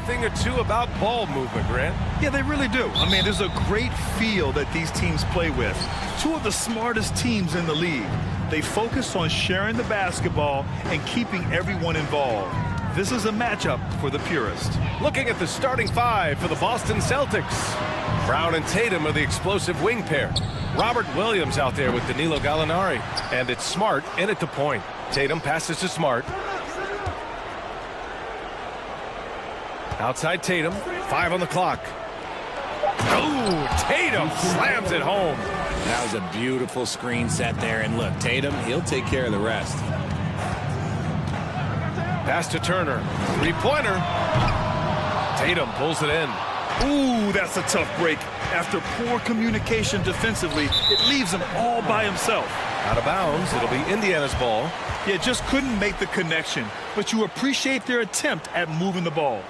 thing or two about ball movement, Grant. Yeah, they really do. I mean, there's a great feel that these teams play with. Two of the smartest teams in the league. They focus on sharing the basketball and keeping everyone involved. This is a matchup for the purist. Looking at the starting five for the Boston Celtics. Brown and Tatum are the explosive wing pair. Robert Williams out there with Danilo Gallinari. And it's Smart in at the point. Tatum passes to Smart. Outside Tatum, 5 on the clock. Oh, Tatum slams it home. That was a beautiful screen set there. And look, Tatum, he'll take care of the rest. Pass to Turner. Three-pointer. Tatum pulls it in. Ooh, that's a tough break. After poor communication defensively, it leaves him all by himself. Out of bounds, it'll be Indiana's ball. Yeah, just couldn't make the connection, but you appreciate their attempt at moving the ball.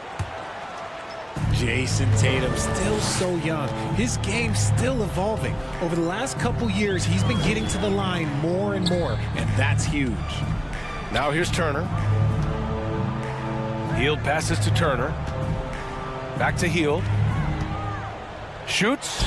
Jason Tatum, still so young. His game's still evolving. Over the last couple years, he's been getting to the line more and more, and that's huge. Now here's Turner. Hield passes to Turner. Back to Hield. Shoots.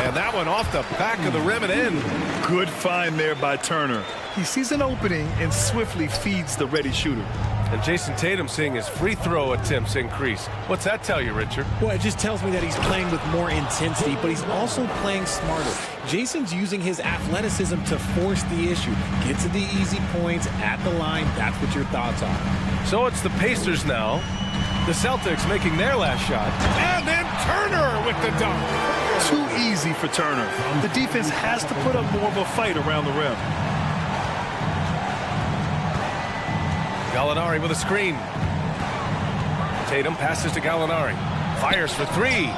And that one off the back of the rim and in. Good find there by Turner. He sees an opening and swiftly feeds the ready shooter. And Jason Tatum seeing his free throw attempts increase. What's that tell you, Richard? Well, it just tells me that he's playing with more intensity, but he's also playing smarter. Jason's using his athleticism to force the issue. Get to the easy points at the line. That's what your thoughts are. So it's the Pacers now. The Celtics making their last shot. And then Turner with the dunk. Too easy for Turner. The defense has to put up more of a fight around the rim. Gallinari with a screen. Tatum passes to Gallinari. Fires for three.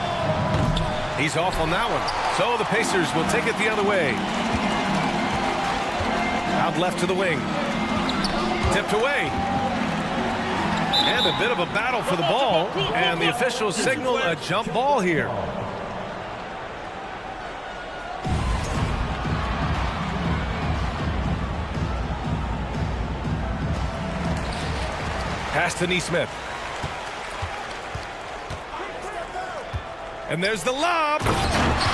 He's off on that one. So the Pacers will take it the other way. Out left to the wing. Tipped away. And a bit of a battle for the ball. And the officials signal a jump ball here. Pass to Neesmith. And there's the lob.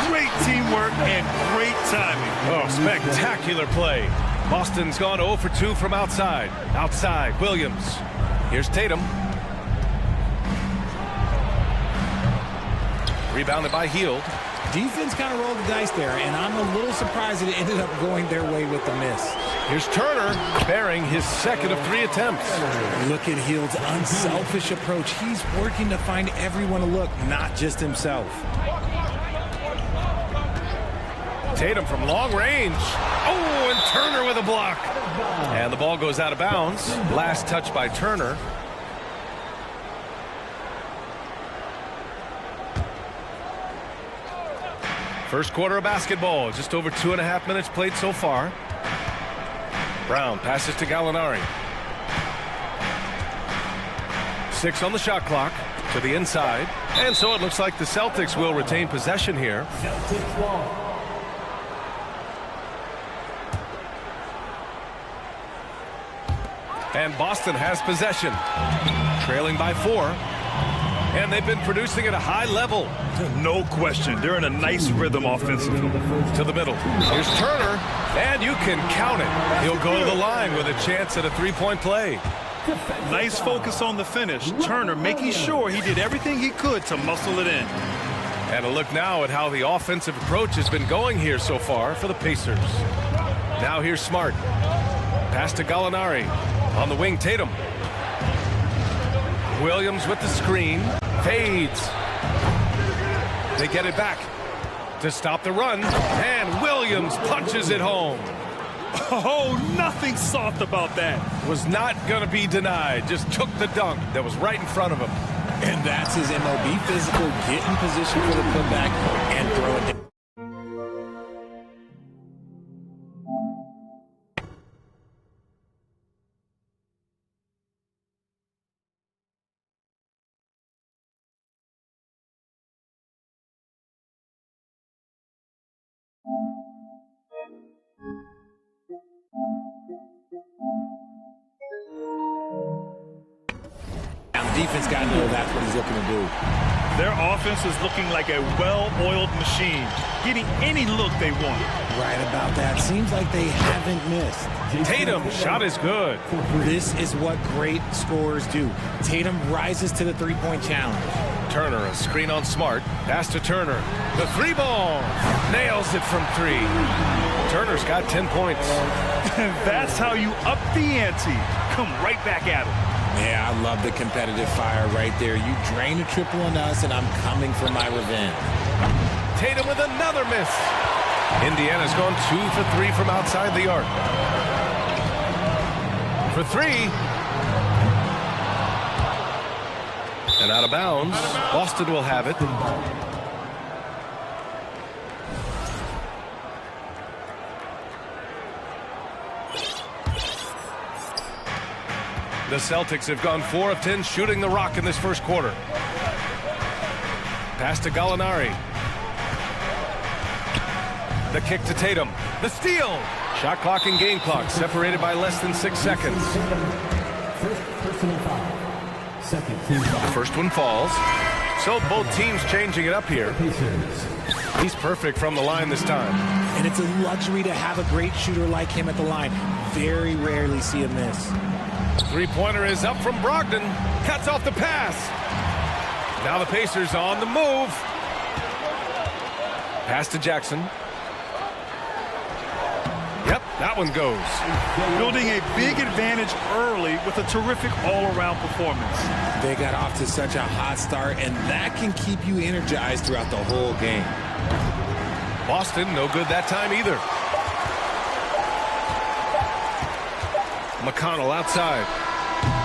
Great teamwork and great timing. Oh, spectacular play. Boston's gone 0 for 2 from outside. Outside, Williams. Here's Tatum. Rebounded by Hield. Defense kind of rolled the dice there, and I'm a little surprised that it ended up going their way with the miss. Here's Turner, bearing his second of 3 attempts. Look at Hield's unselfish approach. He's working to find everyone to look, not just himself. Tatum from long range. Oh, and Turner with a block. And the ball goes out of bounds. Last touch by Turner. First quarter of basketball, just over 2.5 minutes played so far. Brown passes to Gallinari. 6 on the shot clock to the inside. And so it looks like the Celtics will retain possession here. And Boston has possession. Trailing by 4. And they've been producing at a high level. No question. They're in a nice rhythm offensively. To the middle. Here's Turner. And you can count it. He'll go to the line with a chance at a three-point play. Nice focus on the finish. Turner making sure he did everything he could to muscle it in. And a look now at how the offensive approach has been going here so far for the Pacers. Now here's Smart. Pass to Gallinari. On the wing, Tatum. Williams with the screen. Fades. They get it back to stop the run. And Williams punches it home. Oh, nothing soft about that. Was not going to be denied. Just took the dunk that was right in front of him. And that's his MLB physical. Get in position for the putback and throw it down. defense got to know that's what he's looking to do. Their offense is looking like a well-oiled machine, getting any look they want. Right about that. Seems like they haven't missed. Tatum, shot is good. This is what great scorers do. Tatum rises to the three-point challenge. Turner, a screen on Smart. Pass to Turner. The three ball. Nails it from three. Turner's got 10 points. And that's how you up the ante. Come right back at him. Yeah, I love the competitive fire right there. You drain a triple on us, and I'm coming for my revenge. Tatum with another miss. Indiana's gone 2 for 3 from outside the arc. For three. And out of bounds. Boston will have it. The Celtics have gone 4 of 10 shooting the rock in this first quarter. Pass to Gallinari. The kick to Tatum. The steal. Shot clock and game clock separated by less than 6 seconds. The first one falls. So both teams changing it up here. He's perfect from the line this time. And it's a luxury to have a great shooter like him at the line. Very rarely see a miss. Three-pointer is up from Brogdon. Cuts off the pass. Now the Pacers on the move. Pass to Jackson. Yep, that one goes. Building a big advantage early with a terrific all-around performance. They got off to such a hot start, and that can keep you energized throughout the whole game. Boston, no good that time either. McConnell outside.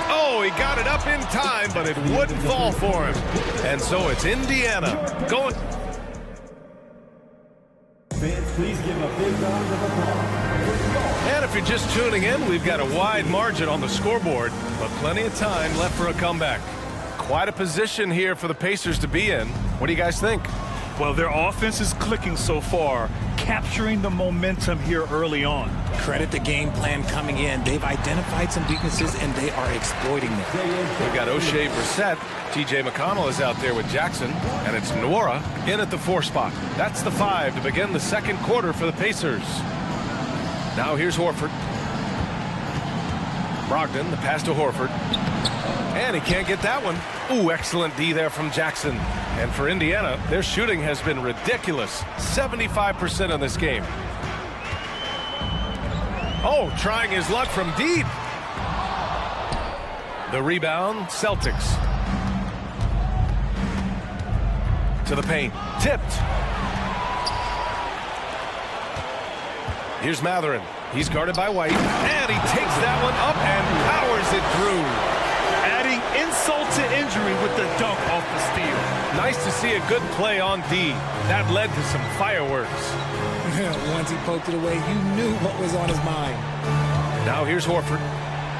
Oh, he got it up in time, but it wouldn't fall for him. And so it's Indiana going. Fans, please give a big round of applause. And if you're just tuning in, we've got a wide margin on the scoreboard, but plenty of time left for a comeback. Quite a position here for the Pacers to be in. What do you guys think? Well, their offense is clicking so far, capturing the momentum here early on. Credit the game plan coming in. They've identified some weaknesses, and they are exploiting them. We've got O'Shea Brissett. TJ McConnell is out there with Jackson, and it's Nora in at the 4 spot. That's the 5 to begin the second quarter for the Pacers. Now here's Horford. Brogdon, the pass to Horford. And he can't get that one. Ooh, excellent D there from Jackson. And for Indiana, their shooting has been ridiculous. 75% in this game. Oh, trying his luck from deep. The rebound, Celtics. To the paint. Tipped. Here's Matherin. He's guarded by White. And he takes that one up and powers it through. Adding insult to injury with the dunk off the steal. Nice to see a good play on D. That led to some fireworks. Once he poked it away, you knew what was on his mind. Now here's Horford.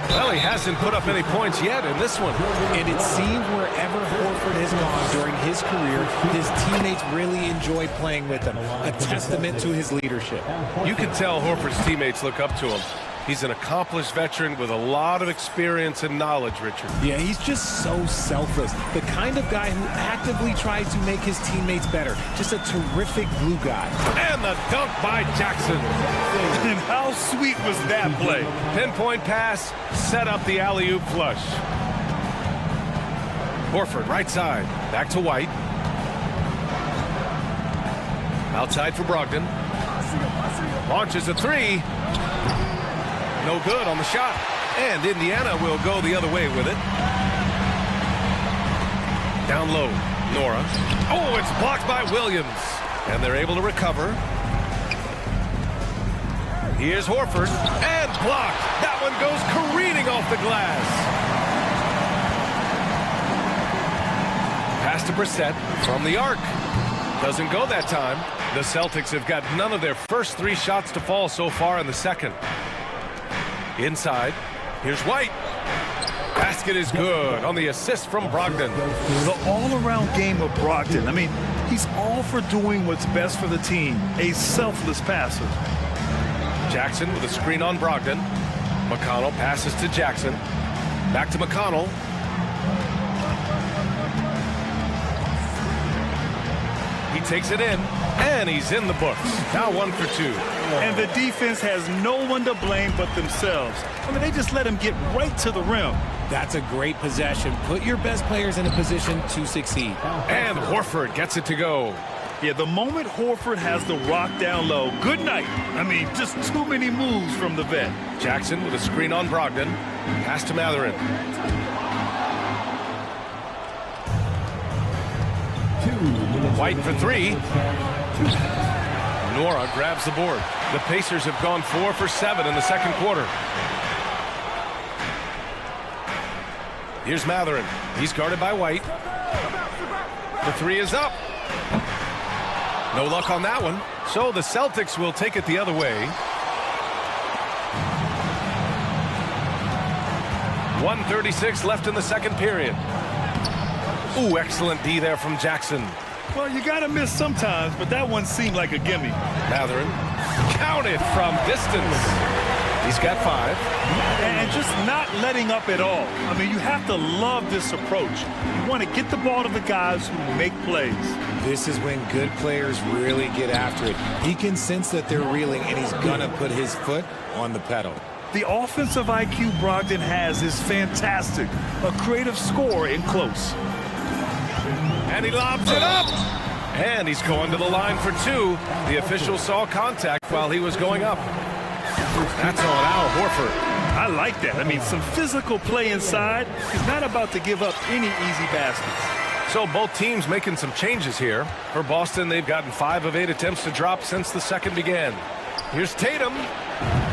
Well, he hasn't put up any points yet in this one. And it seems wherever Horford has gone during his career, his teammates really enjoy playing with him. A testament to his leadership. You can tell Horford's teammates look up to him. He's an accomplished veteran with a lot of experience and knowledge, Richard. Yeah, he's just so selfless. The kind of guy who actively tries to make his teammates better. Just a terrific glue guy. And the dunk by Jackson. And how sweet was that play? Pinpoint pass, set up the alley-oop flush. Horford, right side. Back to White. Outside for Brogdon. Launches a three. No good on the shot. And Indiana will go the other way with it. Down low, Nora. Oh, it's blocked by Williams. And they're able to recover. Here's Horford. And blocked. That one goes careening off the glass. Pass to Brissett from the arc. Doesn't go that time. The Celtics have got none of their first 3 shots to fall so far in the second. Inside, here's White. Basket is good on the assist from Brogdon. The all-around game of Brogdon. I mean, he's all for doing what's best for the team. A selfless passer. Jackson with a screen on Brogdon. McConnell passes to Jackson. Back to McConnell. He takes it in, and he's in the books. Now 1 for 2. And the defense has no one to blame but themselves. I mean, they just let him get right to the rim. That's a great possession. Put your best players in a position to succeed. And Horford gets it to go. Yeah, the moment Horford has the rock down low, good night. I mean, just too many moves from the vet. Jackson with a screen on Brogdon. Pass to Matherin. White for 3. Nora grabs the board. The Pacers have gone 4 for 7 in the second quarter. Here's Matherin. He's guarded by White. The 3 is up. No luck on that one. So the Celtics will take it the other way. 1:36 left in the second period. Ooh, excellent D there from Jackson. Well, you got to miss sometimes, but that one seemed like a gimme. Matherin counted from distance. He's got 5. And just not letting up at all. I mean, you have to love this approach. You want to get the ball to the guys who make plays. This is when good players really get after it. He can sense that they're reeling, and he's going to put his foot on the pedal. The offensive IQ Brogdon has is fantastic. A creative scorer in close. And he lobs it up. And he's going to the line for 2. The official saw contact while he was going up. That's on Al Horford. I like that. I mean, some physical play inside. He's not about to give up any easy baskets. So both teams making some changes here. For Boston, they've gotten 5 of 8 attempts to drop since the second began. Here's Tatum.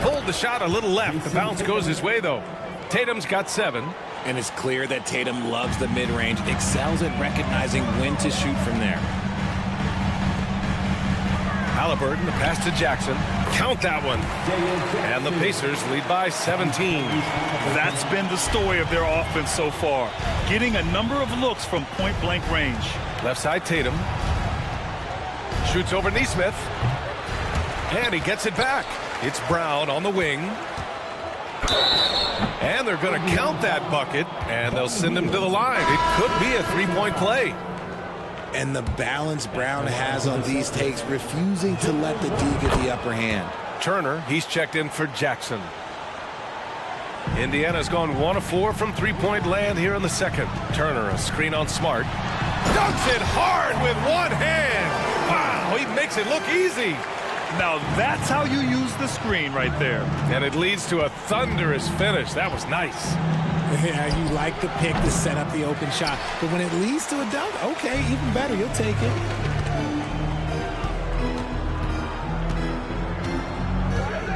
Pulled the shot a little left. The bounce goes his way, though. Tatum's got 7. And it's clear that Tatum loves the mid-range, excels at recognizing when to shoot from there. Halliburton, the pass to Jackson. Count that one. And the Pacers lead by 17. That's been the story of their offense so far. Getting a number of looks from point-blank range. Left side Tatum. Shoots over Nesmith. And he gets it back. It's Brown on the wing. And they're going to count that bucket, and they'll send him to the line. It could be a 3-point play. And the balance Brown has on these takes, refusing to let the D get the upper hand. Turner, he's checked in for Jackson. Indiana's gone 1 of 4 from 3-point land here in the second. Turner, a screen on Smart. Dunks it hard with one hand. Wow, he makes it look easy. Now that's how you use the screen right there. And it leads to a thunderous finish. That was nice. Yeah, you like the pick to set up the open shot. But when it leads to a dunk, okay, even better, you'll take it.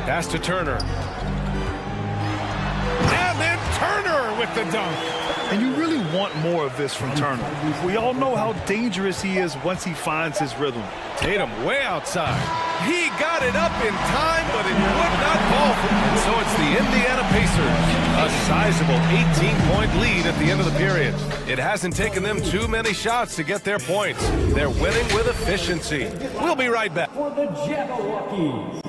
Pass to Turner. And then Turner with the dunk. And you really want more of this from Turner. We all know how dangerous he is once he finds his rhythm. Tatum way outside. He got it up in time, but it would not fall. And so it's the Indiana Pacers. A sizable 18-point lead at the end of the period. It hasn't taken them too many shots to get their points. They're winning with efficiency. We'll be right back. For the Jabberwockies.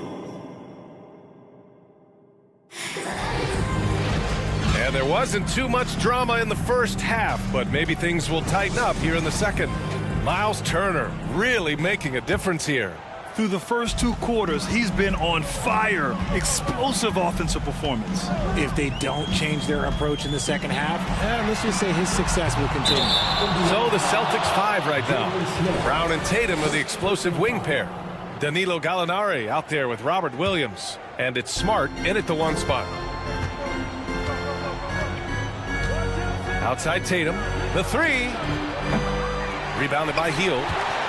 And there wasn't too much drama in the first half, but maybe things will tighten up here in the second. Miles Turner really making a difference here. Through the first 2 quarters, he's been on fire. Explosive offensive performance. If they don't change their approach in the second half, let's just say his success will continue. So the Celtics 5 right now. Brown and Tatum are the explosive wing pair. Danilo Gallinari out there with Robert Williams. And it's Smart in at the 1 spot. Outside Tatum, the 3. Rebounded by Hield.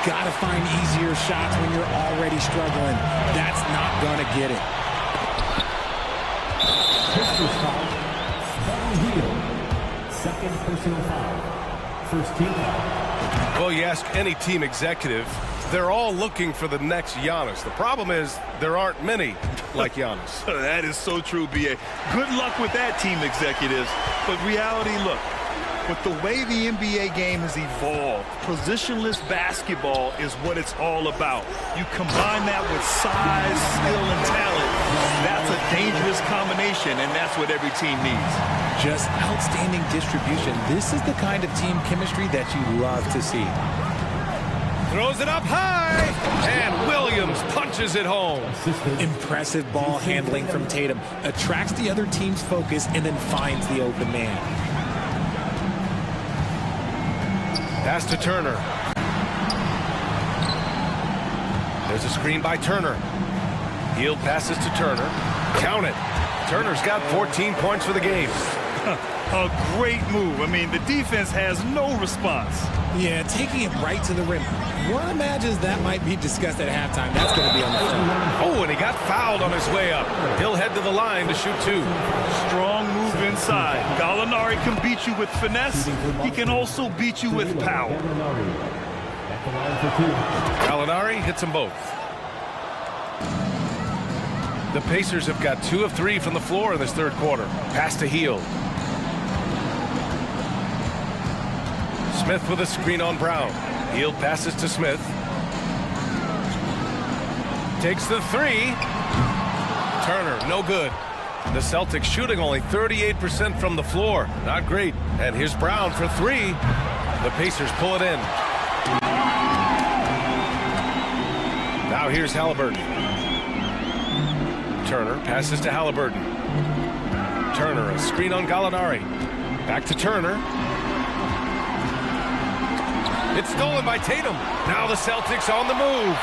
Gotta find easier shots when you're already struggling. That's not gonna get it. First foul. Hield. Second personal foul. First team foul. Well, you ask any team executive, they're all looking for the next Giannis. The problem is there aren't many like Giannis. That is so true, B.A. Good luck with that, team executives. But reality, look, with the way the NBA game has evolved, positionless basketball is what it's all about. You combine that with size, skill, and talent. That's a dangerous combination, and that's what every team needs. Just outstanding distribution. This is the kind of team chemistry that you love to see. Throws it up high, and Williams punches it home. Impressive ball handling from Tatum. Attracts the other team's focus and then finds the open man. Pass to Turner. There's a screen by Turner. Hield passes to Turner. Count it. Turner's got 14 points for the game. A great move. I mean, the defense has no response. Yeah, taking it right to the rim. One imagines that might be discussed at halftime. That's going to be on the floor. Oh, and he got fouled on his way up. He'll head to the line to shoot two. Strong move inside. Gallinari can beat you with finesse. He can also beat you with power. Gallinari hits them both. The Pacers have got 2 of 3 from the floor in this third quarter. Pass to Hield. Smith with a screen on Brown. Hield passes to Smith. Takes the three. Turner, no good. The Celtics shooting only 38% from the floor. Not great. And here's Brown for three. The Pacers pull it in. Now here's Halliburton. Turner passes to Halliburton. Turner, a screen on Gallinari. Back to Turner. It's stolen by Tatum. Now the Celtics on the move.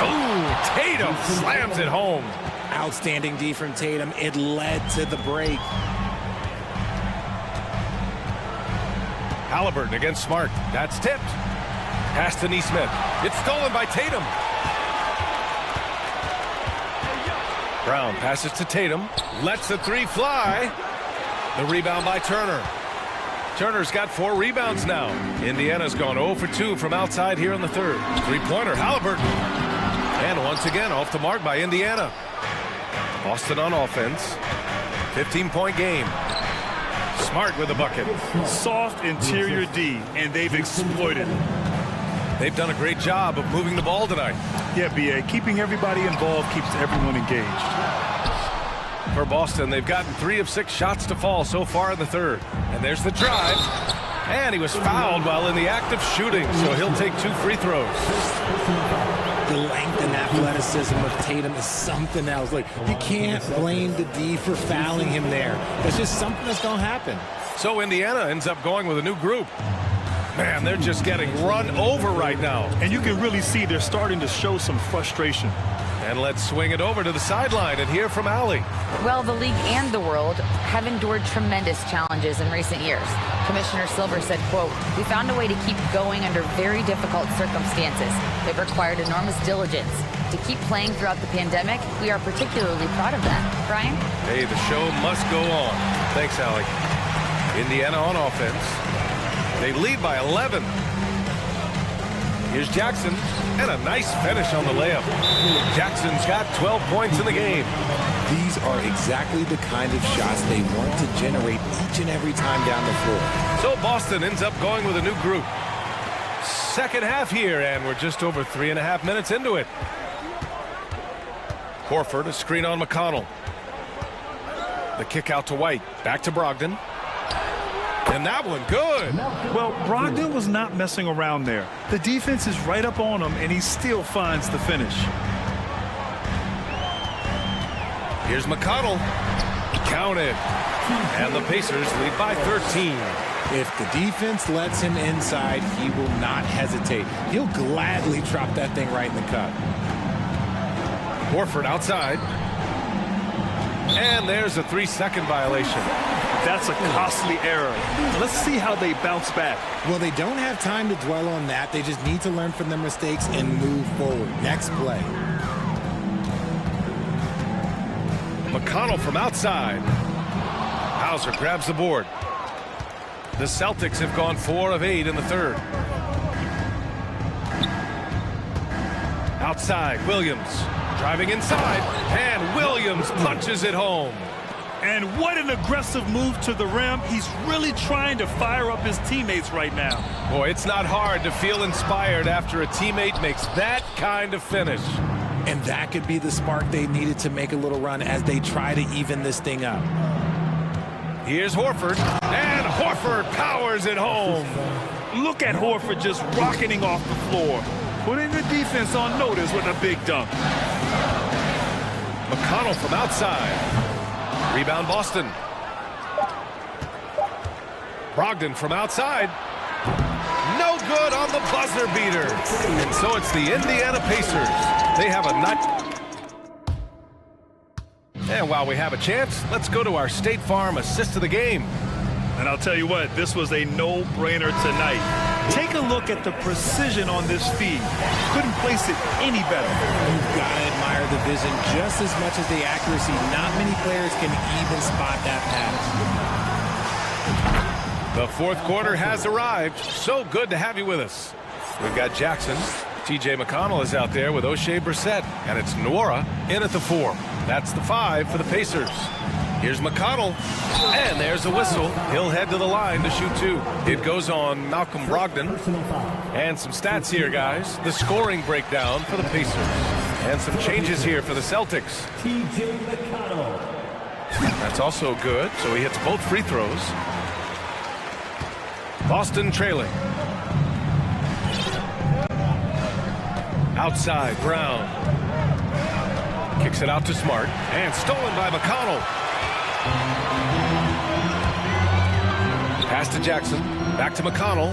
Oh, Tatum slams it home. Outstanding D from Tatum. It led to the break. Halliburton against Smart. That's tipped. Pass to Nesmith. It's stolen by Tatum. Brown passes to Tatum. Lets the three fly. The rebound by Turner. Turner's got 4 rebounds now. Indiana's gone 0 for 2 from outside here in the third. Three-pointer, Halliburton. And once again, off the mark by Indiana. Boston on offense. 15-point game. Smart with a bucket. Soft interior D, and they've exploited it. They've done a great job of moving the ball tonight. Yeah, B.A., keeping everybody involved keeps everyone engaged. For Boston, they've gotten 3 of 6 shots to fall so far in the third. And there's the drive. And he was fouled while in the act of shooting, so he'll take 2 free throws. The length and athleticism of Tatum is something else. Like, you can't blame the D for fouling him there. That's just something that's going to happen. So Indiana ends up going with a new group. Man, they're just getting run over right now. And you can really see they're starting to show some frustration. And let's swing it over to the sideline and hear from Allie. Well, the league and the world have endured tremendous challenges in recent years. Commissioner Silver said, quote, "We found a way to keep going under very difficult circumstances. It required enormous diligence. To keep playing throughout the pandemic, we are particularly proud of that." Brian? Hey, the show must go on. Thanks, Allie. Indiana on offense. They lead by 11. Here's Jackson, and a nice finish on the layup. Jackson's got 12 points in the game. These are exactly the kind of shots they want to generate each and every time down the floor. So Boston ends up going with a new group. Second half here, and we're just over 3.5 minutes into it. Horford, a screen on McConnell. The kick out to White. Back to Brogdon. And that one, good. Well, Brogdon was not messing around there. The defense is right up on him, and he still finds the finish. Here's McConnell. Counted. And the Pacers lead by 13. If the defense lets him inside, he will not hesitate. He'll gladly drop that thing right in the cup. Horford outside. And there's a 3-second violation. That's a costly error. Let's see how they bounce back. Well, they don't have time to dwell on that. They just need to learn from their mistakes and move forward. Next play. McConnell from outside. Hauser grabs the board. The Celtics have gone 4 of 8 in the third. Outside, Williams. Driving inside, and Williams punches it home. And what an aggressive move to the rim. He's really trying to fire up his teammates right now. Boy, it's not hard to feel inspired after a teammate makes that kind of finish. And that could be the spark they needed to make a little run as they try to even this thing up. Here's Horford, and Horford powers it home. Look at Horford just rocketing off the floor. putting the defense on notice with a big dunk. McConnell from outside. Rebound Boston. Brogdon from outside. No good on the buzzer beater. And so it's the Indiana Pacers. They have a night. And while we have a chance, let's go to our State Farm assist of the game. And I'll tell you what, this was a no-brainer tonight. Take a look at the precision on this feed. Couldn't place it any better. You've got to admire the vision just as much as the accuracy. Not many players can even spot that pass. The fourth quarter has arrived. So good to have you with us. We've got Jackson. TJ McConnell is out there with O'Shea Brissett. And it's Nwora in at the 4. That's the 5 for the Pacers. Here's McConnell. And there's a whistle. He'll head to the line to shoot 2. It goes on Malcolm Brogdon. And some stats here, guys. The scoring breakdown for the Pacers. And some changes here for the Celtics. TJ McConnell. That's also good. So he hits both free throws. Boston trailing. Outside, Brown. Kicks it out to Smart. And stolen by McConnell. Pass to Jackson. Back to McConnell.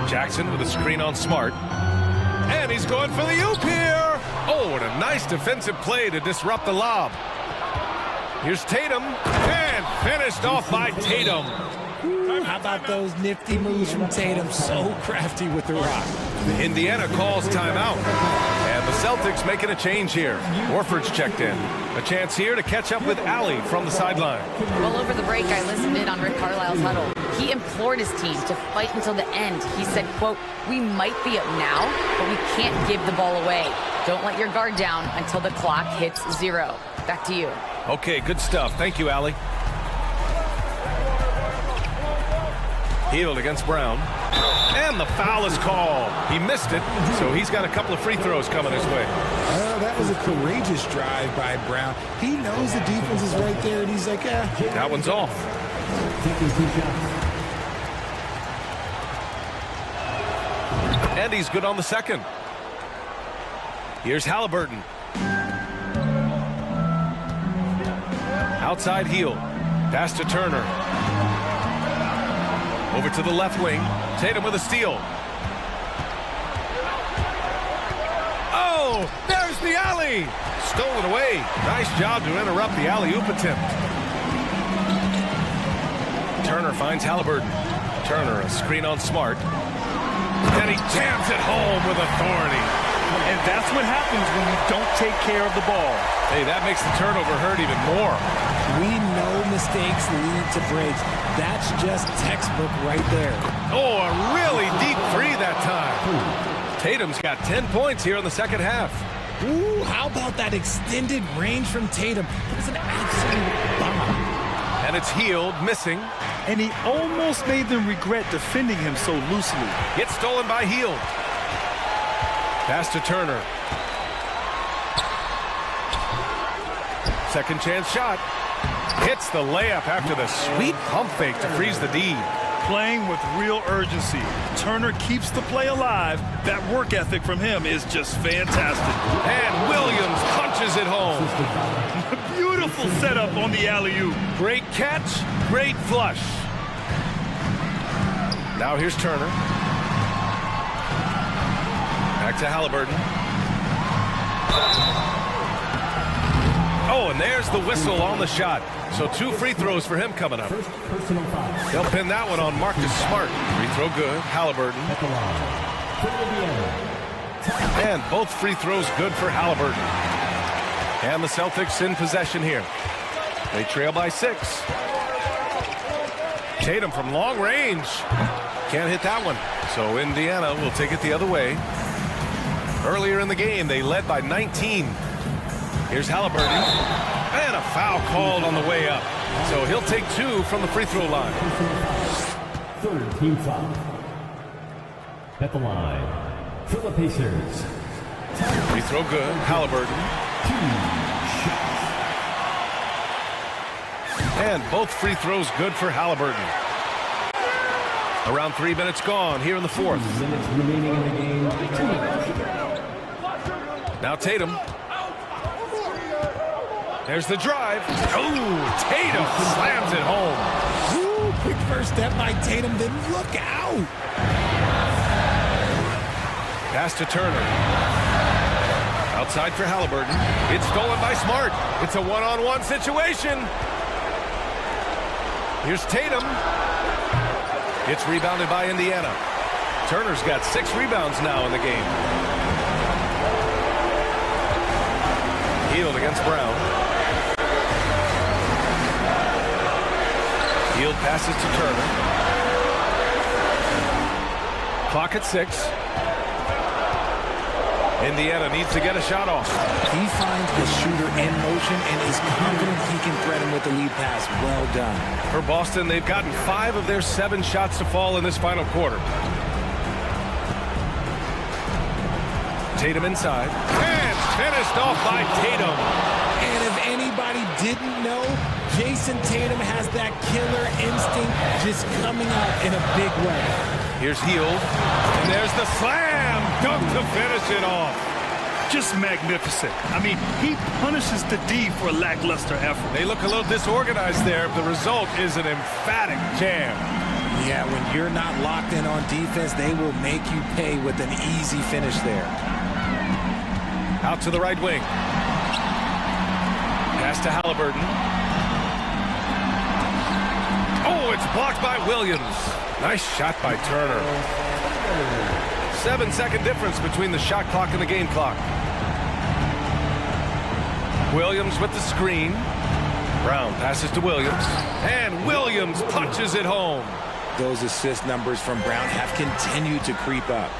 Jackson with a screen on Smart. And he's going for the oop here. Oh, what a nice defensive play to disrupt the lob. Here's Tatum. And finished off by Tatum. How about those nifty moves from Tatum? So crafty with the rock. Indiana calls timeout. And the Celtics making a change here. Warford's checked in. A chance here to catch up with Allie from the sideline. Well, over the break, I listened in on Rick Carlisle's huddle. He implored his team to fight until the end. He said, quote, "We might be up now, but we can't give the ball away. Don't let your guard down until the clock hits 0. Back to you. Okay, good stuff. Thank you, Allie. Healed against Brown. And the foul is called. He missed it, so he's got a couple of free throws coming his way. That was a courageous drive by Brown. He knows the defense is right there, and he's like, yeah. That one's off. Taking 2 shots. And he's good on the second. Here's Halliburton. Outside heel. Pass to Turner. Over to the left wing. Tatum with a steal. Oh, there's the alley. Stolen away. Nice job to interrupt the alley-oop attempt. Turner finds Halliburton. Turner, a screen on Smart. And he jams it home with authority. And that's what happens when you don't take care of the ball. Hey, that makes the turnover hurt even more. We know mistakes lead to breaks. That's just textbook right there. Oh, a really deep 3 that time. Tatum's got 10 points here in the second half. Ooh, how about that extended range from Tatum? It was an absolute bomb. And it's healed, missing. And he almost made them regret defending him so loosely. Gets stolen by Heald. Pass to Turner. Second chance shot. Hits the layup after the sweet pump fake to freeze the D. Playing with real urgency. Turner keeps the play alive. That work ethic from him is just fantastic. And Williams punches it home. Beautiful setup on the alley-oop. Great catch, great flush. Now here's Turner. Back to Halliburton. Oh, and there's the whistle on the shot. So 2 free throws for him coming up. First personal foul. They'll pin that one on Marcus Smart. Free throw good. Halliburton. At the line. For Indiana. And both free throws good for Halliburton. And the Celtics in possession here. They trail by 6. Tatum from long range. Can't hit that one. So Indiana will take it the other way. Earlier in the game, they led by 19. Here's Halliburton. And a foul called on the way up. So he'll take 2 from the free throw line. Third team foul. At the line. For the Pacers. Free throw good. Halliburton. 2 shots. And both free throws good for Halliburton. Around 3 minutes gone here in the fourth. 2 minutes remaining in the game. 2 minutes. Now Tatum. There's the drive. Oh, Tatum slams it home. Ooh, quick first step by Tatum, then look out. Pass to Turner. Outside for Halliburton. It's stolen by Smart. It's a one-on-one situation. Here's Tatum. It's rebounded by Indiana. Turner's got 6 rebounds now in the game. Hield against Brown. Hield passes to Turner. Clock at 6. Indiana needs to get a shot off. He finds the shooter in motion and is confident he can thread him with the lead pass. Well done. For Boston, they've gotten 5 of their 7 shots to fall in this final quarter. Tatum inside. And finished off by Tatum. And if anybody didn't know, Jason Tatum has that killer instinct just coming out in a big way. Here's Hield. And there's the slam dunk to finish it off. Just magnificent. I mean, he punishes the D for a lackluster effort. They look a little disorganized there. The result is an emphatic jam. Yeah, when you're not locked in on defense, they will make you pay with an easy finish there. Out to the right wing. Pass to Halliburton. Oh, it's blocked by Williams. Nice shot by Turner. 7-second difference between the shot clock and the game clock. Williams with the screen. Brown passes to Williams. And Williams punches it home. Those assist numbers from Brown have continued to creep up.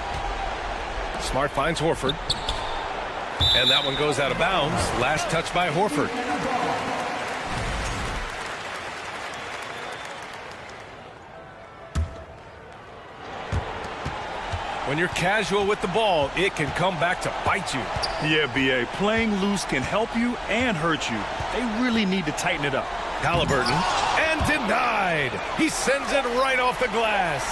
Smart finds Horford. And that one goes out of bounds. Last touch by Horford. When you're casual with the ball, it can come back to bite you. Yeah, B.A., playing loose can help you and hurt you. They really need to tighten it up. Halliburton. And denied. He sends it right off the glass.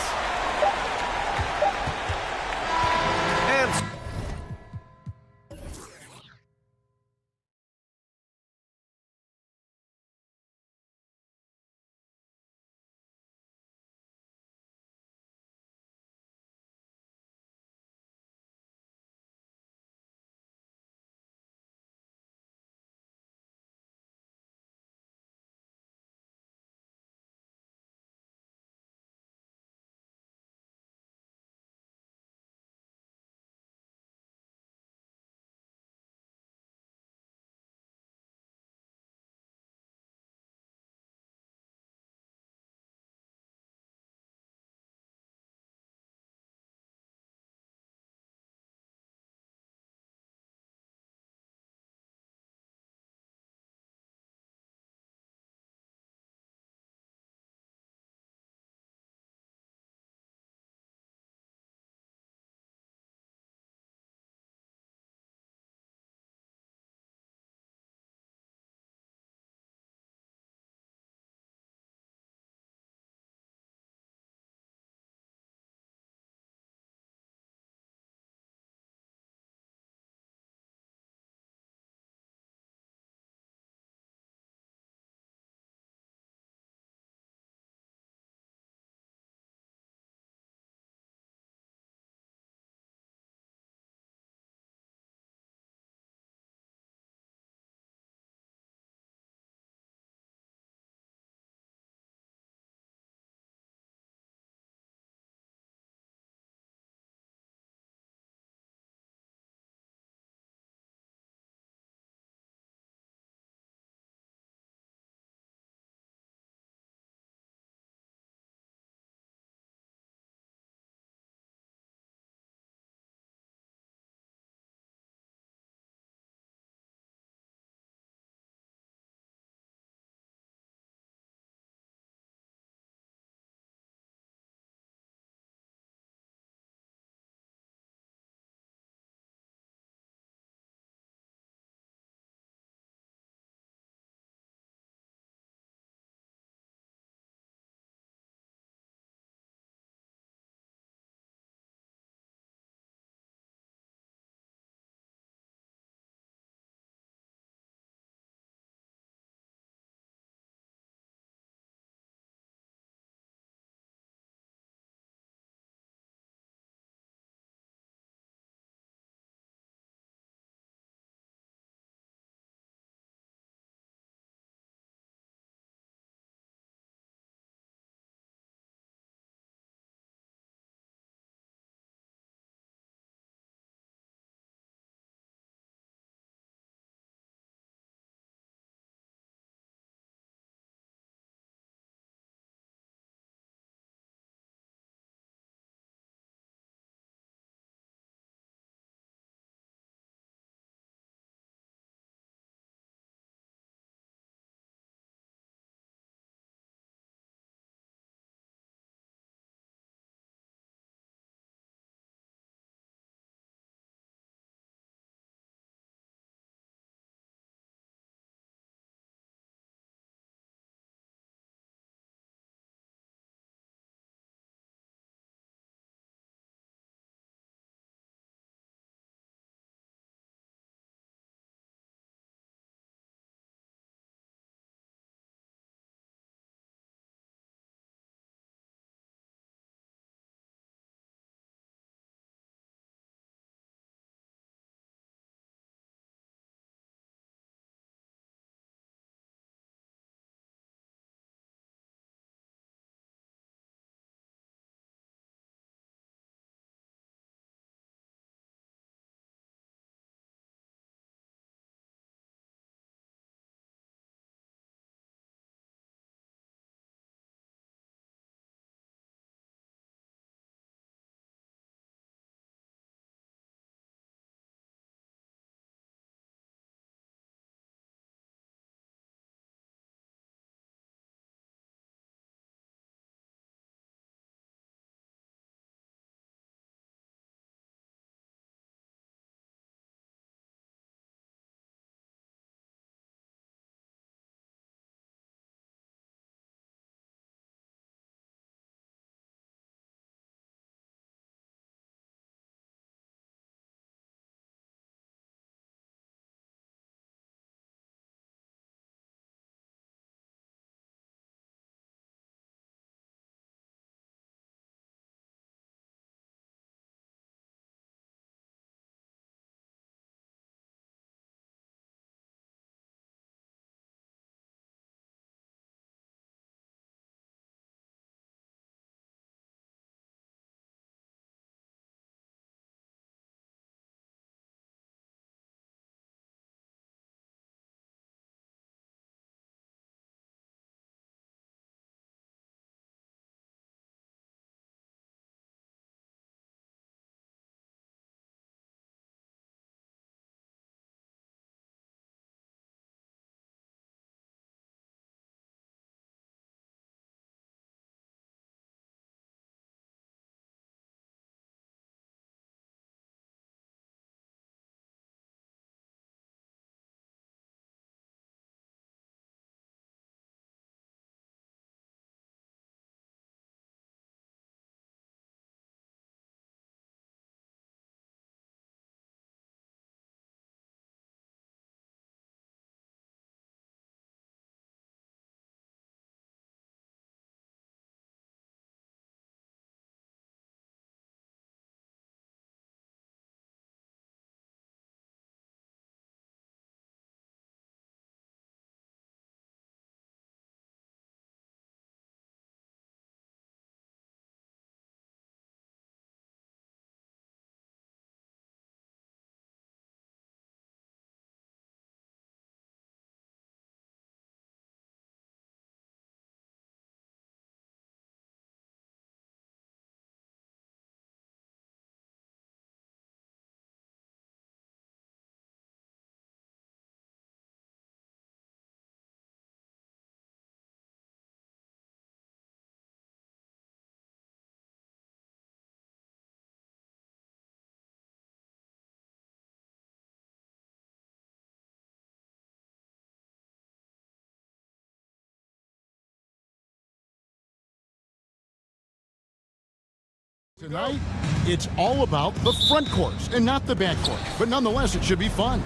Tonight, it's all about the front courts and not the back court. But nonetheless, it should be fun.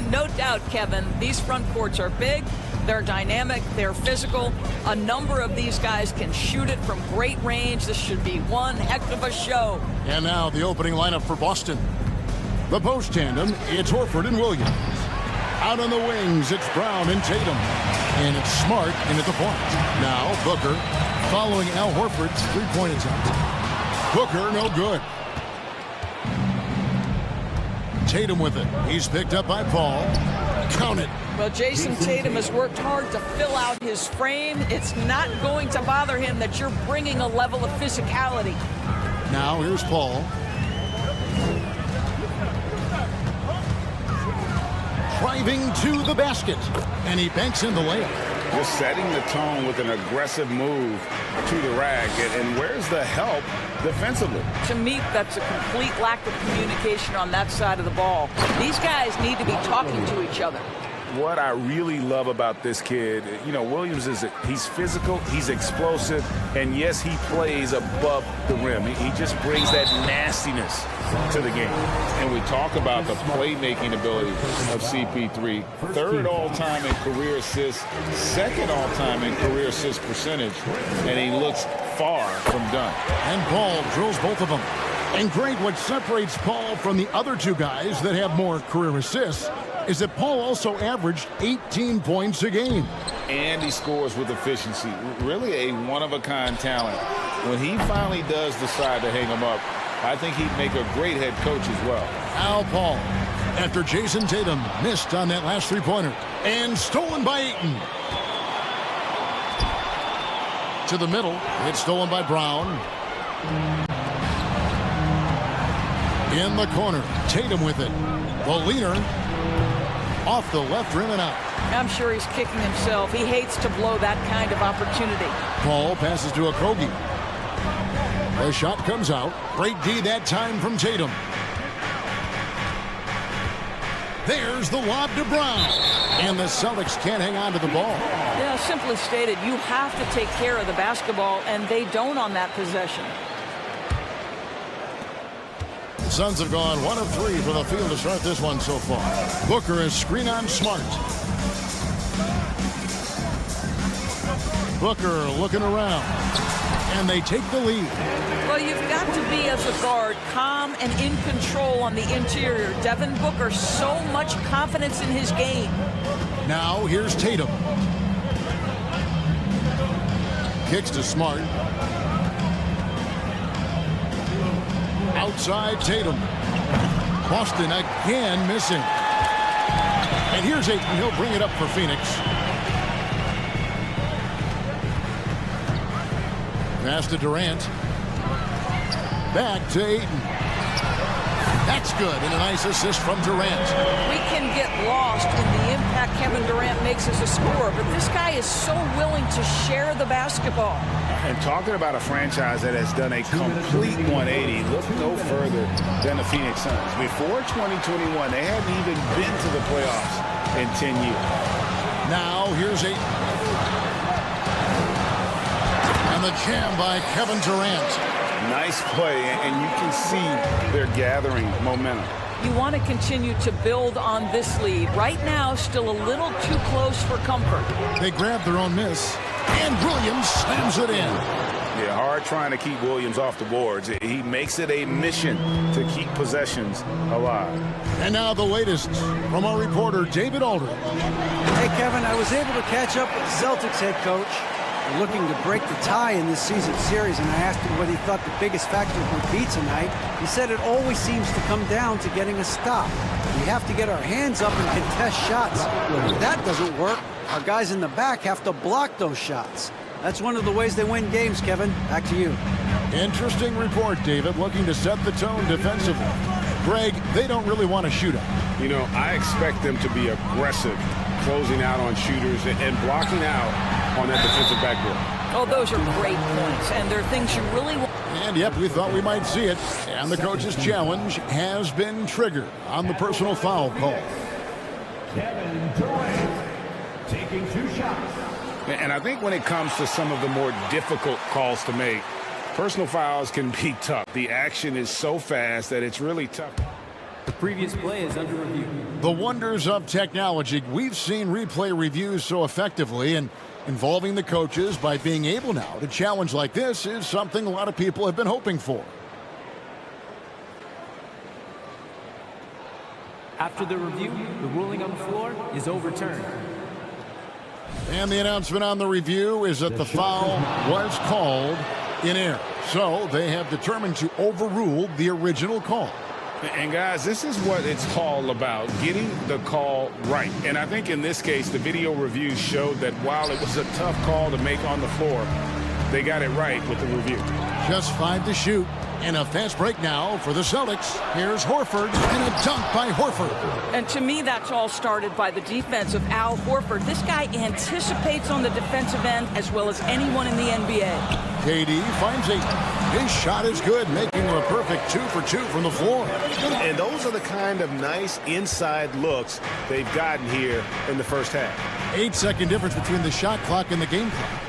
No doubt, Kevin. These front courts are big, they're dynamic, they're physical. A number of these guys can shoot it from great range. This should be one heck of a show. And now the opening lineup for Boston. The post tandem, it's Horford and Williams. Out on the wings, it's Brown and Tatum. And it's Smart in at the point. Now Booker following Al Horford's three-point attempt. Booker, no good. Tatum with it. He's picked up by Paul. Count it. Well, Jason Tatum has worked hard to fill out his frame. It's not going to bother him that you're bringing a level of physicality. Now here's Paul. Driving to the basket. And he banks in the layup. Just setting the tone with an aggressive move to the rack. And where's the help defensively? To me, that's a complete lack of communication on that side of the ball. These guys need to be talking to each other. What I really love about this kid, you know, Williams he's physical, he's explosive, and yes, he plays above the rim. He just brings that nastiness to the game. And we talk about the playmaking ability of CP3. Third all-time in career assists, second all-time in career assist percentage, and he looks far from done. And Paul drills both of them. And Greg, what separates Paul from the other two guys that have more career assists is that Paul also averaged 18 points a game. And he scores with efficiency. Really a one-of-a-kind talent. When he finally does decide to hang him up, I think he'd make a great head coach as well. Al Paul, after Jason Tatum missed on that last three-pointer. And stolen by Ayton. To the middle. It's stolen by Brown. In the corner. Tatum with it. The leaner. Off the left rim and out. I'm sure he's kicking himself. He hates to blow that kind of opportunity. Paul passes to Okogie. The shot comes out. Great D that time from Tatum. There's the lob to Brown. And the Celtics can't hang on to the ball. Yeah, simply stated, you have to take care of the basketball, and they don't on that possession. The Suns have gone 1 of 3 from the field to start this one so far. Booker is screen on Smart. Booker looking around. And they take the lead. Well, you've got to be, as a guard, calm and in control on the interior. Devin Booker, so much confidence in his game. Now here's Tatum. Kicks to Smart. Outside Tatum. Boston again missing. And here's Ayton. He'll bring it up for Phoenix. Pass to Durant. Back to Ayton. That's good. And a nice assist from Durant. We can get lost in the impact Kevin Durant makes as a scorer, but this guy is so willing to share the basketball. And talking about a franchise that has done a complete 180, look no further than the Phoenix Suns. Before 2021, they hadn't even been to the playoffs in 10 years. Now here's Ayton. And the jam by Kevin Durant. Nice play, and you can see they're gathering momentum. You want to continue to build on this lead. Right now, still a little too close for comfort. They grab their own miss, and Williams slams it in. Yeah, hard trying to keep Williams off the boards. He makes it a mission to keep possessions alive. And now the latest from our reporter, David Aldridge. Hey, Kevin, I was able to catch up with the Celtics head coach. They're looking to break the tie in this season series, and I asked him what he thought the biggest factor would be tonight. He said it always seems to come down to getting a stop. We have to get our hands up and contest shots. If that doesn't work, our guys in the back have to block those shots. That's one of the ways they win games, Kevin. Back to you. Interesting report, David, looking to set the tone defensively. Greg, they don't really want to shoot up. You know, I expect them to be aggressive, closing out on shooters and blocking out on that defensive backboard. Oh, those are great points, and they're things you really want. And yep, we thought we might see it. And the coach's challenge has been triggered on the personal foul call. Kevin Durant taking 2 shots. And I think when it comes to some of the more difficult calls to make, Personal fouls can be tough. The action is so fast that it's really tough. The previous play is under review. The wonders of technology. We've seen replay reviews so effectively, and involving the coaches by being able now to challenge like this is something a lot of people have been hoping for. After the review, the ruling on the floor is overturned. And the announcement on the review is that the foul was called in error. So they have determined to overrule the original call. And guys, this is what it's all about, getting the call right. And I think in this case, the video review showed that while it was a tough call to make on the floor, they got it right with the review. Just 5 to shoot. And a fast break now for the Celtics. Here's Horford, and a dunk by Horford. And to me, that's all started by the defense of Al Horford. This guy anticipates on the defensive end as well as anyone in the NBA. KD finds it. His shot is good, making him a perfect 2 for 2 from the floor. And those are the kind of nice inside looks they've gotten here in the first half. 8-second difference between the shot clock and the game clock.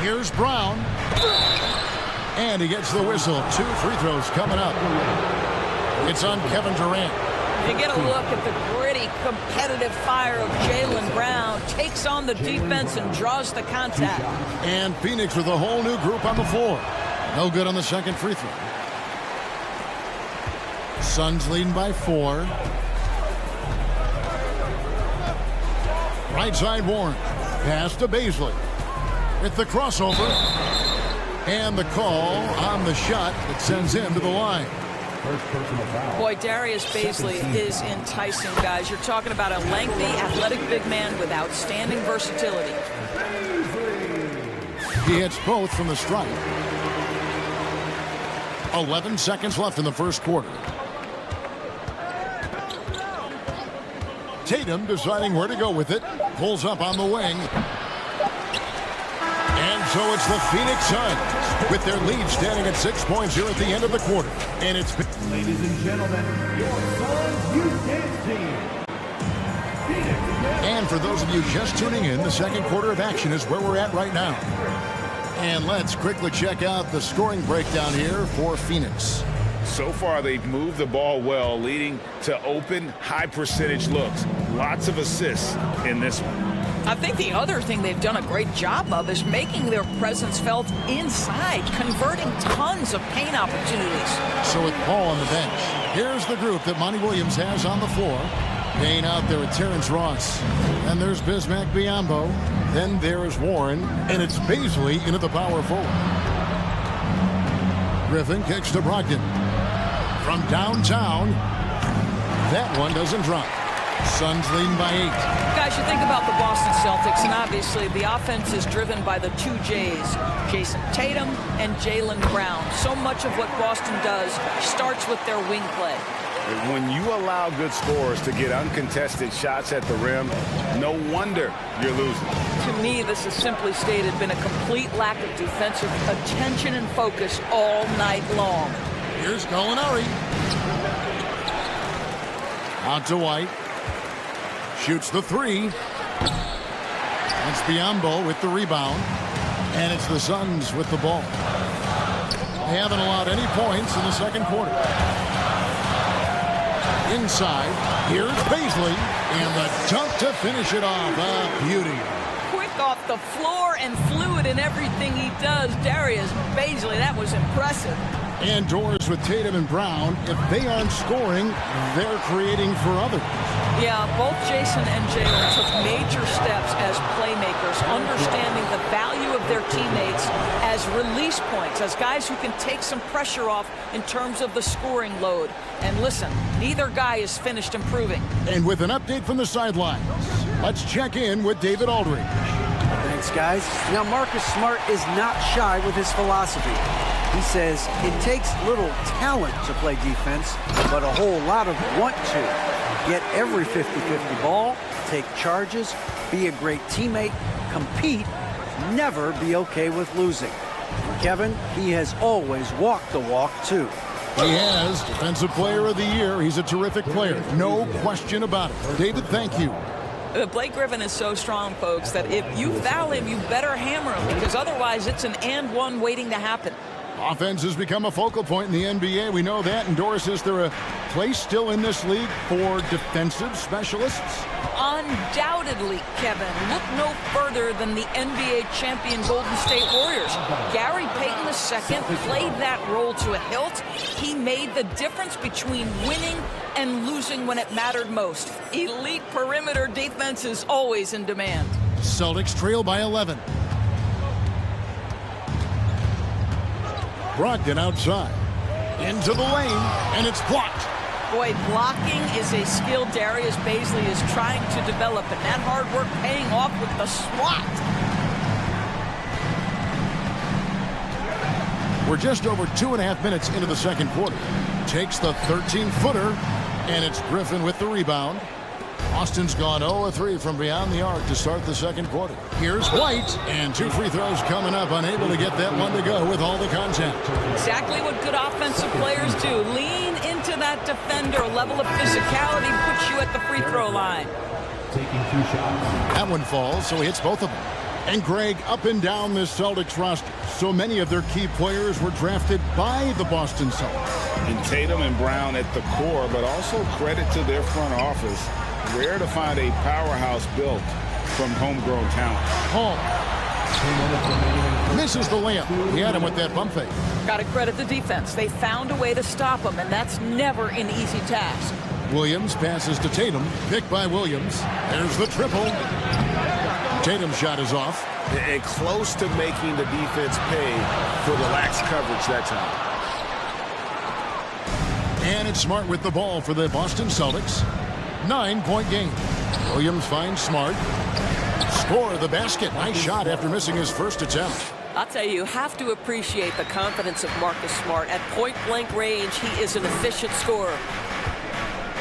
Here's Brown. And he gets the whistle. 2 free throws coming up. It's on Kevin Durant. You get a look at the gritty, competitive fire of Jaylen Brown. Takes on the defense and draws the contact. And Phoenix with a whole new group on the floor. No good on the second free throw. Suns leading by 4. Right side Warren. Pass to Baisley. With the crossover. And the call on the shot that sends him to the line. Boy, Darius Baisley is enticing, guys. You're talking about a lengthy, athletic big man with outstanding versatility. He hits both from the stripe. 11 seconds left in the first quarter. Tatum deciding where to go with it. Pulls up on the wing. And so it's the Phoenix Suns with their lead standing at 6 points here at the end of the quarter. And it's... Ladies and gentlemen, your Suns Youth Dance Team. And for those of you just tuning in, the second quarter of action is where we're at right now. And let's quickly check out the scoring breakdown here for Phoenix. So far, they've moved the ball well, leading to open, high-percentage looks. Lots of assists in this one. I think the other thing they've done a great job of is making their presence felt inside, converting tons of paint opportunities. So with Paul on the bench, here's the group that Monty Williams has on the floor. Paying out there with Terrence Ross. And there's Bismack Biyombo. Then there's Warren. And it's Baisley into the power forward. Griffin kicks to Brogdon. From downtown, that one doesn't drop. Suns leading by 8. Guys, you think about the Boston Celtics, and obviously the offense is driven by the 2 J's, Jason Tatum and Jaylen Brown. So much of what Boston does starts with their wing play. When you allow good scorers to get uncontested shots at the rim, no wonder you're losing. To me, this has simply stated been a complete lack of defensive attention and focus all night long. Here's Gallinari. Out to White. Shoots the 3. It's Biyombo with the rebound. And it's the Suns with the ball. They haven't allowed any points in the second quarter. Inside, here's Baisley. And the dunk to finish it off. A beauty. Quick off the floor and fluid in everything he does. Darius Baisley, that was impressive. And doors with Tatum and Brown. If they aren't scoring, they're creating for others. Yeah, both Jason and Jaylen took major steps as playmakers, understanding the value of their teammates as release points, as guys who can take some pressure off in terms of the scoring load. And listen, neither guy is finished improving. And with an update from the sidelines, let's check in with David Aldridge. Thanks, guys. Now, Marcus Smart is not shy with his philosophy. He says it takes little talent to play defense, but a whole lot of want to. Get every 50-50 ball, take charges, be a great teammate, compete, never be okay with losing. And Kevin, he has always walked the walk, too. He has Defensive Player of the Year. He's a terrific player. No question about it. David, thank you. Blake Griffin is so strong, folks, that if you foul him, you better hammer him, because otherwise it's an and one waiting to happen. Offense has become a focal point in the NBA. We know that. And Doris, is there a place still in this league for defensive specialists? Undoubtedly, Kevin. Look no further than the NBA champion Golden State Warriors. Gary Payton II played that role to a hilt. He made the difference between winning and losing when it mattered most. Elite perimeter defense is always in demand. Celtics trail by 11. Brogdon outside. Into the lane, and it's blocked. Boy, blocking is a skill Darius Baisley is trying to develop, and that hard work paying off with the swat. We're just over 2.5 minutes into the second quarter. Takes the 13-footer, and it's Griffin with the rebound. Austin's gone 0-3 from beyond the arc to start the second quarter. Here's White, and 2 free throws coming up, unable to get that one to go with all the contact. Exactly what good offensive players do. Lean into that defender. A level of physicality puts you at the free throw line. Taking 2 shots. That one falls, so he hits both of them. And Greg, up and down this Celtics roster, so many of their key players were drafted by the Boston Celtics. And Tatum and Brown at the core, but also credit to their front office. Rare to find a powerhouse built from homegrown talent. Hall misses the layup. He had him with that bump fake. Got to credit the defense. They found a way to stop him, and that's never an easy task. Williams passes to Tatum. Picked by Williams. There's the triple. Tatum's shot is off. And close to making the defense pay for the lax coverage that time. And it's Smart with the ball for the Boston Celtics. 9-point game. Williams finds Smart. Score the basket. Nice shot after missing his first attempt. I'll tell you, you have to appreciate the confidence of Marcus Smart. At point-blank range, he is an efficient scorer.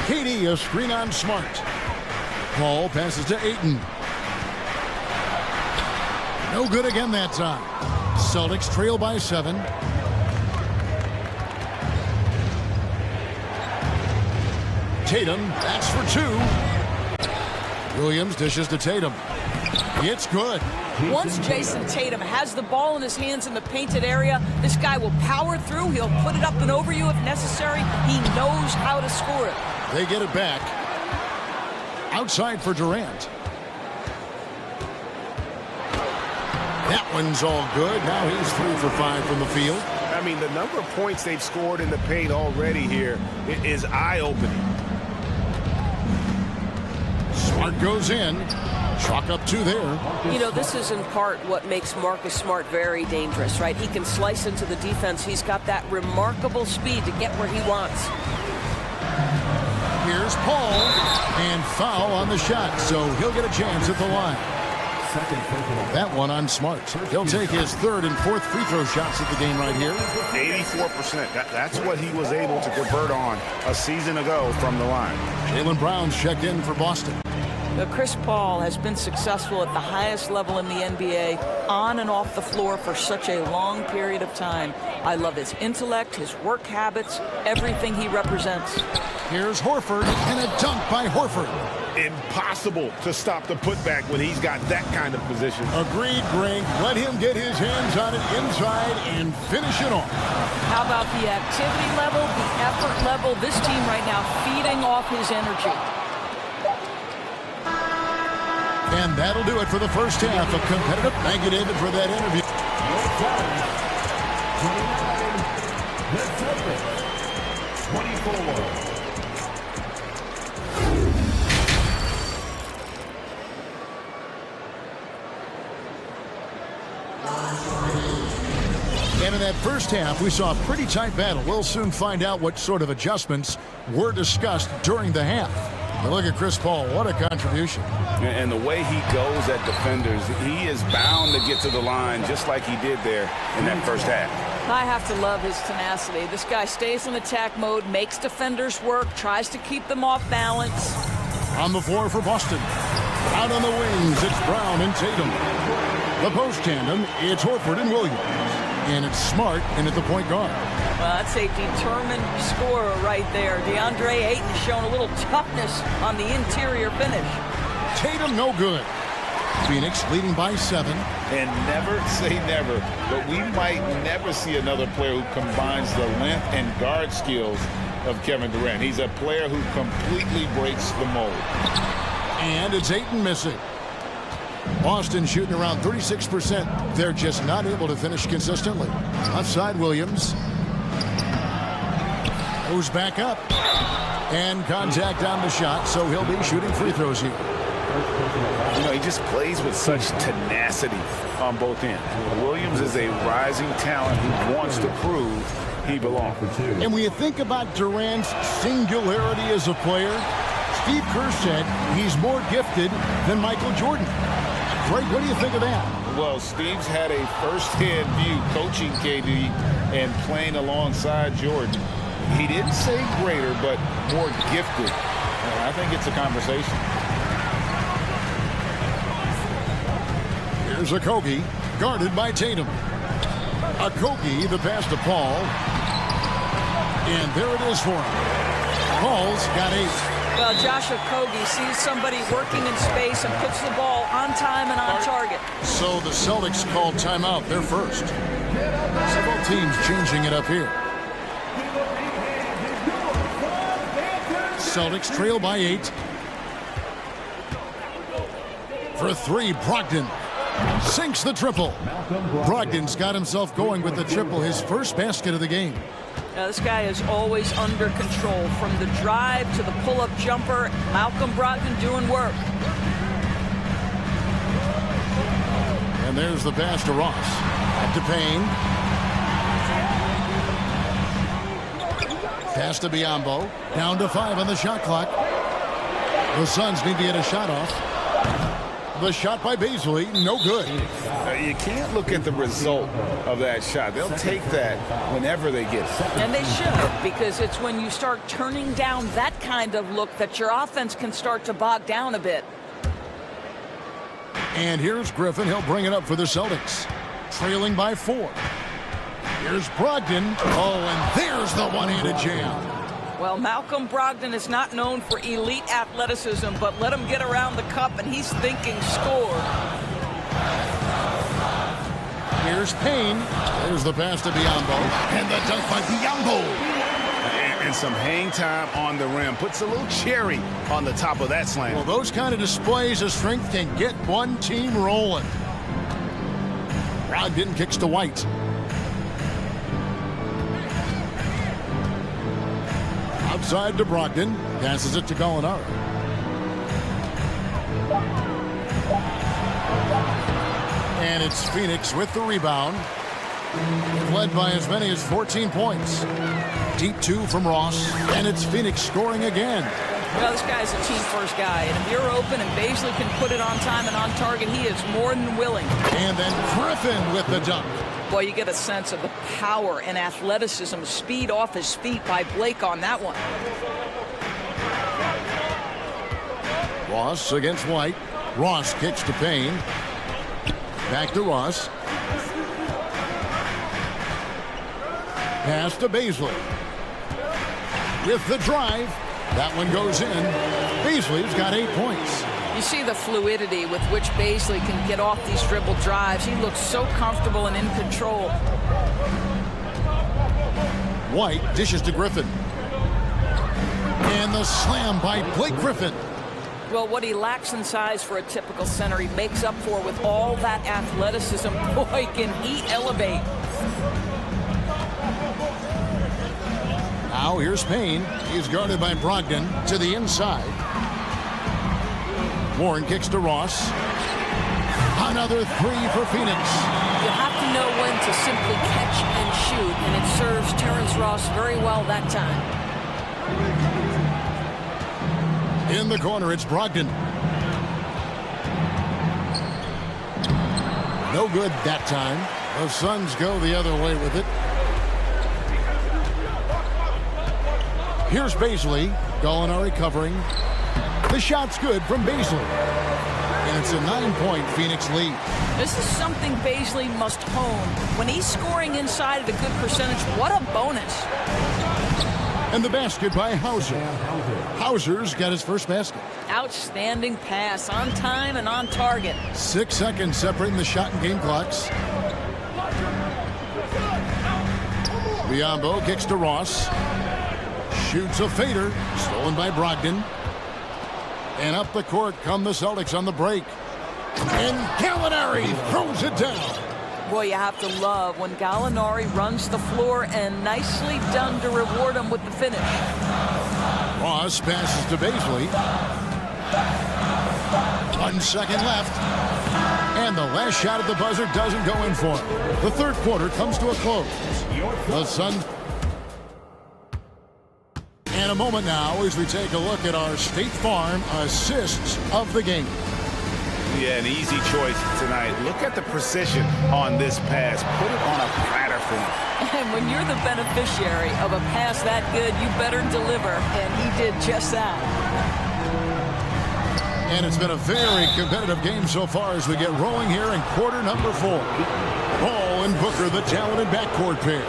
Katie, a screen on Smart. Paul passes to Ayton. No good again that time. Celtics trail by 7. Tatum, that's for 2. Williams dishes to Tatum. It's good. Once Jason Tatum has the ball in his hands in the painted area, this guy will power through. He'll put it up and over you if necessary. He knows how to score it. They get it back. Outside for Durant. That one's all good. Now he's 3 for 5 from the field. I mean, the number of points they've scored in the paint already here is eye-opening. Smart goes in. Chalk up 2 there. You know, this is in part what makes Marcus Smart very dangerous, right? He can slice into the defense. He's got that remarkable speed to get where he wants. Here's Paul. And foul on the shot, so he'll get a chance at the line. That one on Smart. He'll take his 3rd and 4th free throw shots at the game right here. 84%. That's what he was able to convert on a season ago from the line. Jaylen Brown's checked in for Boston. Chris Paul has been successful at the highest level in the NBA, on and off the floor for such a long period of time. I love his intellect, his work habits, everything he represents. Here's Horford, and a dunk by Horford. Impossible to stop the putback when he's got that kind of position. Agreed, Greg. Let him get his hands on it inside and finish it off. How about the activity level, the effort level? This team right now feeding off his energy. And that'll do it for the first half of competitive. Thank you, David, for that interview. And in that first half, we saw a pretty tight battle. We'll soon find out what sort of adjustments were discussed during the half. But look at Chris Paul. What a contribution. And the way he goes at defenders, he is bound to get to the line just like he did there in that first half. I have to love his tenacity. This guy stays in attack mode, makes defenders work, tries to keep them off balance. On the floor for Boston. Out on the wings, it's Brown and Tatum. The post tandem, it's Horford and Williams. And it's Smart in at the point guard. Well, that's a determined scorer right there. DeAndre Ayton showing a little toughness on the interior finish. Tatum no good. Phoenix leading by 7. And never say never, but we might never see another player who combines the length and guard skills of Kevin Durant. He's a player who completely breaks the mold. And it's Ayton missing. Boston shooting around 36%. They're just not able to finish consistently. Outside Williams. Goes back up. And contact on the shot, so he'll be shooting free throws here. You know, he just plays with such tenacity on both ends. Williams is a rising talent who wants to prove he belongs. And when you think about Durant's singularity as a player, Steve Kerr said he's more gifted than Michael Jordan. Greg, what do you think of that? Well, Steve's had a first-hand view coaching KD and playing alongside Jordan. He didn't say greater, but more gifted. And I think it's a conversation. Here's Okogie, guarded by Tatum. Okogie, the pass to Paul. And there it is for him. Paul's got 8. Well, Josh Okogie sees somebody working in space and puts the ball on time and on target. So the Celtics called timeout. They're first. Several teams changing it up here. Celtics trail by 8. For 3, Brogdon sinks the triple. Brogdon's got himself going with the triple, his first basket of the game. Now, this guy is always under control. From the drive to the pull-up jumper, Malcolm Brogdon doing work. And there's the pass to Ross. Back to Payne. Pass to Biyombo. Down to 5 on the shot clock. The Suns need to get a shot off. The shot by Beasley, no good. You can't look at the result of that shot. They'll take that whenever they get it. And they should, because it's when you start turning down that kind of look that your offense can start to bog down a bit. And here's Griffin. He'll bring it up for the Celtics. Trailing by 4. Here's Brogdon. Oh, and there's the one-handed jam. Well, Malcolm Brogdon is not known for elite athleticism, but let him get around the cup and he's thinking score. Here's Payne. There's the pass to Biyombo. And the dunk by Biyombo. And some hang time on the rim. Puts a little cherry on the top of that slam. Well, those kind of displays of strength can get one team rolling. Brogdon kicks to White. Outside to Brogdon. Passes it to Gallinari. And it's Phoenix with the rebound. Led by as many as 14 points. Deep 2 from Ross. And it's Phoenix scoring again. Well, this guy's a team-first guy. And if you're open and Beasley can put it on time and on target, he is more than willing. And then Griffin with the dunk. Boy, you get a sense of the power and athleticism, speed off his feet by Blake on that one. Ross against White. Ross kicks to Payne. Back to Ross. Pass to Beasley. With the drive. That one goes in. Beasley's got 8 points. You see the fluidity with which Beasley can get off these dribble drives. He looks so comfortable and in control. White dishes to Griffin. And the slam by Blake Griffin. Well, what he lacks in size for a typical center, he makes up for with all that athleticism. Boy, can he elevate. Now here's Payne. He's guarded by Brogdon to the inside. Warren kicks to Ross. Another 3 for Phoenix. You have to know when to simply catch and shoot, and it serves Terrence Ross very well that time. In the corner, it's Brogdon. No good that time. The Suns go the other way with it. Here's Beasley. Gallinari covering. The shot's good from Beasley. And it's a 9-point Phoenix lead. This is something Beasley must hone. When he's scoring inside at a good percentage, what a bonus. And the basket by Hauser. Hauser's got his first basket. Outstanding pass, on time and on target. 6 seconds separating the shot and game clocks. Biombo kicks to Ross. Shoots a fader, stolen by Brogdon. And up the court come the Celtics on the break. And Gallinari throws it down. Boy, you have to love when Gallinari runs the floor, and nicely done to reward him with the finish. Ross passes to Baisley. 1 second left. And the last shot at the buzzer doesn't go in for him. The third quarter comes to a close. The Suns. And a moment now as we take a look at our State Farm assists of the game. Yeah, an easy choice tonight. Look at the precision on this pass. Put it on a platter for him. And when you're the beneficiary of a pass that good, you better deliver, and he did just that. And it's been a very competitive game so far as we get rolling here in quarter number 4. Ball and Booker, the talented backcourt pair.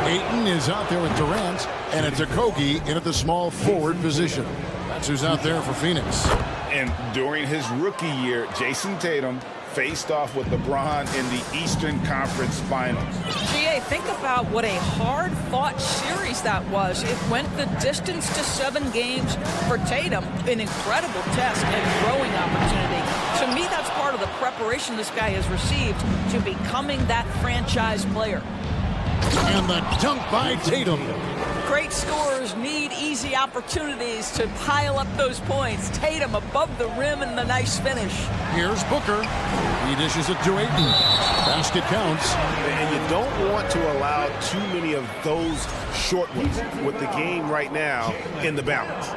Ayton is out there with Durant, and it's Okogie in at the small forward position. That's who's out there for Phoenix. And during his rookie year, Jason Tatum faced off with LeBron in the Eastern Conference Finals. GA, think about what a hard-fought series that was. It went the distance to 7 games for Tatum, an incredible test and growing opportunity. To me, that's part of the preparation this guy has received to becoming that franchise player. And the dunk by Tatum. Great scorers need easy opportunities to pile up those points. Tatum above the rim and the nice finish. Here's Booker. He dishes it to Ayton. Basket counts. And you don't want to allow too many of those short ones with the game right now in the balance.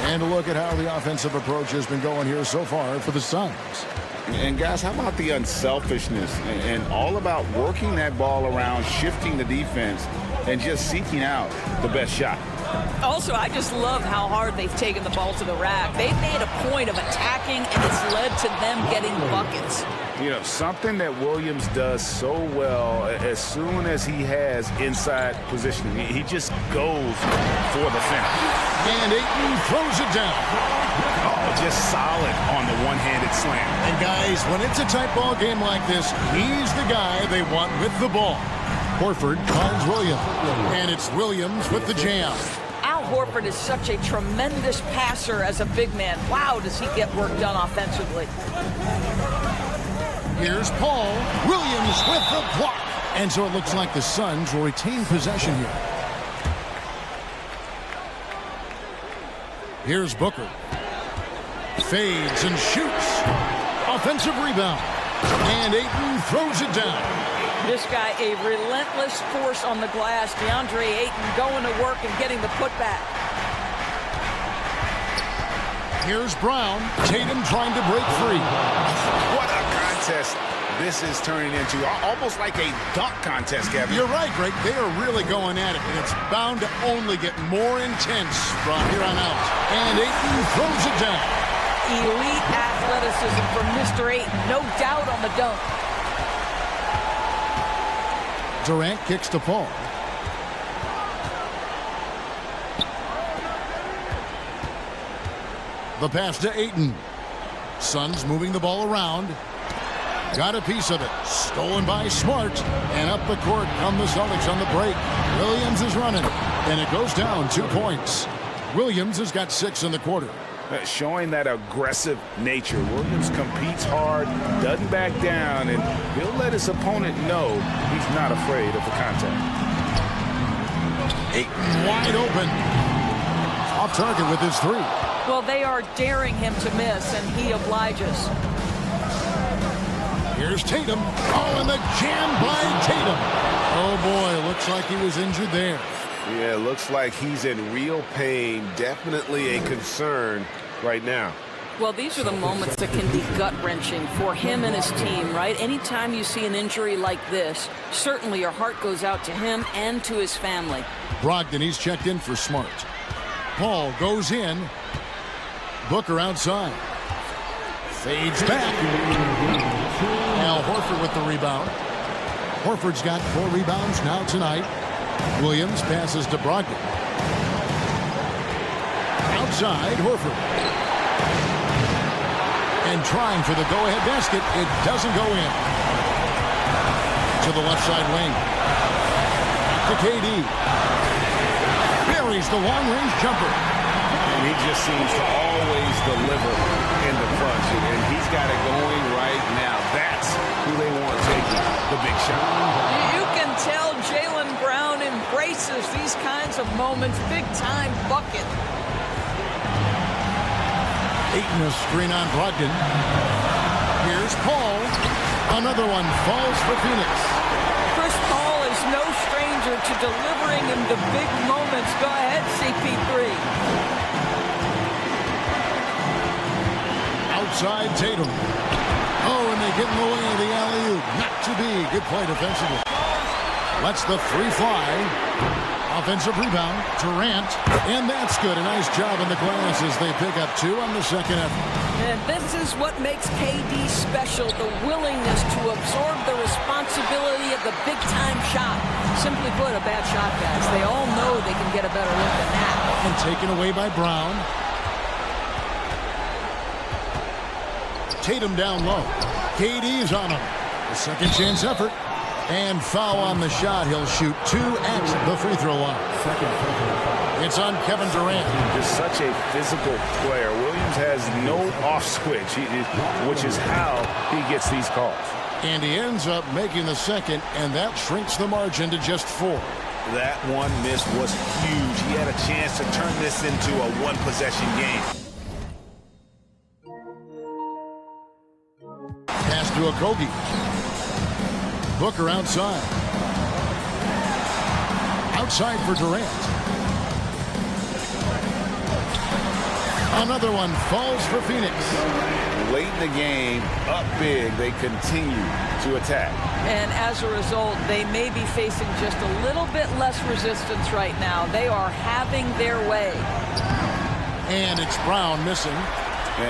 And a look at how the offensive approach has been going here so far for the Suns. And guys, how about the unselfishness and all about working that ball around, shifting the defense, and just seeking out the best shot. Also, I just love how hard they've taken the ball to the rack. They've made a point of attacking, and it's led to them getting buckets. You know, something that Williams does so well, as soon as he has inside positioning, he just goes for the finish. And Ayton throws it down. Oh, just solid on the one-handed slam. And guys, when it's a tight ball game like this, he's the guy they want with the ball. Horford finds Williams, and it's Williams with the jam. Al Horford is such a tremendous passer as a big man. Wow, does he get work done offensively. Here's Paul. Williams with the block. And so it looks like the Suns will retain possession here. Here's Booker. Fades and shoots. Offensive rebound. And Ayton throws it down. This guy, a relentless force on the glass. DeAndre Ayton going to work and getting the putback. Here's Brown. Tatum trying to break free. What a contest this is turning into. Almost like a dunk contest, Kevin. You're right, Greg. They are really going at it, and it's bound to only get more intense from here on out. And Ayton throws it down. Elite athleticism from Mr. Ayton. No doubt on the dunk. Durant kicks to Paul. The pass to Ayton. Suns moving the ball around. Got a piece of it. Stolen by Smart. And up the court come the Celtics on the break. Williams is running. And it goes down 2 points. Williams has got 6 in the quarter. Showing that aggressive nature. Williams competes hard, doesn't back down, and he'll let his opponent know he's not afraid of the contact. Ayton wide open. Off target with his 3. Well, they are daring him to miss, and he obliges. Here's Tatum. Oh, and the jam by Tatum. Oh, boy, looks like he was injured there. Yeah, looks like he's in real pain. Definitely a concern right now. Well, these are the moments that can be gut-wrenching for him and his team, right? Anytime you see an injury like this, certainly your heart goes out to him and to his family. Brogdon, he's checked in for Smart. Paul goes in. Booker outside. Fades back. Al Horford with the rebound. Horford's got 4 rebounds now tonight. Williams passes to Brogdon. Outside, Horford. And trying for the go-ahead basket. It doesn't go in. To the left side wing. To KD. Buries the long-range jumper. And he just seems to always deliver in the clutch. And he's got it going right now. That's who they want taking the big shot. You can tell Jaylen Brown embraces these kinds of moments. Big-time bucket. Ayton a screen on Brogdon. Here's Paul. Another one falls for Phoenix. Chris Paul is no stranger to delivering in the big moments. Go ahead, CP3. Outside Tatum. Oh, and they get in the way of the alley-oop. Not to be. Good play defensively. Lets the three fly. Offensive rebound. Durant. And that's good. A nice job in the glass as they pick up 2 on the second effort. And this is what makes KD special, the willingness to absorb the responsibility of the big-time shot. Simply put, a bad shot, guys. They all know they can get a better look than that. And taken away by Brown. Tatum down low. KD's on him. A second chance effort. And foul on the shot. He'll shoot 2 at the free throw line. It's on Kevin Durant. Just such a physical player. Williams has no off switch, which is how he gets these calls. And he ends up making the second, and that shrinks the margin to just 4. That one miss was huge. He had a chance to turn this into a one-possession game. Pass to Okogie. Booker outside. Outside for Durant. Another one falls for Phoenix. Late in the game, up big, they continue to attack. And as a result, they may be facing just a little bit less resistance right now. They are having their way. And it's Brown missing.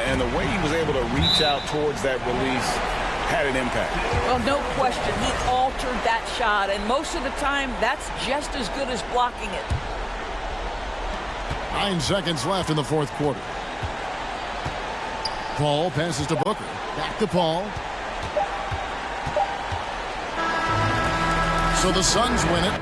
And the way he was able to reach out towards that release had an impact. Well, no question. He altered that shot, and most of the time, that's just as good as blocking it. 9 seconds left in the fourth quarter. Paul passes to Booker. Back to Paul. So the Suns win it.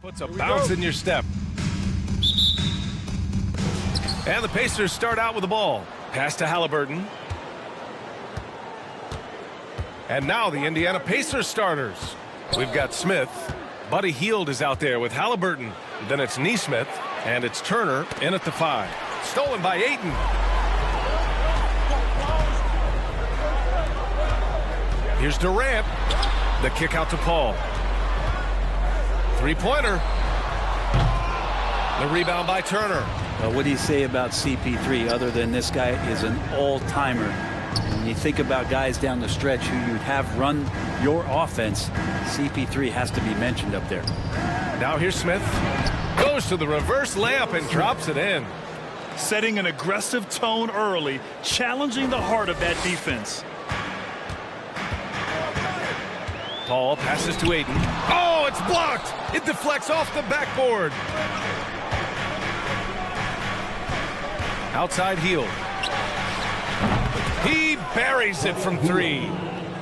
Puts a bounce in your step. And the Pacers start out with the ball. Pass to Halliburton. And now the Indiana Pacers starters. We've got Smith. Buddy Hield is out there with Halliburton. Then it's Neesmith. And it's Turner in at the 5. Stolen by Ayton. Here's Durant. The kick out to Paul. Three-pointer. The rebound by Turner. What do you say about CP3 other than this guy is an all-timer? When you think about guys down the stretch who you have run your offense, CP3 has to be mentioned up there. Now here's Smith. Goes to the reverse layup and drops it in. Setting an aggressive tone early, challenging the heart of that defense. Paul passes to Ayton. Oh, it's blocked! It deflects off the backboard. Outside Hield. He buries it from 3.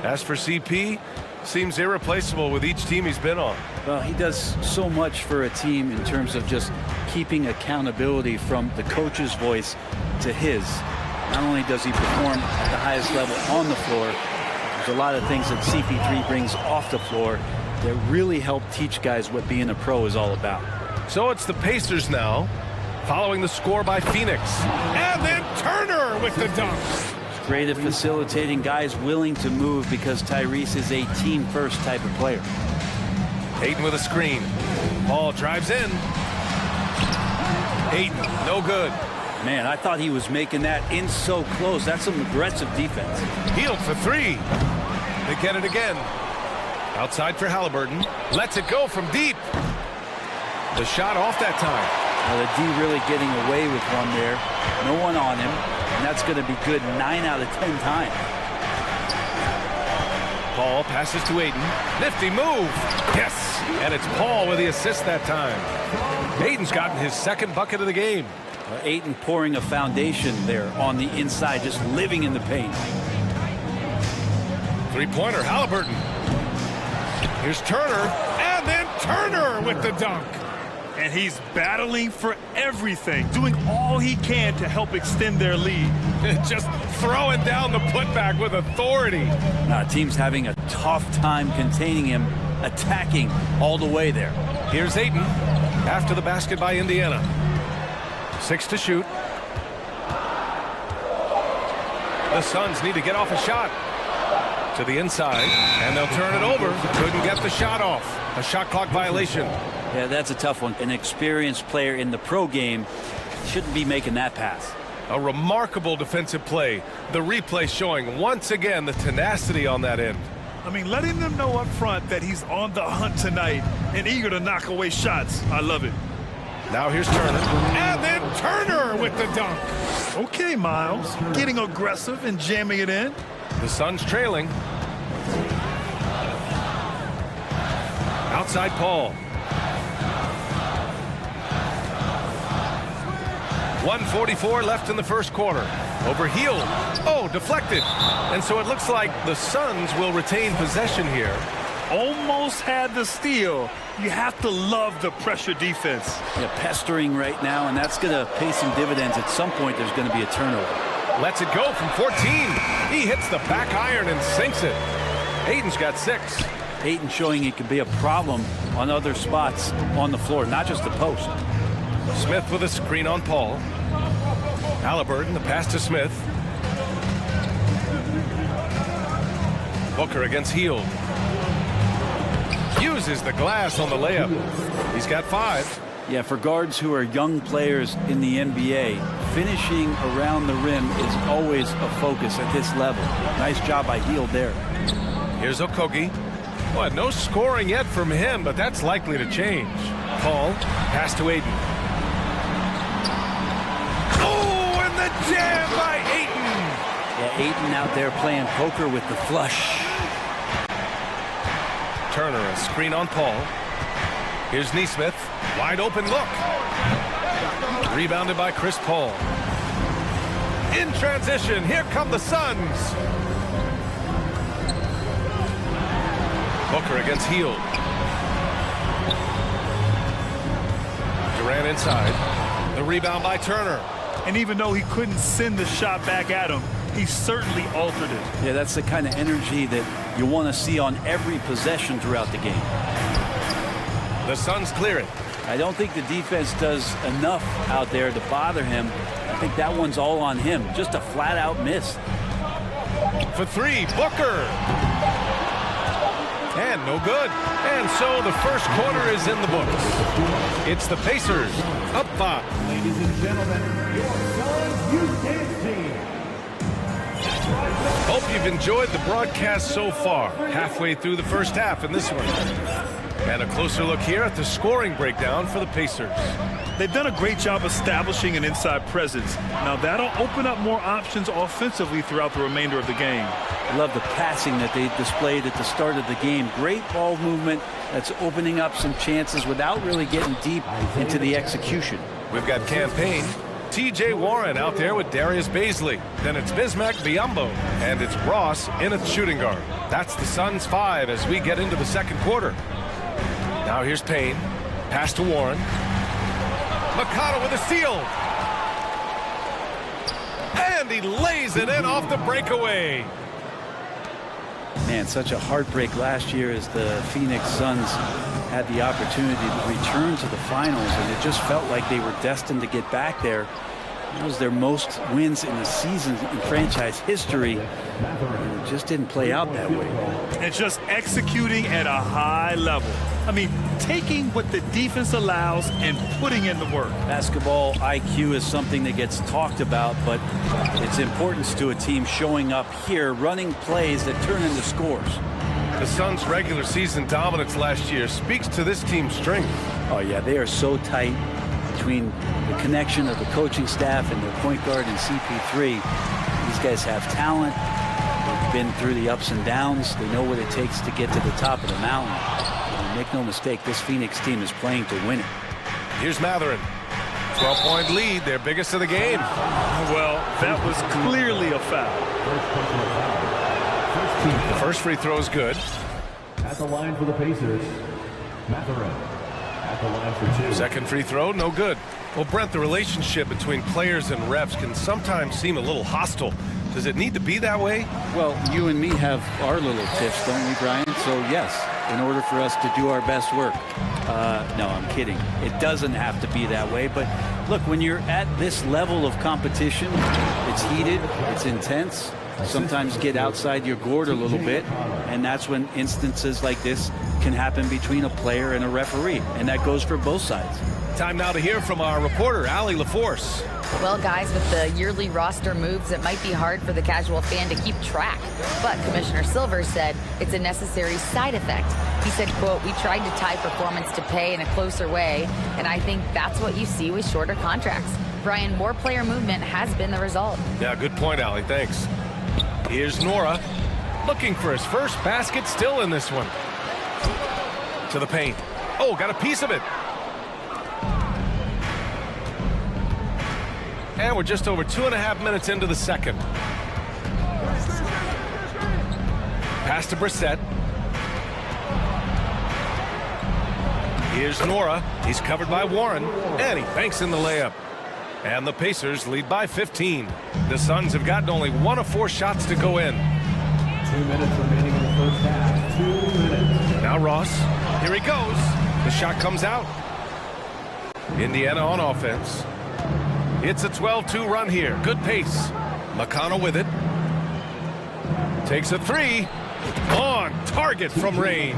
As for CP, seems irreplaceable with each team he's been on. Well, he does so much for a team in terms of just keeping accountability from the coach's voice to his. Not only does he perform at the highest level on the floor, there's a lot of things that CP3 brings off the floor that really help teach guys what being a pro is all about. So it's the Pacers now, following the score by Phoenix. And then Turner with the dunk. It's great at facilitating guys willing to move because Tyrese is a team-first type of player. Ayton with a screen. Paul drives in. Ayton, no good. Man, I thought he was making that in so close. That's some aggressive defense. Hield for 3. They get it again. Outside for Halliburton. Lets it go from deep. The shot off that time. Now the D really getting away with one there. No one on him. And that's going to be good 9 out of 10 times. Paul passes to Ayton. Nifty move. Yes. And it's Paul with the assist that time. Ayton's gotten his 2nd bucket of the game. Ayton pouring a foundation there on the inside, just living in the paint. Three-pointer, Halliburton. Here's Turner, and then Turner with the dunk. And he's battling for everything, doing all he can to help extend their lead. Just throwing down the putback with authority. Team's having a tough time containing him, attacking all the way there. Here's Ayton after the basket by Indiana. 6 to shoot. The Suns need to get off a shot. To the inside, and they'll turn it over. Couldn't get the shot off. A shot clock violation. Yeah, that's a tough one. An experienced player in the pro game shouldn't be making that pass. A remarkable defensive play. The replay showing once again the tenacity on that end. I mean, letting them know up front that he's on the hunt tonight and eager to knock away shots. I love it. Now here's Turner. And then Turner with the dunk. Okay, Miles. Getting aggressive and jamming it in. The Suns trailing. Outside Paul. 1:44 left in the first quarter. Over Hield. Oh, deflected. And so it looks like the Suns will retain possession here. Almost had the steal. You have to love the pressure defense. Yeah, pestering right now, and that's going to pay some dividends. At some point, there's going to be a turnover. Lets it go from 14. He hits the back iron and sinks it. Ayton's got 6. Ayton showing it can be a problem on other spots on the floor, not just the post. Smith with a screen on Paul. Halliburton, the pass to Smith. Booker against Hield. Uses the glass on the layup. He's got 5. Yeah, for guards who are young players in the NBA, finishing around the rim is always a focus at this level. Nice job by Hield there. Here's Okogie. Well, no scoring yet from him, but that's likely to change. Paul, pass to Ayton. Oh, and the jam by Ayton! Yeah, Ayton out there playing poker with the flush. Turner, a screen on Paul. Here's Neesmith. Wide open look. Rebounded by Chris Paul. In transition, here come the Suns. Booker against Hield. Durant inside. The rebound by Turner. And even though he couldn't send the shot back at him, he certainly altered it. Yeah, that's the kind of energy that you want to see on every possession throughout the game. The Suns clear it. I don't think the defense does enough out there to bother him. I think that one's all on him. Just a flat-out miss. For three, Booker. And no good. And so the first quarter is in the books. It's the Pacers up 5. Ladies and gentlemen, your Suns Youth Dance Team. Hope you've enjoyed the broadcast so far. Halfway through the first half in this one. And a closer look here at the scoring breakdown for the Pacers. They've done a great job establishing an inside presence. Now that'll open up more options offensively throughout the remainder of the game. I love the passing that they displayed at the start of the game. Great ball movement that's opening up some chances without really getting deep into the execution. We've got Campaign, TJ Warren out there with Darius Baisley. Then it's Bismack Biyombo, and it's Ross in at shooting guard. That's the Suns 5 as we get into the second quarter. Now here's Payne. Pass to Warren. McConnell with a steal. And he lays it in off the breakaway. Man, such a heartbreak last year as the Phoenix Suns had the opportunity to return to the finals, and it just felt like they were destined to get back there. It was their most wins in the season in franchise history. And it just didn't play out that way. And just executing at a high level. I mean, taking what the defense allows and putting in the work. Basketball IQ is something that gets talked about, but its importance to a team showing up here, running plays that turn into scores. The Suns' regular season dominance last year speaks to this team's strength. Oh, yeah, they are so tight between the connection of the coaching staff and their point guard and CP3. These guys have talent. They've been through the ups and downs. They know what it takes to get to the top of the mountain. And make no mistake, this Phoenix team is playing to win it. Here's Matherin. 12-point lead, their biggest of the game. Well, that was clearly a foul. The first free throw is good. At the line for the Pacers, Matherin. At the line for 2. Second free throw, no good. Well, Brent, the relationship between players and refs can sometimes seem a little hostile. Does it need to be that way? Well, you and me have our little tips, don't we, Brian? So, yes, in order for us to do our best work. No, I'm kidding. It doesn't have to be that way. But, look, when you're at this level of competition, it's heated, it's intense. Sometimes get outside your gourd a little bit, and that's when instances like this can happen between a player and a referee, and that goes for both sides. Time now to hear from our reporter, Allie LaForce. Well, guys, with the yearly roster moves, it might be hard for the casual fan to keep track. But Commissioner Silver said it's a necessary side effect. He said, quote, "We tried to tie performance to pay in a closer way, and I think that's what you see with shorter contracts." Brian, more player movement has been the result. Yeah, good point, Allie. Thanks. Here's Nora, looking for his first basket, still in this one. To the paint. Oh, got a piece of it. And we're just over 2.5 minutes into the second. Pass to Brissett. Here's Nora. He's covered by Warren, and he banks in the layup. And the Pacers lead by 15. The Suns have gotten only 1 of 4 shots to go in. 2 minutes remaining in the first half. 2 minutes. Now Ross. Here he goes. The shot comes out. Indiana on offense. It's a 12-2 run here. Good pace. McConnell with it. Takes a 3. On target from range.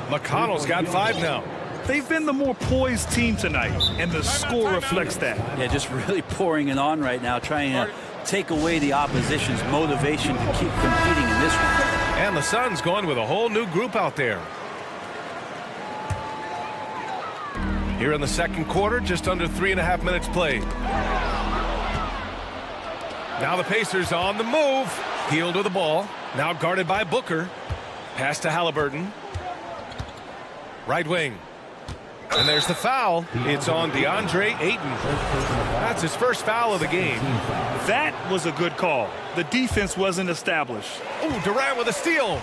McConnell's got 5 now. They've been the more poised team tonight, and the score reflects that. Yeah, just really pouring it on right now, trying to take away the opposition's motivation to keep competing in this one. And the Suns going with a whole new group out there. Here in the second quarter, just under 3.5 minutes played. Now the Pacers on the move. Heel to the ball. Now guarded by Booker. Pass to Halliburton. Right wing. And there's the foul. It's on DeAndre Ayton. That's his first foul of the game. That was a good call. The defense wasn't established. Oh, Durant with a steal.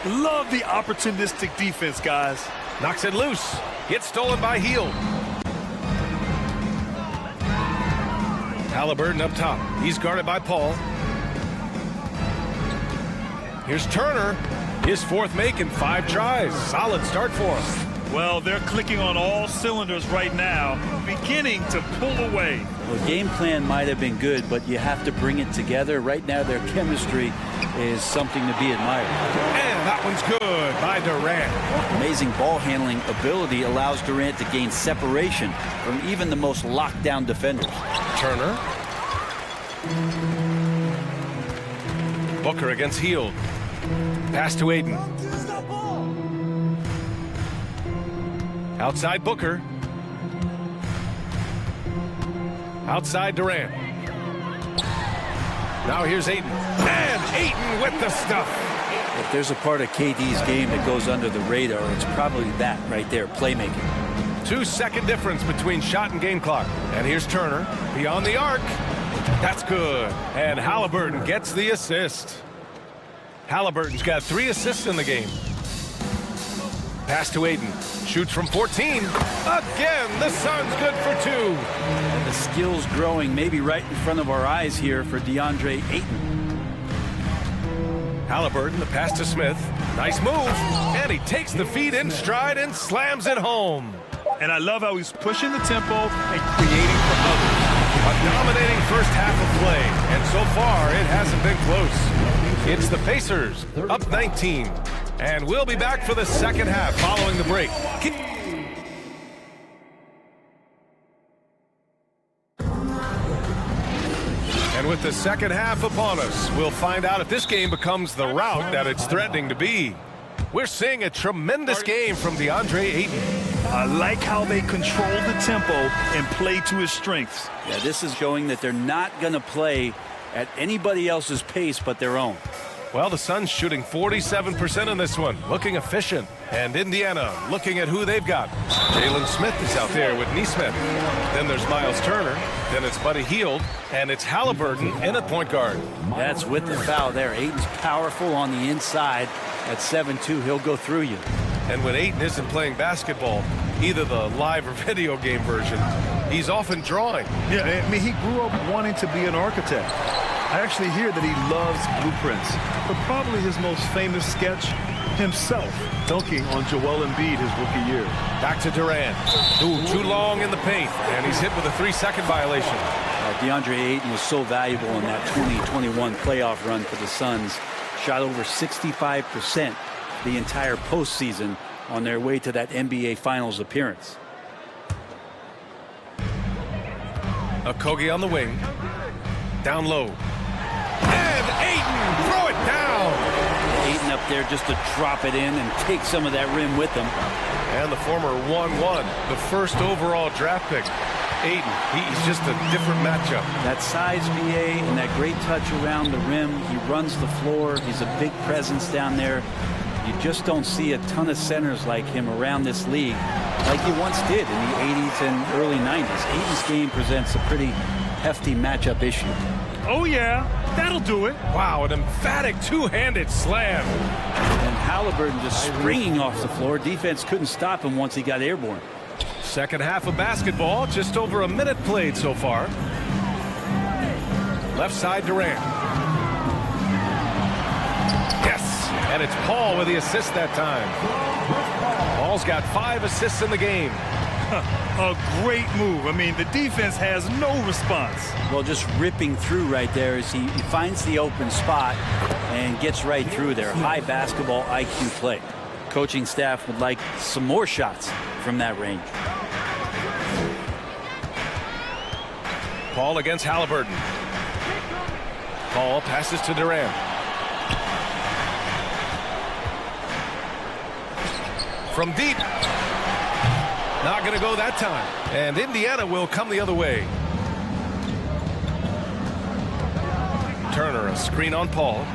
Love the opportunistic defense, guys. Knocks it loose. Gets stolen by Heel. Halliburton up top. He's guarded by Paul. Here's Turner. His fourth make in 5 tries. Solid start for him. Well, they're clicking on all cylinders right now, beginning to pull away. Well, game plan might have been good, but you have to bring it together. Right now, their chemistry is something to be admired. And that one's good by Durant. Amazing ball handling ability allows Durant to gain separation from even the most locked down defenders. Turner. Booker against Hield. Pass to Aiden. Outside Booker. Outside Durant. Now here's Aiden. And Aiden with the stuff. If there's a part of KD's game that goes under the radar, it's probably that right there, playmaking. 2-second difference between shot and game clock. And here's Turner. Beyond the arc. That's good. And Halliburton gets the assist. Halliburton's got 3 assists in the game. Pass to Aiden. Shoots from 14. Again, the Suns good for 2. And the skill's growing maybe right in front of our eyes here for DeAndre Ayton. Halliburton, the pass to Smith. Nice move. And he takes the feed in stride and slams it home. And I love how he's pushing the tempo and creating for others. A dominating first half of play. And so far, it hasn't been close. It's the Pacers, up 19. And we'll be back for the second half following the break. And with the second half upon us, we'll find out if this game becomes the rout that it's threatening to be. We're seeing a tremendous game from DeAndre Ayton. I like how they control the tempo and play to his strengths. Yeah, this is showing that they're not going to play at anybody else's pace but their own. Well, the Suns shooting 47% in this one, looking efficient. And Indiana looking at who they've got. Jalen Smith is out there with Neesmith. Then there's Miles Turner. Then it's Buddy Hield. And it's Halliburton in at point guard. That's with the foul there. Ayton's powerful on the inside. At 7'2", he'll go through you. And when Ayton isn't playing basketball, either the live or video game version, he's often drawing. Yeah, I mean, he grew up wanting to be an architect. I actually hear that he loves blueprints, but probably his most famous sketch, himself dunking on Joel Embiid his rookie year. Back to Durant. Ooh, too long in the paint, and he's hit with a 3-second violation. DeAndre Ayton was so valuable in that 2021 playoff run for the Suns. Shot over 65% the entire postseason on their way to that NBA Finals appearance. Okogie on the wing. Down low. And Ayton, throw it down. Ayton up there just to drop it in and take some of that rim with him. And the former 1-1, the first overall draft pick. Ayton, he's just a different matchup. That size VA and that great touch around the rim. He runs the floor. He's a big presence down there. You just don't see a ton of centers like him around this league like you once did in the 80s and early 90s. Ayton's game presents a pretty hefty matchup issue. Oh, yeah, that'll do it. Wow, an emphatic two-handed slam. And Halliburton just springing off the floor. Defense couldn't stop him once he got airborne. Second half of basketball, just over a minute played so far. Left side Durant. Yes, and it's Paul with the assist that time. Paul's got 5 assists in the game. A great move. I mean, the defense has no response. Well, just ripping through right there as he finds the open spot and gets right through there. High basketball IQ play. Coaching staff would like some more shots from that range. Paul against Halliburton. Paul passes to Durant. From deep. Not going to go that time. And Indiana will come the other way. Turner, a screen on Paul.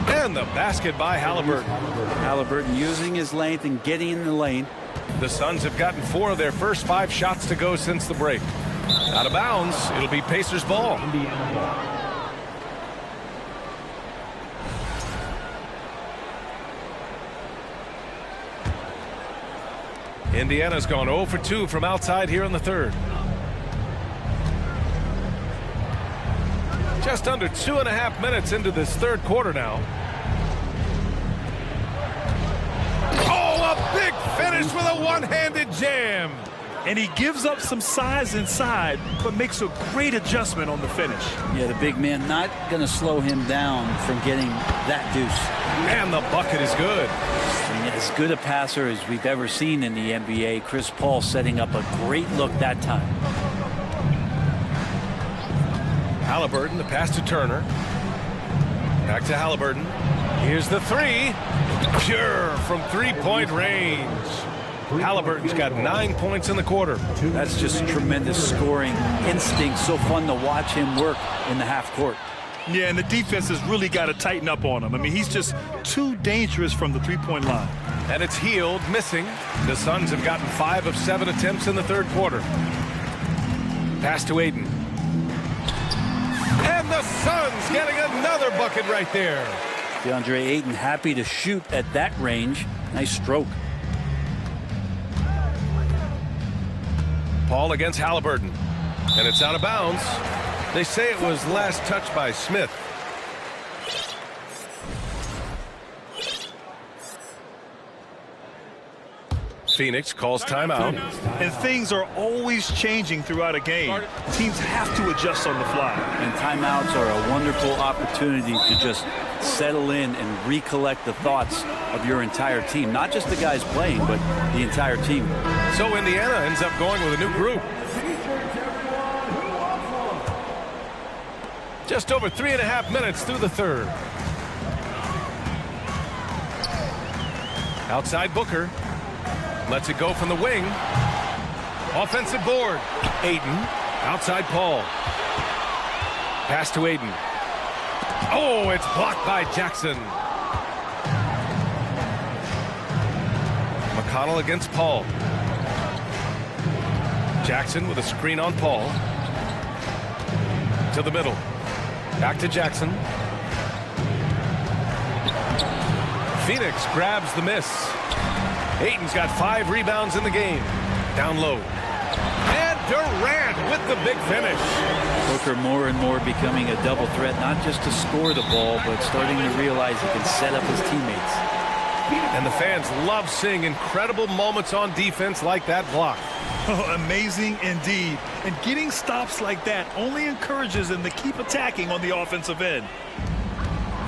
And the basket by Halliburton. Halliburton using his length and getting in the lane. The Suns have gotten 4 of their first 5 shots to go since the break. Out of bounds, it'll be Pacers ball. Indiana's gone 0 for 2 from outside here in the third. Just under 2.5 minutes into this third quarter now. Oh, a big finish with a one-handed jam. And he gives up some size inside, but makes a great adjustment on the finish. Yeah, the big man not going to slow him down from getting that deuce. And the bucket is good. I mean, as good a passer as we've ever seen in the NBA. Chris Paul setting up a great look that time. Halliburton, the pass to Turner. Back to Halliburton. Here's the three. Pure from three-point range. Halliburton's got 9 points in the quarter. That's just tremendous scoring instinct. So fun to watch him work in the half court. Yeah, and the defense has really got to tighten up on him. I mean, he's just too dangerous from the three-point line. And it's Hield missing. The Suns have gotten 5 of 7 attempts in the third quarter. Pass to Aiden. And the Suns getting another bucket right there. DeAndre Ayton happy to shoot at that range. Nice stroke. Paul against Halliburton. And it's out of bounds. They say it was last touched by Smith. Phoenix calls timeout. And things are always changing throughout a game. Teams have to adjust on the fly. And timeouts are a wonderful opportunity to just settle in and recollect the thoughts of your entire team. Not just the guys playing, but the entire team. So Indiana ends up going with a new group. Just over 3.5 minutes through the third. Outside Booker. Lets it go from the wing. Offensive board. Ayton. Outside Paul. Pass to Ayton. Oh, it's blocked by Jackson. McConnell against Paul. Jackson with a screen on Paul. To the middle. Back to Jackson. Phoenix grabs the miss. Ayton's got 5 rebounds in the game. Down low. And Durant with the big finish. Booker more and more becoming a double threat, not just to score the ball, but starting to realize he can set up his teammates. And the fans love seeing incredible moments on defense like that block. Oh, amazing indeed. And getting stops like that only encourages them to keep attacking on the offensive end.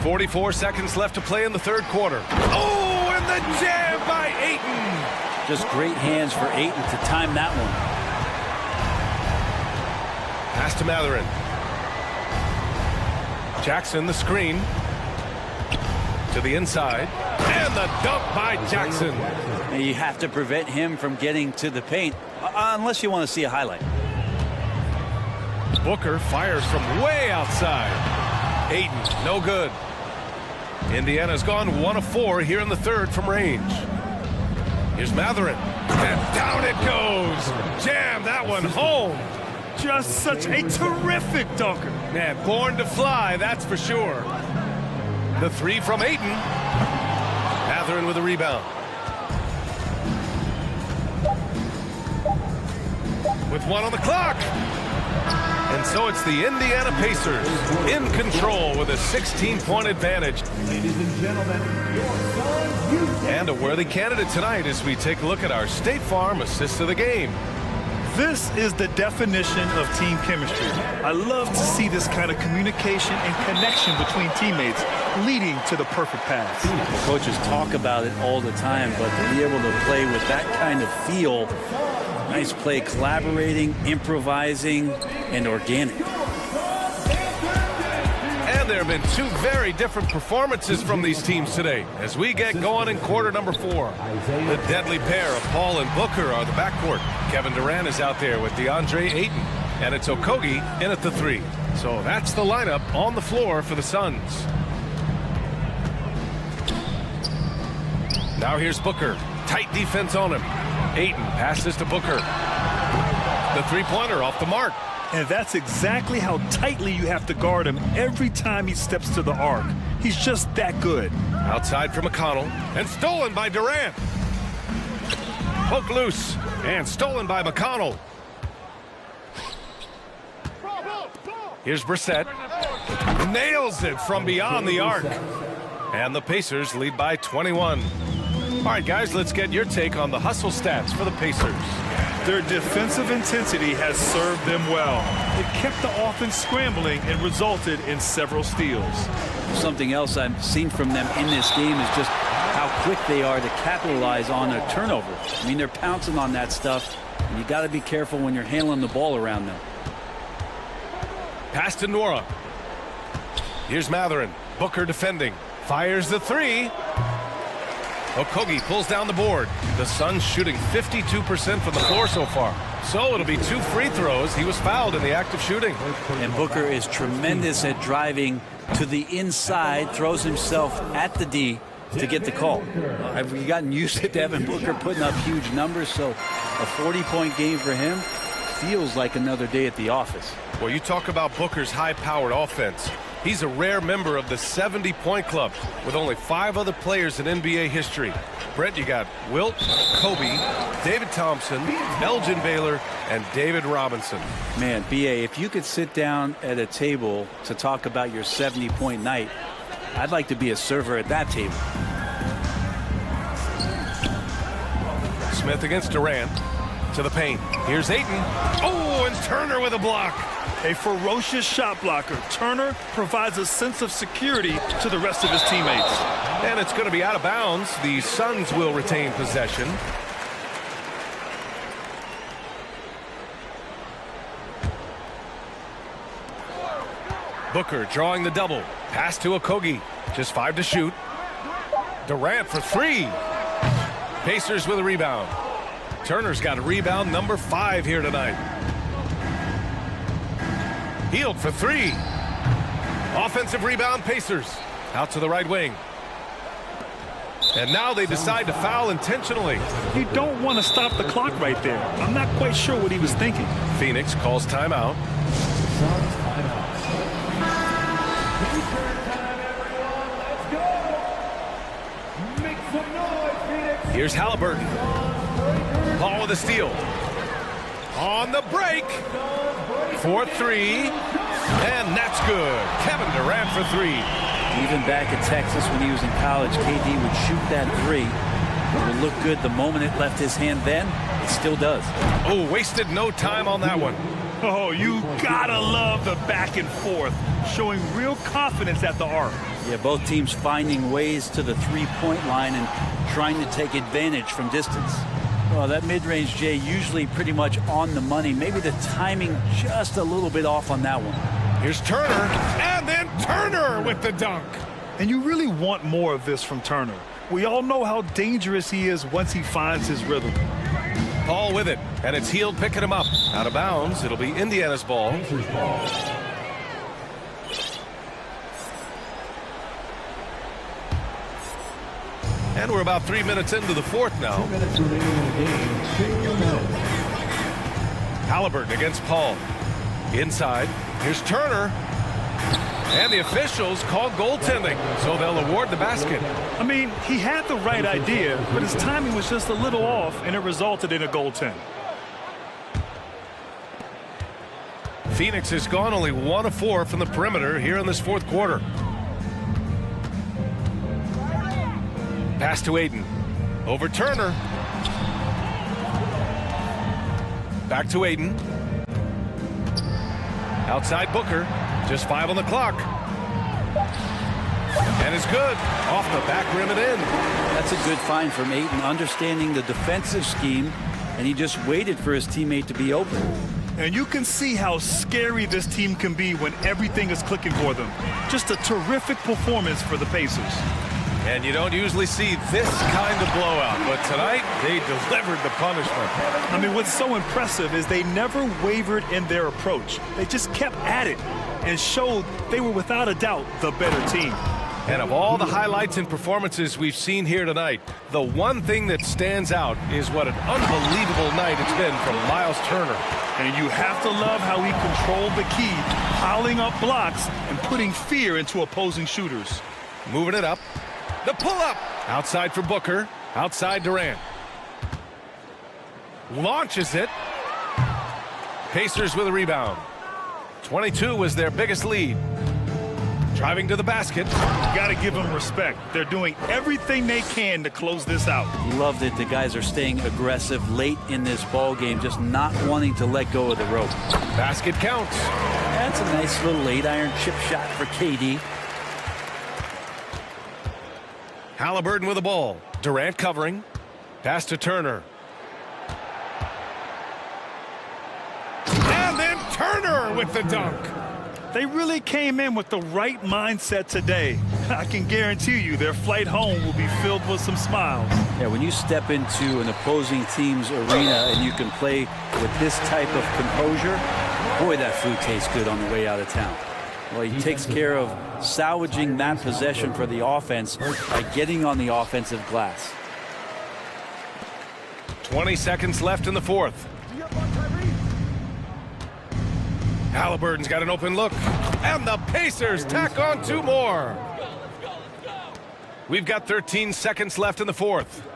44 seconds left to play in the third quarter. Oh, and the jam by Ayton. Just great hands for Ayton to time that one. Pass to Matherin. Jackson, the screen. To the inside. And the dunk by Jackson. And you have to prevent him from getting to the paint, unless you want to see a highlight. Booker fires from way outside. Ayton, no good. Indiana's gone 1 of 4 here in the third from range. Here's Matherin. And down it goes. Jam that one home. Just such a terrific dunker. Man, born to fly, that's for sure. The three from Ayton. Matherin with a rebound. With 1 on the clock. And so it's the Indiana Pacers in control with a 16-point advantage. Ladies and gentlemen, your Suns And a worthy candidate tonight as we take a look at our State Farm assist of the game. This is the definition of team chemistry. I love to see this kind of communication and connection between teammates leading to the perfect pass. Coaches talk about it all the time, but to be able to play with that kind of feel, nice play, collaborating, improvising, and organic. And there have been 2 very different performances from these teams today as we get going in quarter number 4. The deadly pair of Paul and Booker are the backcourt. Kevin Durant is out there with DeAndre Ayton, and it's Okogie in at the 3. So that's the lineup on the floor for the Suns. Now here's Booker. Tight defense on him. Ayton passes to Booker. The three-pointer off the mark. And that's exactly how tightly you have to guard him every time he steps to the arc. He's just that good. Outside for McConnell. And stolen by Durant. Poke loose. And stolen by McConnell. Here's Brissett. Nails it from beyond the arc. And the Pacers lead by 21. All right, guys, let's get your take on the hustle stats for the Pacers. Their defensive intensity has served them well. It kept the offense scrambling and resulted in several steals. Something else I've seen from them in this game is just how quick they are to capitalize on a turnover. I mean, they're pouncing on that stuff, and you got to be careful when you're handling the ball around them. Pass to Nora. Here's Matherin. Booker defending. Fires the three. Okogie pulls down the board. The Suns shooting 52% from the floor so far. So it'll be 2 free throws. He was fouled in the act of shooting. And Booker is tremendous at driving to the inside, throws himself at the D to get the call. Have we gotten used to Devin Booker putting up huge numbers? So a 40-point game for him feels like another day at the office. Well, you talk about Booker's high-powered offense. He's a rare member of the 70-point club with only 5 other players in NBA history. Brett, you got Wilt, Kobe, David Thompson, Elgin Baylor, and David Robinson. Man, B.A., if you could sit down at a table to talk about your 70-point night, I'd like to be a server at that table. Smith against Durant. To the paint. Here's Ayton. Oh, and Turner with a block. A ferocious shot blocker, Turner provides a sense of security to the rest of his teammates. And it's going to be out of bounds. The Suns will retain possession. Booker drawing the double. Pass to Okogie. Just 5 to shoot. Durant for 3. Pacers with a rebound. Turner's got a rebound number 5 here tonight. Healed for 3. Offensive rebound, Pacers. Out to the right wing. And now they decide to foul intentionally. You don't want to stop the clock right there. I'm not quite sure what he was thinking. Phoenix calls timeout. Here's Halliburton. Paul with a steal. On the break. 4-3. And that's good. Kevin Durant for 3. Even back at Texas when he was in college, KD would shoot that 3. It would look good the moment it left his hand then. It still does. Oh, wasted no time on that one. Oh, you gotta love the back and forth, showing real confidence at the arc. Yeah, both teams finding ways to the three-point line and trying to take advantage from distance. Well, that mid-range, Jay, usually pretty much on the money. Maybe the timing just a little bit off on that one. Here's Turner, and then Turner with the dunk. And you really want more of this from Turner. We all know how dangerous he is once he finds his rhythm. Paul with it, and it's Hield picking him up. Out of bounds, it'll be Indiana's ball. And we're about 3 minutes into the fourth now. Halliburton against Paul. Inside, here's Turner. And the officials call goaltending, so they'll award the basket. I mean, he had the right idea, but his timing was just a little off, and it resulted in a goaltend. Phoenix has gone only 1 of 4 from the perimeter here in this fourth quarter. Pass to Ayton. Over Turner. Back to Ayton. Outside Booker. Just 5 on the clock. And it's good. Off the back rim and in. That's a good find from Ayton, understanding the defensive scheme, and he just waited for his teammate to be open. And you can see how scary this team can be when everything is clicking for them. Just a terrific performance for the Pacers. And you don't usually see this kind of blowout, but tonight they delivered the punishment. I mean, what's so impressive is they never wavered in their approach. They just kept at it and showed they were without a doubt the better team. And of all the highlights and performances we've seen here tonight, the one thing that stands out is what an unbelievable night it's been from Miles Turner. And you have to love how he controlled the key, piling up blocks and putting fear into opposing shooters. Moving it up. The pull-up. Outside for Booker. Outside Durant. Launches it. Pacers with a rebound. 22 was their biggest lead. Driving to the basket. Got to give them respect. They're doing everything they can to close this out. Loved it. The guys are staying aggressive late in this ball game, just not wanting to let go of the rope. Basket counts. That's a nice little 8-iron chip shot for KD. Halliburton with the ball. Durant covering. Pass to Turner. And then Turner with the dunk. They really came in with the right mindset today. I can guarantee you their flight home will be filled with some smiles. Yeah, when you step into an opposing team's arena and you can play with this type of composure, boy, that food tastes good on the way out of town. Well, he takes care of salvaging that possession for the offense by getting on the offensive glass. 20 seconds left in the fourth. Halliburton's got an open look. And the Pacers tack on 2 more. We've got 13 seconds left in the fourth.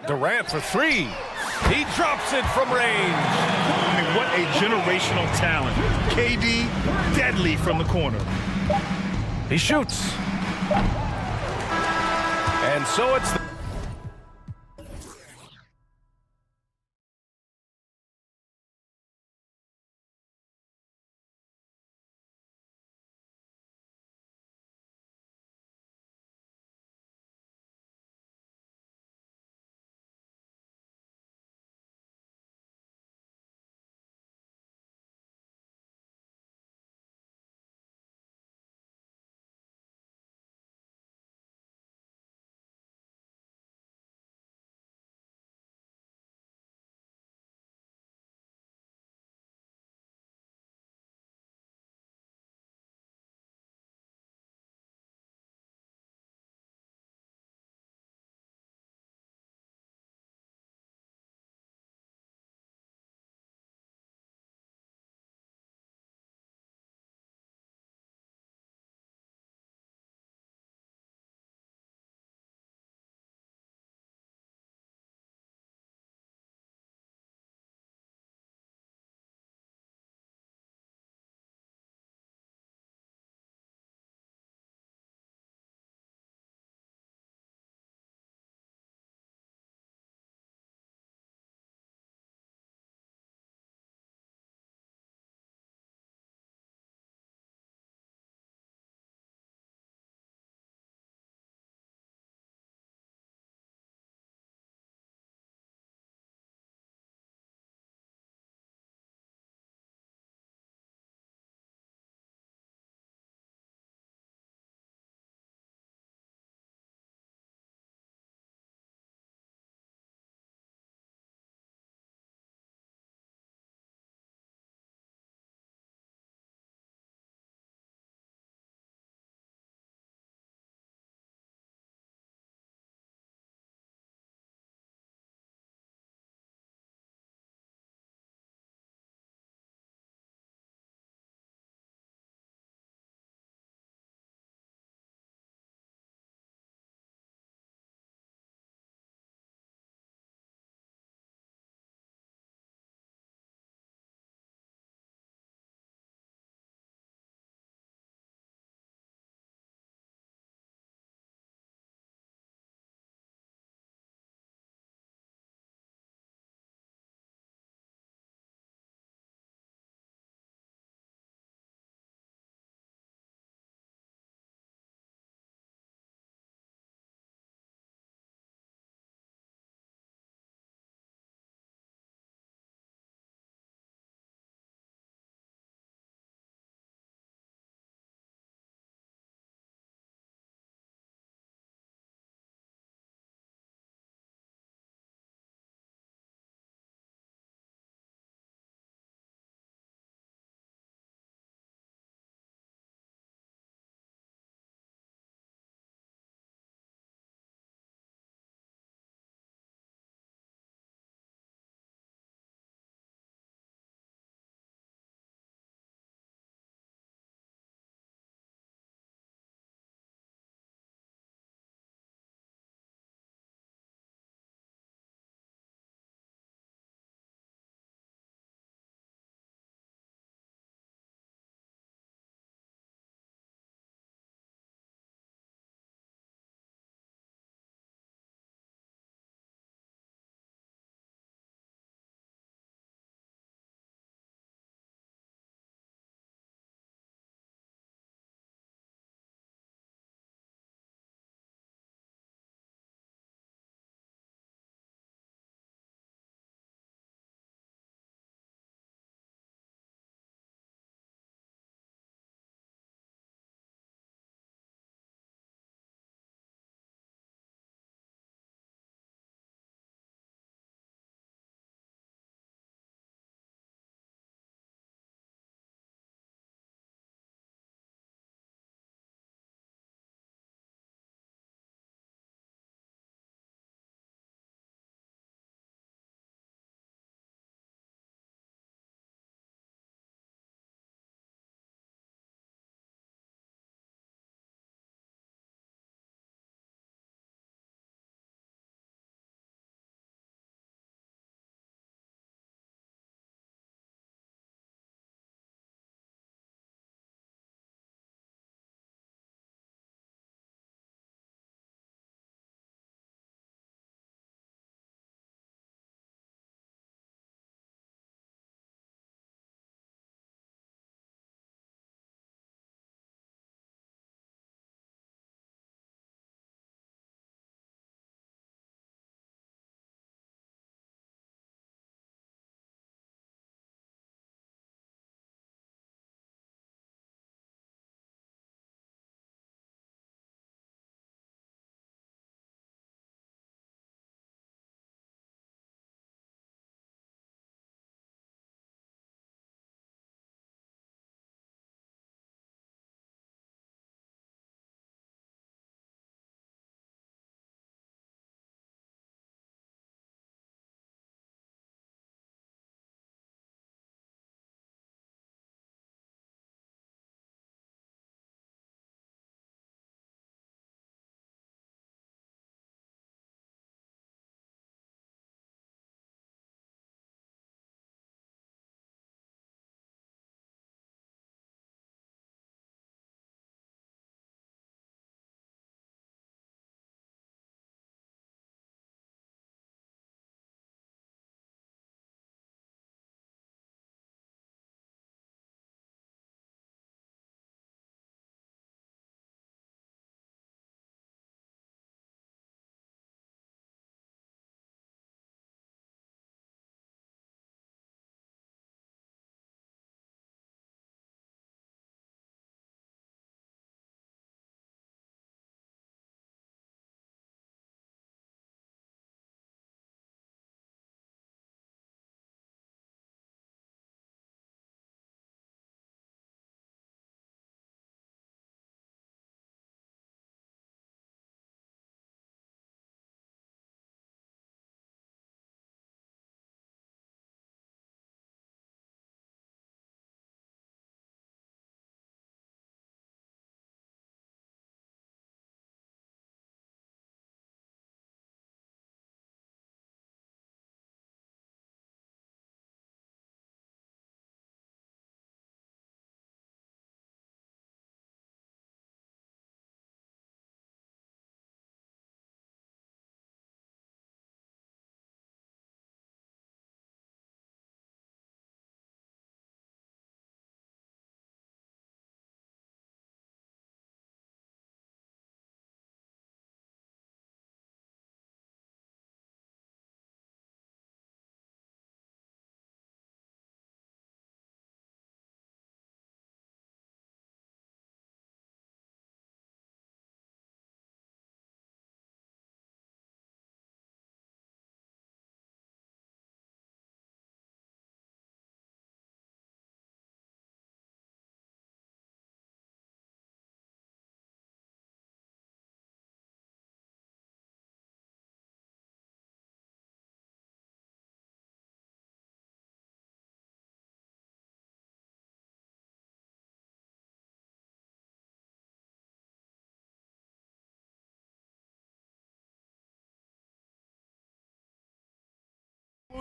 Durant for 3. He drops it from range. I mean, what a generational talent. KD, deadly from the corner. He shoots. And so it's the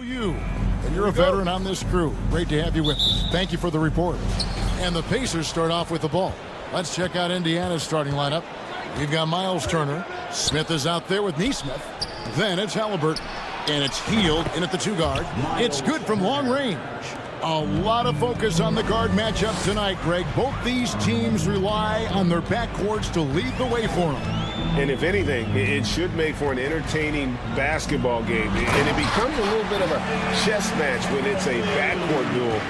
You, and you're a veteran on this crew. Great to have you with us. Thank you for the report. And the Pacers start off with the ball. Let's check out Indiana's starting lineup. We've got Miles Turner. Smith is out there with Neesmith. Then it's Halliburton. And it's Healed in at the 2-guard. It's good from long range. A lot of focus on the guard matchup tonight, Greg. Both these teams rely on their backcourts to lead the way for them. And if anything, it should make for an entertaining basketball game. And it becomes a little bit of a chess match when it's a backcourt duel.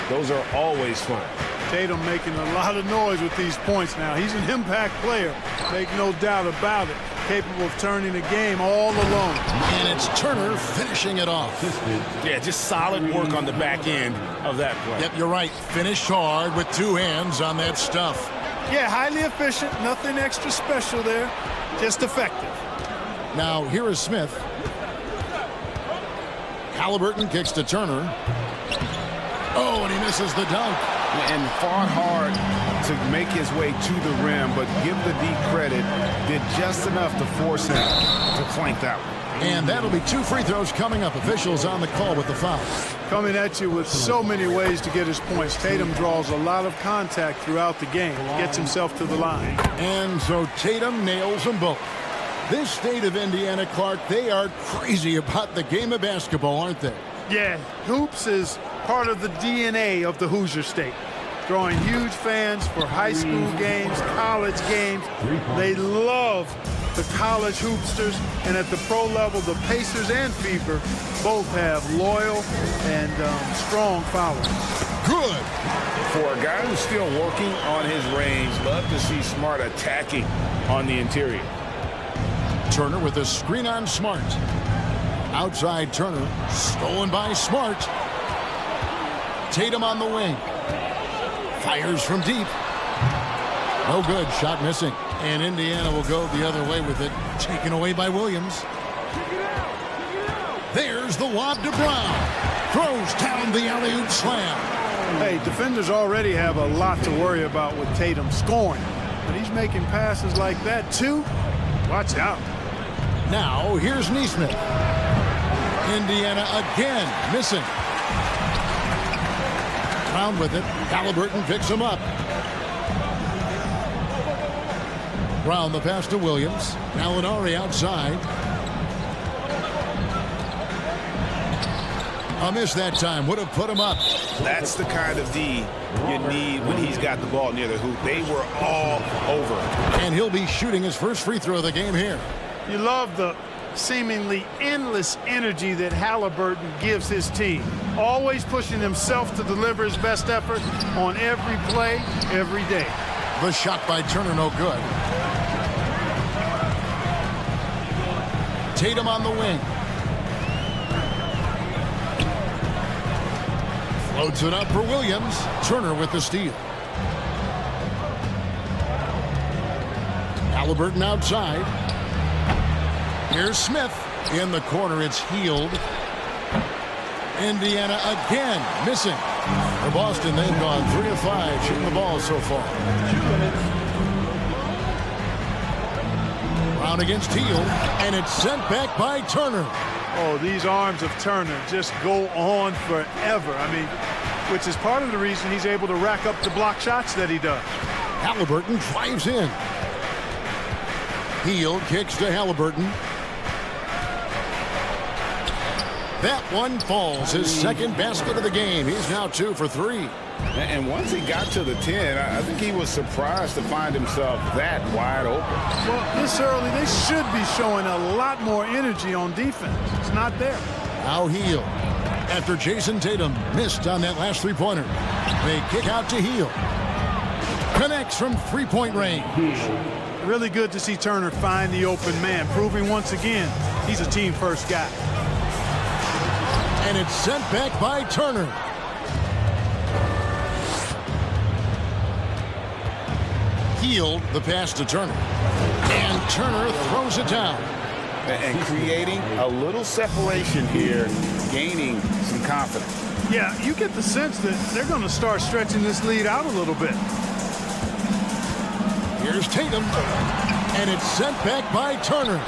Those are always fun. Tatum making a lot of noise with these points now. He's an impact player, make no doubt about it. Capable of turning the game all alone. And it's Turner finishing it off. Yeah, just solid work on the back end of that play. Yep, you're right. Finished hard with 2 hands on that stuff. Yeah, highly efficient. Nothing extra special there. Just effective. Now, here is Smith. Halliburton kicks to Turner. Oh, and he misses the dunk. And fought hard to make his way to the rim, but give the D credit, did just enough to force him to flank that one. And that'll be 2 free throws coming up. Officials on the call with the foul. Coming at you with so many ways to get his points. Tatum draws a lot of contact throughout the game. Gets himself to the line. And so Tatum nails them both. This state of Indiana, Clark, they are crazy about the game of basketball, aren't they? Yeah, hoops is part of the DNA of the Hoosier State. Drawing huge fans for high school games, college games. They love the college hoopsters, and at the pro level, the Pacers and Fever both have loyal and strong followers. Good. For a guy who's still working on his range, love to see Smart attacking on the interior. Turner with a screen on Smart. Outside Turner, stolen by Smart. Tatum on the wing. Fires from deep. No good. Shot missing. And Indiana will go the other way with it. Taken away by Williams. There's the lob to Brown. Throws down the alley-oop slam. Hey, defenders already have a lot to worry about with Tatum scoring. But he's making passes like that, too. Watch out. Now, here's Neesmith. Indiana again missing. Brown with it. Halliburton picks him up. Brown the pass to Williams. Gallinari outside. A miss that time. Would have put him up. That's the kind of D you need when he's got the ball near the hoop. They were all over. And he'll be shooting his first free throw of the game here. You love the seemingly endless energy that Halliburton gives his team. Always pushing himself to deliver his best effort on every play, every day. The shot by Turner, no good. Tatum on the wing. Floats it up for Williams. Turner with the steal. Halliburton outside. Here's Smith. In the corner, it's Healed. Indiana again missing. For Boston, they've gone 3 of 5 shooting the ball so far. Brown against Healed, and it's sent back by Turner. Oh, these arms of Turner just go on forever. I mean, which is part of the reason he's able to rack up the block shots that he does. Halliburton drives in. Healed kicks to Halliburton. That one falls, his second basket of the game. He's now 2 for 3. And once he got to the 10, I think he was surprised to find himself that wide open. Well, this early, they should be showing a lot more energy on defense. It's not there. Now Healed. After Jason Tatum missed on that last three-pointer, they kick out to Healed. Connects from three-point range. Really good to see Turner find the open man, proving once again he's a team-first guy. And it's sent back by Turner. Healed the pass to Turner. And Turner throws it down. And creating a little separation here, gaining some confidence. Yeah, you get the sense that they're going to start stretching this lead out a little bit. Here's Tatum. And it's sent back by Turner.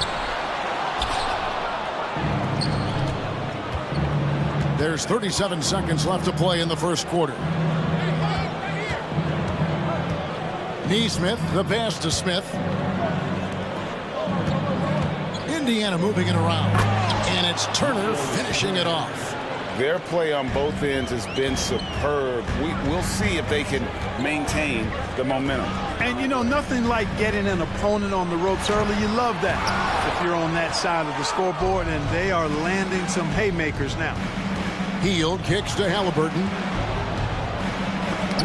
There's 37 seconds left to play in the first quarter. Neesmith, the pass to Smith. Indiana moving it around. And it's Turner finishing it off. Their play on both ends has been superb. We'll see if they can maintain the momentum. And, you know, nothing like getting an opponent on the ropes early. You love that if you're on that side of the scoreboard, and they are landing some haymakers now. Hield kicks to Halliburton.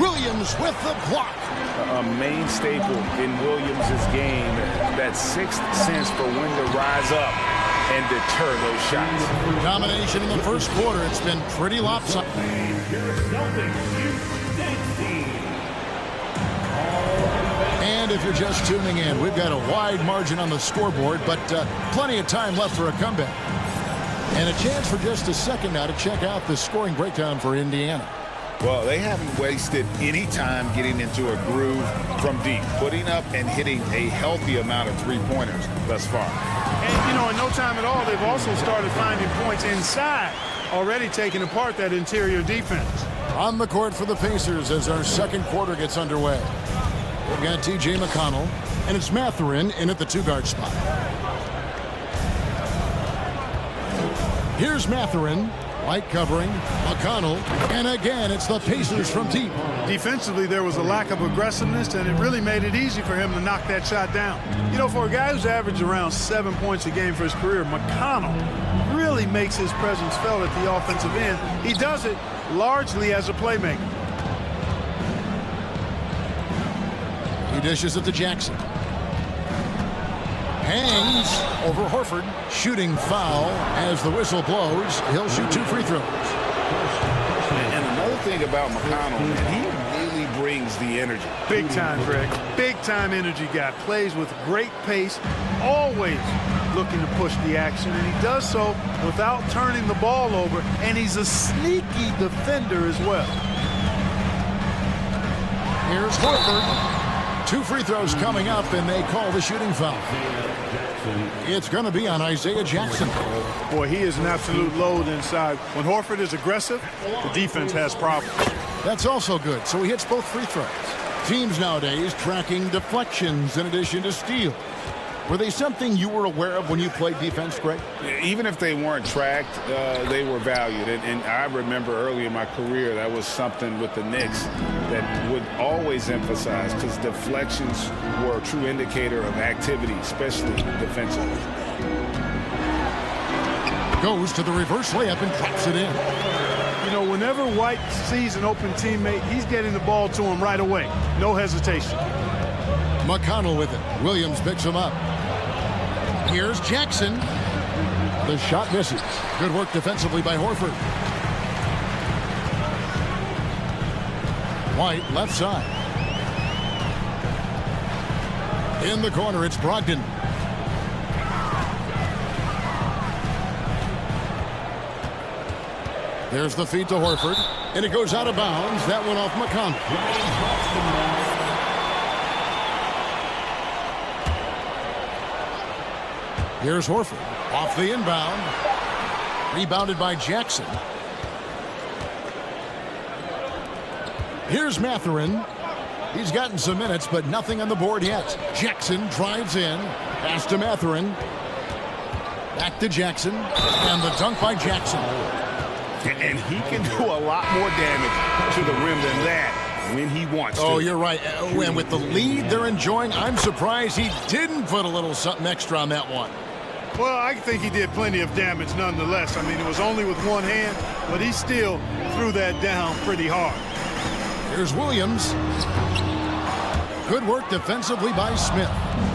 Williams with the block. A main staple in Williams' game, that sixth sense for when to rise up and deter those shots. Domination in the first quarter. It's been pretty lopsided. And if you're just tuning in, we've got a wide margin on the scoreboard, but plenty of time left for a comeback. And a chance for just a second now to check out the scoring breakdown for Indiana. Well, they haven't wasted any time getting into a groove from deep, putting up and hitting a healthy amount of three-pointers thus far. And, you know, in no time at all, they've also started finding points inside, already taking apart that interior defense. On the court for the Pacers as our second quarter gets underway. We've got T.J. McConnell, and it's Mathurin in at the two-guard spot. Here's Mathurin. Light covering, McConnell, and again, it's the Pacers from deep. Defensively, there was a lack of aggressiveness, and it really made it easy for him to knock that shot down. You know, for a guy who's averaged around 7 points a game for his career, McConnell really makes his presence felt at the offensive end. He does it largely as a playmaker. He dishes it to Jackson. Hangs over Horford. Shooting foul as the whistle blows. He'll shoot 2 free throws. And another thing about McConnell, he really brings the energy. Big time, Greg. Big time energy guy. Plays with great pace. Always looking to push the action. And he does so without turning the ball over. And he's a sneaky defender as well. Here's Horford. 2 free throws coming up, and they call the shooting foul. It's going to be on Isaiah Jackson. Boy, he is an absolute load inside. When Horford is aggressive, the defense has problems. That's also good, so he hits both free throws. Teams nowadays tracking deflections in addition to steals. Were they something you were aware of when you played defense, Greg? Even if they weren't tracked, they were valued. And I remember early in my career, that was something with the Knicks that would always emphasize, because deflections were a true indicator of activity, especially defensively. Goes to the reverse layup and drops it in. You know, whenever White sees an open teammate, he's getting the ball to him right away. No hesitation. McConnell with it. Williams picks him up. Here's Jackson. The shot misses. Good work defensively by Horford. White, left side. In the corner, it's Brogdon. There's the feed to Horford. And it goes out of bounds. That one off McConnell. Here's Horford off the inbound. Rebounded by Jackson. Here's Mathurin. He's gotten some minutes, but nothing on the board yet. Jackson drives in. Pass to Mathurin. Back to Jackson. And the dunk by Jackson. And he can do a lot more damage to the rim than that when he wants to. Oh, you're right. And with the lead they're enjoying, I'm surprised he didn't put a little something extra on that one. Well, I think he did plenty of damage nonetheless. I mean, it was only with one hand, but he still threw that down pretty hard. Here's Williams. Good work defensively by Smith.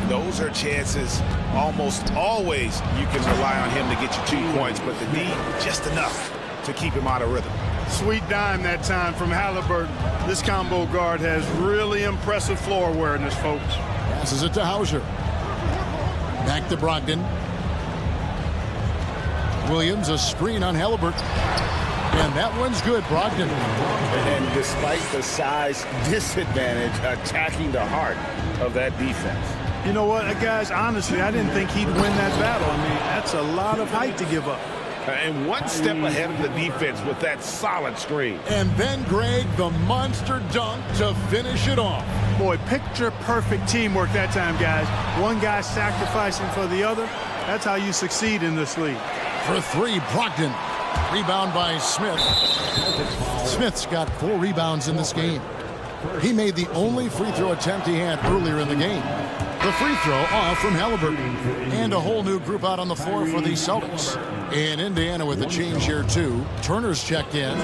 Those are chances almost always you can rely on him to get you 2 points, but the D, just enough to keep him out of rhythm. Sweet dime that time from Halliburton. This combo guard has really impressive floor awareness, folks. Passes it to Hauser. Back to Brogdon. Williams, a screen on Halliburton. And that one's good, Brogdon. And despite the size disadvantage, attacking the heart of that defense. You know what, guys, honestly, I didn't think he'd win that battle. I mean, that's a lot of height to give up. And one step ahead of the defense with that solid screen. And then Greg, the monster dunk to finish it off. Boy, picture-perfect teamwork that time, guys. One guy sacrificing for the other. That's how you succeed in this league. For three, Brogdon. Rebound by Smith. Smith's got 4 rebounds in this game. He made the only free throw attempt he had earlier in the game. The free throw off from Halliburton. And a whole new group out on the floor for the Celtics. In Indiana with a change here, too. Turner's checked in.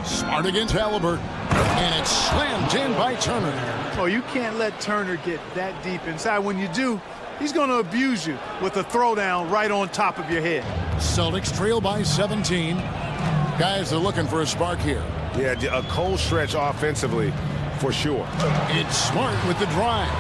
Smart against Halliburton. And it's slammed in by Turner. Oh, you can't let Turner get that deep inside. When you do, he's going to abuse you with a throwdown right on top of your head. Celtics trail by 17. Guys are looking for a spark here. Yeah, a cold stretch offensively, for sure. It's Smart with the drive.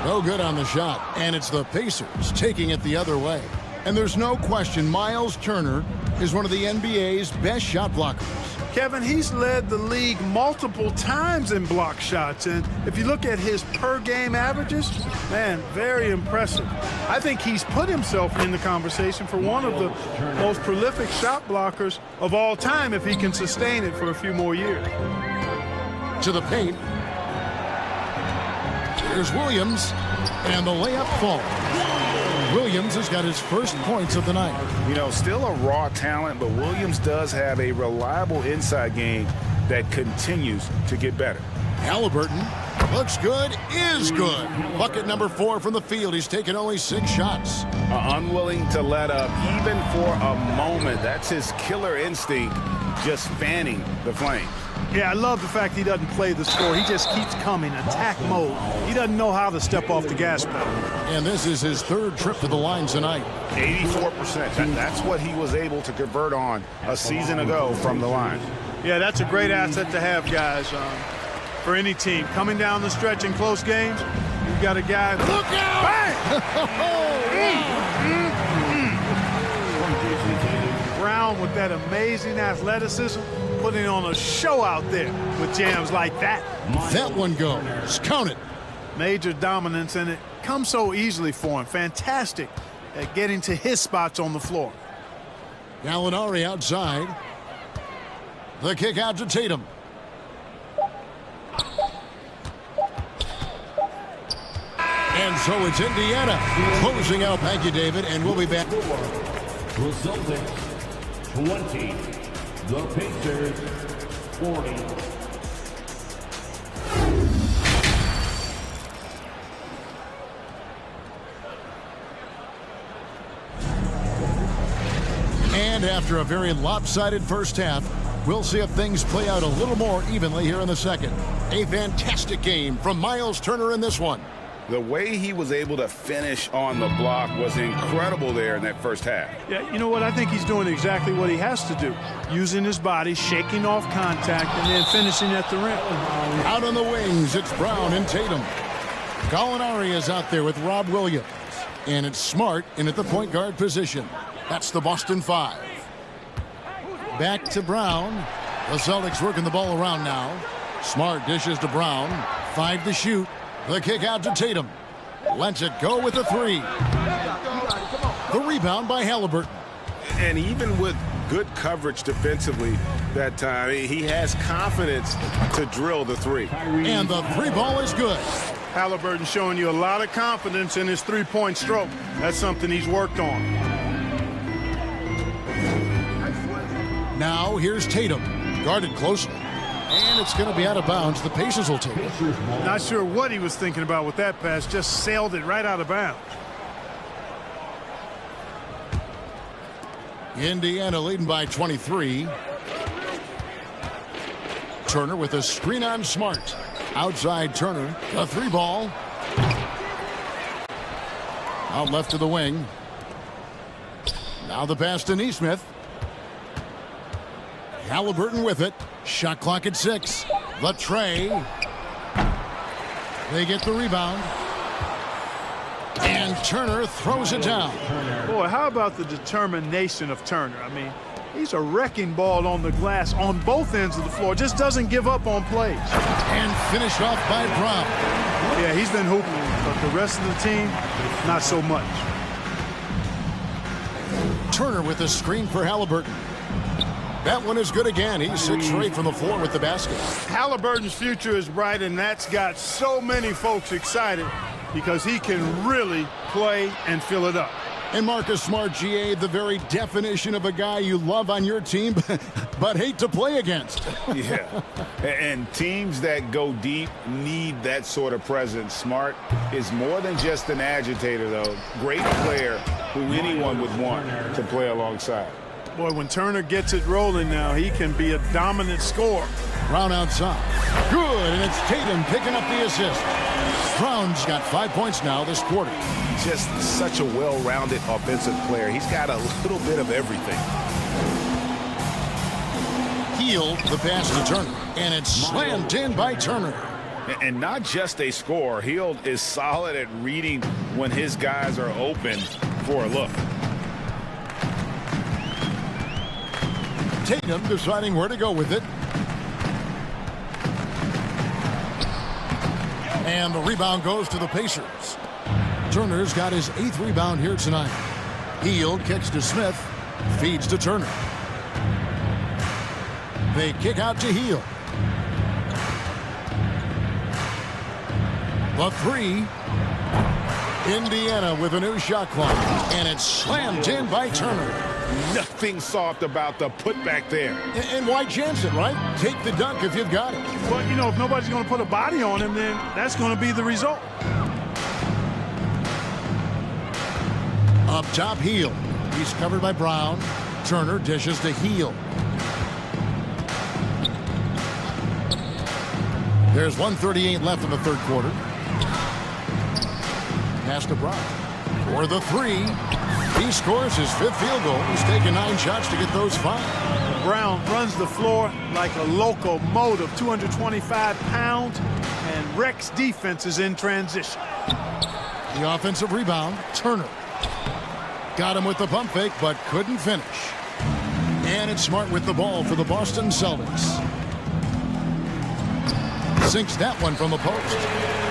No good on the shot. And it's the Pacers taking it the other way. And there's no question Miles Turner is one of the NBA's best shot blockers. Kevin, he's led the league multiple times in block shots. And if you look at his per-game averages, man, very impressive. I think he's put himself in the conversation for one of the most prolific shot blockers of all time if he can sustain it for a few more years. To the paint. Here's Williams, and the layup falls. Williams has got his first points of the night. You know, still a raw talent, but Williams does have a reliable inside game that continues to get better. Halliburton looks good, is good. Bucket number 4 from the field. He's taken only 6 shots. Unwilling to let up even for a moment. That's his killer instinct, just fanning the flames. Yeah, I love the fact he doesn't play the score. He just keeps coming, attack mode. He doesn't know how to step off the gas pedal. And this is his 3rd trip to the line tonight. 84%. That's what he was able to convert on a season ago from the line. Yeah, that's a great asset to have, guys, for any team. Coming down the stretch in close games, you've got a guy. Look out! Brown with that amazing athleticism, putting on a show out there with jams like that. That one goes. Count it. Major dominance, and it comes so easily for him. Fantastic at getting to his spots on the floor. Gallinari outside. The kick out to Tatum. And so it's Indiana closing out. Thank you, David, and we'll be back. The Celtics 20, the Pacers 40. And after a very lopsided first half, we'll see if things play out a little more evenly here in the second. A fantastic game from Miles Turner in this one. The way he was able to finish on the block was incredible there in that first half. Yeah, you know what? I think he's doing exactly what he has to do. Using his body, shaking off contact, and then finishing at the rim. Out on the wings, it's Brown and Tatum. Gallinari is out there with Rob Williams. And it's Smart in at the point guard position. That's the Boston 5. Back to Brown. The Celtics working the ball around now. Smart dishes to Brown. 5 to shoot. The kick out to Tatum. Lets it go with the 3. The rebound by Halliburton. And even with good coverage defensively that time, he has confidence to drill the 3. And the 3 ball is good. Halliburton showing you a lot of confidence in his three-point stroke. That's something he's worked on. Now here's Tatum. Guarded closely. And it's going to be out of bounds. The Pacers will take it. Not sure what he was thinking about with that pass. Just sailed it right out of bounds. Indiana leading by 23. Turner with a screen on Smart. Outside Turner. The 3 ball. Out left to the wing. Now the pass to Nesmith. Halliburton with it. Shot clock at 6. The tray. They get the rebound. And Turner throws it down. Boy, how about the determination of Turner? I mean, he's a wrecking ball on the glass on both ends of the floor. Just doesn't give up on plays. And finished off by Brown. Yeah, he's been hooping, but the rest of the team, not so much. Turner with a screen for Halliburton. That one is good again. He's 6 straight from the floor with the basket. Halliburton's future is bright, and that's got so many folks excited because he can really play and fill it up. And Marcus Smart, GA, the very definition of a guy you love on your team, but hate to play against. Yeah, and teams that go deep need that sort of presence. Smart is more than just an agitator, though. Great player who anyone would want to play alongside. Boy, when Turner gets it rolling now, he can be a dominant scorer. Brown outside. Good, and it's Tatum picking up the assist. Brown's got 5 points now this quarter. Just such a well-rounded offensive player. He's got a little bit of everything. Heel, the pass to Turner, and it's slammed in by Turner. And not just a scorer. Hield is solid at reading when his guys are open for a look. Tatum deciding where to go with it. And the rebound goes to the Pacers. Turner's got his 8th rebound here tonight. Hield kicks to Smith, feeds to Turner. They kick out to Hield. The 3. Indiana with a new shot clock, and it's slammed in by Turner. Nothing soft about the putback there. And why chance it, right? Take the dunk if you've got it. Well, you know, if nobody's going to put a body on him, then that's going to be the result. Up top, Hield. He's covered by Brown. Turner dishes to Hield. There's 1:38 left in the third quarter. Pass to Brown. For the 3. He scores his 5th field goal. He's taken 9 shots to get those 5. Brown runs the floor like a locomotive, 225 pounds, and wrecks defenses in transition. The offensive rebound, Turner. Got him with the pump fake, but couldn't finish. And it's Smart with the ball for the Boston Celtics. Sinks that one from the post.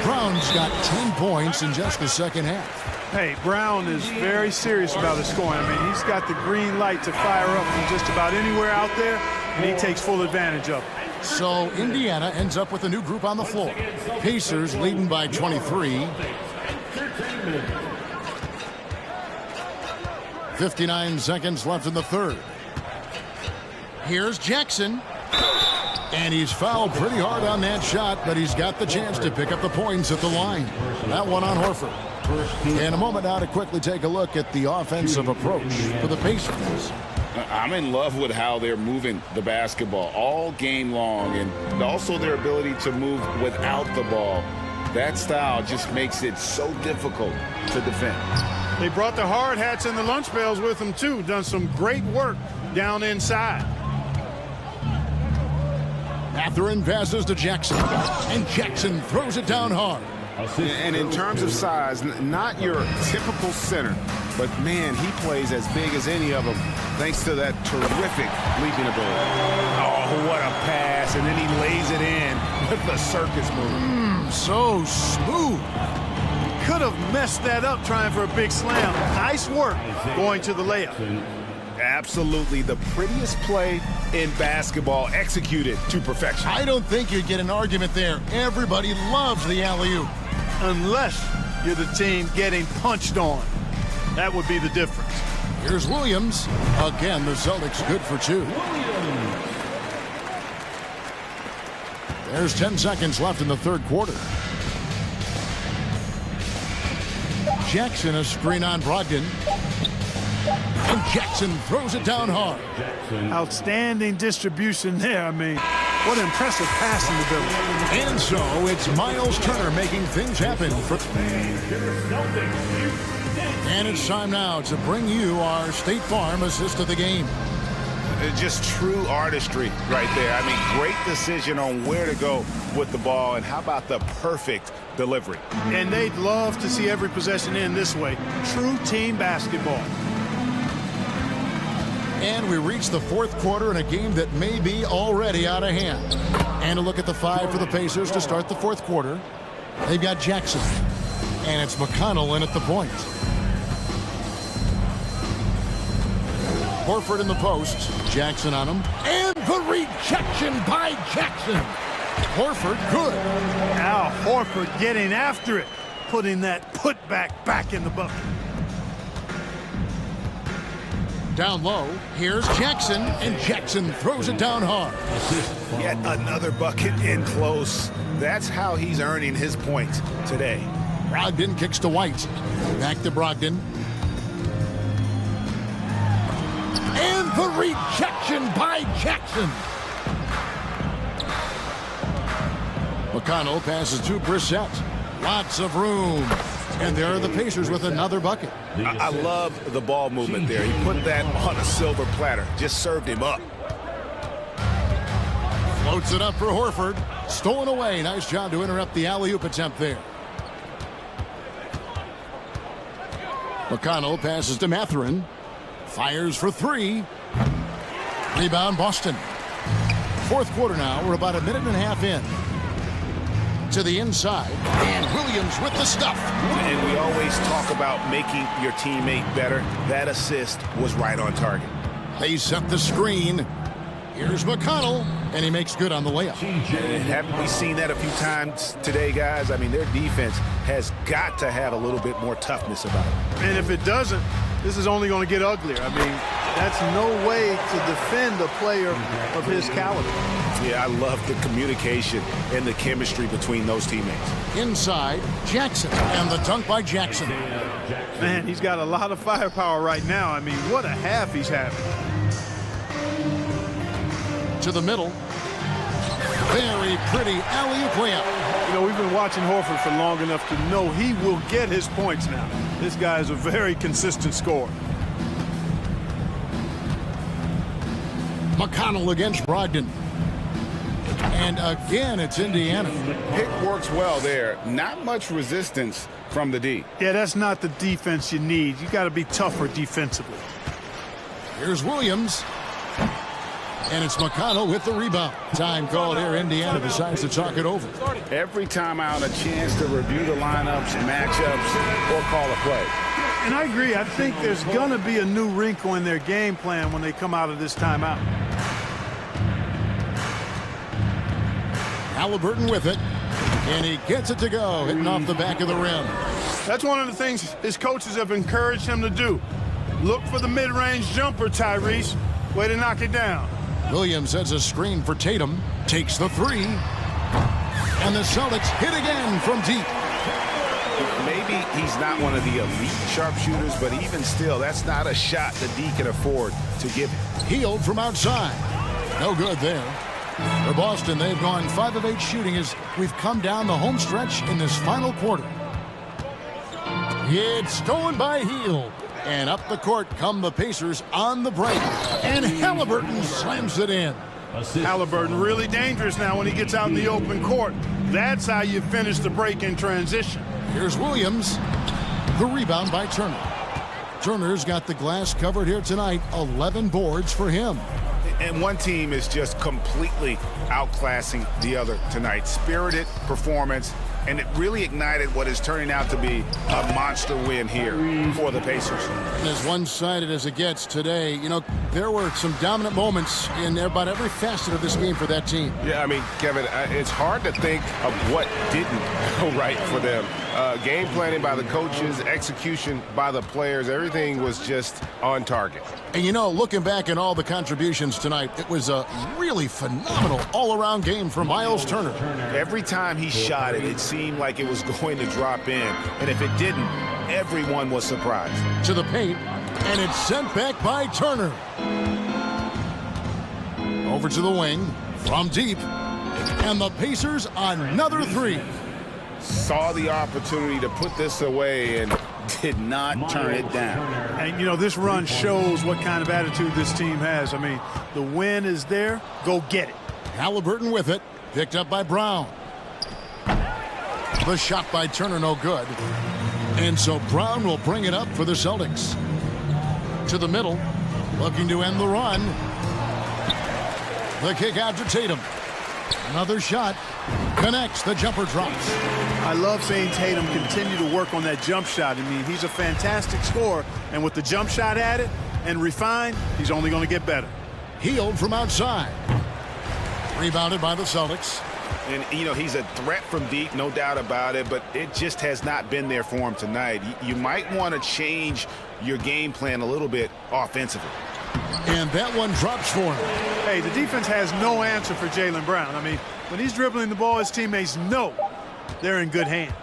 Brown's got 10 points in just the second half. Hey, Brown is very serious about his scoring. I mean, he's got the green light to fire up from just about anywhere out there, and he takes full advantage of it. So Indiana ends up with a new group on the floor. Pacers leading by 23. 59 seconds left in the third. Here's Jackson. And he's fouled pretty hard on that shot, but he's got the chance to pick up the points at the line. That one on Horford. In a moment now to quickly take a look at the offensive approach for the Pacers. I'm in love with how they're moving the basketball all game long, and also their ability to move without the ball. That style just makes it so difficult to defend. They brought the hard hats and the lunch bells with them, too. Done some great work down inside. Mathurin passes to Jackson, and Jackson throws it down hard. And in terms of size, not your typical center, but man, he plays as big as any of them thanks to that terrific leaping ability. Oh, what a pass, and then he lays it in with the circus move. So smooth. Could have messed that up trying for a big slam. Nice work going to the layup. Absolutely the prettiest play in basketball, executed to perfection. I don't think you'd get an argument there. Everybody loves the alley-oop. Unless you're the team getting punched on. That would be the difference. Here's Williams. Again, the Celtics good for 2. There's 10 seconds left in the third quarter. Jackson, a screen on Brogdon. And Jackson throws it down hard. Outstanding distribution there. I mean, what impressive passing ability. And so it's Miles Turner making things happen. And it's time now to bring you our State Farm assist of the game. Just true artistry right there. I mean, great decision on where to go with the ball, and how about the perfect delivery. And they'd love to see every possession end this way. True team basketball. And we reach the fourth quarter in a game that may be already out of hand. And a look at the 5 for the Pacers to start the fourth quarter. They've got Jackson. And it's McConnell in at the point. Horford in the post. Jackson on him. And the rejection by Jackson. Horford good. Now Horford getting after it, putting that putback back in the bucket. Down low, here's Jackson, and Jackson throws it down hard. Yet another bucket in close. That's how he's earning his points today. Brogdon kicks to White. Back to Brogdon. And the rejection by Jackson. McConnell passes to Brissett. Lots of room. And there are the Pacers with another bucket. I love the ball movement there. He put that on a silver platter. Just served him up. Floats it up for Horford. Stolen away. Nice job to interrupt the alley-oop attempt there. McConnell passes to Mathurin. Fires for three. Rebound Boston. Fourth quarter now. We're about a minute and a half in. To the inside, and Williams with the stuff. And we always talk about making your teammate better. That assist was right on target. They set the screen. Here's McConnell, and he makes good on the layup. Haven't we seen that a few times today, guys? I mean, their defense has got to have a little bit more toughness about it. And if it doesn't, this is only going to get uglier. I mean, that's no way to defend a player of his caliber. Yeah, I love the communication and the chemistry between those teammates. Inside, Jackson, and the dunk by Jackson. Man, he's got a lot of firepower right now. I mean, what a half he's having. To the middle. Very pretty alley-oop layup. You know, we've been watching Horford for long enough to know he will get his points now. This guy is a very consistent scorer. McConnell against Brogdon. And again, it's Indiana. Pick works well there. Not much resistance from the D. Yeah, that's not the defense you need. You got to be tougher defensively. Here's Williams. And it's McConnell with the rebound. Time called here. Indiana decides to talk it over. Every time out, a chance to review the lineups, matchups, or call a play. And I agree. I think there's going to be a new wrinkle in their game plan when they come out of this timeout. Halliburton with it, and he gets it to go, hitting off the back of the rim. That's one of the things his coaches have encouraged him to do. Look for the mid-range jumper, Tyrese. Way to knock it down. Williams sets a screen for Tatum, takes the three, and the Celtics hit again from deep. Maybe he's not one of the elite sharpshooters, but even still, that's not a shot the D can afford to give him. Healed from outside. No good there. For Boston, they've gone 5 of 8 shooting as we've come down the home stretch in this final quarter. It's stolen by Hield. And up the court come the Pacers on the break. And Halliburton slams it in. Halliburton really dangerous now when he gets out in the open court. That's how you finish the break in transition. Here's Williams. The rebound by Turner. Turner's got the glass covered here tonight. 11 boards for him. And one team is just completely outclassing the other tonight. Spirited performance, and it really ignited what is turning out to be a monster win here for the Pacers. And as one-sided as it gets today, you know, there were some dominant moments in about every facet of this game for that team. Yeah, I mean, Kevin, it's hard to think of what didn't go right for them. Game planning by the coaches, execution by the players, everything was just on target. And you know, looking back at all the contributions tonight, it was a really phenomenal all-around game for Miles Turner. Every time he shot it, it seemed like it was going to drop in. And if it didn't, everyone was surprised. To the paint, and it's sent back by Turner. Over to the wing, from deep, and the Pacers another three. Saw the opportunity to put this away and did not turn it down. And, you know, this run shows what kind of attitude this team has. I mean, the win is there. Go get it. Halliburton with it. Picked up by Brown. The shot by Turner, no good. And so Brown will bring it up for the Celtics. To the middle. Looking to end the run. The kick out to Tatum. Another shot. Connects. The jumper drops. I love seeing Tatum continue to work on that jump shot. I mean, he's a fantastic scorer, and with the jump shot added, and refined, he's only going to get better. Healed from outside. Rebounded by the Celtics. And, you know, he's a threat from deep, no doubt about it, but it just has not been there for him tonight. You might want to change your game plan a little bit offensively. And that one drops for him. Hey, the defense has no answer for Jaylen Brown. I mean, when he's dribbling the ball, his teammates know they're in good hands.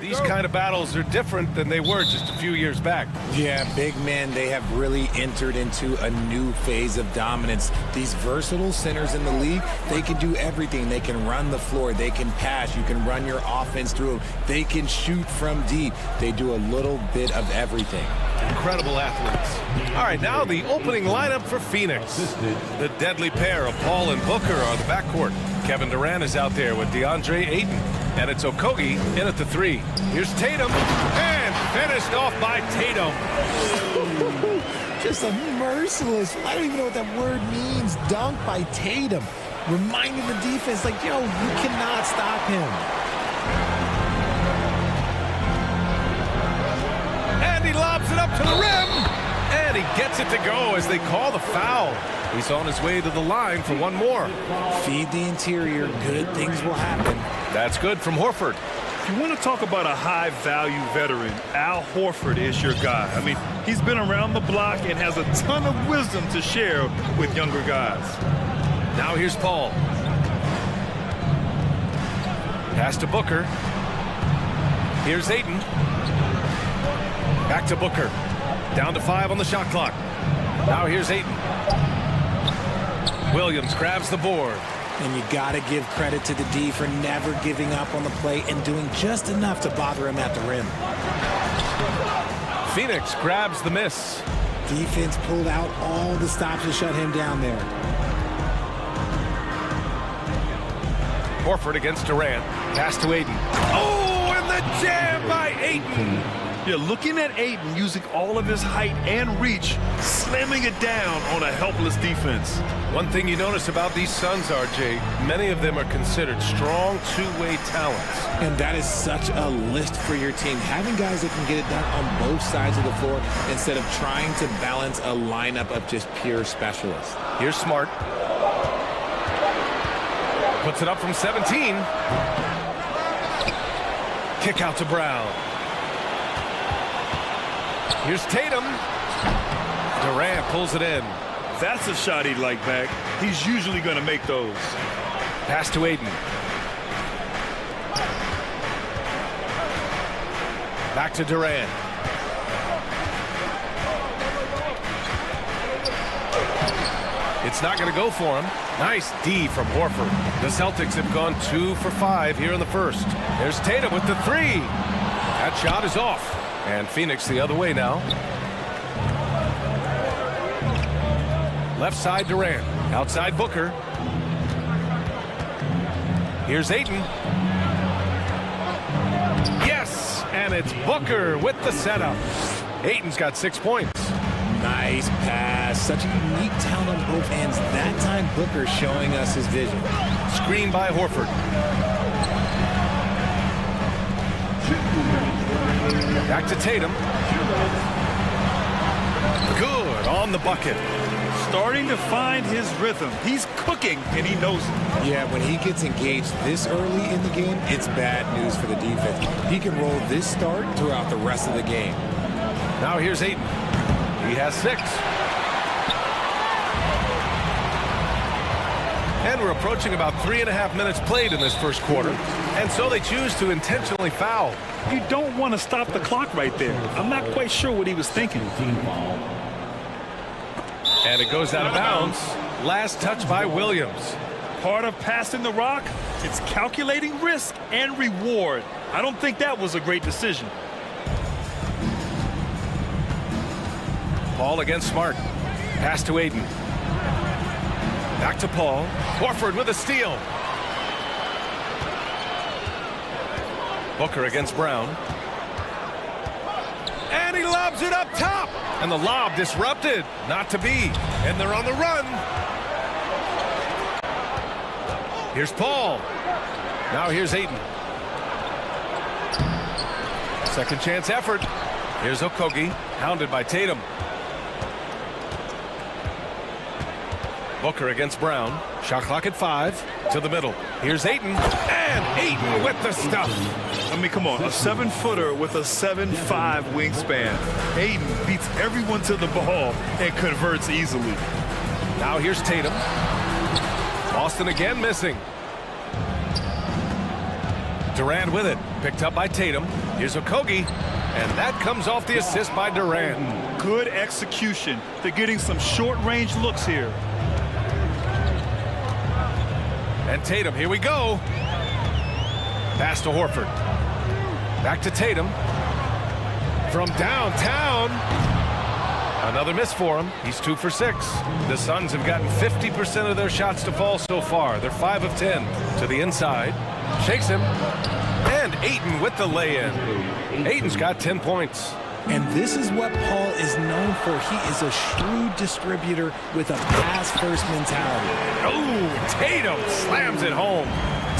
these kind of battles are different than they were just a few years back. Yeah, big men, they have really entered into a new phase of dominance. These versatile centers in the league, they can do everything. They can run the floor, they can pass, you can run your offense through them, they can shoot from deep. They do a little bit of everything. Incredible athletes. All right, now the opening lineup for Phoenix. The deadly pair of Paul and Booker are the backcourt. Kevin Durant is out there with DeAndre Ayton. And it's Okogie in at the 3. Here's Tatum, and finished off by Tatum. Just a merciless, I don't even know what that word means, dunk by Tatum. Reminding the defense, like, yo, you cannot stop him. And he lobs it up to the rim. And he gets it to go as they call the foul. He's on his way to the line for one more. Feed the interior, good things will happen. That's good from Horford. If you want to talk about a high-value veteran, Al Horford is your guy. I mean, he's been around the block and has a ton of wisdom to share with younger guys. Now here's Paul. Pass to Booker. Here's Ayton. Back to Booker. Down to 5 on the shot clock. Now here's Ayton. Williams grabs the board. And you got to give credit to the D for never giving up on the play and doing just enough to bother him at the rim. Phoenix grabs the miss. Defense pulled out all the stops to shut him down there. Horford against Durant. Pass to Ayton. Oh, and the jam by Ayton. Yeah, looking at Ayton using all of his height and reach, slamming it down on a helpless defense. One thing you notice about these Suns, RJ, many of them are considered strong two-way talents. And that is such a list for your team. Having guys that can get it done on both sides of the floor instead of trying to balance a lineup of just pure specialists. Here's Smart. Puts it up from 17. Kick out to Brown. Here's Tatum. Durant pulls it in. That's a shot he'd like back. He's usually going to make those. Pass to Ayton. Back to Durant. It's not going to go for him. Nice D from Horford. The Celtics have gone 2 for 5 here in the first. There's Tatum with the 3. That shot is off. And Phoenix the other way now. Left side Durant. Outside Booker. Here's Ayton. Yes! And it's Booker with the setup. Ayton's got 6 points. Nice pass. Such a unique talent on both ends. That time Booker showing us his vision. Screen by Horford. Back to Tatum. Good on the bucket. Starting to find his rhythm. He's cooking, and he knows it. Yeah, when he gets engaged this early in the game, it's bad news for the defense. He can roll this start throughout the rest of the game. Now here's Ayton. He has 6. And we're approaching about 3.5 minutes played in this first quarter. And so they choose to intentionally foul. You don't want to stop the clock right there. I'm not quite sure what he was thinking. And it goes out of bounds. Last touch by Williams. Part of passing the rock, it's calculating risk and reward. I don't think that was a great decision. Paul against Smart. Pass to Ayton. Back to Paul. Horford with a steal. Booker against Brown. And he lobs it up top. And the lob disrupted. Not to be. And they're on the run. Here's Paul. Now here's Ayton. Second chance effort. Here's Okogie. Hounded by Tatum. Booker against Brown. Shot clock at 5. To the middle. Here's Ayton. And Ayton with the stuff. I mean, come on. A 7-footer with a 7'5" wingspan. Ayton beats everyone to the ball and converts easily. Now here's Tatum. Boston again missing. Durant with it. Picked up by Tatum. Here's Okogie, and that comes off the assist by Durant. Good execution. They're getting some short-range looks here. And Tatum, here we go. Pass to Horford. Back to Tatum. From downtown. Another miss for him. He's 2 for 6. The Suns have gotten 50% of their shots to fall so far. They're 5 of 10. To the inside. Shakes him. And Ayton with the lay-in. Ayton's got 10 points. And this is what Paul is known for. He is a shrewd distributor with a pass-first mentality. Oh, Tatum slams it home.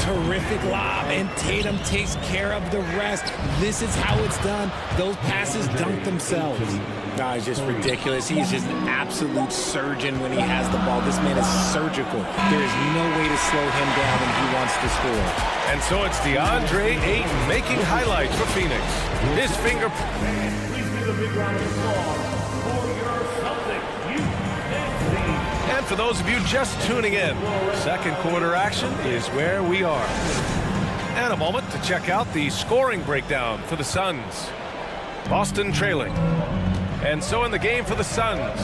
Terrific lob, and Tatum takes care of the rest. This is how it's done. Those passes dunk themselves. No, it's just ridiculous. He's just an absolute surgeon when he has the ball. This man is surgical. There is no way to slow him down when he wants to score. And so it's DeAndre Ayton making highlights for Phoenix. His finger... A big round of applause for your Celtics. And for those of you just tuning in, second quarter action is where we are. And a moment to check out the scoring breakdown for the Suns. Boston trailing. And so in the game for the Suns,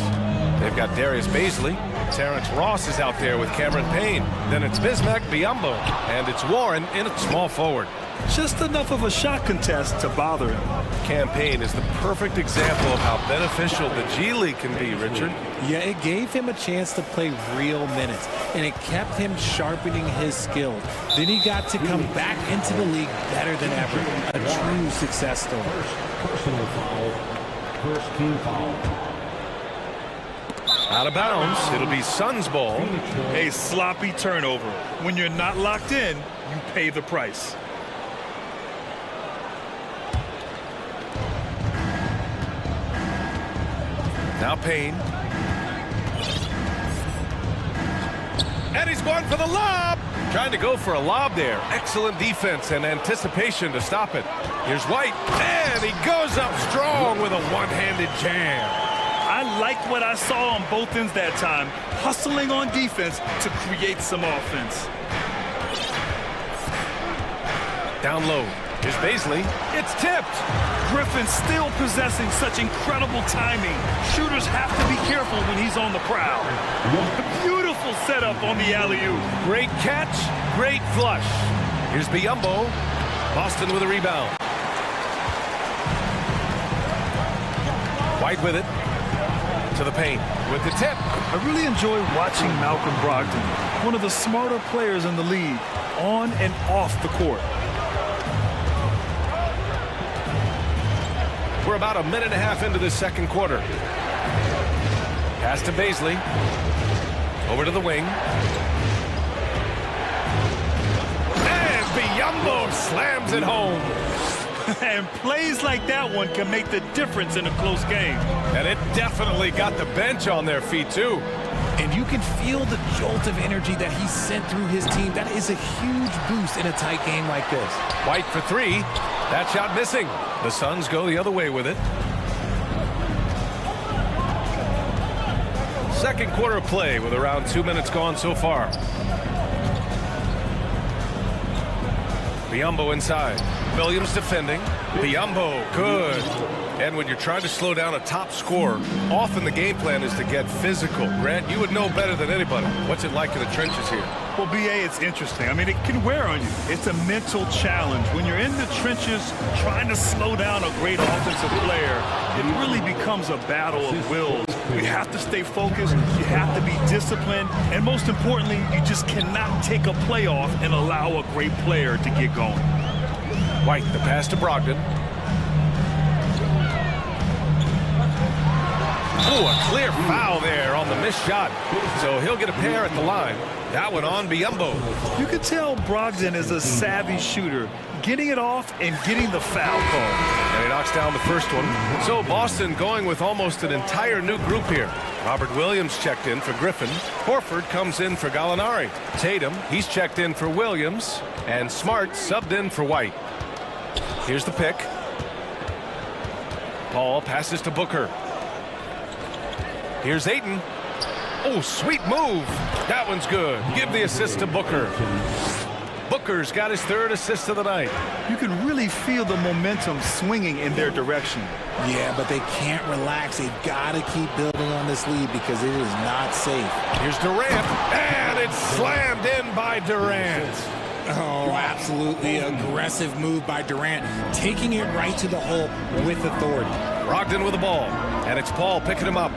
they've got Darius Bazley. Terrence Ross is out there with Cameron Payne. Then it's Bismack Biyombo. And it's Warren in at small forward. Just enough of a shot contest to bother him. Campaign is the perfect example of how beneficial the G League can be, Richard. Yeah, it gave him a chance to play real minutes, and it kept him sharpening his skills. Then he got to come back into the league better than ever. A true success story. Personal foul. First team foul. Out of bounds. It'll be Suns ball. A sloppy turnover. When you're not locked in, you pay the price. Now Payne. And he's going for the lob. Trying to go for a lob there. Excellent defense and anticipation to stop it. Here's White. And he goes up strong with a one-handed jam. I liked what I saw on both ends that time. Hustling on defense to create some offense. Down low. Here's Bazley. It's tipped. Griffin still possessing such incredible timing. Shooters have to be careful when he's on the prowl. Beautiful setup on the alley-oop. Great catch, great flush. Here's Biyombo. Boston with a rebound. White with it. To the paint with the tip. I really enjoy watching Malcolm Brogdon, one of the smarter players in the league, on and off the court. We're about a minute and a half into this second quarter. Pass to Bazley. Over to the wing. And Biyombo slams it home. And plays like that one can make the difference in a close game. And it definitely got the bench on their feet, too. And you can feel the jolt of energy that he sent through his team. That is a huge boost in a tight game like this. White for three. That shot missing. The Suns go the other way with it. Second quarter play with around 2 minutes gone so far. Biyombo inside. Williams defending. Biyombo, good. And when you're trying to slow down a top scorer, often the game plan is to get physical. Grant, you would know better than anybody. What's it like in the trenches here? Well, BA, it's interesting. I mean, it can wear on you. It's a mental challenge. When you're in the trenches trying to slow down a great offensive player, it really becomes a battle of wills. You have to stay focused. You have to be disciplined. And most importantly, you just cannot take a play off and allow a great player to get going. White, the pass to Brogdon. Oh, a clear foul there on the missed shot. So he'll get a pair at the line. That one on Biyombo. You can tell Brogdon is a savvy shooter, getting it off and getting the foul call. And he knocks down the first one. So Boston going with almost an entire new group here. Robert Williams checked in for Griffin. Horford comes in for Gallinari. Tatum, he's checked in for Williams. And Smart subbed in for White. Here's the pick. Paul passes to Booker. Here's Ayton. Oh, sweet move. That one's good. Give the assist to Booker. Booker's got his third assist of the night. You can really feel the momentum swinging in their direction. Yeah, but they can't relax. They've got to keep building on this lead because it is not safe. Here's Durant, and it's slammed in by Durant. Oh, absolutely aggressive move by Durant, taking it right to the hole with authority. Brogdon with the ball, and it's Paul picking him up.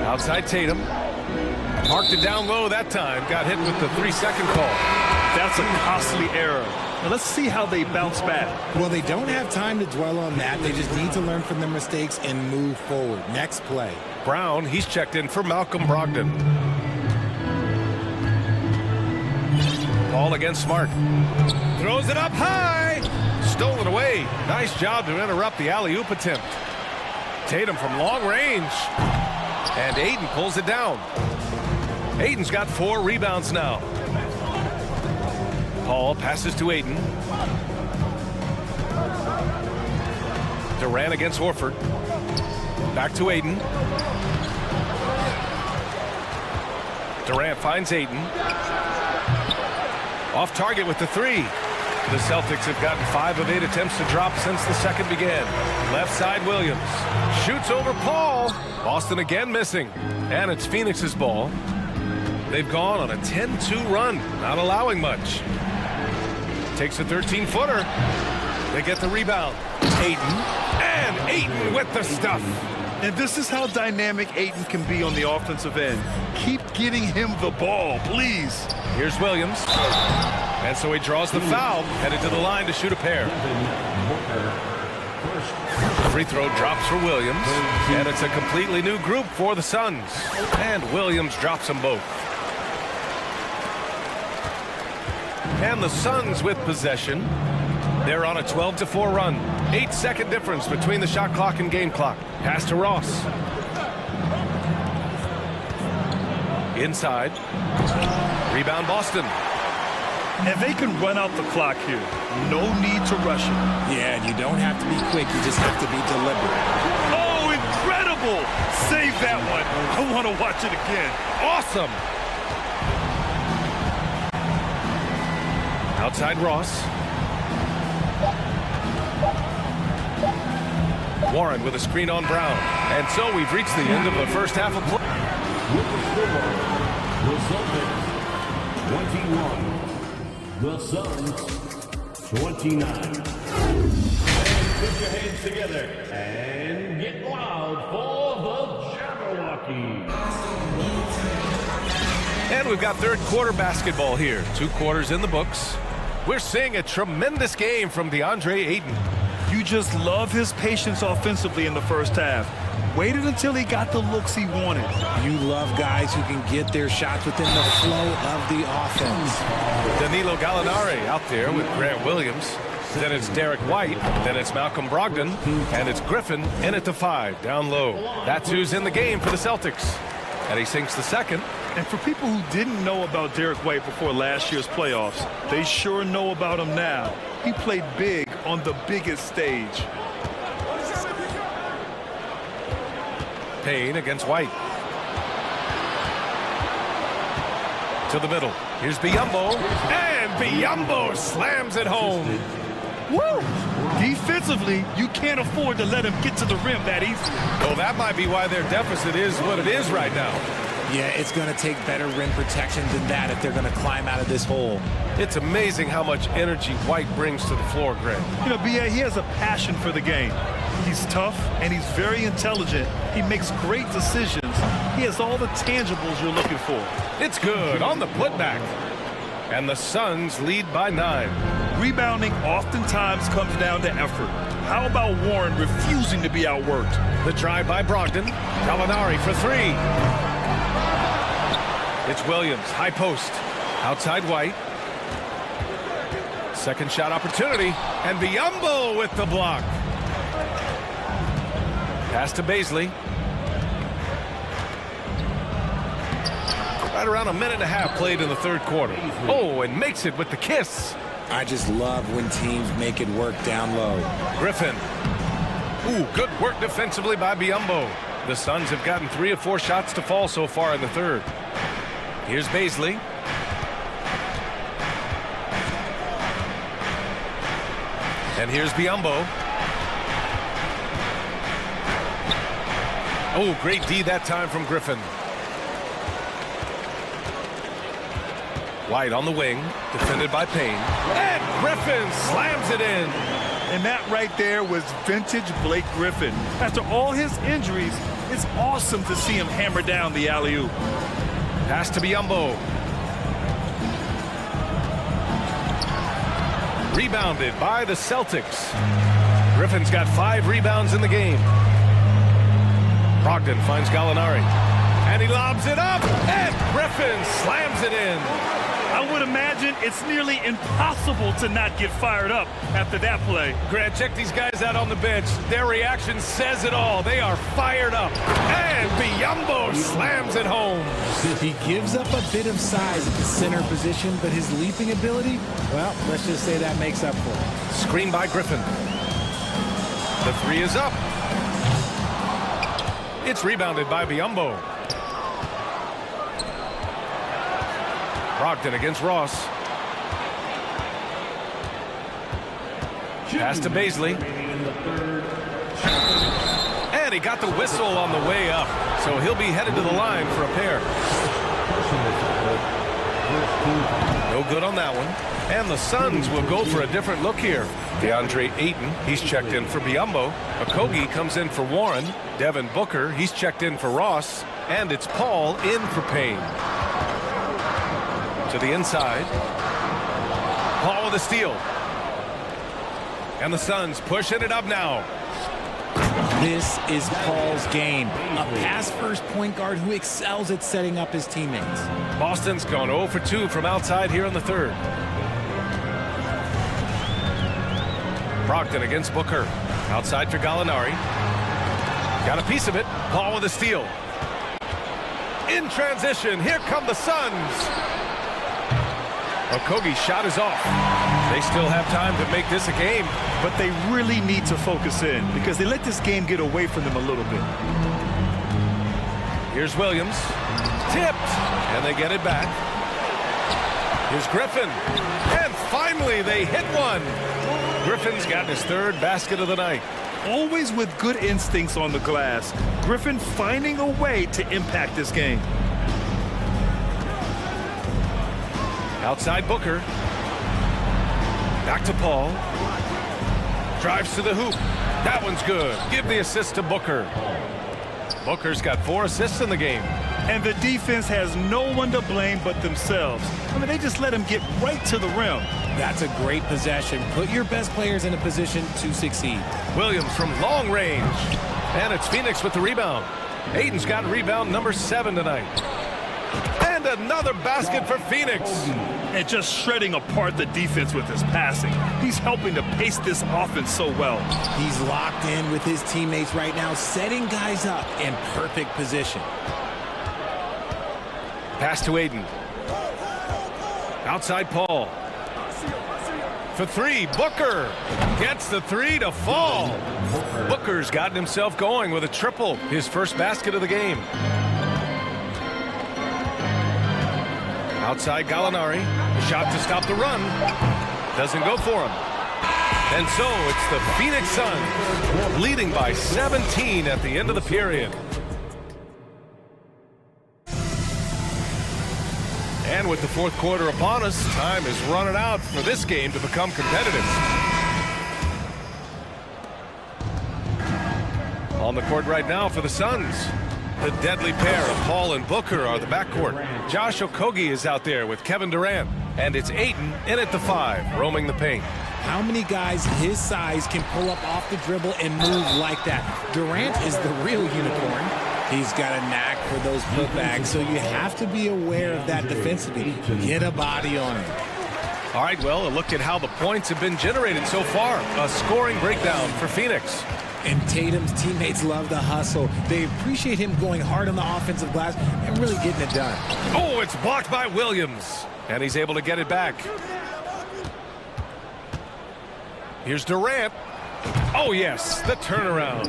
Outside Tatum. Marked it down low that time. Got hit with the 3-second call. That's a costly error. Now let's see how they bounce back. Well, they don't have time to dwell on that. They just need to learn from their mistakes and move forward. Next play. Brown, he's checked in for Malcolm Brogdon. Ball against Smart. Throws it up high. Stolen away. Nice job to interrupt the alley-oop attempt. Tatum from long range. And Ayton pulls it down. Ayton's got 4 rebounds now. Paul passes to Ayton. Durant against Horford. Back to Ayton. Durant finds Ayton. Off target with the 3. The Celtics have gotten 5 of 8 attempts to drop since the second began. Left side Williams. Shoots over Paul. Boston again missing. And it's Phoenix's ball. They've gone on a 10-2 run, not allowing much. Takes a 13-footer. They get the rebound. Ayton. And Ayton with the stuff. And this is how dynamic Ayton can be on the offensive end. Keep getting him the ball, please. Here's Williams. And so he draws the foul, headed to the line to shoot a pair. Free throw drops for Williams. And it's a completely new group for the Suns. And Williams drops them both. And the Suns with possession. They're on a 12-4 run. 8-second difference between the shot clock and game clock. Pass to Ross. Inside. Rebound Boston. And they can run out the clock here. No need to rush it. Yeah, and you don't have to be quick. You just have to be deliberate. Oh, incredible! Save that one. I want to watch it again. Awesome. Outside Ross. Warren with a screen on Brown. And so we've reached the end of the first half of play. The Celtics 21. The Suns 29. Put your hands together and get loud for the Jabberwocky. And we've got third quarter basketball here. 2 quarters in the books. We're seeing a tremendous game from DeAndre Ayton. You just love his patience offensively in the first half. Waited until he got the looks he wanted. You love guys who can get their shots within the flow of the offense. Danilo Gallinari out there with Grant Williams. Then it's Derek White. Then it's Malcolm Brogdon. And it's Griffin in at the 5, down low. That's who's in the game for the Celtics. And he sinks the second. And for people who didn't know about Derek White before last year's playoffs, they sure know about him now. He played big on the biggest stage. Payne against White. To the middle. Here's Biyombo. And Biyombo slams it home. Woo! Defensively, you can't afford to let him get to the rim that easily. Well, that might be why their deficit is what it is right now. Yeah, it's going to take better rim protection than that if they're going to climb out of this hole. It's amazing how much energy White brings to the floor, Grant. You know, B.A., he has a passion for the game. He's tough, and he's very intelligent. He makes great decisions. He has all the tangibles you're looking for. It's good on the putback. And the Suns lead by 9. Rebounding oftentimes comes down to effort. How about Warren refusing to be outworked? The drive by Brogdon. Gallinari for 3. It's Williams, high post. Outside White. Second shot opportunity. And Biyombo with the block. Pass to Baisley. Right around a minute and a half played in the third quarter. Oh, and makes it with the kiss. I just love when teams make it work down low. Griffin. Ooh, good work defensively by Biyombo. The Suns have gotten 3 of 4 shots to fall so far in the third. Here's Baisley. And here's Biyombo. Oh, great D that time from Griffin. White on the wing, defended by Payne. And Griffin slams it in. And that right there was vintage Blake Griffin. After all his injuries, it's awesome to see him hammer down the alley-oop. Pass to Biyombo. Rebounded by the Celtics. Griffin's got 5 rebounds in the game. Brogdon finds Gallinari. And he lobs it up. And Griffin slams it in. I would imagine it's nearly impossible to not get fired up after that play. Grant, check these guys out on the bench. Their reaction says it all. They are fired up. And Biyombo slams it home. He gives up a bit of size at the center position, but his leaping ability, well, let's just say that makes up for it. Screen by Griffin. The 3 is up. It's rebounded by Biyombo. Brogdon against Ross. Pass to Baisley. And he got the whistle on the way up. So he'll be headed to the line for a pair. No good on that one. And the Suns will go for a different look here. DeAndre Ayton, he's checked in for Biyombo. Okogie comes in for Warren. Devin Booker, he's checked in for Ross. And it's Paul in for Payne. To the inside. Paul with a steal. And the Suns pushing it up now. This is Paul's game. A pass-first point guard who excels at setting up his teammates. Boston's gone 0 for 2 from outside here in the third. Brogdon against Booker. Outside for Gallinari. Got a piece of it. Paul with a steal. In transition, here come the Suns. Okogie's shot is off. They still have time to make this a game. But they really need to focus in because they let this game get away from them a little bit. Here's Williams. Tipped. And they get it back. Here's Griffin. And finally they hit one. Griffin's got his 3rd basket of the night. Always with good instincts on the glass. Griffin finding a way to impact this game. Outside Booker. Back to Paul. Drives to the hoop. That one's good. Give the assist to Booker. Booker's got 4 assists in the game. And the defense has no one to blame but themselves. I mean, they just let him get right to the rim. That's a great possession. Put your best players in a position to succeed. Williams from long range. And it's Phoenix with the rebound. Ayton's got rebound number 7 tonight. And another basket for Phoenix. And just shredding apart the defense with his passing. He's helping to pace this offense so well. He's locked in with his teammates right now, setting guys up in perfect position. Pass to Ayton. Outside Paul. For 3, Booker gets the 3 to fall. Booker's gotten himself going with a triple, his 1st basket of the game. Outside Gallinari, a shot to stop the run. Doesn't go for him. And so it's the Phoenix Suns leading by 17 at the end of the period. And with the 4th quarter upon us, time is running out for this game to become competitive. On the court right now for the Suns. The deadly pair of Paul and Booker are the backcourt. Josh Okogie is out there with Kevin Durant. And it's Ayton in at the 5, roaming the paint. How many guys his size can pull up off the dribble and move like that? Durant is the real unicorn. He's got a knack for those putbacks, so you have to be aware of that defensively. Get a body on him. All right, well, a look at how the points have been generated so far. A scoring breakdown for Phoenix. And Tatum's teammates love the hustle. They appreciate him going hard on the offensive glass and really getting it done. Oh, it's blocked by Williams. And he's able to get it back. Here's Durant. Oh, yes, the turnaround.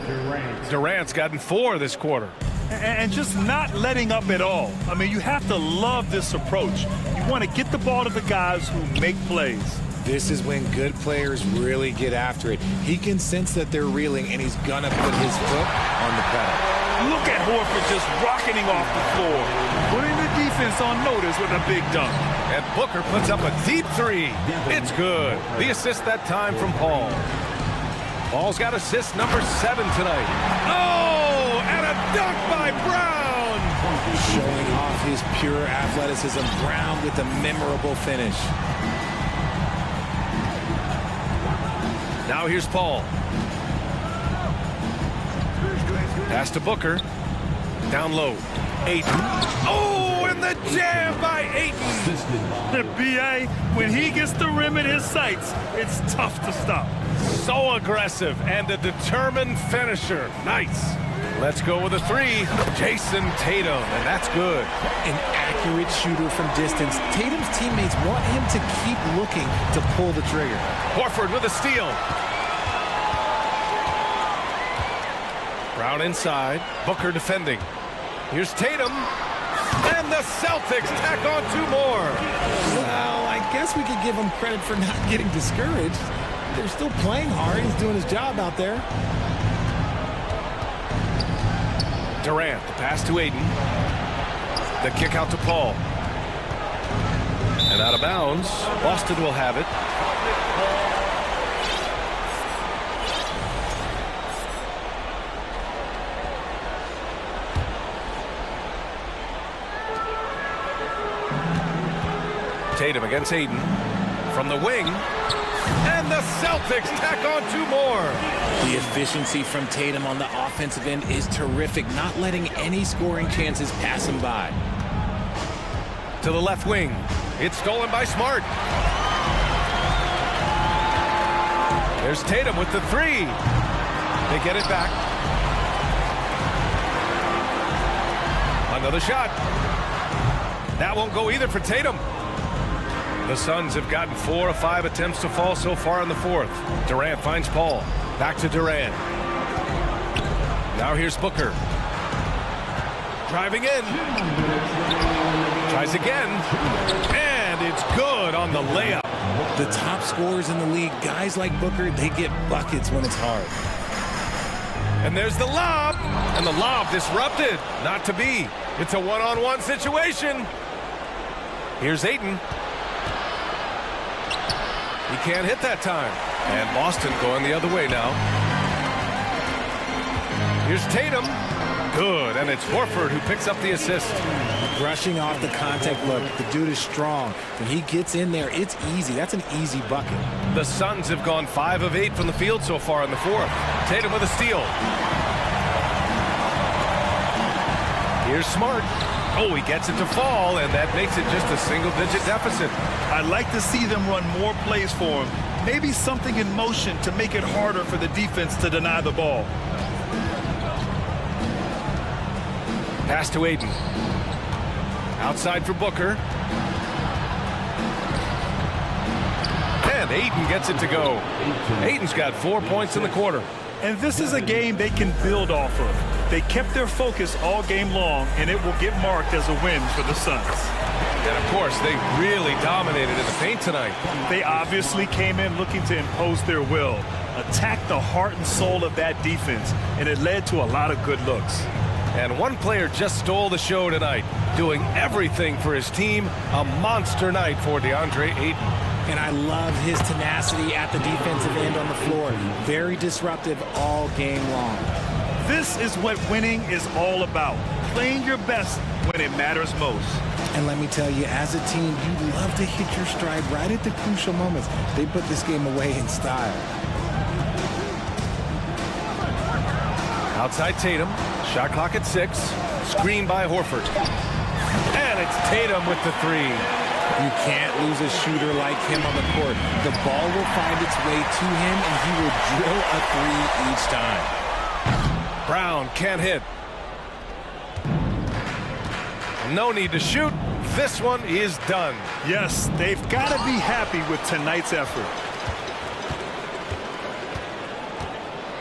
Durant's gotten 4 this quarter. And just not letting up at all. I mean, you have to love this approach. You want to get the ball to the guys who make plays. This is when good players really get after it. He can sense that they're reeling, and he's gonna put his foot on the pedal. Look at Horford just rocketing off the floor, putting the defense on notice with a big dunk. And Booker puts up a deep three. It's good. The assist that time from Paul. Paul's got assist number 7 tonight. Oh, and a dunk by Brown. Showing off his pure athleticism. Brown with a memorable finish. Now here's Paul. Pass to Booker. Down low. Ayton. Oh, and the jam by Ayton. The BA, when he gets the rim in his sights, it's tough to stop. So aggressive and a determined finisher. Nice. Let's go with a 3. Jason Tatum, and that's good. An accurate shooter from distance. Tatum's teammates want him to keep looking to pull the trigger. Horford with a steal. Brown inside. Booker defending. Here's Tatum. And the Celtics tack on 2 more. Well, I guess we could give him credit for not getting discouraged. They're still playing hard. He's doing his job out there. Durant, the pass to Ayton. The kick out to Paul. And out of bounds. Boston will have it. Tatum against Ayton. From the wing. And the Celtics tack on 2 more. The efficiency from Tatum on the offensive end is terrific, not letting any scoring chances pass him by. To the left wing. It's stolen by Smart. There's Tatum with the 3. They get it back. Another shot. That won't go either for Tatum. The Suns have gotten 4 of 5 attempts to fall so far in the 4th. Durant finds Paul. Back to Durant. Now here's Booker. Driving in. Tries again. And it's good on the layup. The top scorers in the league, guys like Booker, they get buckets when it's hard. And there's the lob. And the lob disrupted. Not to be. It's a one-on-one situation. Here's Ayton. He can't hit that time. And Boston going the other way now. Here's Tatum. Good, and it's Horford who picks up the assist. Brushing off the contact look. The dude is strong. When he gets in there, it's easy. That's an easy bucket. The Suns have gone 5 of 8 from the field so far in the 4th. Tatum with a steal. Here's Smart. Oh, he gets it to fall, and that makes it just a single-digit deficit. I'd like to see them run more plays for him. Maybe something in motion to make it harder for the defense to deny the ball. Pass to Ayton. Outside for Booker. And Ayton gets it to go. Ayton's got 4 points in the quarter. And this is a game they can build off of. They kept their focus all game long, and it will get marked as a win for the Suns. And, of course, they really dominated in the paint tonight. They obviously came in looking to impose their will, attack the heart and soul of that defense, and it led to a lot of good looks. And one player just stole the show tonight, doing everything for his team. A monster night for DeAndre Ayton. And I love his tenacity at the defensive end on the floor. Very disruptive all game long. This is what winning is all about. Playing your best when it matters most. And let me tell you, as a team, you love to hit your stride right at the crucial moments. They put this game away in style. Outside Tatum. Shot clock at 6. Screen by Horford. And it's Tatum with the 3. You can't lose a shooter like him on the court. The ball will find its way to him, and he will drill a 3 each time. Brown can't hit. No need to shoot. This one is done. Yes, they've got to be happy with tonight's effort.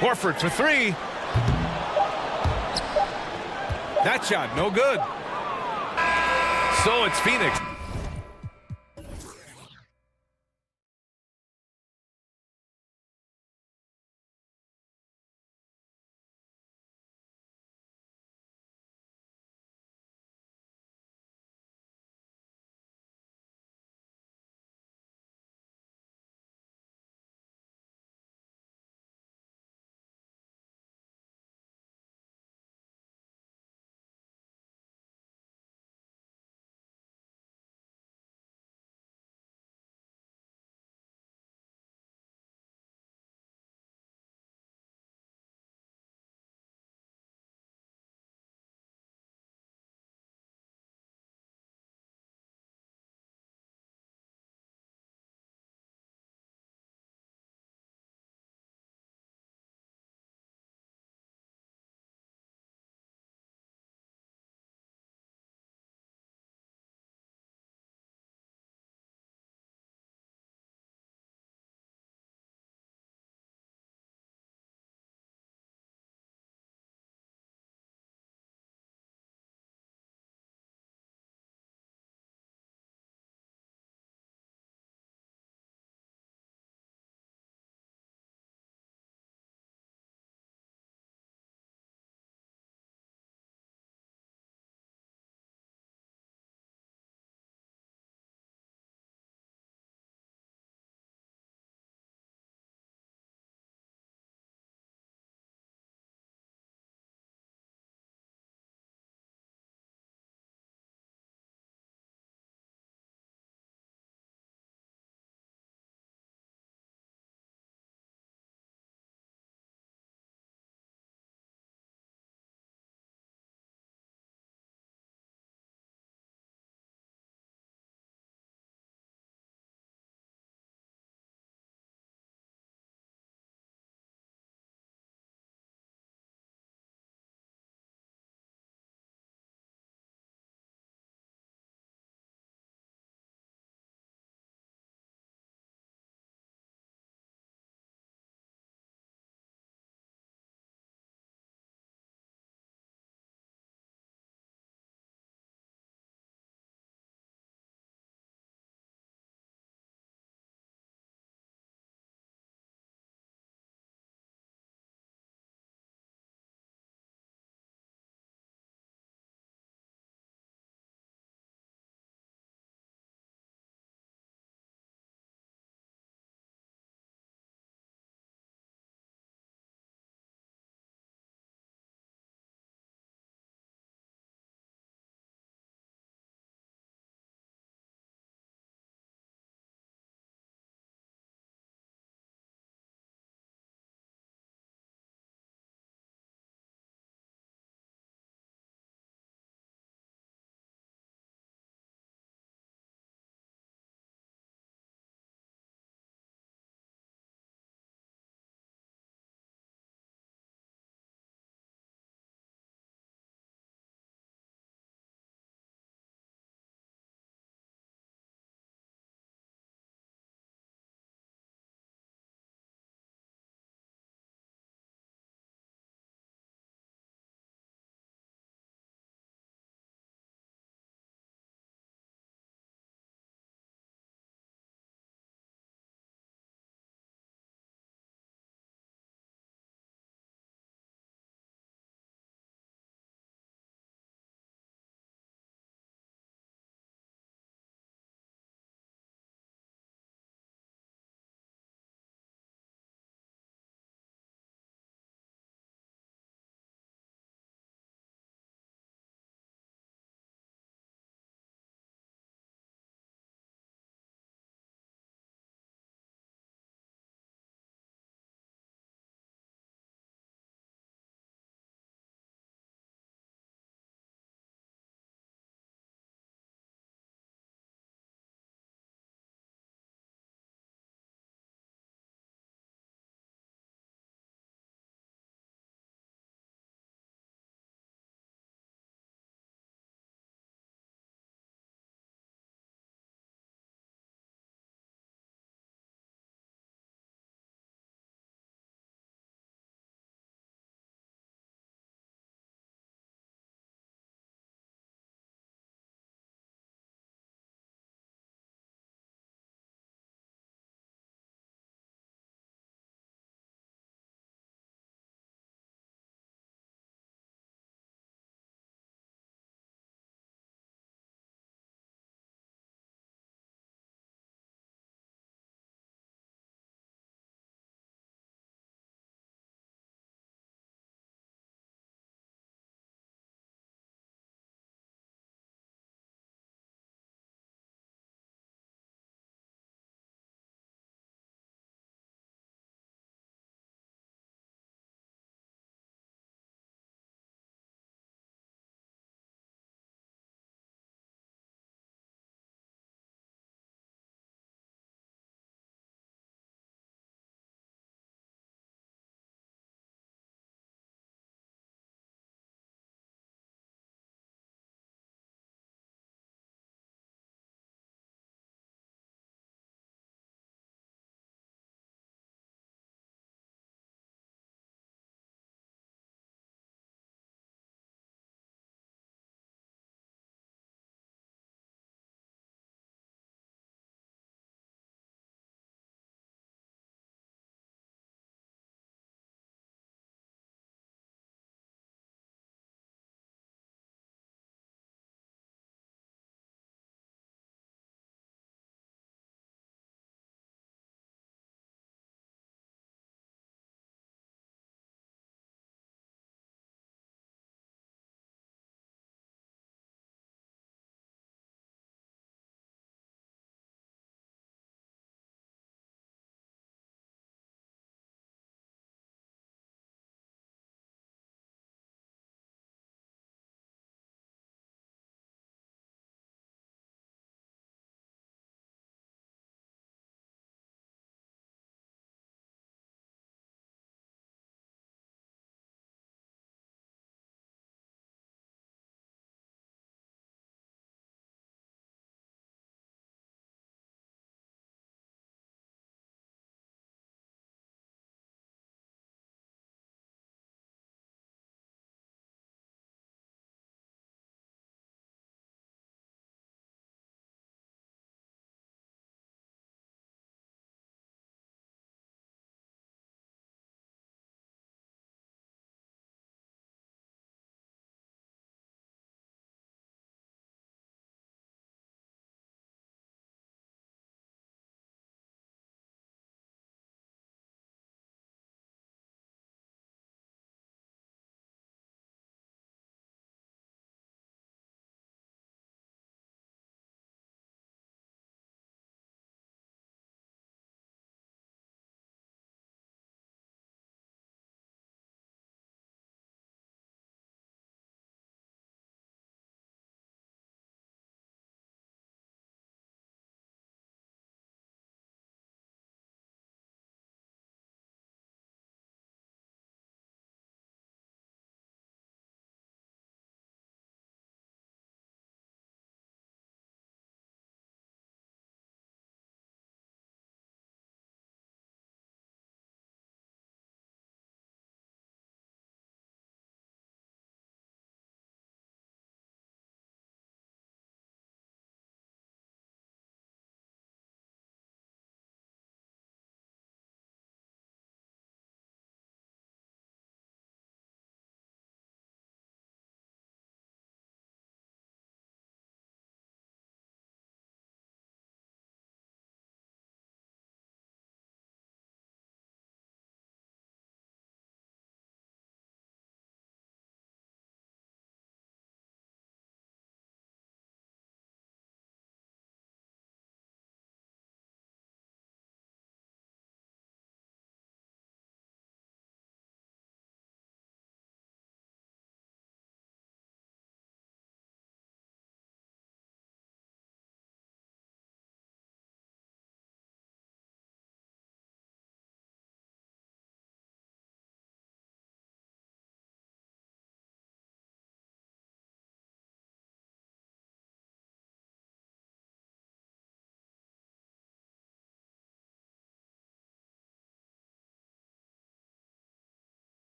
Horford for 3. That shot, no good. So it's Phoenix.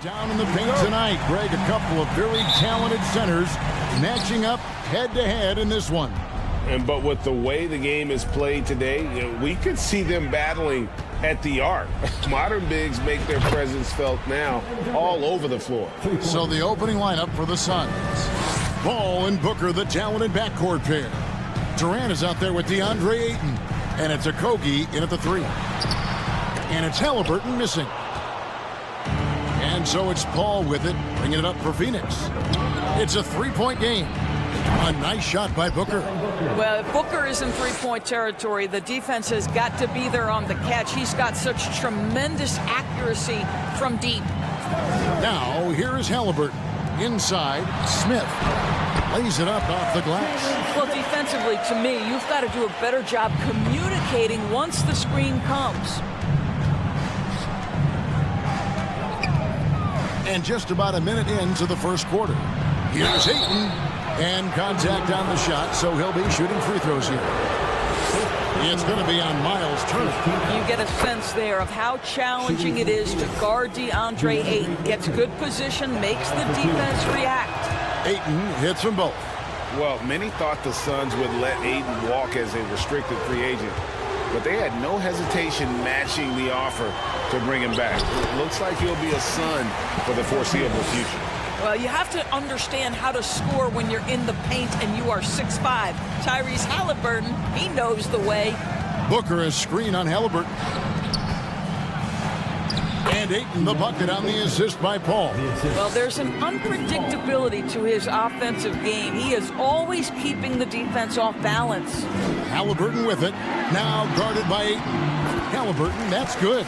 Down in the paint tonight, Greg, a couple of very talented centers matching up head-to-head in this one. But with the way the game is played today, we could see them battling at the arc. Modern bigs make their presence felt now all over the floor. So the opening lineup for the Suns. Ball and Booker, the talented backcourt pair. Durant is out there with DeAndre Ayton. And it's Okogie in at the 3. And it's Halliburton missing. And so it's Paul with it, bringing it up for Phoenix. It's a three-point game. A nice shot by Booker. Well, if Booker is in three-point territory, the defense has got to be there on the catch. He's got such tremendous accuracy from deep. Now, here is Halliburton. Inside, Smith lays it up off the glass. Well, defensively, to me, you've got to do a better job communicating once the screen comes. And just about a minute into the first quarter. Here's Ayton. And contact on the shot, so he'll be shooting free throws here. It's going to be on Miles Turner. You get a sense there of how challenging it is to guard DeAndre Ayton. Gets good position, makes the defense react. Ayton hits them both. Well, many thought the Suns would let Ayton walk as a restricted free agent, but they had no hesitation matching the offer to bring him back. It looks like he'll be a Sun for the foreseeable future. Well, you have to understand how to score when you're in the paint and you are 6'5". Tyrese Halliburton, he knows the way. Booker is screen on Halliburton. And Ayton the bucket on the assist by Paul. Well, there's an unpredictability to his offensive game. He is always keeping the defense off balance. Halliburton with it. Now guarded by Ayton. Halliburton, that's good.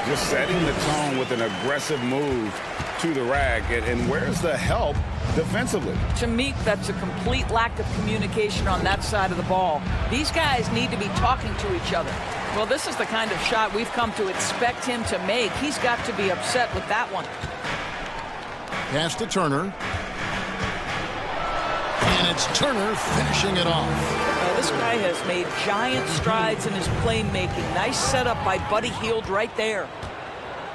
Just setting the tone with an aggressive move to the rack, and where's the help defensively? To me, that's a complete lack of communication on that side of the ball. These guys need to be talking to each other. Well, this is the kind of shot we've come to expect him to make. He's got to be upset with that one. Pass to Turner. And it's Turner finishing it off. This guy has made giant strides in his playmaking. Nice setup by Buddy Hield right there.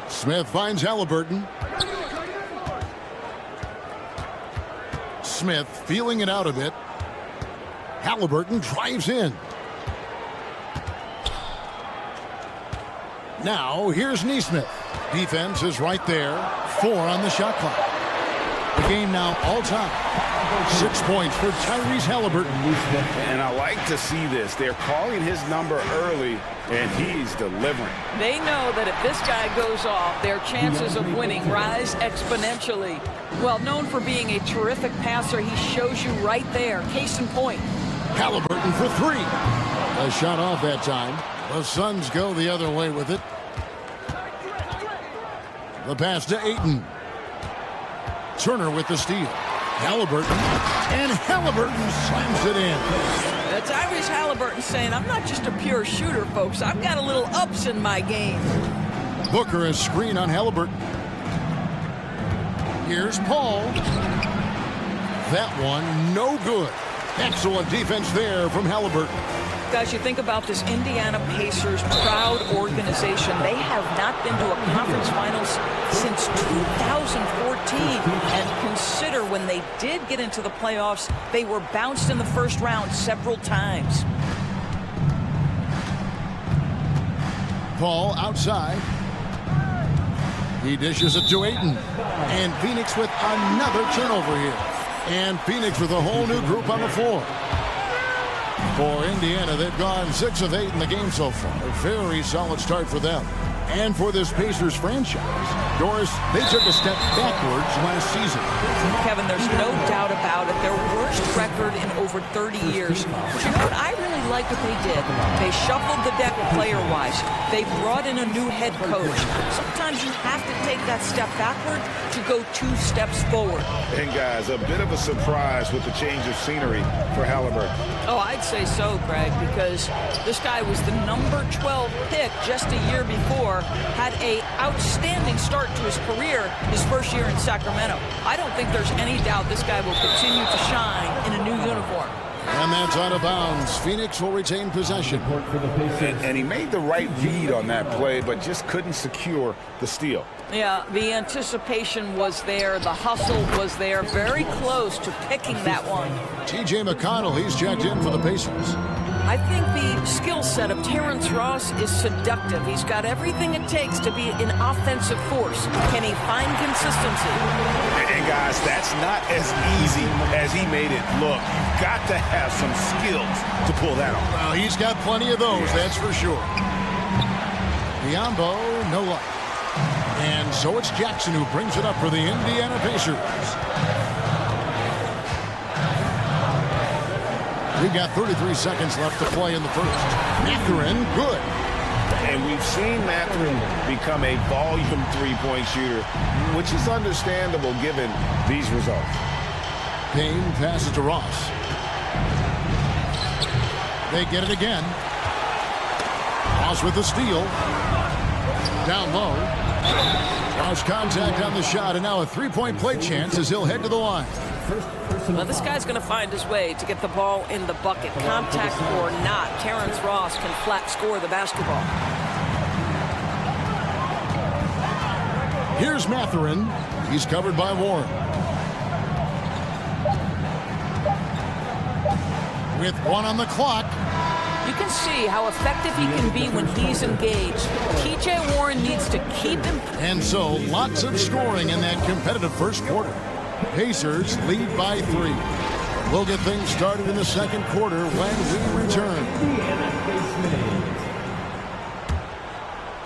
Smith finds Halliburton. Smith feeling it out a bit. Halliburton drives in. Now here's Nesmith. Defense is right there. 4 on the shot clock. The game now all time. 6 points for Tyrese Halliburton. And I like to see this. They're calling his number early, and he's delivering. They know that if this guy goes off, their chances of winning rise exponentially. Well, known for being a terrific passer, he shows you right there. Case in point. Halliburton for 3. A shot off that time. The Suns go the other way with it. The pass to Ayton. Turner with the steal. Halliburton. And Halliburton slams it in. Tyrese Halliburton saying, I'm not just a pure shooter, folks. I've got a little ups in my game. Booker is screen on Halliburton. Here's Paul. That one, no good. Excellent defense there from Halliburton. Guys, you think about this Indiana Pacers proud organization. They have not been to a conference finals since 2014. And consider when they did get into the playoffs, they were bounced in the first round several times. Paul outside. He dishes it to Ayton. And Phoenix with another turnover here. And Phoenix with a whole new group on the floor. For Indiana, they've gone 6 of 8 in the game so far. A very solid start for them. And for this Pacers franchise, Doris, they took a step backwards last season. Kevin, there's no doubt about it. Their worst record in over 30 years. But you know what? I really like what they did. They shuffled the deck player-wise. They brought in a new head coach. Sometimes you have to take that step backward to go 2 steps forward. And guys, a bit of a surprise with the change of scenery for Halliburton. Oh, I'd say so, Greg, because this guy was the number 12 pick just a year before, had a outstanding start to his career his first year in Sacramento. I don't think there's any doubt this guy will continue to shine in a new uniform. And that's out of bounds. Phoenix will retain possession. And he made the right read on that play, but just couldn't secure the steal. Yeah, the anticipation was there. The hustle was there. Very close to picking that one. T.J. McConnell, he's checked in for the Pacers. I think the skill set of Terrence Ross is seductive. He's got everything it takes to be an offensive force. Can he find consistency? And guys, that's not as easy as he made it look. You've got to have some skills to pull that off. Well, he's got plenty of those, that's for sure. Biombo, no luck. And so it's Jackson who brings it up for the Indiana Pacers. We've got 33 seconds left to play in the first. Mathurin, good. And we've seen Mathurin become a volume three-point shooter, which is understandable given these results. Payne passes to Ross. They get it again. Ross with the steal. Down low. Lost contact on the shot, and now a three-point play chance as he'll head to the line. Well, this guy's going to find his way to get the ball in the bucket. Contact or not, Terrence Ross can flat score the basketball. Here's Mathurin. He's covered by Warren. With one on the clock. You can see how effective he can be when he's engaged. T.J. Warren needs to keep him. And so, lots of scoring in that competitive first quarter. Pacers lead by 3. We'll get things started in the second quarter when we return.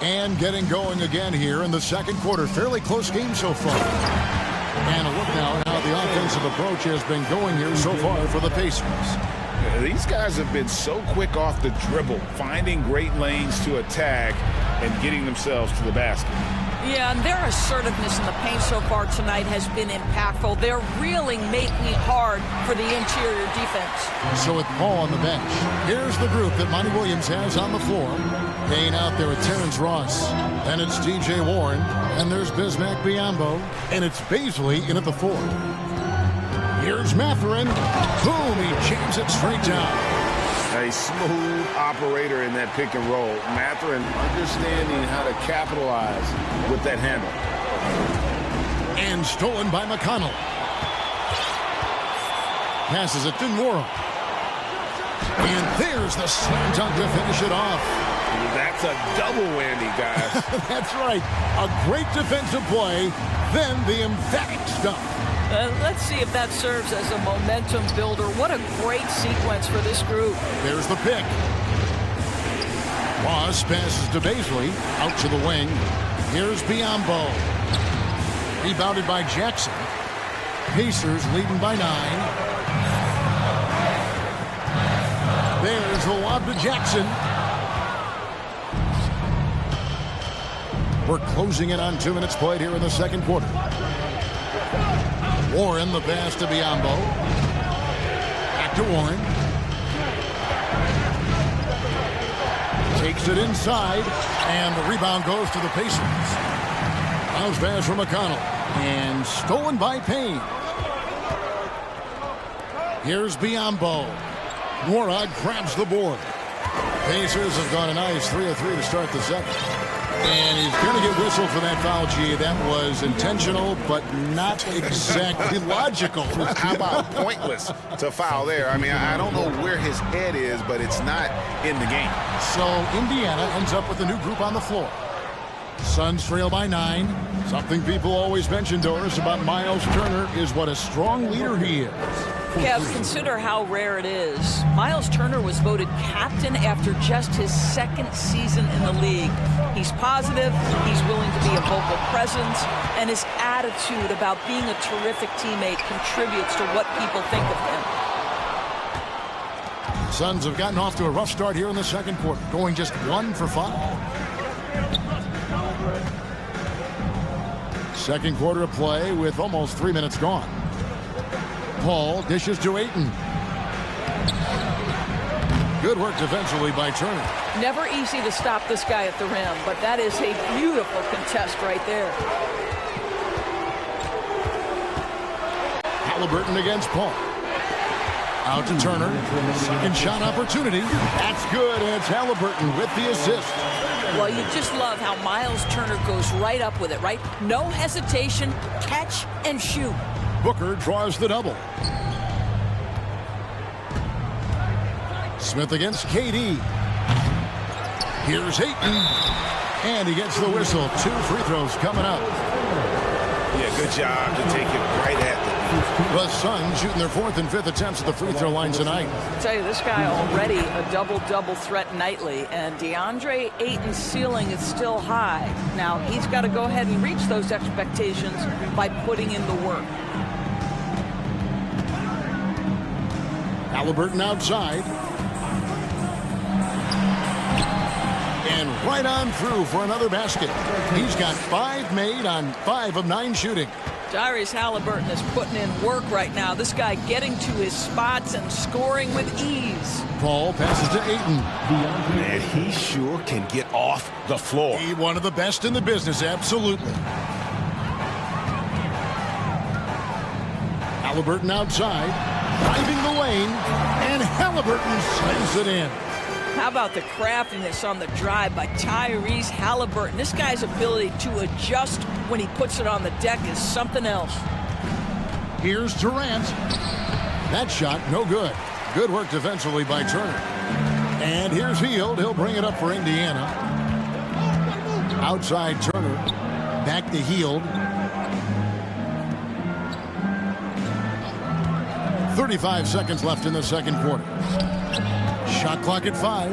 And getting going again here in the second quarter. Fairly close game so far. And a look now at how the offensive approach has been going here so far for the Pacers. These guys have been so quick off the dribble, finding great lanes to attack and getting themselves to the basket. Yeah, and their assertiveness in the paint so far tonight has been impactful. They're really making it hard for the interior defense. So with Paul on the bench, here's the group that Monty Williams has on the floor. Payne out there with Terrence Ross. Then it's T.J. Warren. And there's Bismack Biyombo. And it's Baisley in at the 4. Here's Mathurin. Boom, he jams it straight down. A smooth operator in that pick and roll. Mathurin understanding how to capitalize with that handle. And stolen by McConnell. Passes it to Nwora. And there's the slam dunk to finish it off. That's a double whammy, guys. That's right. A great defensive play, then the emphatic stuff. Let's see if that serves as a momentum builder. What a great sequence for this group. There's the pick. Ross passes to Baisley. Out to the wing. Here's Biyombo. Rebounded by Jackson. Pacers leading by 9. There's the lob to Jackson. We're closing in on 2 minutes played here in the second quarter. Warren, the pass to Biyombo. Back to Warren. Takes it inside, and the rebound goes to the Pacers. Bounce pass from McConnell, and stolen by Payne. Here's Biyombo. Nwora grabs the board. Pacers have gone a nice 3 of 3 to start the second. And he's going to get whistled for that foul, G. That was intentional, but not exactly logical. How about pointless to foul there? I mean, I don't know where his head is, but it's not in the game. So Indiana ends up with a new group on the floor. Suns trail by 9. Something people always mention, Doris, about Miles Turner is what a strong leader he is. Kev, consider how rare it is. Miles Turner was voted captain after just his second season in the league. He's positive, he's willing to be a vocal presence, and his attitude about being a terrific teammate contributes to what people think of him. Suns have gotten off to a rough start here in the second quarter, going just 1 for 5. Second quarter of play with almost 3 minutes gone. Paul dishes to Ayton. Good work defensively by Turner. Never easy to stop this guy at the rim, but that is a beautiful contest right there. Halliburton against Paul. Out to Turner. Second shot opportunity. That's good, and it's Halliburton with the assist. Well, you just love how Miles Turner goes right up with it, right? No hesitation, catch and shoot. Booker draws the double. Smith against KD. Here's Ayton. And he gets the whistle. 2 free throws coming up. Yeah, good job to take it right at them. The Suns shooting their 4th and 5th attempts at the free throw line tonight. I tell you, this guy already a double-double threat nightly, and DeAndre Ayton's ceiling is still high. Now, he's got to go ahead and reach those expectations by putting in the work. Halliburton outside. And right on through for another basket. He's got 5 made on 5 of 9 shooting. Tyrese Halliburton is putting in work right now. This guy getting to his spots and scoring with ease. Paul passes to Ayton. Man, he sure can get off the floor. He one of the best in the business, absolutely. Halliburton outside, driving the lane, and Halliburton sends it in. How about the craftiness on the drive by Tyrese Halliburton? This guy's ability to adjust when he puts it on the deck is something else. Here's Durant. That shot, no good. Good work defensively by Turner. And here's Hield. He'll bring it up for Indiana. Outside Turner. Back to Hield. 35 seconds left in the second quarter. Shot clock at 5.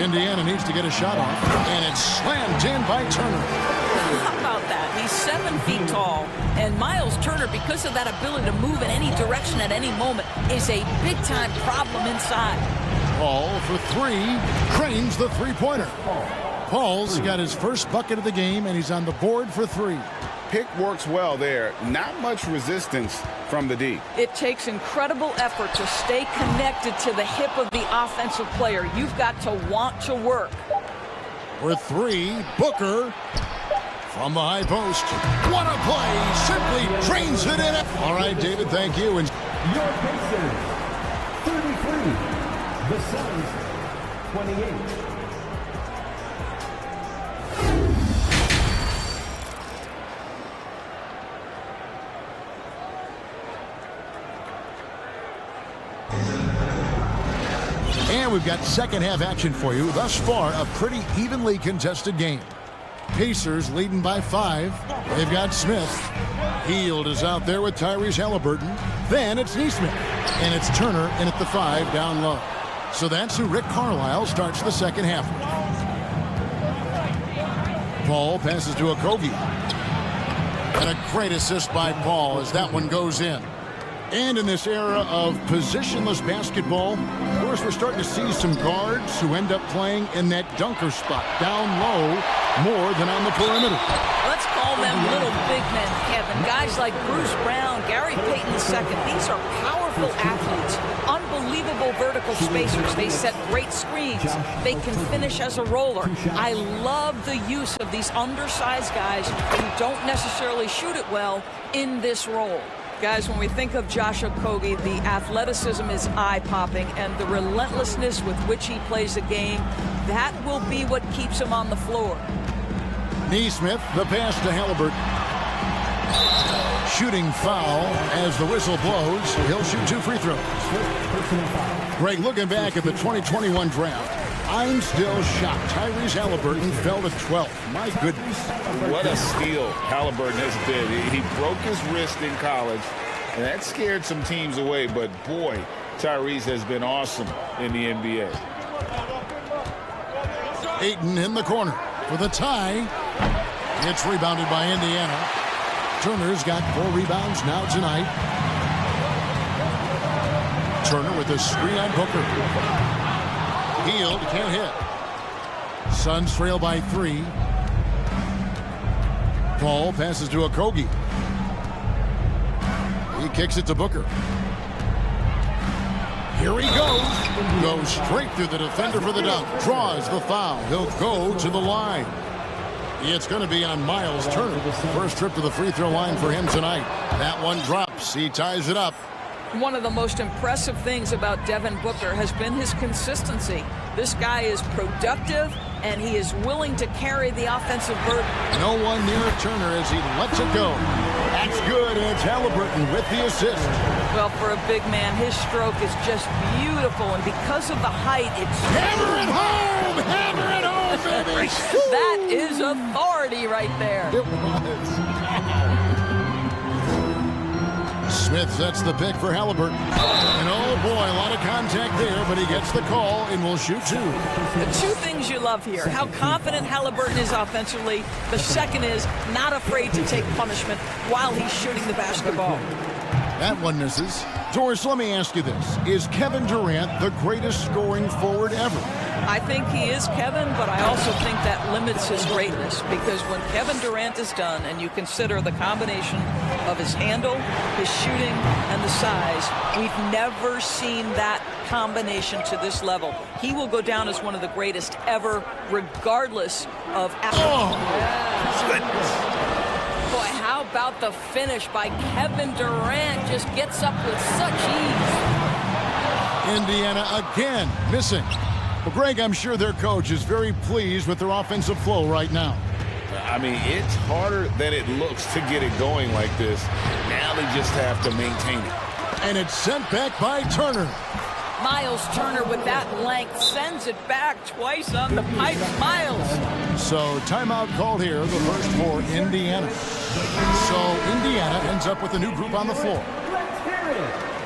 Indiana needs to get a shot off. And it's slammed in by Turner. How about that? He's 7 feet tall. And Miles Turner, because of that ability to move in any direction at any moment, is a big-time problem inside. Paul for 3. Cranes the three-pointer. Paul's got his first bucket of the game, and he's on the board for 3. Pick works well there. Not much resistance from the D. It takes incredible effort to stay connected to the hip of the offensive player. You've got to want to work. For 3, Booker from the high post. What a play! Simply drains it in. All right, David, thank you. And Your Pacers, 33. The Suns, 28. And we've got second half action for you. Thus far, a pretty evenly contested game. Pacers leading by 5. They've got Smith. Hield is out there with Tyrese Halliburton. Then it's Neesmith. And it's Turner in at the 5 down low. So that's who Rick Carlisle starts the second half with. Paul passes to Okogie. And a great assist by Paul as that one goes in. And in this era of positionless basketball, of course, we're starting to see some guards who end up playing in that dunker spot, down low, more than on the perimeter. Let's call them little big men, Kevin. Guys like Bruce Brown, Gary Payton II. These are powerful athletes, unbelievable vertical spacers. They set great screens. They can finish as a roller. I love the use of these undersized guys who don't necessarily shoot it well in this role. Guys, when we think of Josh Okogie, the athleticism is eye-popping, and the relentlessness with which he plays the game, that will be what keeps him on the floor. Neesmith, the pass to Halliburton. Shooting foul as the whistle blows. He'll shoot 2 free throws. Greg, looking back at the 2021 draft, I'm still shocked. Tyrese Halliburton fell to 12th. My goodness. What a steal Halliburton has been. He broke his wrist in college, and that scared some teams away. But, boy, Tyrese has been awesome in the NBA. Ayton in the corner for the tie. It's rebounded by Indiana. Turner's got 4 rebounds now tonight. Turner with a screen on Booker. Hield can't hit. Suns trail by 3. Paul passes to Okogie. He kicks it to Booker. Here he goes. Goes straight through the defender for the dunk. Draws the foul. He'll go to the line. It's going to be on Miles Turner. First trip to the free throw line for him tonight. That one drops. He ties it up. One of the most impressive things about Devin Booker has been his consistency. This guy is productive, and he is willing to carry the offensive burden. No one near Turner as he lets it go. That's good, and it's Halliburton with the assist. Well, for a big man, his stroke is just beautiful, and because of the height, it's... Hammer it home! Hammer it home, baby! That is authority right there. It was. Smith sets the pick for Halliburton. And oh boy, a lot of contact there, but he gets the call and will shoot two. The two things you love here, how confident Halliburton is offensively. The second is not afraid to take punishment while he's shooting the basketball. That one misses. Doris, let me ask you this. Is Kevin Durant the greatest scoring forward ever? I think he is, Kevin, but I also think that limits his greatness, because when Kevin Durant is done and you consider the combination of his handle, his shooting, and the size, we've never seen that combination to this level. He will go down as one of the greatest ever, regardless of... Boy, how about the finish by Kevin Durant? Just gets up with such ease. Indiana again missing. Well, Greg, I'm sure their coach is very pleased with their offensive flow right now. I mean, it's harder than it looks to get it going like this. Now they just have to maintain it. And it's sent back by Turner. Miles Turner with that length sends it back twice on the pipe. Miles. So timeout called here, the first for Indiana. So Indiana ends up with a new group on the floor.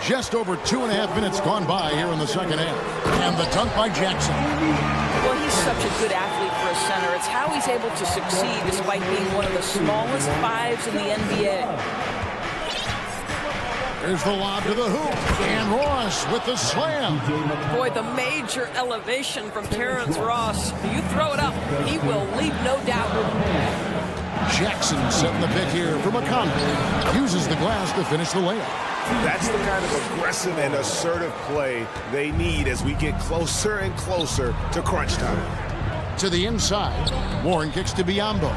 Just over 2.5 minutes gone by here in the second half. And the dunk by Jackson. Well, he's such a good athlete for a center. It's how he's able to succeed despite being one of the smallest fives in the NBA. There's the lob to the hoop. And Ross with the slam. Boy, the major elevation from Terrence Ross. You throw it up, he will leave no doubt. Jackson setting the pick here for McConnell. Uses the glass to finish the layup. That's the kind of aggressive and assertive play they need as we get closer and closer to crunch time. To the inside. Warren kicks to Biombo.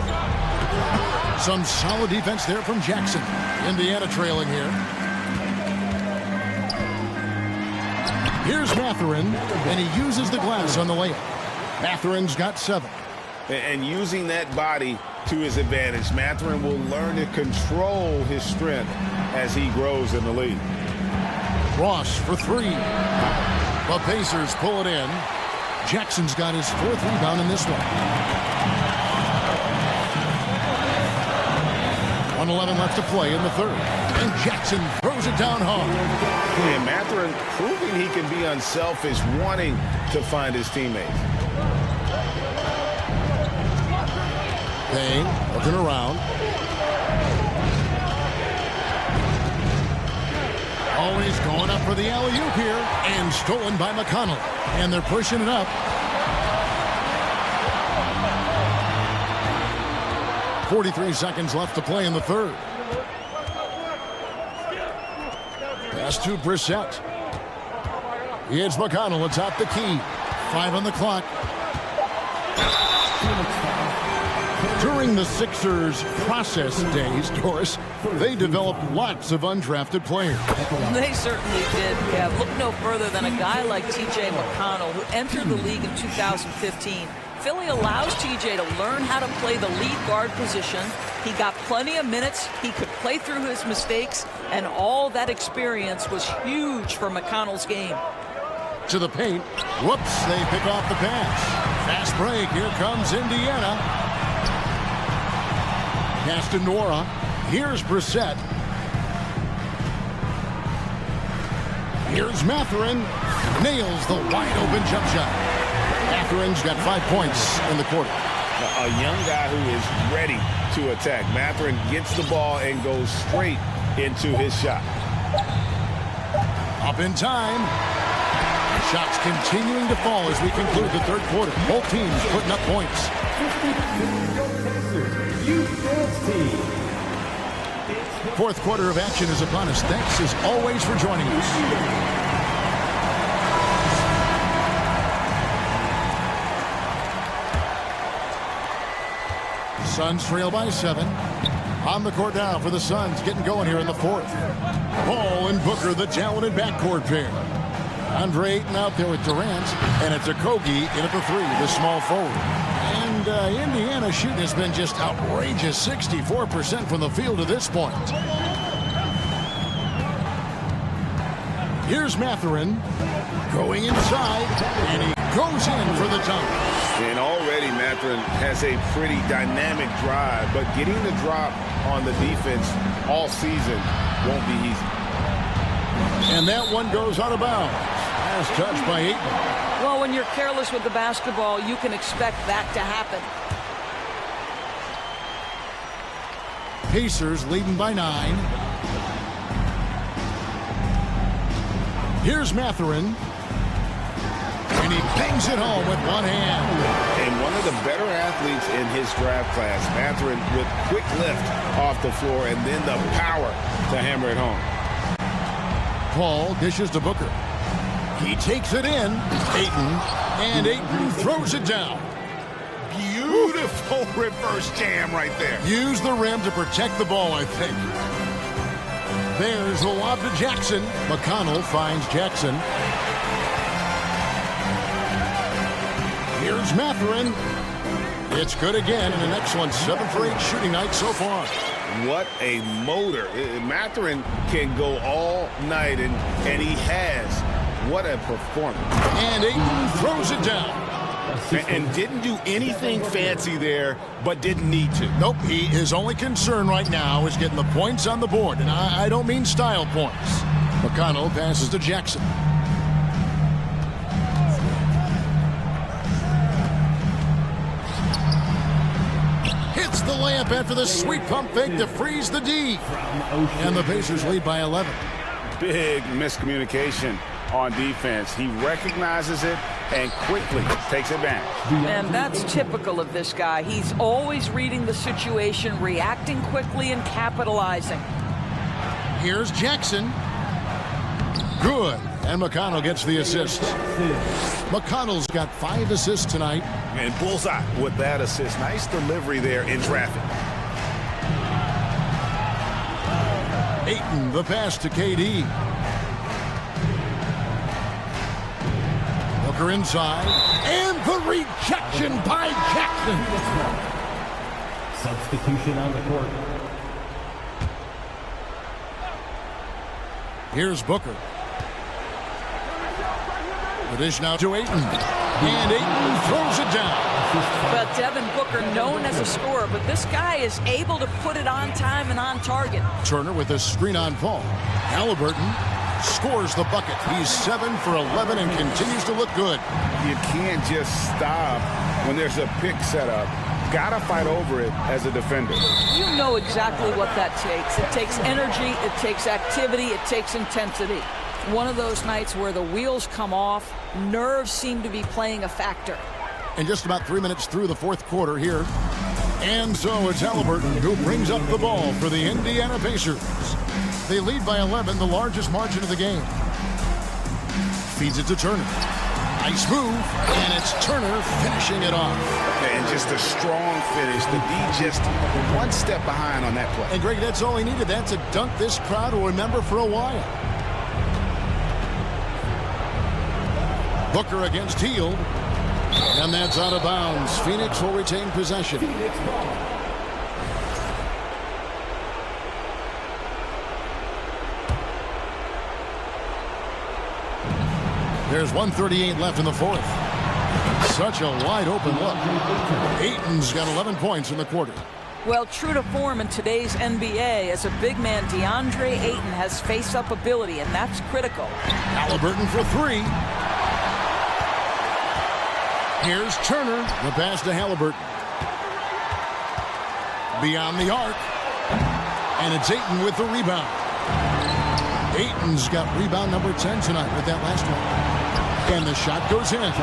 Some solid defense there from Jackson. Indiana trailing here. Here's Mathurin, and he uses the glass on the layup. Mathurin's got 7. And using that body to his advantage, Mathurin will learn to control his strength as he grows in the league. Ross for 3. The Pacers pull it in. Jackson's got his 4th rebound in this one. 1:11 left to play in the third. And Jackson throws it down hard. And Mathurin proving he can be unselfish, wanting to find his teammates. Payne looking around. Always going up for the alley-oop here. And stolen by McConnell. And they're pushing it up. .43 seconds left to play in the third. Pass to Brissett. It's McConnell atop the key. 5 on the clock. During the Sixers' process days, Doris, they developed lots of undrafted players. They certainly did, Kev. Look no further than a guy like T.J. McConnell, who entered the league in 2015. Philly allows T.J. to learn how to play the lead guard position. He got plenty of minutes. He could play through his mistakes, and all that experience was huge for McConnell's game. To the paint. Whoops, they pick off the pass. Fast break. Here comes Indiana. Pass to Nora. Here's Brissett. Here's Mathurin. Nails the wide-open jump shot. Mathurin's got 5 points in the quarter. A young guy who is ready to attack. Mathurin gets the ball and goes straight into his shot. Up in time. Shots continuing to fall as we conclude the third quarter. Both teams putting up points. Fourth quarter of action is upon us. Thanks as always for joining us. Suns trail by 7. On the court now for the Suns, getting going here in the fourth. Ball and Booker, the talented backcourt pair. Andre Ayton out there with Durant, and it's Okogie in at the three, the small forward. And Indiana's shooting has been just outrageous, 64% from the field to this point. Here's Mathurin going inside, and he goes in for the dunk. And already Mathurin has a pretty dynamic drive, but getting the drop on the defense all season won't be easy. And that one goes out of bounds. As touched by Ayton. Well, when you're careless with the basketball, you can expect that to happen. Pacers leading by 9. Here's Mathurin. And he bangs it home with one hand. And one of the better athletes in his draft class, Mathurin, with quick lift off the floor and then the power to hammer it home. Paul dishes to Booker. He takes it in. Ayton. And Ayton throws it down. Beautiful reverse jam right there. Use the rim to protect the ball, I think. There's the lob to Jackson. McConnell finds Jackson. Here's Mathurin. It's good again, and an excellent 7 for 8 shooting night so far. What a motor. Mathurin can go all night, and he has. What a performance. And Ayton throws it down. And didn't do anything fancy there, but didn't need to. Nope, his only concern right now is getting the points on the board, and I don't mean style points. McConnell passes to Jackson. Hits the layup after the sweet pump fake to freeze the D. And the Pacers lead by 11. Big miscommunication on defense. He recognizes it and quickly takes advantage. And that's typical of this guy. He's always reading the situation, reacting quickly, and capitalizing. Here's Jackson. Good. And McConnell gets the assist. McConnell's got 5 assists tonight. And bullseye with that assist. Nice delivery there in traffic. Ayton, the pass to KD. Booker inside. And the rejection by Jackson. Substitution on the court. Here's Booker. The dish now to Ayton. And Ayton throws it down. Well, Devin Booker, known as a scorer, but this guy is able to put it on time and on target. Turner with a screen on Paul. Halliburton scores the bucket. He's 7 for 11 and continues to look good. You can't just stop when there's a pick set up. Gotta fight over it as a defender. You know exactly what that takes. It takes energy, it takes activity, it takes intensity. One of those nights where the wheels come off, nerves seem to be playing a factor. And just about 3 minutes through the fourth quarter here. And so it's Halliburton who brings up the ball for the Indiana Pacers. They lead by 11, the largest margin of the game. Feeds it to Turner. Nice move, and it's Turner finishing it off. And just a strong finish. The D just one step behind on that play. And Greg, that's all he needed. That's a dunk this crowd will remember for a while. Booker against Hield. And that's out of bounds. Phoenix will retain possession. There's 1:38 left in the fourth. Such a wide open look. Ayton's got 11 points in the quarter. Well, true to form in today's NBA, as a big man, DeAndre Ayton has face-up ability, and that's critical. Halliburton for 3. Here's Turner. The pass to Halliburton. Beyond the arc. And it's Ayton with the rebound. Ayton's got rebound number 10 tonight with that last one. And the shot goes in.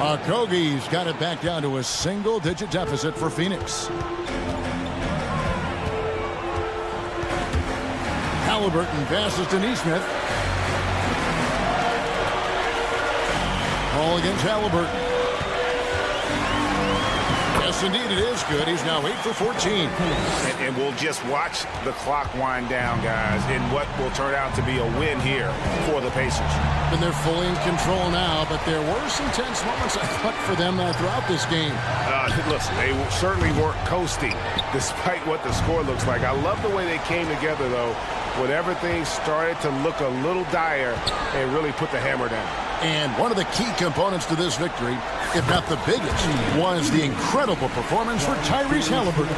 Okogie's got it back down to a single-digit deficit for Phoenix. Halliburton passes to Nesmith. Ball against Halliburton. Yes, indeed, it is good. He's now 8 for 14. And we'll just watch the clock wind down, guys, in what will turn out to be a win here for the Pacers. And they're fully in control now, but there were some tense moments, I thought, for them throughout this game. Listen, they certainly weren't coasting, despite what the score looks like. I love the way they came together, though, when everything started to look a little dire and really put the hammer down. And one of the key components to this victory, if not the biggest, was the incredible performance for Tyrese Halliburton.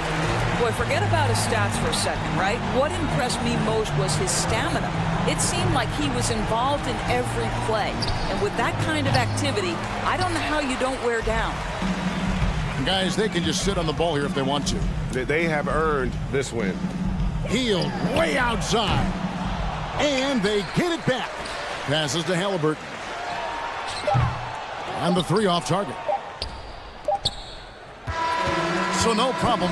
Boy, forget about his stats for a second, right? What impressed me most was his stamina. It seemed like he was involved in every play. And with that kind of activity, I don't know how you don't wear down. Guys, they can just sit on the ball here if they want to. They have earned this win. Healed way outside. And they get it back. Passes to Halliburton. And the three off target. So no problem.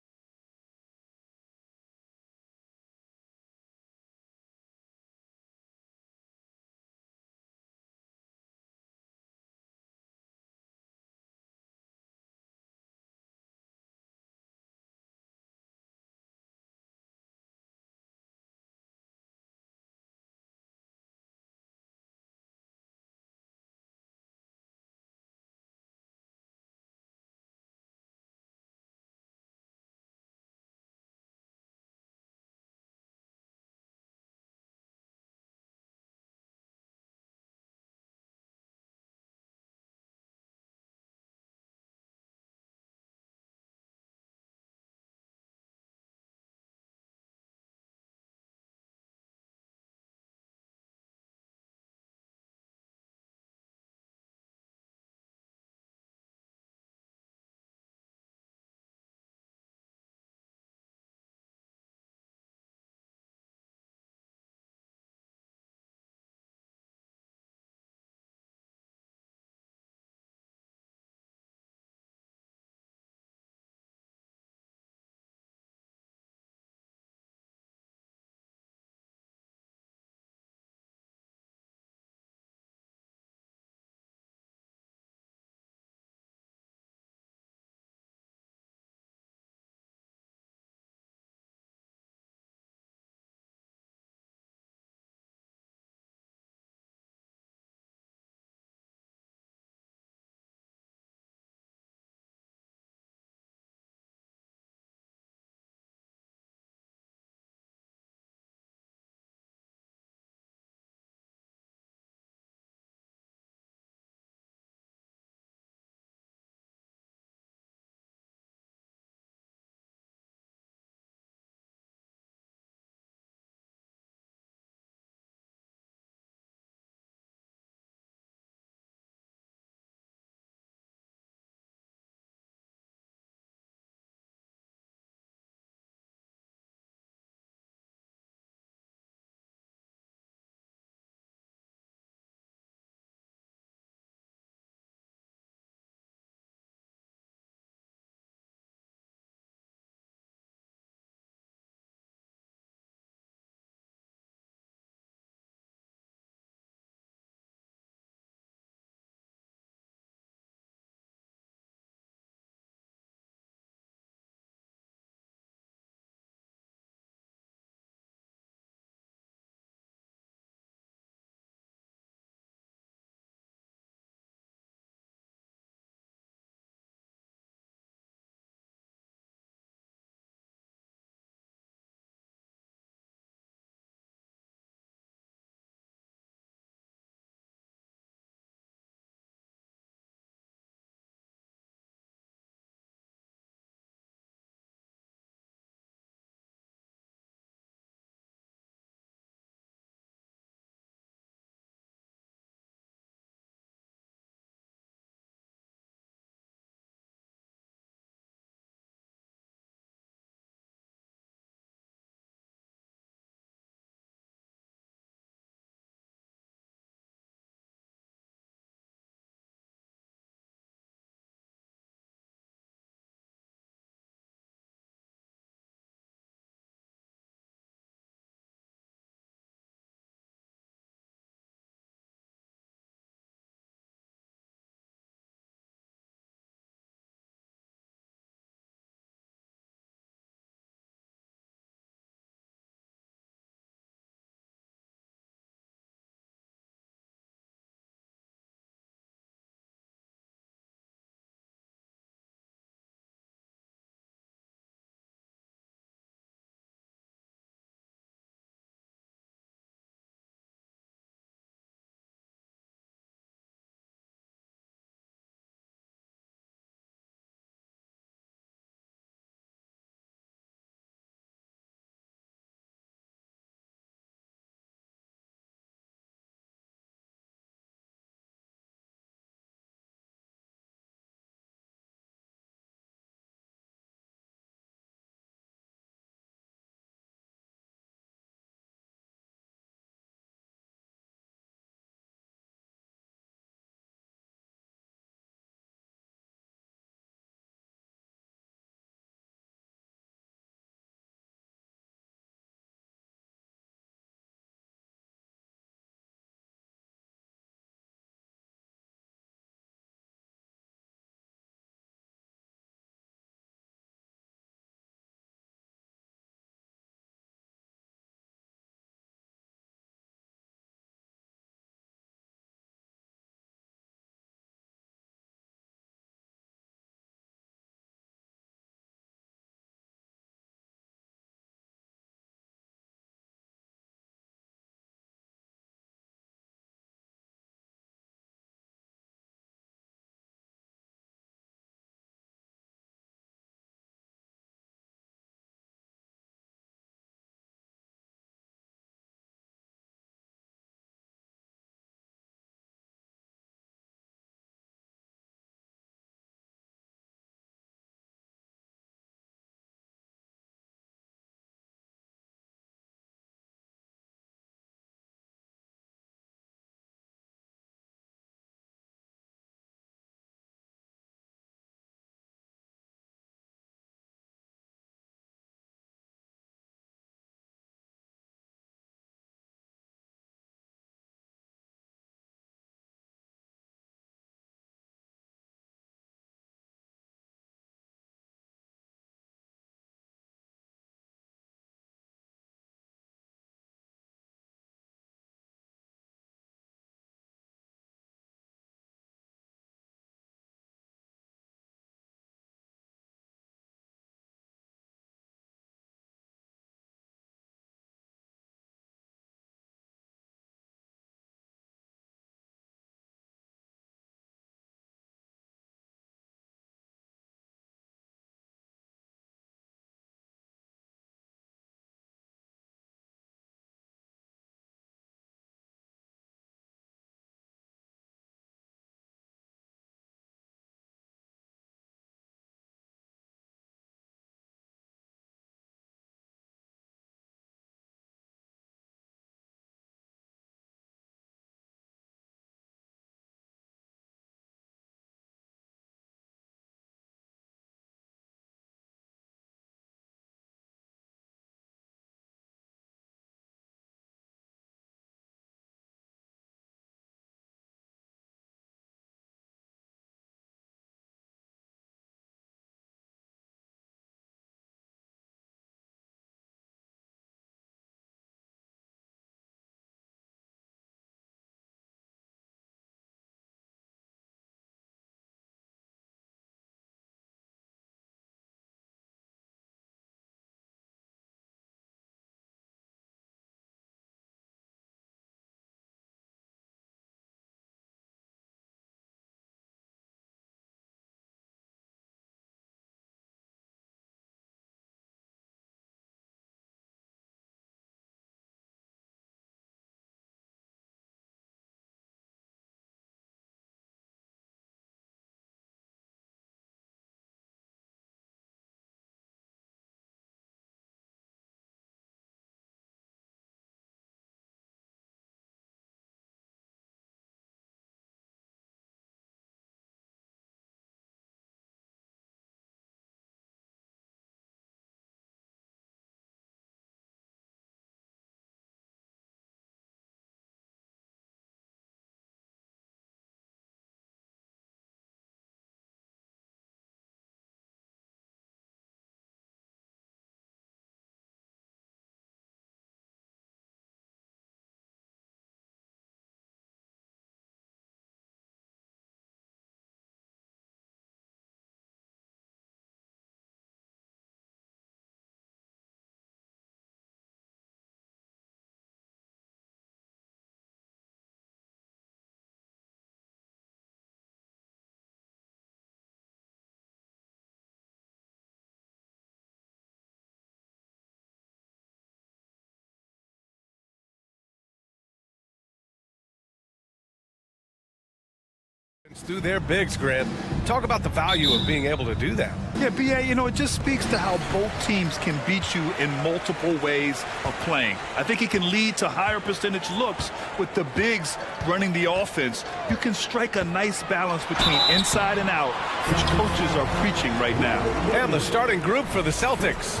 Through their bigs, Grant. Talk about the value of being able to do that. Yeah, B.A., you know, it just speaks to how both teams can beat you in multiple ways of playing. I think it can lead to higher percentage looks with the bigs running the offense. You can strike a nice balance between inside and out, which coaches are preaching right now. And the starting group for the Celtics.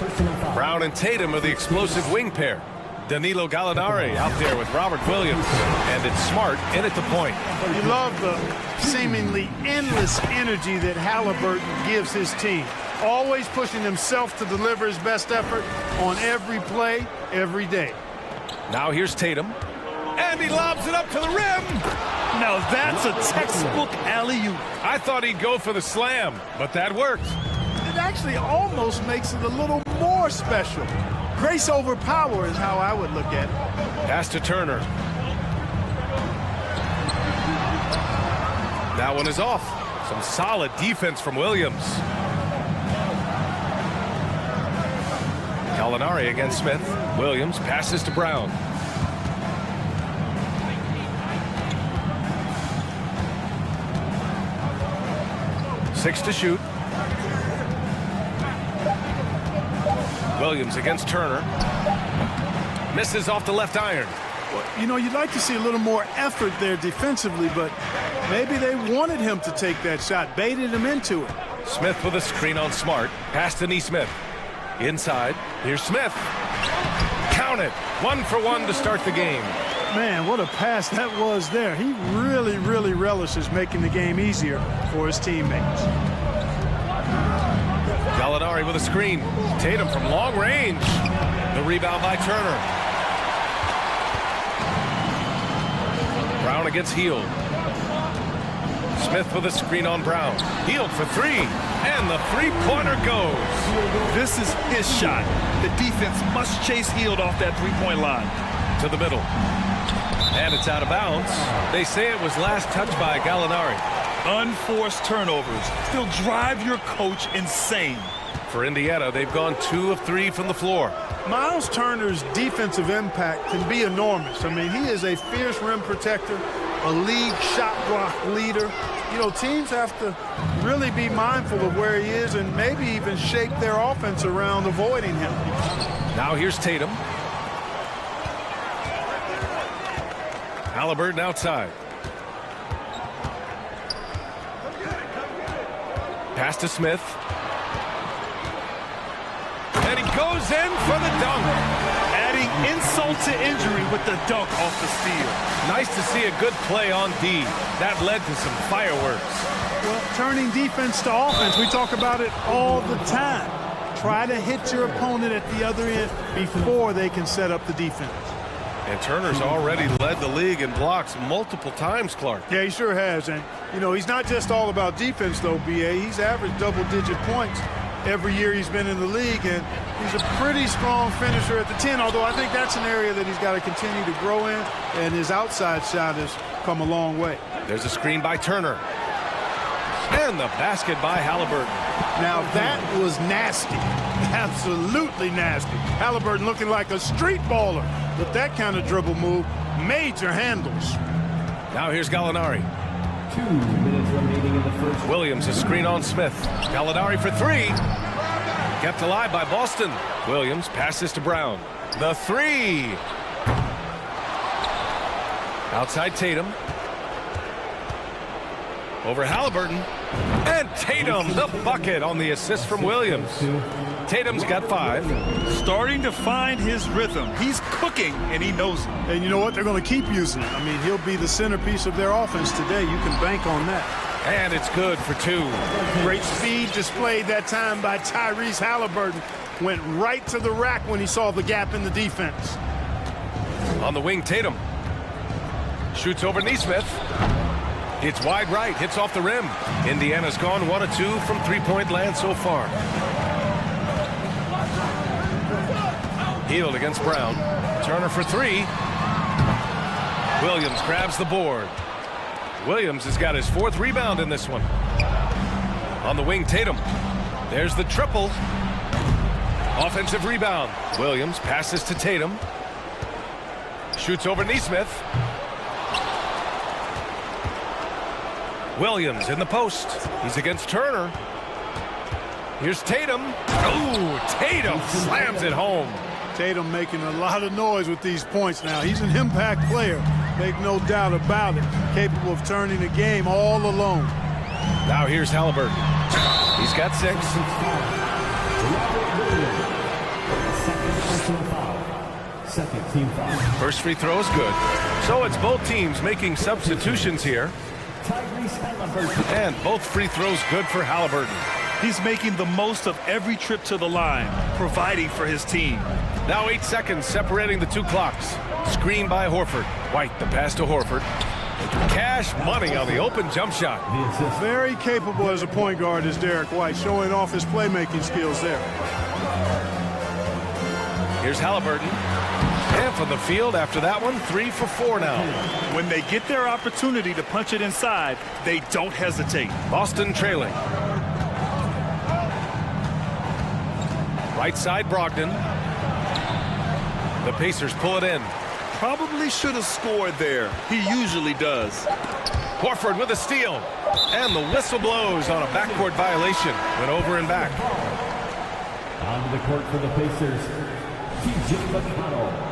Brown and Tatum are the explosive wing pair. Danilo Gallinari out there with Robert Williams. And it's Smart in at the point. You love the seemingly endless energy that Halliburton gives his team. Always pushing himself to deliver his best effort on every play, every day. Now here's Tatum. And he lobs it up to the rim. Now that's a textbook alley-oop. I thought he'd go for the slam, but that worked. It actually almost makes it a little more special. Grace over power is how I would look at it. Pass to Turner. That one is off. Some solid defense from Williams. Gallinari against Smith. Williams passes to Brown. Six to shoot. Williams against Turner. Misses off the left iron. Well, you know, you'd like to see a little more effort there defensively, but maybe they wanted him to take that shot, baited him into it. Smith with a screen on Smart. Pass to Nesmith. Inside. Here's Smith. Count it. 1 for 1 to start the game. Man, what a pass that was there. He really, really relishes making the game easier for his teammates. Gallinari with a screen. Tatum from long range. The rebound by Turner. Brown against Hield. Smith with a screen on Brown. Hield for three. And the three-pointer goes. This is his shot. The defense must chase Hield off that three-point line. To the middle. And it's out of bounds. They say it was last touched by Gallinari. Unforced turnovers. They'll drive your coach insane. For Indiana, they've gone 2 of 3 from the floor. Miles Turner's defensive impact can be enormous. I mean, he is a fierce rim protector, a league shot block leader. You know, teams have to really be mindful of where he is and maybe even shape their offense around avoiding him. Now here's Tatum. Halliburton outside. Pass to Smith. And he goes in for the dunk. Adding insult to injury with the dunk off the steal. Nice to see a good play on D. That led to some fireworks. Well, turning defense to offense, we talk about it all the time. Try to hit your opponent at the other end before they can set up the defense. And Turner's already led the league in blocks multiple times, Clark. Yeah, he sure has. And, you know, he's not just all about defense, though, B.A. He's averaged double-digit points every year he's been in the league, and he's a pretty strong finisher at the 10, although I think that's an area that he's got to continue to grow in, and his outside shot has come a long way. There's a screen by Turner. And the basket by Halliburton. Now, that was nasty. Absolutely nasty. Halliburton looking like a street baller with that kind of dribble move. Major handles. Now here's Gallinari. 2 minutes remaining in the first. Williams, a screen on Smith. Gallinari for three. Kept alive by Boston. Williams passes to Brown. The three. Outside Tatum. Over Halliburton. And Tatum, the bucket on the assist from Williams. Tatum's got 5. Starting to find his rhythm. He's cooking, and he knows it. And you know what? They're going to keep using it. I mean, he'll be the centerpiece of their offense today. You can bank on that. And it's good for 2. Great speed displayed that time by Tyrese Halliburton. Went right to the rack when he saw the gap in the defense. On the wing, Tatum. Shoots over Nesmith. It's wide right, hits off the rim. Indiana's gone 1 of 2 from three-point land so far. Hield against Brown. Turner for 3. Williams grabs the board. Williams has got his 4th rebound in this one. On the wing, Tatum. There's the triple. Offensive rebound. Williams passes to Tatum. Shoots over Nesmith. Williams in the post. He's against Turner. Here's Tatum. Oh, Tatum slams it home. Tatum making a lot of noise with these points now. He's an impact player, make no doubt about it. Capable of turning the game all alone. Now here's Halliburton. He's got 6. Second team foul. First free throw is good. So it's both teams making substitutions here. And both free throws good for Halliburton. He's making the most of every trip to the line, providing for his team. Now 8 seconds separating the 2 clocks. Screen by Horford. White, the pass to Horford. Cash money on the open jump shot. Very capable as a point guard is Derek White, showing off his playmaking skills there. Here's Halliburton. And from the field after that one, 3 for 4 now. When they get their opportunity to punch it inside, they don't hesitate. Boston trailing. Right side, Brogdon. The Pacers pull it in. Probably should have scored there. He usually does. Horford with a steal. And the whistle blows on a backcourt violation. Went over and back. Onto the court for the Pacers, TJ McConnell.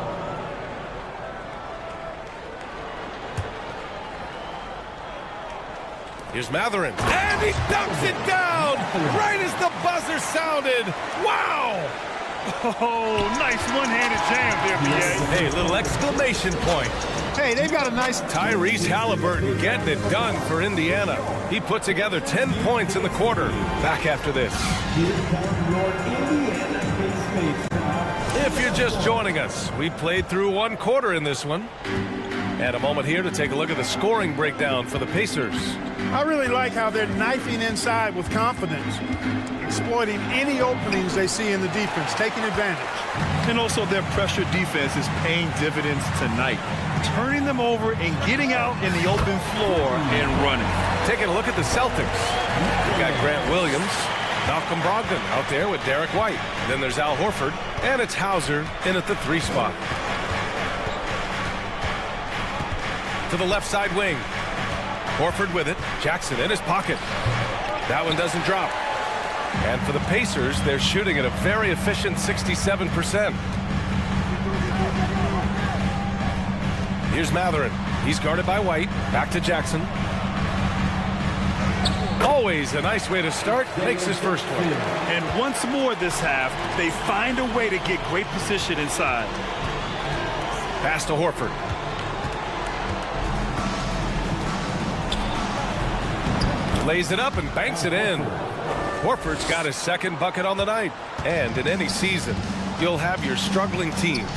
Here's Matherin. And he dumps it down right as the buzzer sounded. Wow! Oh, nice one-handed jam there, BA. Hey, little exclamation point. Hey, they've got a nice... Tyrese Halliburton getting it done for Indiana. He put together 10 points in the quarter. Back after this. If you're just joining us, we played through 1 quarter in this one. And a moment here to take a look at the scoring breakdown for the Pacers. I really like how they're knifing inside with confidence, exploiting any openings they see in the defense, taking advantage. And also their pressure defense is paying dividends tonight, turning them over and getting out in the open floor and running. Taking a look at the Celtics. We've got Grant Williams, Malcolm Brogdon out there with Derek White. Then there's Al Horford, and it's Hauser in at the 3 spot. To the left side wing. Horford with it. Jackson in his pocket. That one doesn't drop. And for the Pacers, they're shooting at a very efficient 67%. Here's Matherin. He's guarded by White. Back to Jackson. Always a nice way to start. Makes his first one. And once more this half, they find a way to get great position inside. Pass to Horford. Lays it up and banks it in. Horford's got his 2nd bucket on the night. And in any season, you'll have your struggling teams.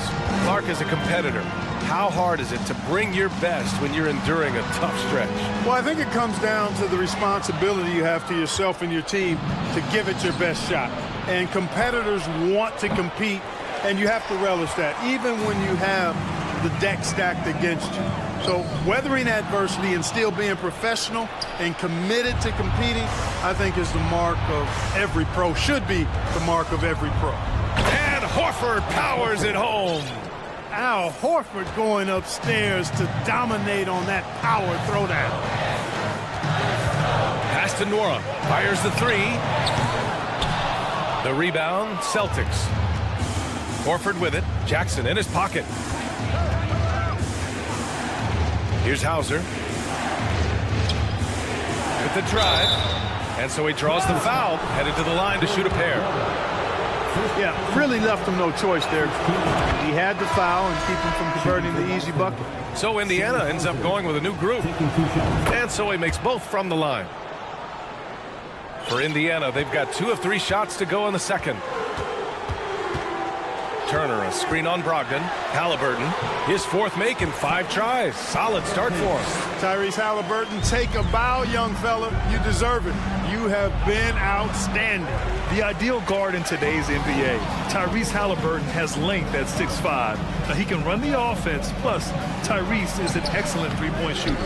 Clark is a competitor. How hard is it to bring your best when you're enduring a tough stretch? Well, I think it comes down to the responsibility you have to yourself and your team to give it your best shot. And competitors want to compete, and you have to relish that, even when you have the deck stacked against you. So weathering adversity and still being professional and committed to competing, I think is the mark of every pro, should be the mark of every pro. And Horford powers it home. Al Horford going upstairs to dominate on that power throwdown. Pass to Nora. Fires the 3. The rebound, Celtics. Horford with it. Jackson in his pocket. Here's Hauser. With the drive. And so he draws the foul. Headed to the line to shoot a pair. Yeah, really left him no choice there. He had the foul and keep him from converting the easy bucket. So Indiana ends up going with a new group. And so he makes both from the line. For Indiana, they've got 2 of 3 shots to go in the second. Turner, a screen on Brogdon. Halliburton, his 4th make in 5 tries. Solid start for him. Tyrese Halliburton, take a bow, young fella. You deserve it. You have been outstanding. The ideal guard in today's NBA. Tyrese Halliburton has length at 6'5". Now he can run the offense, plus Tyrese is an excellent 3-point shooter.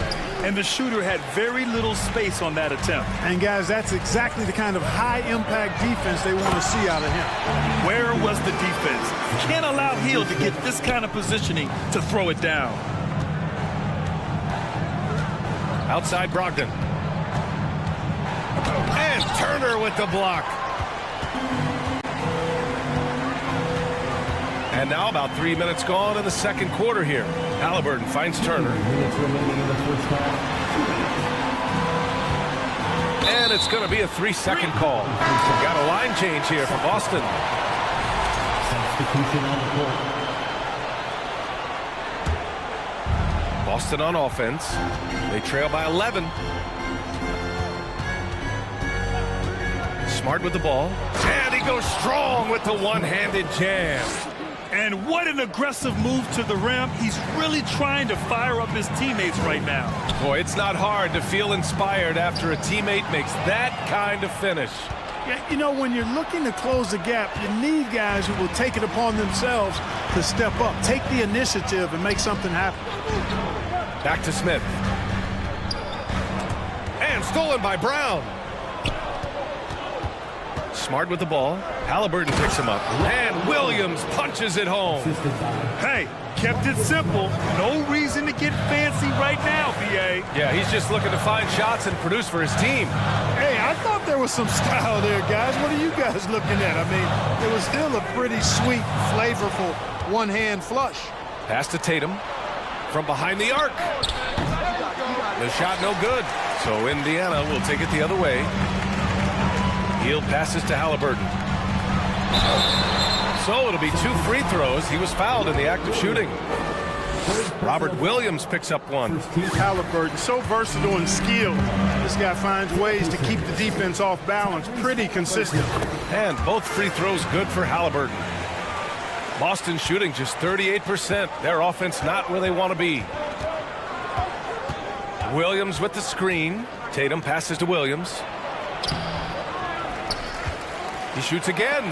And the shooter had very little space on that attempt. And guys, that's exactly the kind of high-impact defense they want to see out of him. Where was the defense? Can't allow Hill to get this kind of positioning to throw it down. Outside Brogdon. And Turner with the block. And now about 3 minutes gone in the second quarter here. Halliburton finds Turner. And it's going to be a 3-second call. Got a line change here for Boston. Substitution on the court. Boston on offense. They trail by 11. Smart with the ball. And he goes strong with the one-handed jam. And what an aggressive move to the rim. He's really trying to fire up his teammates right now. Boy, it's not hard to feel inspired after a teammate makes that kind of finish. Yeah, you know, when you're looking to close the gap, you need guys who will take it upon themselves to step up, take the initiative, and make something happen. Back to Smith. And stolen by Brown. Smart with the ball. Halliburton picks him up. And Williams punches it home. Hey, kept it simple. No reason to get fancy right now, B.A. Yeah, he's just looking to find shots and produce for his team. Hey, I thought there was some style there, guys. What are you guys looking at? I mean, it was still a pretty sweet, flavorful one-hand flush. Pass to Tatum from behind the arc. The shot no good. So Indiana will take it the other way. Hield passes to Halliburton. So it'll be 2 free throws. He was fouled in the act of shooting. Robert Williams picks up one. Halliburton, so versatile and skilled. This guy finds ways to keep the defense off balance. Pretty consistent. And both free throws good for Halliburton. Boston shooting just 38%. Their offense not where they want to be. Williams with the screen. Tatum passes to Williams. He shoots again.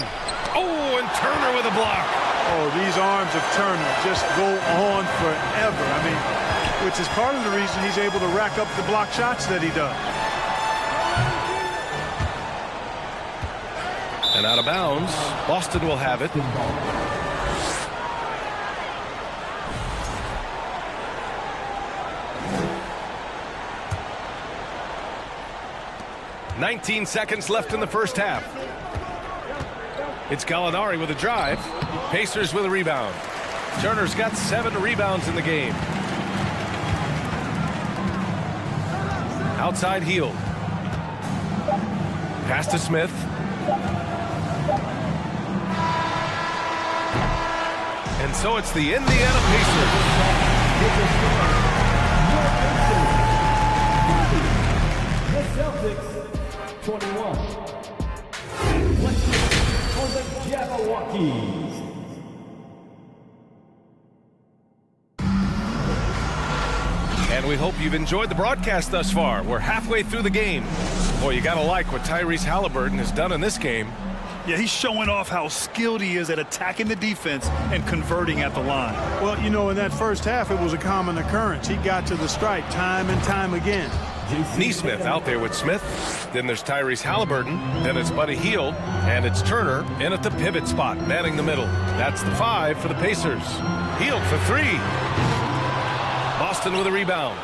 Oh, and Turner with a block. Oh, these arms of Turner just go on forever. I mean, which is part of the reason he's able to rack up the block shots that he does. And out of bounds, Boston will have it. "19 seconds left in the first half. It's Gallinari with a drive. Pacers with a rebound. Turner's got 7 rebounds in the game. Outside Hield. Pass to Smith. And so it's the Indiana Pacers. The Celtics, 21. For the Jabberwockies. And we hope you've enjoyed the broadcast thus far. We're halfway through the game. Boy, you gotta like what Tyrese Halliburton has done in this game. Yeah, he's showing off how skilled he is at attacking the defense and converting at the line. Well, you know, in that first half, it was a common occurrence. He got to the strike time and time again. Neesmith out there with Smith. Then there's Tyrese Halliburton. Then it's Buddy Hield. And it's Turner in at the pivot spot, manning the middle. That's the 5 for the Pacers. Hield for 3. Boston with a rebound.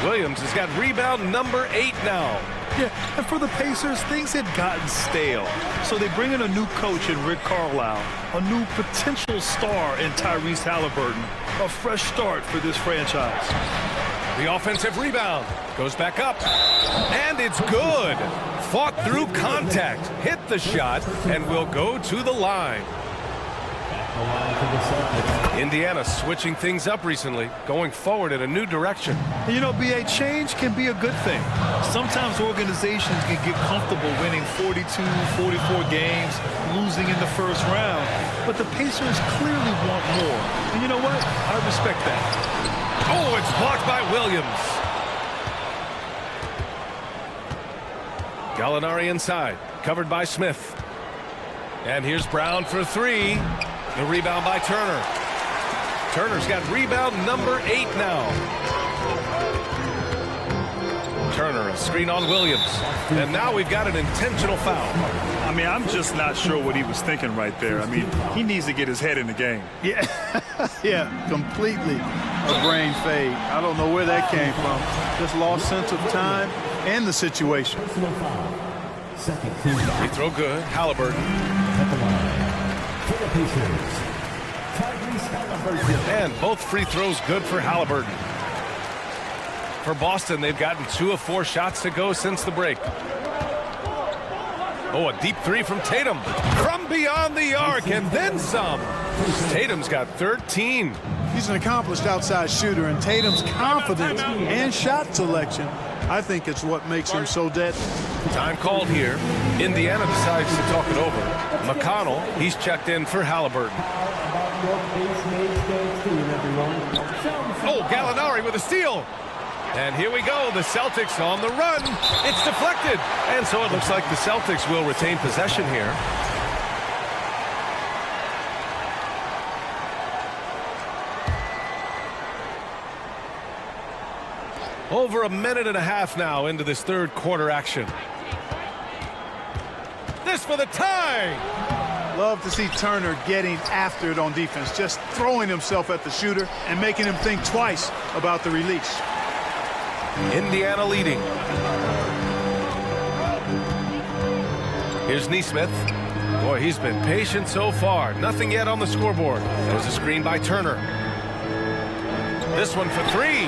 Williams has got rebound number 8 now. Yeah, and for the Pacers, things had gotten stale. So they bring in a new coach in Rick Carlisle, a new potential star in Tyrese Halliburton, a fresh start for this franchise. The offensive rebound goes back up, and it's good. Fought through contact, hit the shot, and will go to the line. Indiana switching things up recently, going forward in a new direction. You know, B.A., change can be a good thing. Sometimes organizations can get comfortable winning 42, 44 games, losing in the first round. But the Pacers clearly want more. And you know what? I respect that. Oh, it's blocked by Williams. Gallinari inside, covered by Smith. And here's Brown for 3. The rebound by Turner. Turner's got rebound number 8 now. Turner, a screen on Williams. And now we've got an intentional foul. I mean, I'm just not sure what he was thinking right there. I mean, he needs to get his head in the game. Yeah, yeah, completely a brain fade. I don't know where that came from. Just lost sense of time and the situation. Second team Free throw good. Halliburton. at the line. For the Pacers, Tyrese Halliburton. And both free throws good for Halliburton. For Boston, they've gotten 2 of 4 shots to go since the break. Oh, a deep three from Tatum. From beyond the arc and then some. Tatum's got 13. He's an accomplished outside shooter, and Tatum's confidence and shot selection, I think it's what makes him so deadly. Time called here. Indiana decides to talk it over. McConnell, he's checked in for Halliburton. Oh, Gallinari with a steal. And here we go, the Celtics on the run. It's deflected. And so it looks like the Celtics will retain possession here. Over a minute and a half now into this third quarter action. This for the tie. Love to see Turner getting after it on defense, just throwing himself at the shooter and making him think twice about the release. Indiana leading. Here's Nesmith. Boy, he's been patient so far. Nothing yet on the scoreboard. There's a screen by Turner. This one for 3.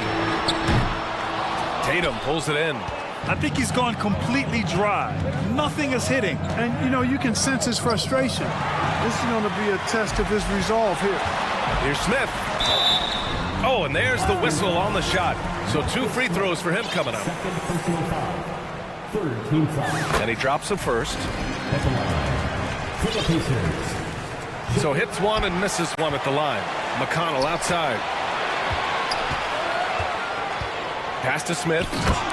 Tatum pulls it in. I think he's gone completely dry. Nothing is hitting. And, you know, you can sense his frustration. This is going to be a test of his resolve here. Here's Smith. Oh, and there's the whistle on the shot. So 2 free throws for him coming up. Third team foul. And he drops the first. At the line. For the Pacers. So hits 1 and misses 1 at the line. McConnell outside. Pass to Smith,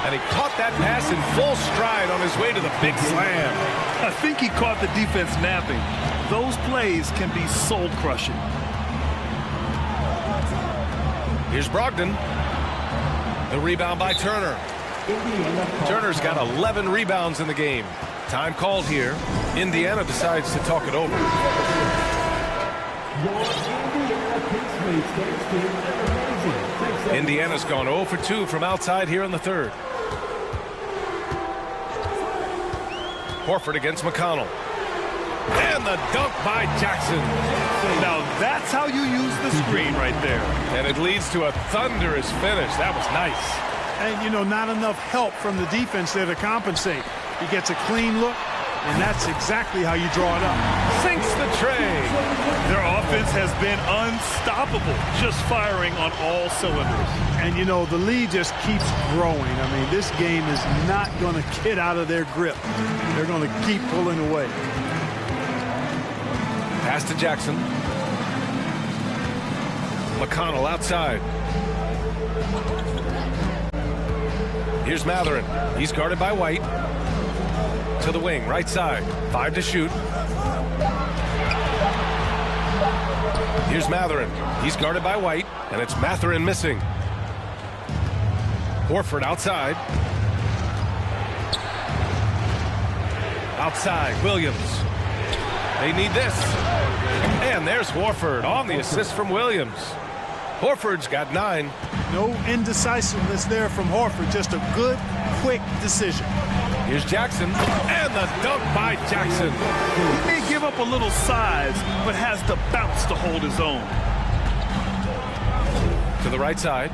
and he caught that pass in full stride on his way to the big slam. I think he caught the defense napping. Those plays can be soul-crushing. Here's Brogdon. The rebound by Turner. Turner's got 11 rebounds in the game. Time called here. Indiana decides to talk it over. Indiana's gone 0 for 2 from outside here in the third. Horford against McConnell. And the dunk by Jackson. Now that's how you use the screen right there. And it leads to a thunderous finish. That was nice. And, you know, not enough help from the defense there to compensate. He gets a clean look, and that's exactly how you draw it up. Sinks the tray. Their offense has been unstoppable, just firing on all cylinders. And, you know, the lead just keeps growing. I mean, this game is not going to get out of their grip. They're going to keep pulling away. Pass to Jackson. McConnell outside. Here's Matherin. He's guarded by White. To the wing, right side. 5 to shoot. Here's Matherin. He's guarded by White, and it's Matherin missing. Horford outside. Outside, Williams. They need this. And there's Horford on the assist from Williams. Horford's got 9. No indecisiveness there from Horford. Just a good, quick decision. Here's Jackson. And the dunk by Jackson. He may give up a little size, but has the bounce to hold his own. To the right side.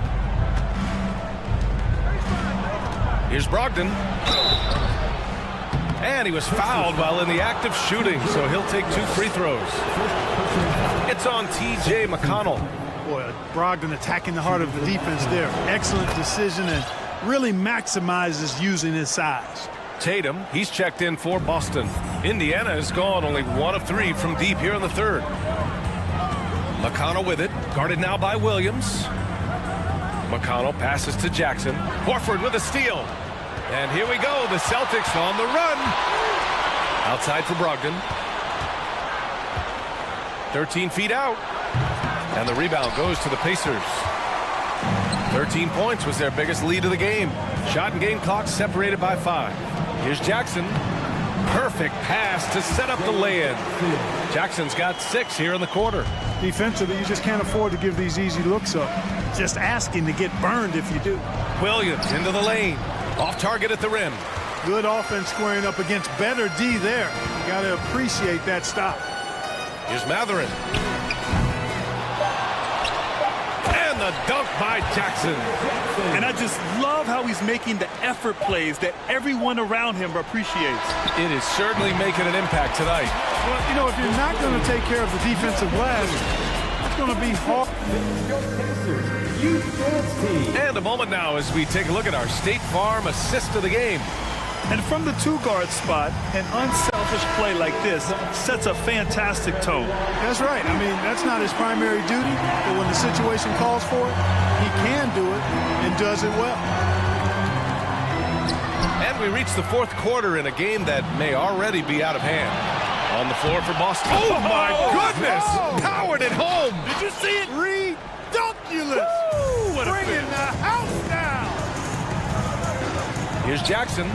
Here's Brogdon. And he was fouled while in the act of shooting, so he'll take 2 free throws. It's on T.J. McConnell. Boy, Brogdon attacking the heart of the defense there. Excellent decision and really maximizes using his size. Tatum, he's checked in for Boston. Indiana has gone only 1 of 3 from deep here in the third. McConnell with it, guarded now by Williams. McConnell passes to Jackson. Horford with a steal. And here we go, the Celtics on the run. Outside for Brogdon. 13 feet out. And the rebound goes to the Pacers. 13 points was their biggest lead of the game. Shot and game clock separated by 5. Here's Jackson. Perfect pass to set up the lay-in. Jackson's got 6 here in the quarter. Defensively, you just can't afford to give these easy looks up. Just asking to get burned if you do. Williams into the lane. Off target at the rim. Good offense squaring up against better D there. You got to appreciate that stop. Here's Matherin. And the dunk by Jackson. And I just love how he's making the effort plays that everyone around him appreciates. It is certainly making an impact tonight. Well, you know, if you're not going to take care of the defensive glass, it's going to be hard. And a moment now as we take a look at our State Farm assist of the game. And from the two-guard spot, an unselfish play like this sets a fantastic tone. That's right. I mean, that's not his primary duty, but when the situation calls for it, he can do it and does it well. And we reach the fourth quarter in a game that may already be out of hand. On the floor for Boston. Oh, my goodness! Oh. Powered it home! Did you see it? Redunculous! What a Bringing the house down! Here's Jackson.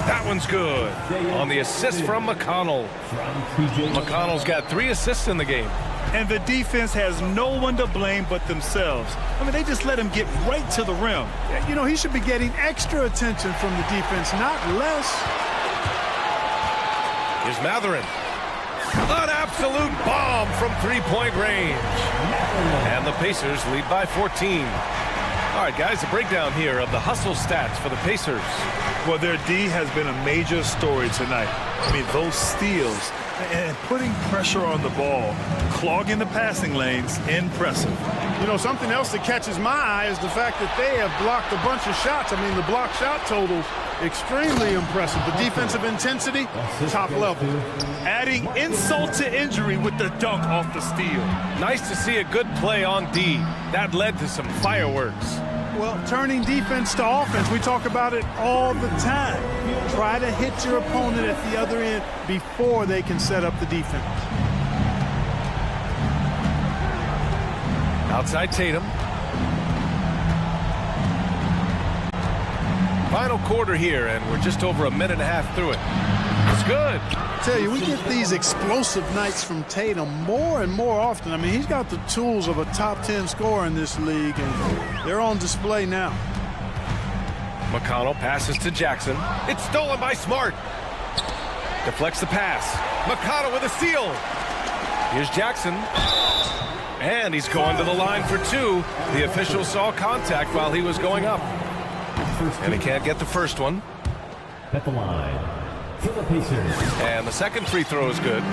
That one's good. On the assist from McConnell. McConnell's got 3 assists in the game. And the defense has no one to blame but themselves. I mean, they just let him get right to the rim. You know, he should be getting extra attention from the defense, not less. Here's Matherin. An absolute bomb from three-point range. And the Pacers lead by 14. All right, guys, a breakdown here of the hustle stats for the Pacers. Well, their D has been a major story tonight. I mean, those steals and putting pressure on the ball, clogging the passing lanes, impressive. You know, something else that catches my eye is the fact that they have blocked a bunch of shots. I mean, the block shot totals, extremely impressive. The defensive intensity, top level. Adding insult to injury with the dunk off the steal. Nice to see a good play on D. That led to some fireworks. Well, turning defense to offense, we talk about it all the time. Try to hit your opponent at the other end before they can set up the defense. Outside Tatum. Final quarter here, and we're just over a minute and a half through it. It's good. I tell you, we get these explosive nights from Tatum more and more often. I mean, he's got the tools of a top 10 scorer in this league, and they're on display now. McConnell passes to Jackson. It's stolen by Smart. Deflects the pass. McConnell with a steal. Here's Jackson. And he's going to the line for 2. The official saw contact while he was going up. And he can't get the first one. At the line for the Pacers. And the second free throw is good.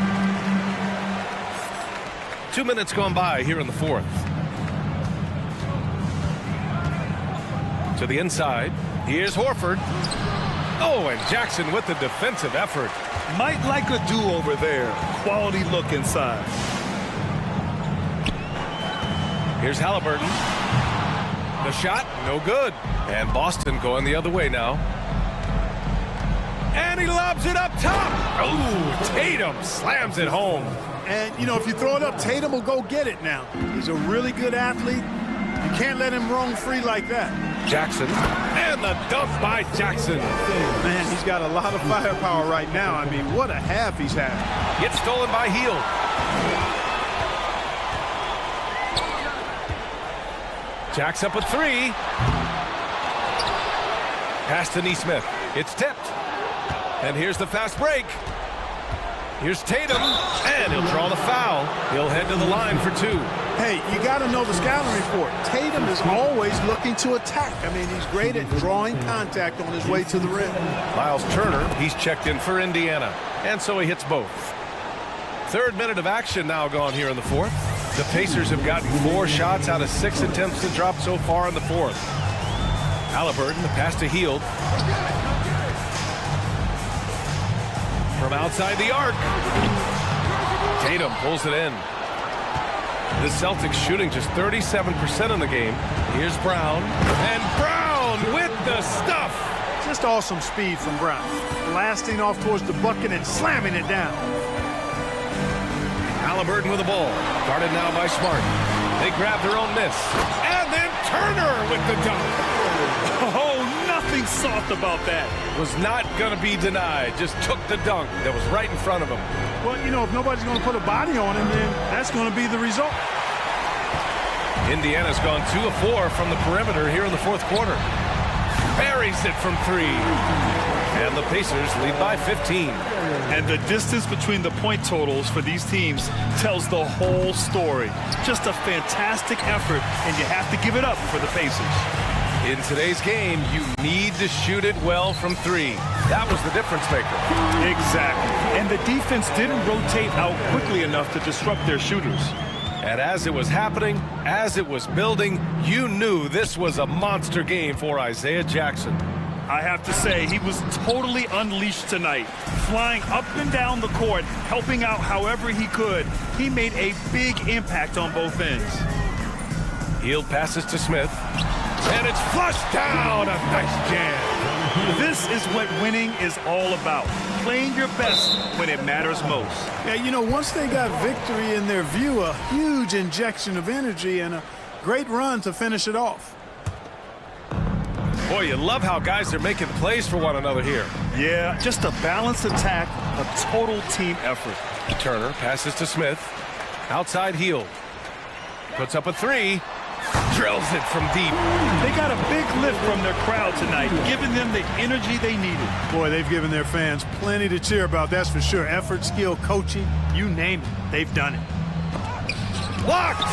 2 minutes gone by here in the fourth. To the inside. Here's Horford. Oh, and Jackson with the defensive effort. Might like a do-over there. Quality look inside. Here's Halliburton. The shot, no good. And Boston going the other way now. And he lobs it up top. Oh, Tatum slams it home. And, you know, if you throw it up, Tatum will go get it now. He's a really good athlete. You can't let him roam free like that. Jackson. And the dunk by Jackson. Man, he's got a lot of firepower right now. I mean, what a half he's had. Gets stolen by Hield. Jack's up a 3. Pass to Nesmith. It's tipped. And here's the fast break. Here's Tatum. And he'll draw the foul. He'll head to the line for 2. Hey, you got to know the scouting report. Tatum is always looking to attack. I mean, he's great at drawing contact on his way to the rim. Miles Turner, he's checked in for Indiana. And so he hits both. 3rd minute of action now gone here in the fourth. The Pacers have gotten 4 shots out of 6 attempts to drop so far in the fourth. Halliburton, the pass to Hield. From outside the arc. Tatum pulls it in. The Celtics shooting just 37% in the game. Here's Brown. And Brown with the stuff. Just awesome speed from Brown. Blasting off towards the bucket and slamming it down. Halliburton with the ball. Guarded now by Smart. They grab their own miss. And then Turner with the dunk. Oh, nothing soft about that. Was not going to be denied. Just took the dunk that was right in front of him. Well, you know, if nobody's going to put a body on him, then that's going to be the result. Indiana's gone 2 of 4 from the perimeter here in the fourth quarter. buries it from 3. And the Pacers lead by 15. And the distance between the point totals for these teams tells the whole story. Just a fantastic effort, and you have to give it up for the Pacers. In today's game, you need to shoot it well from 3. That was the difference maker. Exactly. And the defense didn't rotate out quickly enough to disrupt their shooters. And as it was happening, as it was building, you knew this was a monster game for Isaiah Jackson. I have to say, he was totally unleashed tonight. Flying up and down the court, helping out however he could. He made a big impact on both ends. Hield passes to Smith. And it's flushed down. A nice jam. This is what winning is all about. Playing your best when it matters most. Yeah, you know, once they got victory in their view, a huge injection of energy and a great run to finish it off. Boy, you love how guys are making plays for one another here. Yeah, just a balanced attack, a total team effort. Turner passes to Smith. Outside Hield. Puts up a 3. Drills it from deep. They got a big lift from their crowd tonight, giving them the energy they needed. Boy, they've given their fans plenty to cheer about, that's for sure. Effort, skill, coaching, you name it, they've done it. Blocked!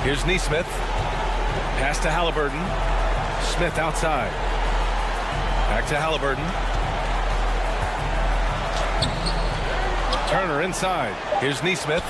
Here's Neesmith. Pass to Halliburton. Smith outside. Back to Halliburton. Turner inside. Here's Neesmith.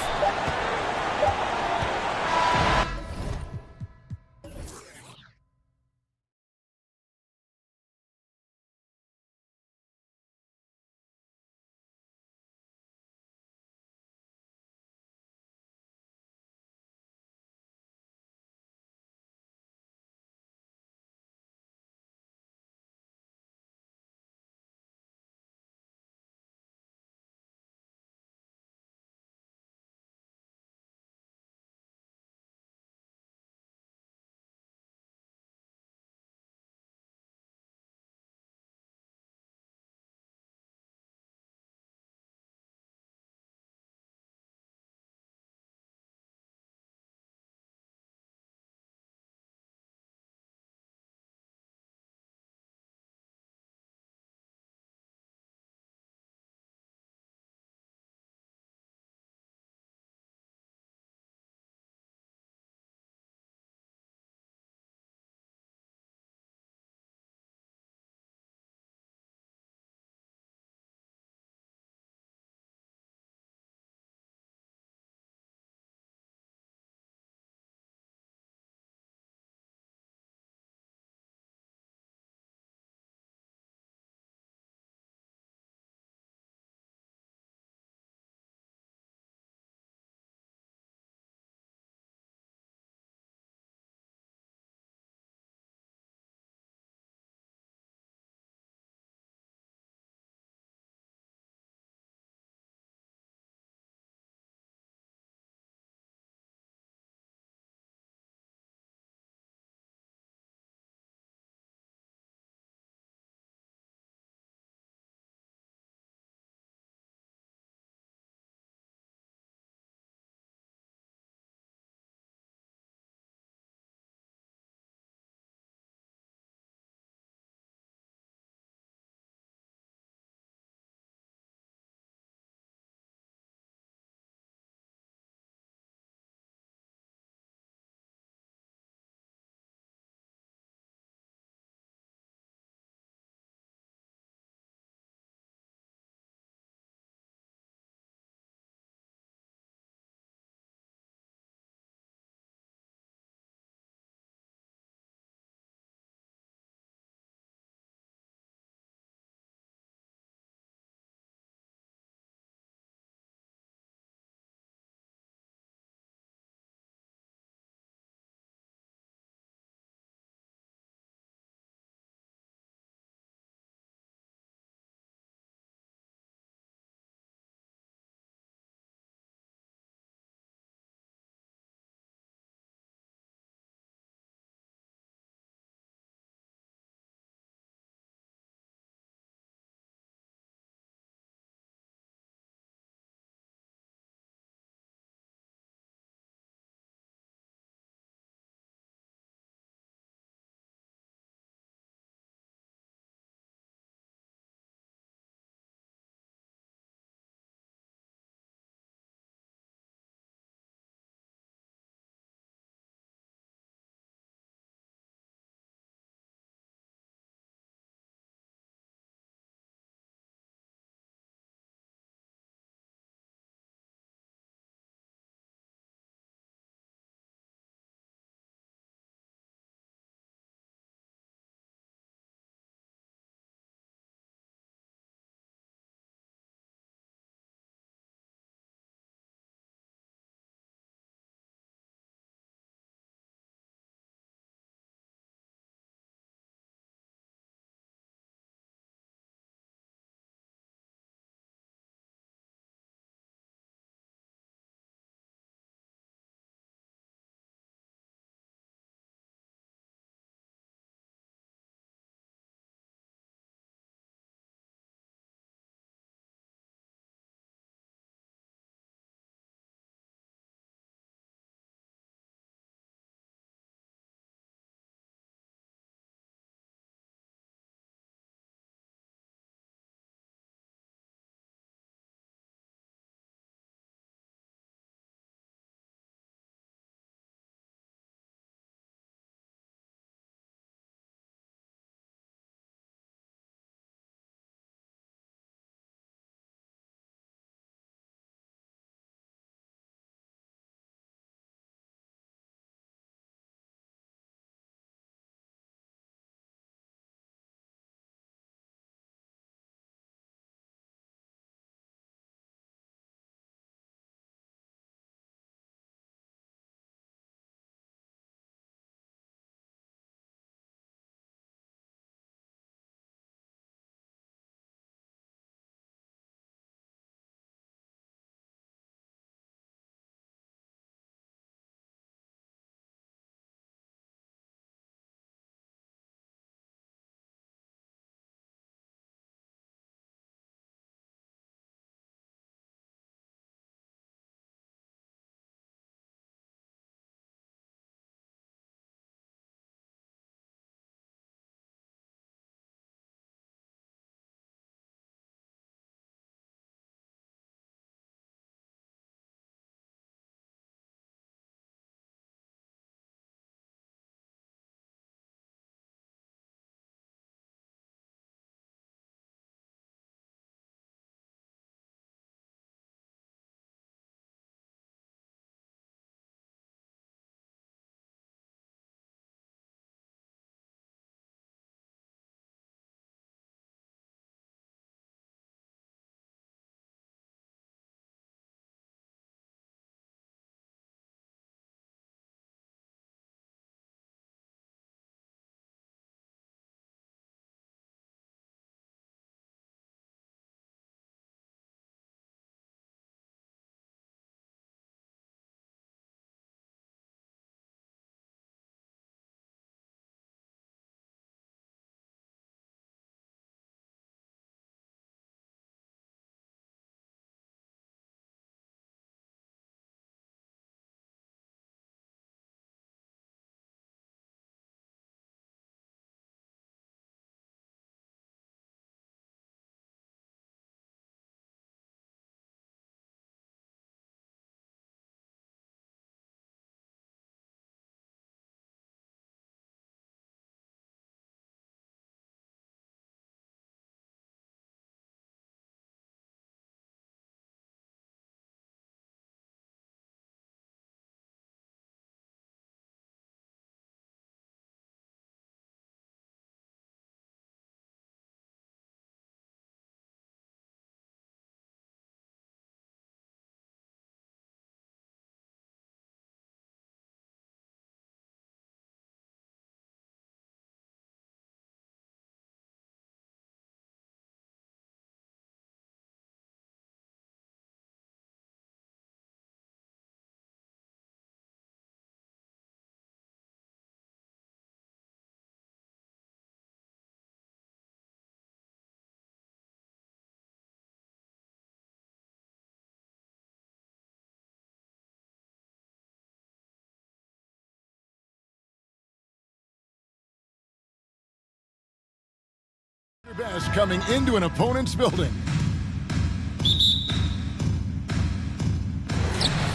Best coming into an opponent's building.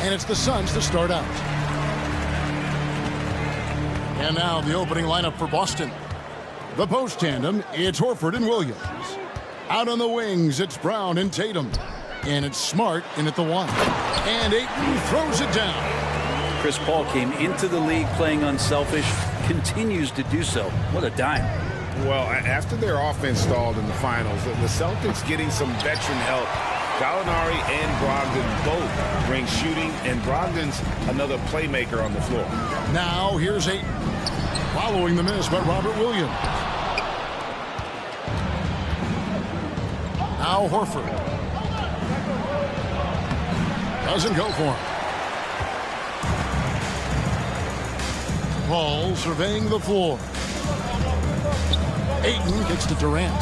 And it's the Suns to start out. And now the opening lineup for Boston. The post tandem, it's Horford and Williams. Out on the wings, it's Brown and Tatum. And it's Smart in at the one. And Ayton throws it down. Chris Paul came into the league playing unselfish, continues to do so. What a dime. Well, after their offense stalled in the finals, the Celtics getting some veteran help. Gallinari and Brogdon both bring shooting, and Brogdon's another playmaker on the floor. Now here's Ayton, following the miss by Robert Williams. Now Horford. Doesn't go for him. Paul surveying the floor. Ayton kicks to Durant.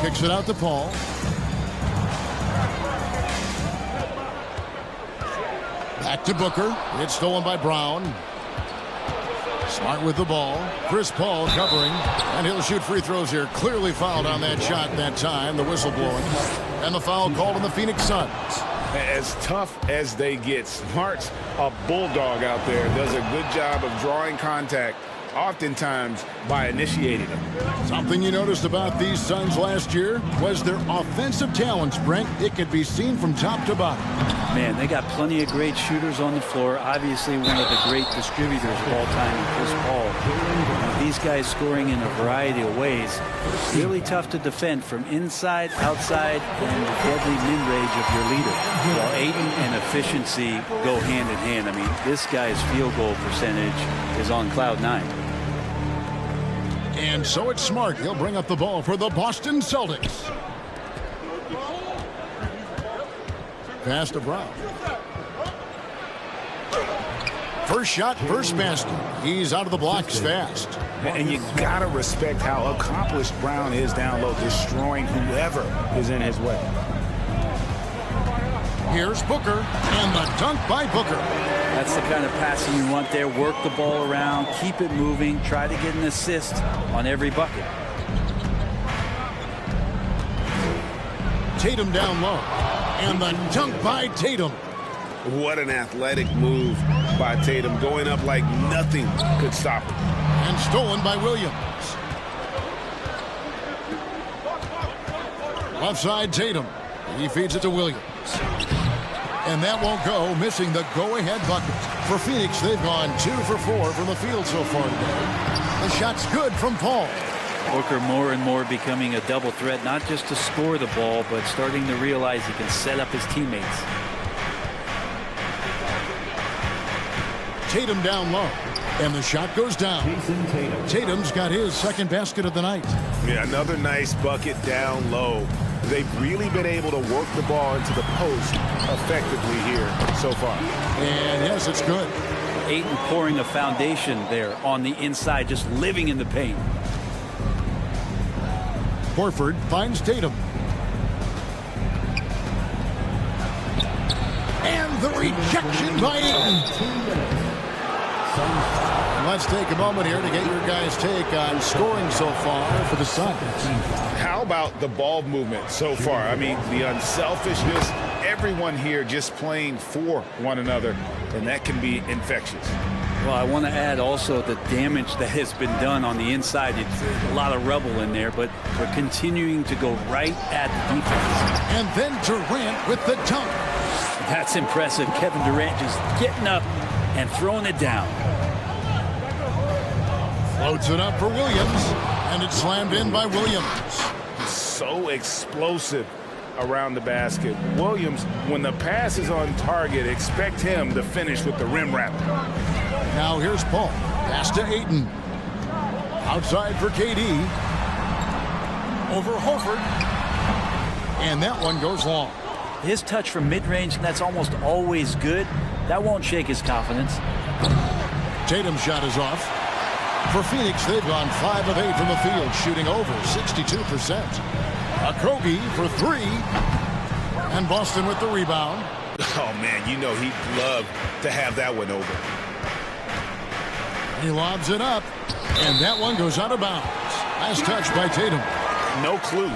Kicks it out to Paul. Back to Booker. It's stolen by Brown. Smart with the ball. Chris Paul covering. And he'll shoot free throws here. Clearly fouled on that shot that time. The whistle blowing. And the foul called on the Phoenix Suns. As tough as they get, Smart's a bulldog out there. Does a good job of drawing contact, oftentimes by initiating them. Something you noticed about these Suns last year was their offensive talents, Brent. It could be seen from top to bottom. Man, they got plenty of great shooters on the floor. Obviously, one of the great distributors of all time in Chris Paul. These guys scoring in a variety of ways. Really tough to defend from inside, outside, and the deadly mid-range of your leader. While Ayton and efficiency go hand in hand. I mean, this guy's field goal percentage is on cloud 9. And so it's Smart. He'll bring up the ball for the Boston Celtics. Pass to Brown. First shot, first basket. He's out of the blocks fast. And you gotta respect how accomplished Brown is down low, destroying whoever is in his way. Here's Booker, and the dunk by Booker. That's the kind of passing you want there. Work the ball around, keep it moving, try to get an assist on every bucket. Tatum down low, and the dunk by Tatum. What an athletic move by Tatum, going up like nothing could stop him. And stolen by Williams. Left side, Tatum. He feeds it to Williams. And that won't go, missing the go-ahead bucket. For Phoenix, they've gone 2 for 4 from the field so far today. The shot's good from Paul. Booker more and more becoming a double threat, not just to score the ball, but starting to realize he can set up his teammates. Tatum down low, and the shot goes down. Tatum's got his second basket of the night. Yeah, another nice bucket down low. They've really been able to work the ball into the post effectively here so far. And yes, it's good. Ayton pouring a foundation there on the inside, just living in the paint. Horford finds Tatum. And the rejection by Ayton. Let's take a moment here to get your guys' take on scoring so far for the Suns. How about the ball movement so far? I mean, the unselfishness, everyone here just playing for one another, and that can be infectious. Well, I want to add also the damage that has been done on the inside. It's a lot of rubble in there, but we're continuing to go right at the defense. And then Durant with the dunk. That's impressive. Kevin Durant just getting up and throwing it down. Floats it up for Williams, and it's slammed in by Williams. So explosive around the basket. Williams, when the pass is on target, expect him to finish with the rim wrap. Now here's Paul. Pass to Ayton. Outside for KD. Over Horford. And that one goes long. His touch from mid-range, and that's almost always good. That won't shake his confidence. Tatum's shot is off. For Phoenix, they've gone 5 of 8 from the field, shooting over 62%. Okogie for 3. And Boston with the rebound. Oh, man, you know he'd love to have that one over. He lobs it up. And that one goes out of bounds. Nice touch by Tatum. No clue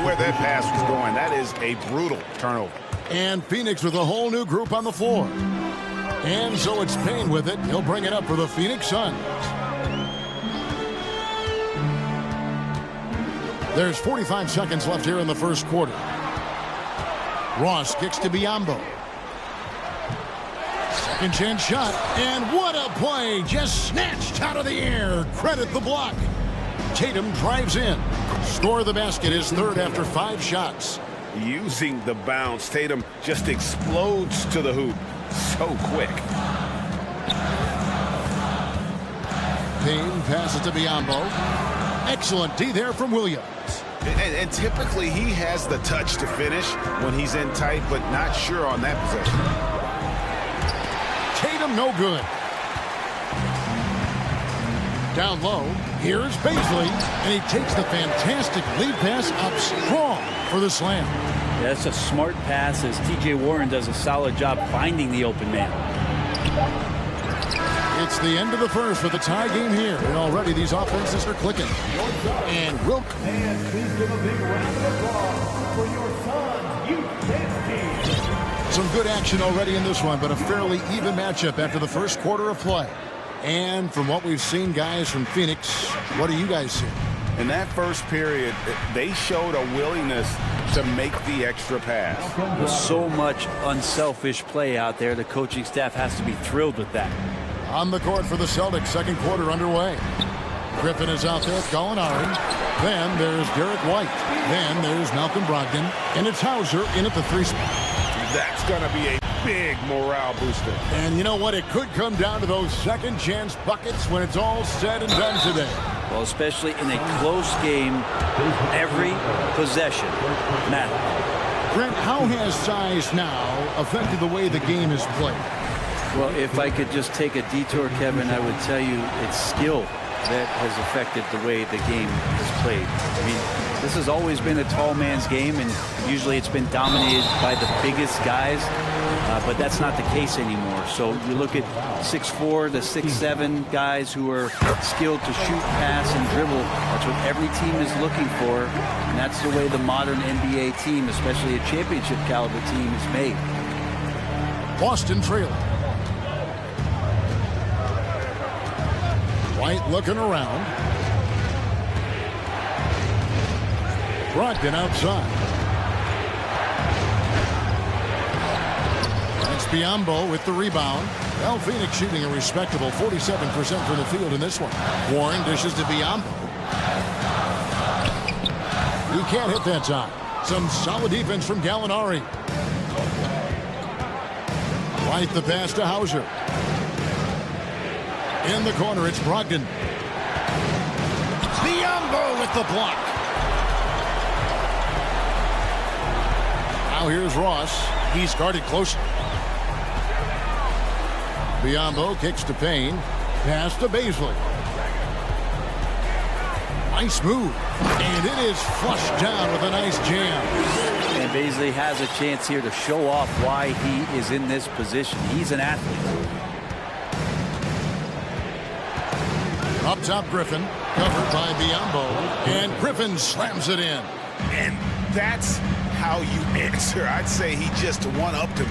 where that pass was going. That is a brutal turnover. And Phoenix with a whole new group on the floor. And so it's Payne with it. He'll bring it up for the Phoenix Suns. There's 45 seconds left here in the first quarter. Ross kicks to Biyombo. Second chance shot. And what a play. Just snatched out of the air. Credit the block. Tatum drives in. Score the basket, his third after 5 shots. Using the bounce, Tatum just explodes to the hoop. So quick. Payne passes to Biyombo. Excellent D there from Williams. And typically he has the touch to finish when he's in tight, but not sure on that possession. Tatum no good. Down low, here's Baisley, and he takes the fantastic lead pass up strong for the slam. Yeah, that's a smart pass as T.J. Warren does a solid job finding the open man. It's the end of the first with a tie game here, and already these offenses are clicking. And Wilk. And please give a big round of applause for your Suns youth dance team. Some good action already in this one, but a fairly even matchup after the first quarter of play. And from what we've seen, guys, from Phoenix, what do you guys see? In that first period, they showed a willingness to make the extra pass. There's so much unselfish play out there. The coaching staff has to be thrilled with that. On the court for the Celtics, second quarter underway. Griffin is out there with Gallinari. Then there's Derek White. Then there's Malcolm Brogdon. And it's Hauser in at the 3 spot. That's going to be a big morale booster. And you know what? It could come down to those second chance buckets when it's all said and done today. Well, especially in a close game, every possession matters. Brent, how has size now affected the way the game is played? Well, if I could just take a detour, Kevin, I would tell you it's skill that has affected the way the game is played. I mean, this has always been a tall man's game, and usually it's been dominated by the biggest guys, but that's not the case anymore. So you look at 6'4", the 6'7" guys who are skilled to shoot, pass, and dribble. That's what every team is looking for, and that's the way the modern NBA team, especially a championship caliber team, is made. Boston trailing. White looking around. Brogdon outside. That's Biyombo with the rebound. Well, Phoenix shooting a respectable 47% from the field in this one. Warren dishes to Biyombo. He can't hit that time. Some solid defense from Gallinari. White the pass to Hauser. In the corner, it's Brogdon. Biyombo with the block. Now here's Ross. He's guarded closely. Biyombo kicks to Payne. Pass to Baisley. Nice move. And it is flushed down with a nice jam. And Baisley has a chance here to show off why he is in this position. He's an athlete. Up top, Griffin, covered by Biyombo, and Griffin slams it in. And that's how you answer. I'd say he just one-upped him.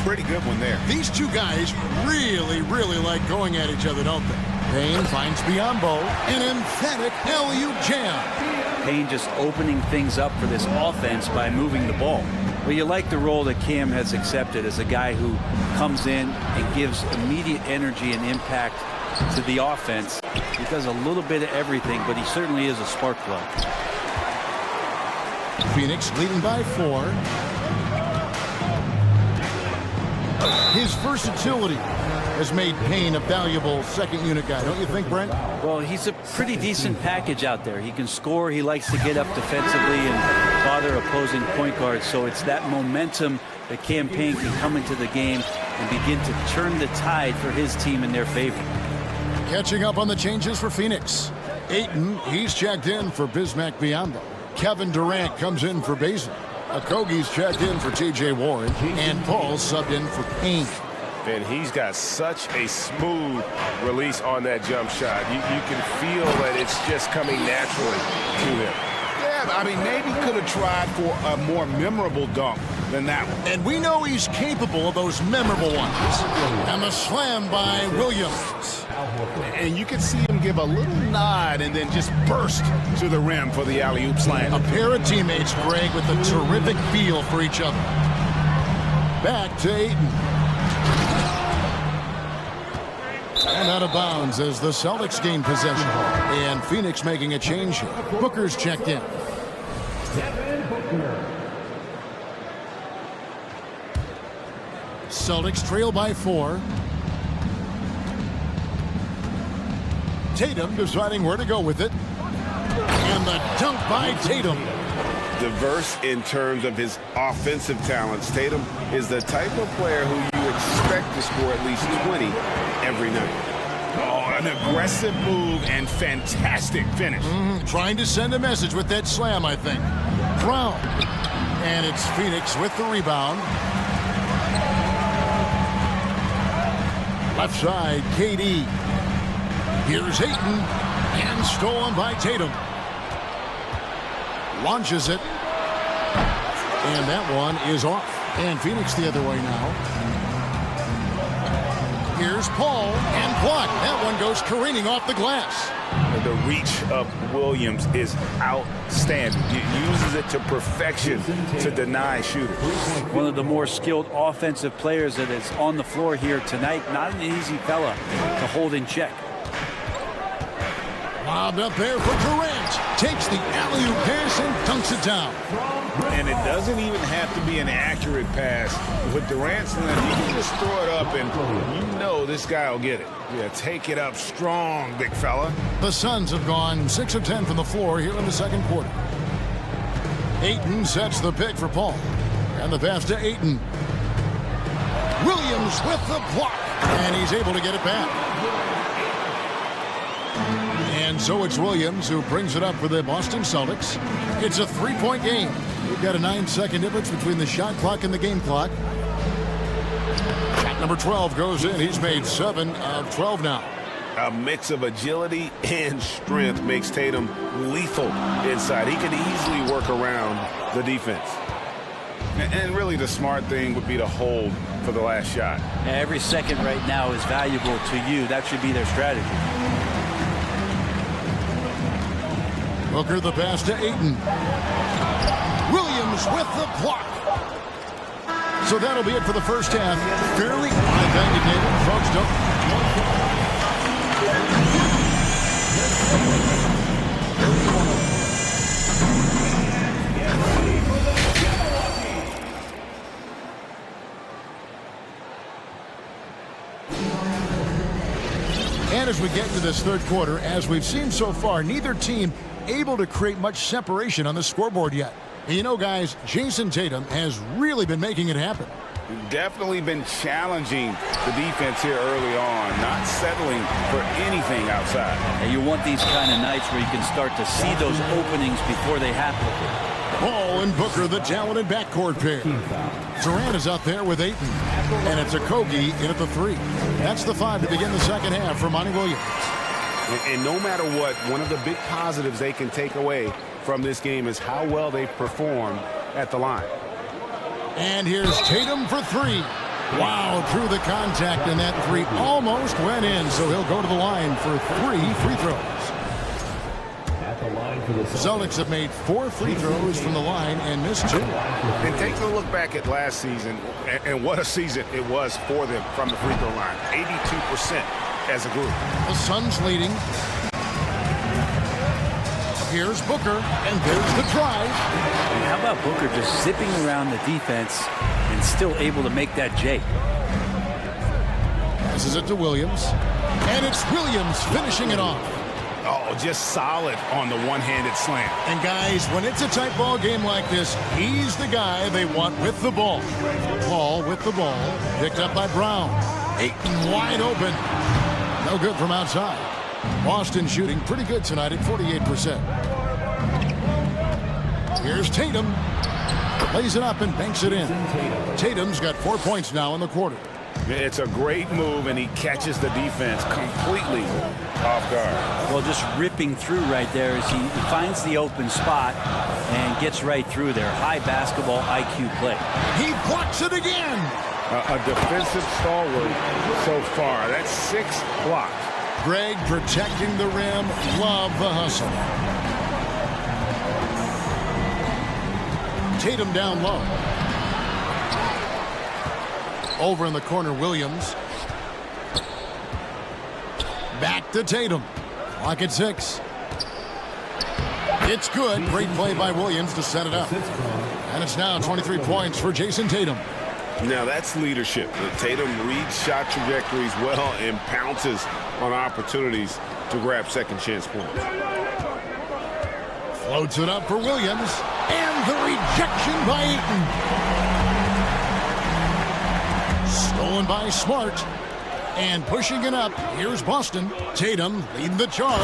Pretty good one there. These two guys really like going at each other, don't they? Payne finds Biyombo, an emphatic LU jam. Payne just opening things up for this offense by moving the ball. Well, you like the role that Cam has accepted as a guy who comes in and gives immediate energy and impact to the offense. He does a little bit of everything, but he certainly is a spark plug. Phoenix leading by 4. His versatility has made Payne a valuable second unit guy, don't you think, Brent? Well, he's a pretty decent package out there. He can score. He likes to get up defensively and bother opposing point guards. So it's that momentum that Cam Payne can come into the game and begin to turn the tide for his team in their favor. Catching up on the changes for Phoenix. Ayton, he's checked in for Bismack Biyombo. Kevin Durant comes in for Baisley. Okogie's checked in for T.J. Warren. And Paul subbed in for Payne. And he's got such a smooth release on that jump shot. You can feel that it's just coming naturally to him. Yeah, I mean, maybe could have tried for a more memorable dunk than that one. And we know he's capable of those memorable ones. And the slam by Williams. And you can see him give a little nod and then just burst to the rim for the alley-oop slam. A pair of teammates, Greg, with a terrific feel for each other. Back to Ayton. And out of bounds as the Celtics gain possession. And Phoenix making a change here. Booker's checked in. Celtics trail by 4. Tatum deciding where to go with it. And the dunk by Tatum. Diverse in terms of his offensive talents. Tatum is the type of player who you expect to score at least 20 every night. Oh, an aggressive move and fantastic finish. Trying to send a message with that slam, I think. Brown. And it's Phoenix with the rebound. Left side, KD. Here's Ayton. And stolen by Tatum. Launches it. And that one is off. And Phoenix the other way now. Here's Paul and blocked. That one goes careening off the glass. The reach of Williams is outstanding. He uses it to perfection to deny shooters. One of the more skilled offensive players that is on the floor here tonight. Not an easy fella to hold in check. Lobbed up there for Durant. Takes the alley-oop pass and dunks it down. And it doesn't even have to be an accurate pass. With Durant's length, you can just throw it up and you know this guy will get it. Yeah, take it up strong, big fella. The Suns have gone 6 of 10 from the floor here in the second quarter. Ayton sets the pick for Paul. And the pass to Ayton. Williams with the block. And he's able to get it back. And so it's Williams who brings it up for the Boston Celtics. It's a 3-point game. We've got a 9-second difference between the shot clock and the game clock. Shot number 12 goes in. He's made 7 of 12 now. A mix of agility and strength makes Tatum lethal inside. He can easily work around the defense. And really the smart thing would be to hold for the last shot. Every second right now is valuable to you. That should be their strategy. Booker the pass to Ayton. Williams with the block. So that'll be it for the first half. Fairly thank you, David. Folks, And as we get to this third quarter, as we've seen so far, neither team able to create much separation on the scoreboard yet. And you know, guys, Jason Tatum has really been making it happen. Definitely been challenging the defense here early on, not settling for anything outside. And you want these kind of nights where you can start to see those openings before they happen. Paul and Booker, the talented backcourt pair. Durant is out there with Ayton. And it's Okogie in at the 3. That's the 5 to begin the second half for Monty Williams. And no matter what, one of the big positives they can take away from this game is how well they performed at the line. And here's Tatum for 3. Wow, through the contact, and that 3 almost went in, so he'll go to the line for 3 free throws. At the line for the Celtics have made 4 free throws from the line and missed 2. And take a look back at last season, and what a season it was for them from the free throw line. 82% as a group. The Suns leading. Here's Booker, and there's the drive. And how about Booker just zipping around the defense and still able to make that J? Passes it to Williams. And it's Williams finishing it off. Oh, just solid on the one-handed slam. And guys, when it's a tight ball game like this, he's the guy they want with the ball. Paul with the ball, picked up by Brown. Ayton wide open. No good from outside. Boston shooting pretty good tonight at 48%. Here's Tatum. Lays it up and banks it in. Tatum's got 4 points now in the quarter. It's a great move, and he catches the defense completely off guard. Well, just ripping through right there as he finds the open spot and gets right through there. High basketball IQ play. He blocks it again. A defensive stalwart so far. That's 6 blocks. Greg protecting the rim. Love the hustle. Tatum down low. Over in the corner, Williams. Back to Tatum. Clock at 6. It's good. Great play by Williams to set it up. And it's now 23 points for Jason Tatum. Now that's leadership. Tatum reads shot trajectories well and pounces on opportunities to grab second chance points. Floats it up for Williams. And the rejection by Eaton. Stolen by Smart. And pushing it up, here's Boston. Tatum leading the charge.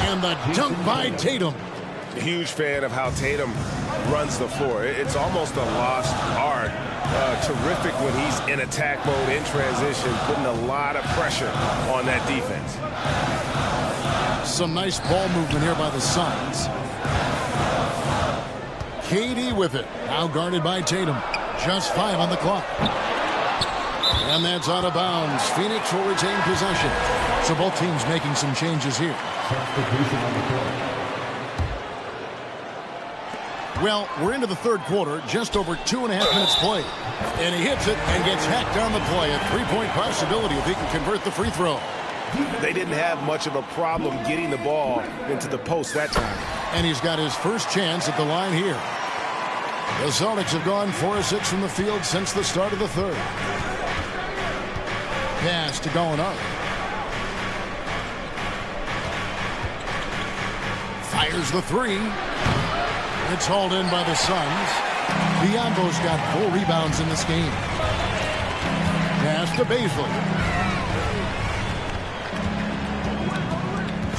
And the dunk by Tatum. A huge fan of how Tatum runs the floor. It's almost a lost art. Terrific when he's in attack mode, in transition, putting a lot of pressure on that defense. Some nice ball movement here by the Suns. KD with it. Now guarded by Tatum. Just 5 on the clock. And that's out of bounds. Phoenix will retain possession. So both teams making some changes here. Well, we're into the third quarter, just over 2.5 minutes played. And he hits it and gets hacked on the play. A 3-point possibility if he can convert the free throw. They didn't have much of a problem getting the ball into the post that time. And he's got his first chance at the line here. The Celtics have gone 4 of 6 from the field since the start of the third. Pass to Gallinari. Fires the 3. It's hauled in by the Suns. Biombo's got 4 rebounds in this game. Pass to Baisley.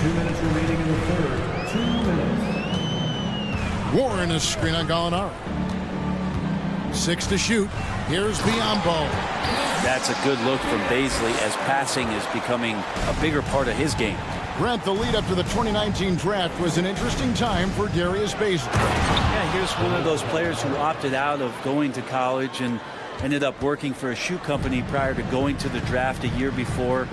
2 minutes remaining in the third. 2 minutes. Warren is screen on Gallinari. 6 to shoot. Here's Biombo. That's a good look from Baisley as passing is becoming a bigger part of his game. Grant, the lead up to the 2019 draft was an interesting time for Darius Baisley. Yeah, here's one of those players who opted out of going to college and ended up working for a shoe company prior to going to the draft a year before.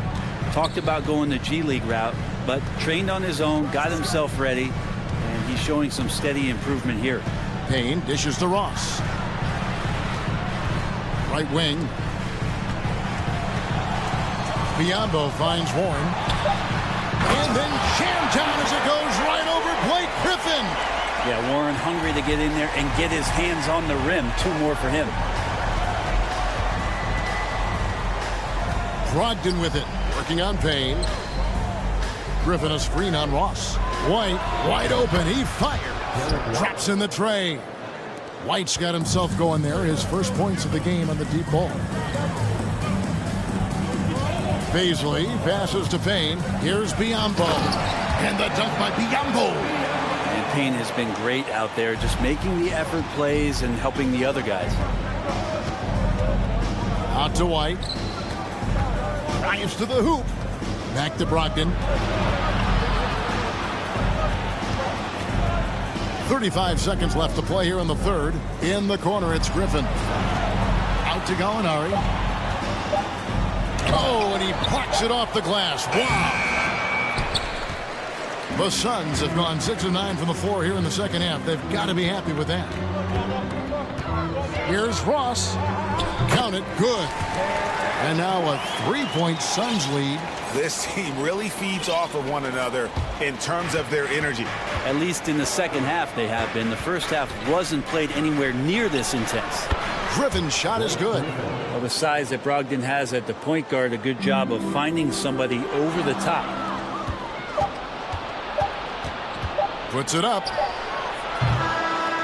Talked about going the G League route, but trained on his own, got himself ready, and he's showing some steady improvement here. Payne dishes to Ross. Right wing. Biombo finds Warren. And then jammed down as it goes right over Blake Griffin. Yeah, Warren hungry to get in there and get his hands on the rim. 2 more for him. Brogdon with it. Working on Payne. Griffin a screen on Ross. White wide open. He fired. Drops in the tray. White's got himself going there. His first points of the game on the deep ball. Baisley passes to Payne. Here's Biombo. And the dunk by Biombo. And Payne has been great out there, just making the effort plays and helping the other guys. Out to White. Drives to the hoop. Back to Brogdon. 35 seconds left to play here in the third. In the corner, it's Griffin. Out to Gallinari. Oh, and he blocks it off the glass. Wow. The Suns have gone 6 of 9 from the floor here in the second half. They've got to be happy with that. Here's Ross. Count it. Good. And now a 3-point Suns lead. This team really feeds off of one another in terms of their energy. At least in the second half they have been. The first half wasn't played anywhere near this intense. Griffin's shot is good. Well, the size that Brogdon has at the point guard, a good job of finding somebody over the top. Puts it up.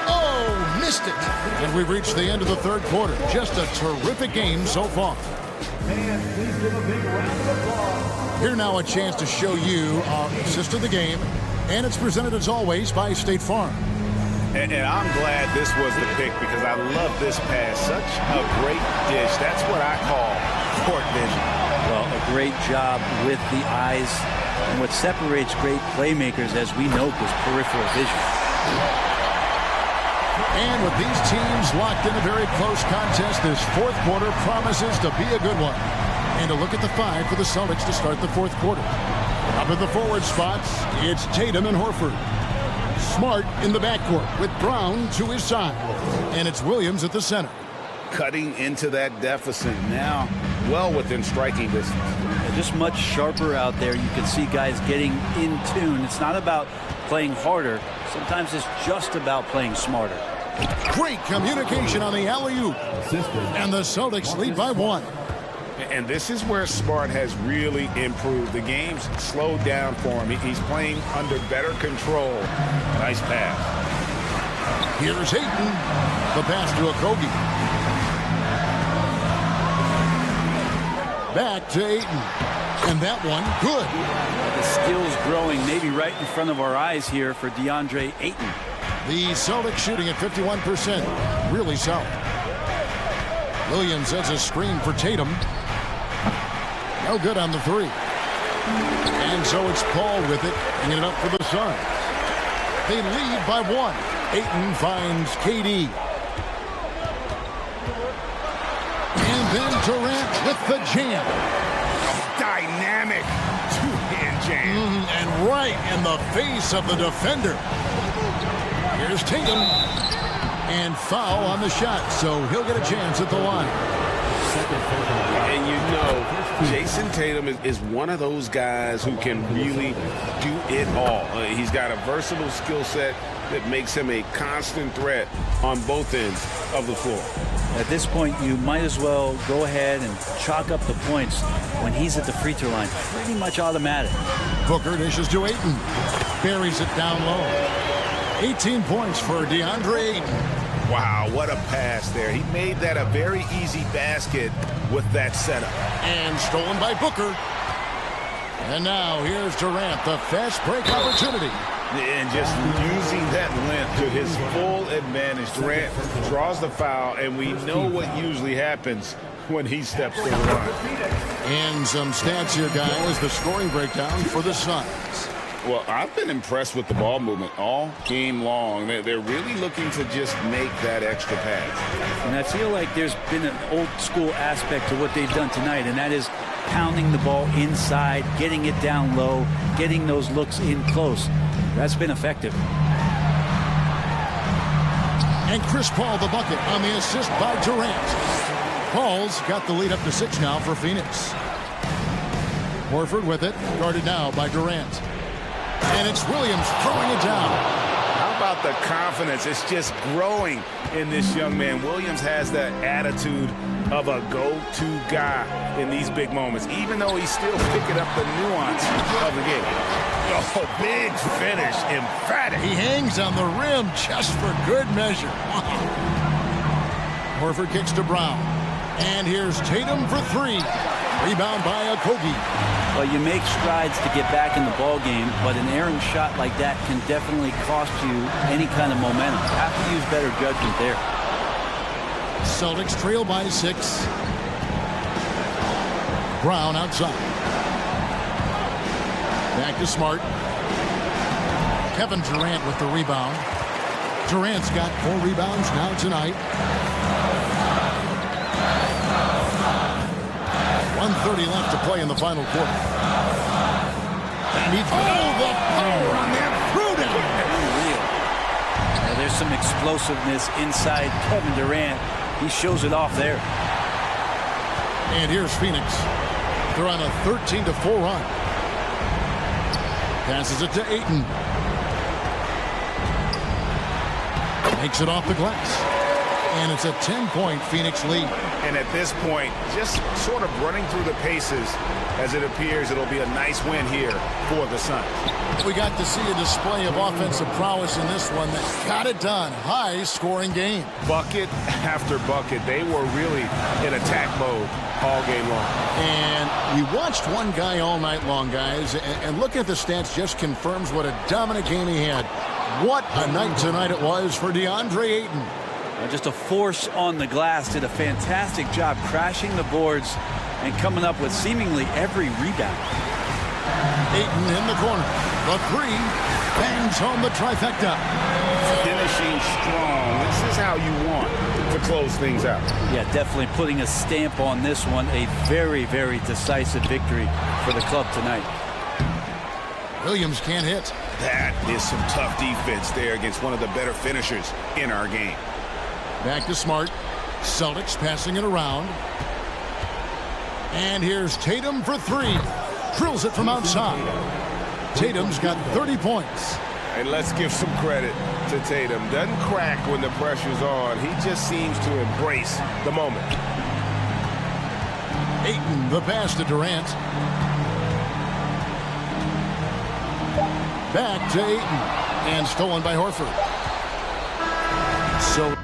Oh, missed it. And we've reached the end of the third quarter. Just a terrific game so far. And please give a big round of applause. Here now a chance to show you our assist of the game. And it's presented as always by State Farm. And I'm glad this was the pick because I love this pass. Such a great dish. That's what I call court vision. Well, a great job with the eyes. And what separates great playmakers, as we note, is peripheral vision. And with these teams locked in a very close contest, this fourth quarter promises to be a good one. And a look at the five for the Celtics to start the fourth quarter. Up at the forward spots, it's Tatum and Horford. Smart in the backcourt with Brown to his side. And it's Williams at the center. Cutting into that deficit now, well within striking distance. Just much sharper out there. You can see guys getting in tune. It's not about playing harder. Sometimes it's just about playing smarter. Great communication on the alley-oop. And the Celtics lead by 1. And this is where Smart has really improved. The game's slowed down for him. He's playing under better control. Nice pass. Here's Ayton. The pass to Okogie. Back to Ayton. And that one, good. The skill's growing, maybe right in front of our eyes here for DeAndre Ayton. The Celtics shooting at 51%. Really solid. Williams has a screen for Tatum. No good on the three. And so it's Paul with it, bringing it up for the Suns. They lead by 1. Ayton finds KD. And then Durant with the jam. Dynamic two-hand jam. And right in the face of the defender. Here's Tatum. And foul on the shot, so he'll get a chance at the line. And you know, Jason Tatum is one of those guys who can really do it all. He's got a versatile skill set that makes him a constant threat on both ends of the floor. At this point, you might as well go ahead and chalk up the points when he's at the free throw line. Pretty much automatic. Booker dishes to Ayton. Buries it down low. 18 points for DeAndre Ayton. Wow, what a pass there. He made that a very easy basket with that setup. And stolen by Booker. And now here's Durant, the fast break opportunity. And just using that length to his full advantage. Durant draws the foul, and we know what usually happens when he steps to the line. And some stats here, guys. The scoring breakdown for the Suns. Well, I've been impressed with the ball movement all game long. They're really looking to just make that extra pass. And I feel like there's been an old school aspect to what they've done tonight, and that is pounding the ball inside, getting it down low, getting those looks in close. That's been effective. And Chris Paul the bucket on the assist by Durant. Paul's got the lead up to 6 now for Phoenix. Horford with it, guarded now by Durant. And it's Williams throwing it down. How about the confidence? It's just growing in this young man. Williams has that attitude of a go-to guy in these big moments, even though he's still picking up the nuance of the game. Oh, big finish, emphatic. He hangs on the rim just for good measure. Horford kicks to Brown. And here's Tatum for 3. Rebound by Okogie. Well, you make strides to get back in the ball game, but an errant shot like that can definitely cost you any kind of momentum. You have to use better judgment there. Celtics trail by 6. Brown outside. Back to Smart. Kevin Durant with the rebound. Durant's got 4 rebounds now tonight. 1:30 left to play in the final quarter. And the power on that threw-down. Now, there's some explosiveness inside Kevin Durant. He shows it off there. And here's Phoenix. They're on a 13-4 run. Passes it to Ayton. Makes it off the glass. And it's a 10-point Phoenix lead. And at this point, just sort of running through the paces, as it appears it'll be a nice win here for the Suns. We got to see a display of offensive prowess in this one that got it done. High-scoring game. Bucket after bucket. They were really in attack mode all game long. And we watched one guy all night long, guys, and looking at the stats just confirms what a dominant game he had. What a night tonight it was for DeAndre Ayton. Just a force on the glass. Did a fantastic job crashing the boards and coming up with seemingly every rebound. Ayton in the corner. The three. Bangs home the trifecta. Finishing strong. This is how you want to close things out. Yeah, definitely putting a stamp on this one. A very, very decisive victory for the club tonight. Williams can't hit. That is some tough defense there against one of the better finishers in our game. Back to Smart. Celtics passing it around. And here's Tatum for three. Drills it from outside. Tatum's got 30 points. And let's give some credit to Tatum. Doesn't crack when the pressure's on. He just seems to embrace the moment. Ayton, the pass to Durant. Back to Ayton. And stolen by Horford. So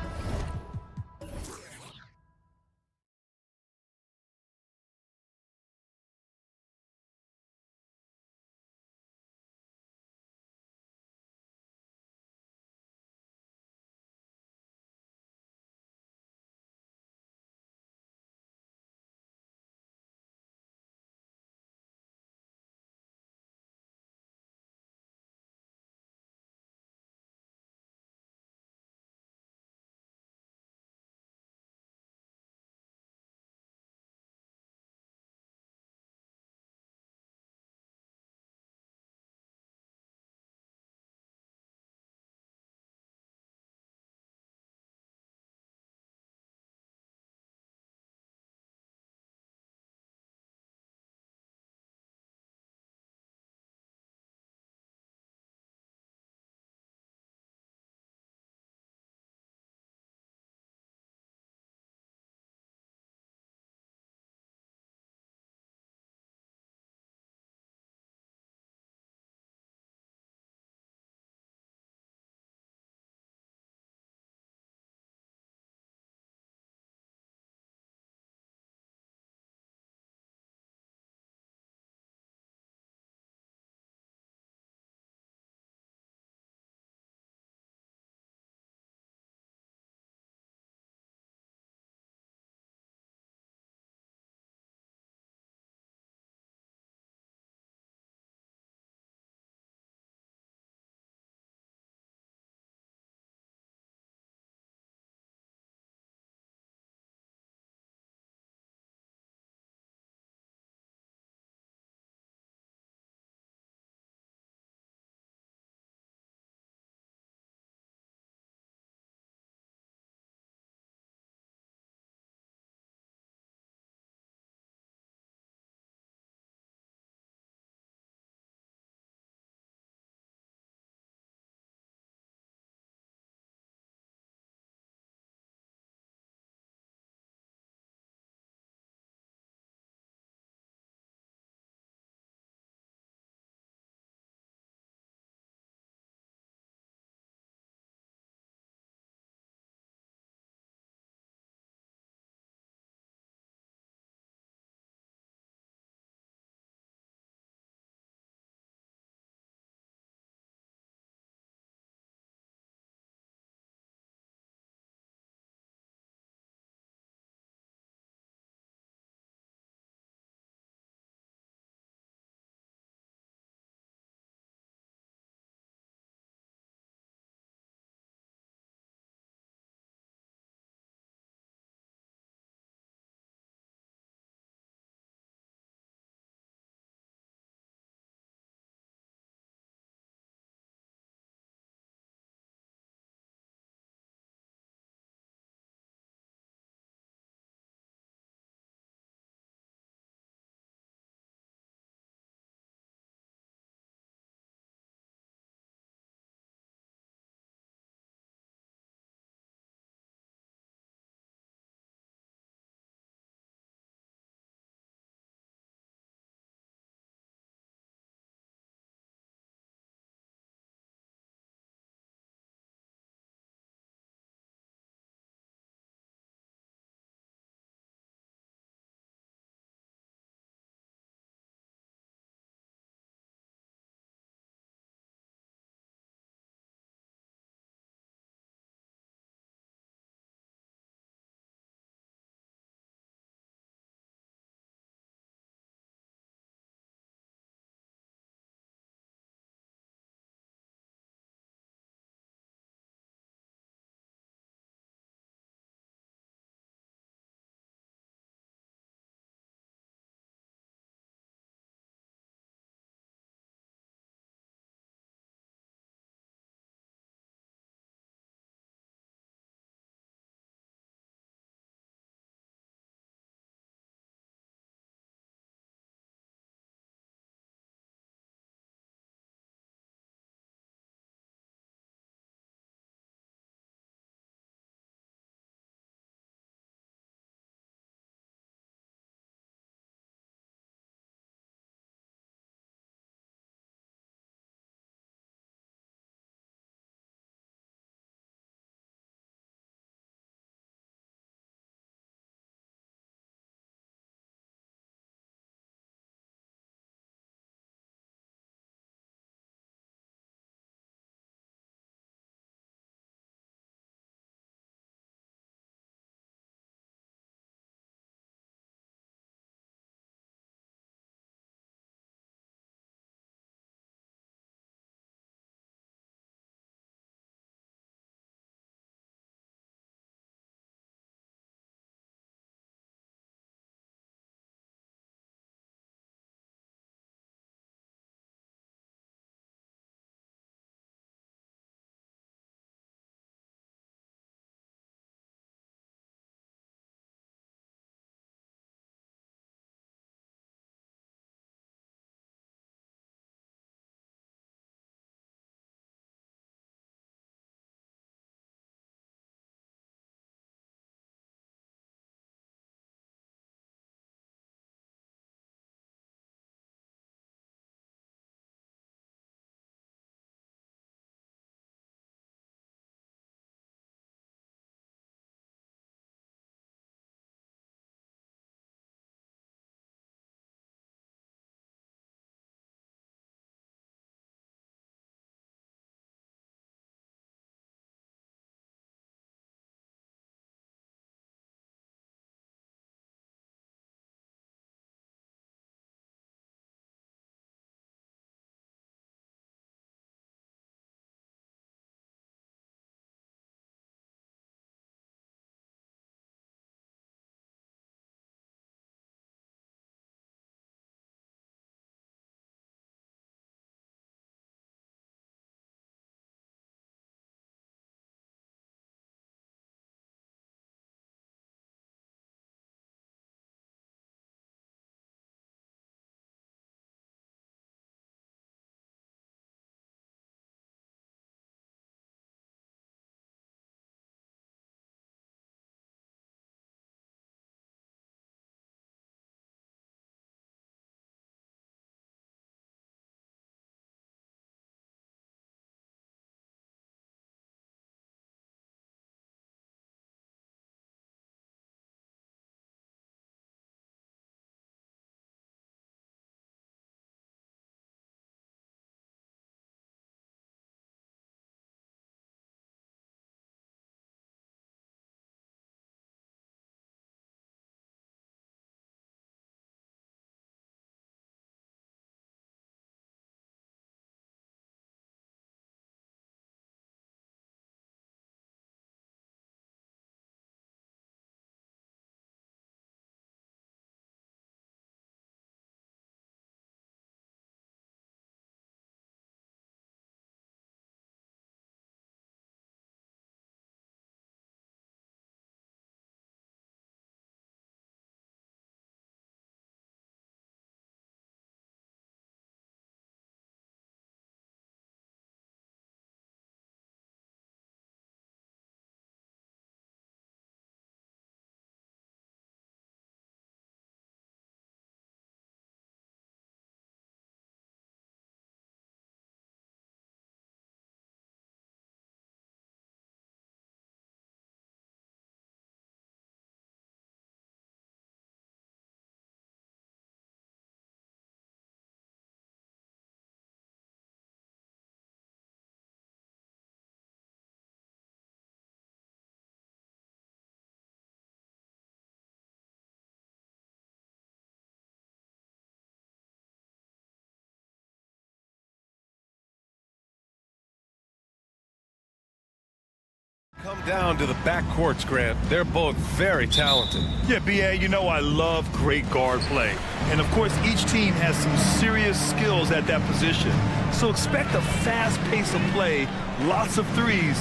Come down to the backcourts, Grant. They're both very talented. Yeah, B.A., you know I love great guard play. And, of course, each team has some serious skills at that position. So expect a fast pace of play, lots of threes.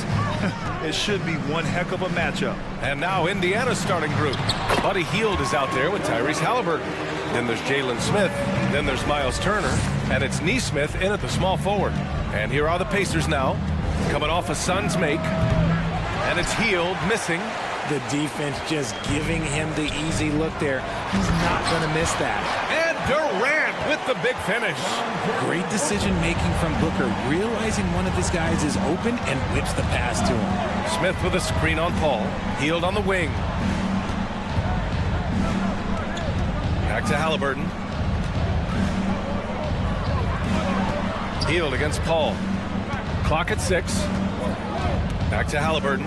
It should be one heck of a matchup. And now Indiana's starting group. Buddy Hield is out there with Tyrese Halliburton. Then there's Jalen Smith. Then there's Miles Turner. And it's Nesmith in at the small forward. And here are the Pacers now, coming off a Suns make. And it's Hield missing. The defense just giving him the easy look there. He's not going to miss that. And Durant with the big finish. Great decision-making from Booker, realizing one of his guys is open and whips the pass to him. Smith with a screen on Paul. Hield on the wing. Back to Halliburton. Hield against Paul. Clock at 6. Back to Halliburton.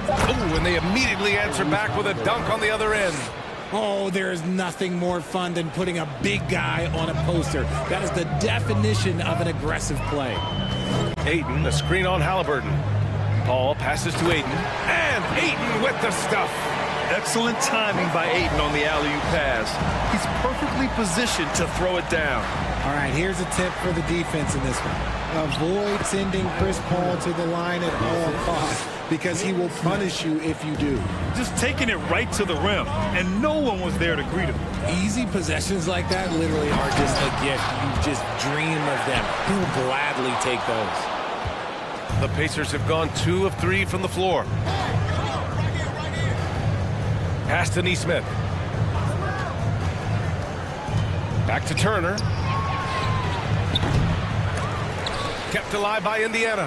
Oh, and they immediately answer back with a dunk on the other end. Oh, there is nothing more fun than putting a big guy on a poster. That is the definition of an aggressive play. Ayton, a screen on Halliburton. Paul passes to Ayton. And Ayton with the stuff. Excellent timing by Ayton on the alley-oop pass. He's perfectly positioned to throw it down. All right, here's a tip for the defense in this one. Avoid sending Chris Paul to the line at all costs, because he will punish you if you do. Just taking it right to the rim, and no one was there to greet him. Easy possessions like that literally are just a gift. You just dream of them. He'll gladly take those. The Pacers have gone 2 of 3 from the floor. Pass to Nesmith. Back to Turner. Kept alive by Indiana.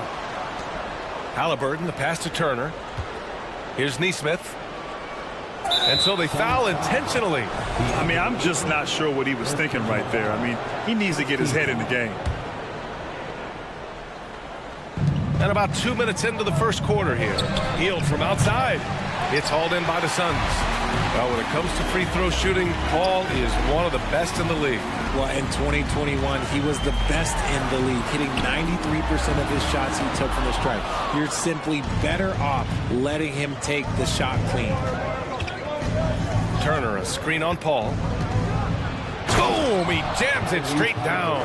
Halliburton, the pass to Turner. Here's Nesmith. And so they foul intentionally. I mean, I'm just not sure what he was thinking right there. I mean, he needs to get his head in the game. And about 2 minutes into the first quarter here. Hield from outside. It's hauled in by the Suns. Well, when it comes to free throw shooting, Paul is one of the best in the league. Well, in 2021, he was the best in the league, hitting 93% of his shots he took from the stripe. You're simply better off letting him take the shot clean. Turner, a screen on Paul. Boom! He jams it straight down.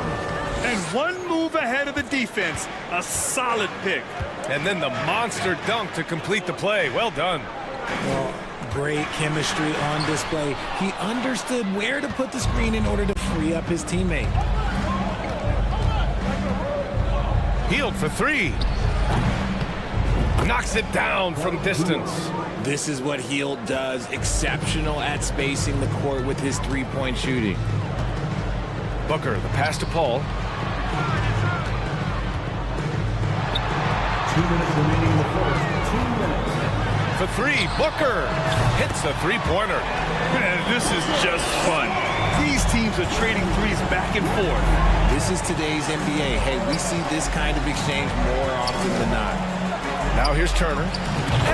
And one move ahead of the defense. A solid pick. And then the monster dunk to complete the play. Well done. Well, great chemistry on display. He understood where to put the screen in order to free up his teammate. Hield for 3. Knocks it down from distance. This is what Hield does. Exceptional at spacing the court with his three-point shooting. Booker, the pass to Paul. 2 minutes remaining in the first. 2 minutes. For 3, Booker hits a three-pointer. Man, this is just fun. These teams are trading threes back and forth. This is today's NBA. Hey, we see this kind of exchange more often than not. Now here's Turner.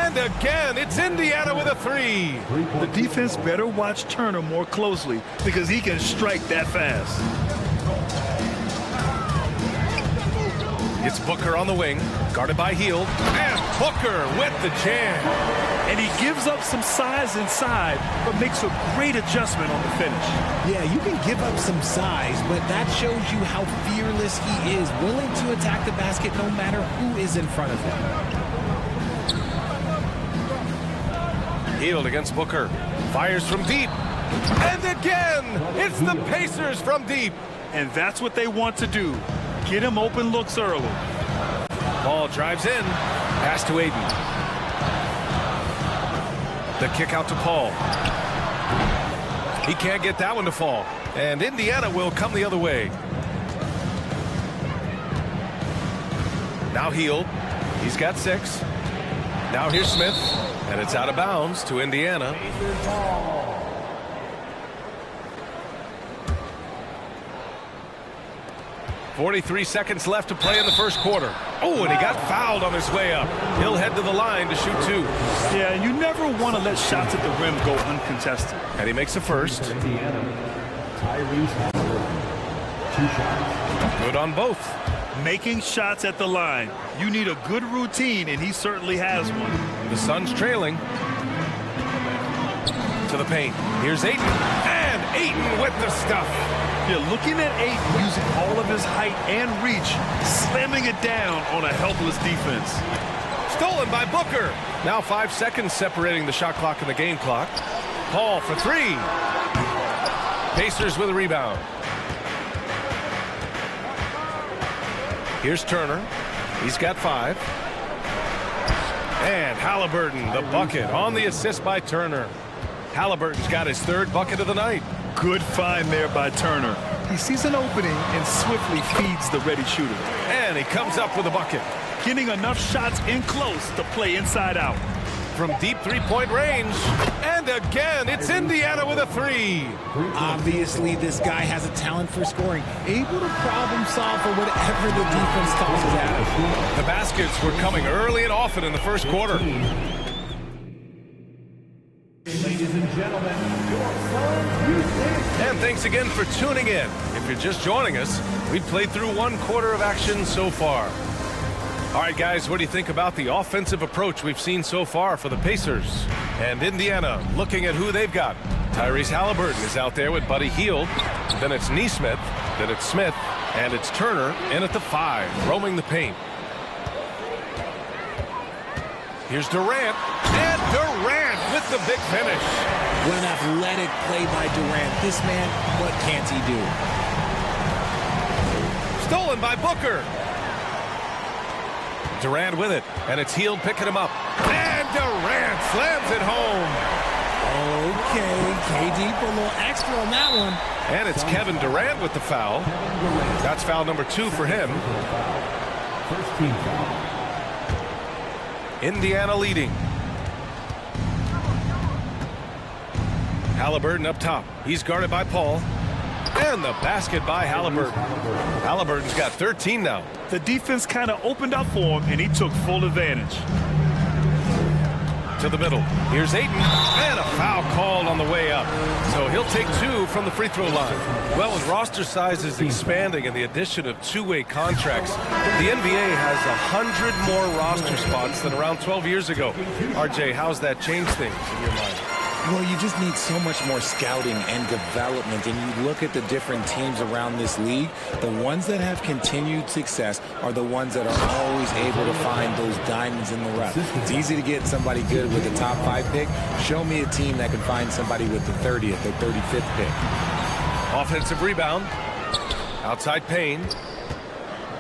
And again, it's Indiana with a 3. The defense better watch Turner more closely because he can strike that fast. It's Booker on the wing, guarded by Hield. And Booker with the jam. And he gives up some size inside, but makes a great adjustment on the finish. Yeah, you can give up some size, but that shows you how fearless he is, willing to attack the basket no matter who is in front of him. Hield against Booker. Fires from deep. And again, it's the Pacers from deep. And that's what they want to do. Get him open looks early. Paul drives in. Pass to Ayton. The kick out to Paul. He can't get that one to fall. And Indiana will come the other way. Now Hield. He's got 6. Now here's Smith. And it's out of bounds to Indiana. 43 seconds left to play in the first quarter. Oh, and he got fouled on his way up. He'll head to the line to shoot 2. Yeah, you never want to let shots at the rim go uncontested. And he makes the first. Indiana, Tyrese Halliburton. 2 shots. Good on both. Making shots at the line. You need a good routine, and he certainly has one. The Suns trailing. To the paint. Here's Ayton. And Ayton with the stuff. You're looking at Ayton using all of his height and reach, slamming it down on a helpless defense. Stolen by Booker. Now 5 seconds separating the shot clock and the game clock. Paul for three. Pacers with a rebound. Here's Turner. He's got 5. And Halliburton, the bucket on the assist by Turner. Halliburton's got his 3rd bucket of the night. Good find there by Turner. He sees an opening and swiftly feeds the ready shooter. And he comes up with a bucket. Getting enough shots in close to play inside out. From deep three-point range. And again, it's Indiana with a 3. Obviously, this guy has a talent for scoring, able to problem solve for whatever the defense tosses at him. The baskets were coming early and often in the first quarter. Ladies and gentlemen, your Suns. And thanks again for tuning in. If you're just joining us, we've played through 1 quarter of action so far. All right, guys, what do you think about the offensive approach we've seen so far for the Pacers? And Indiana, looking at who they've got. Tyrese Halliburton is out there with Buddy Hield. Then it's Nesmith. Then it's Smith. And it's Turner in at the 5, roaming the paint. Here's Durant. And Durant with the big finish. What an athletic play by Durant. This man, what can't he do? Stolen by Booker. Durant with it, and it's Hield picking him up. And Durant slams it home. Okay, KD for a little extra on that one. And it's Kevin Durant with the foul. That's foul number 2 for him. First team foul. Indiana leading. Halliburton up top. He's guarded by Paul. And the basket by Halliburton. Halliburton's got 13 now. The defense kind of opened up for him, and he took full advantage. To the middle. Here's Ayton. And a foul called on the way up. So he'll take 2 from the free throw line. Well, with roster sizes expanding and the addition of 2-way contracts, the NBA has 100 more roster spots than around 12 years ago. RJ, how's that changed things in your mind? Well, you just need so much more scouting and development, and you look at the different teams around this league, the ones that have continued success are the ones that are always able to find those diamonds in the rough. It's easy to get somebody good with the top 5 pick. Show me a team that can find somebody with the 30th or 35th pick. Offensive rebound. Outside Payne.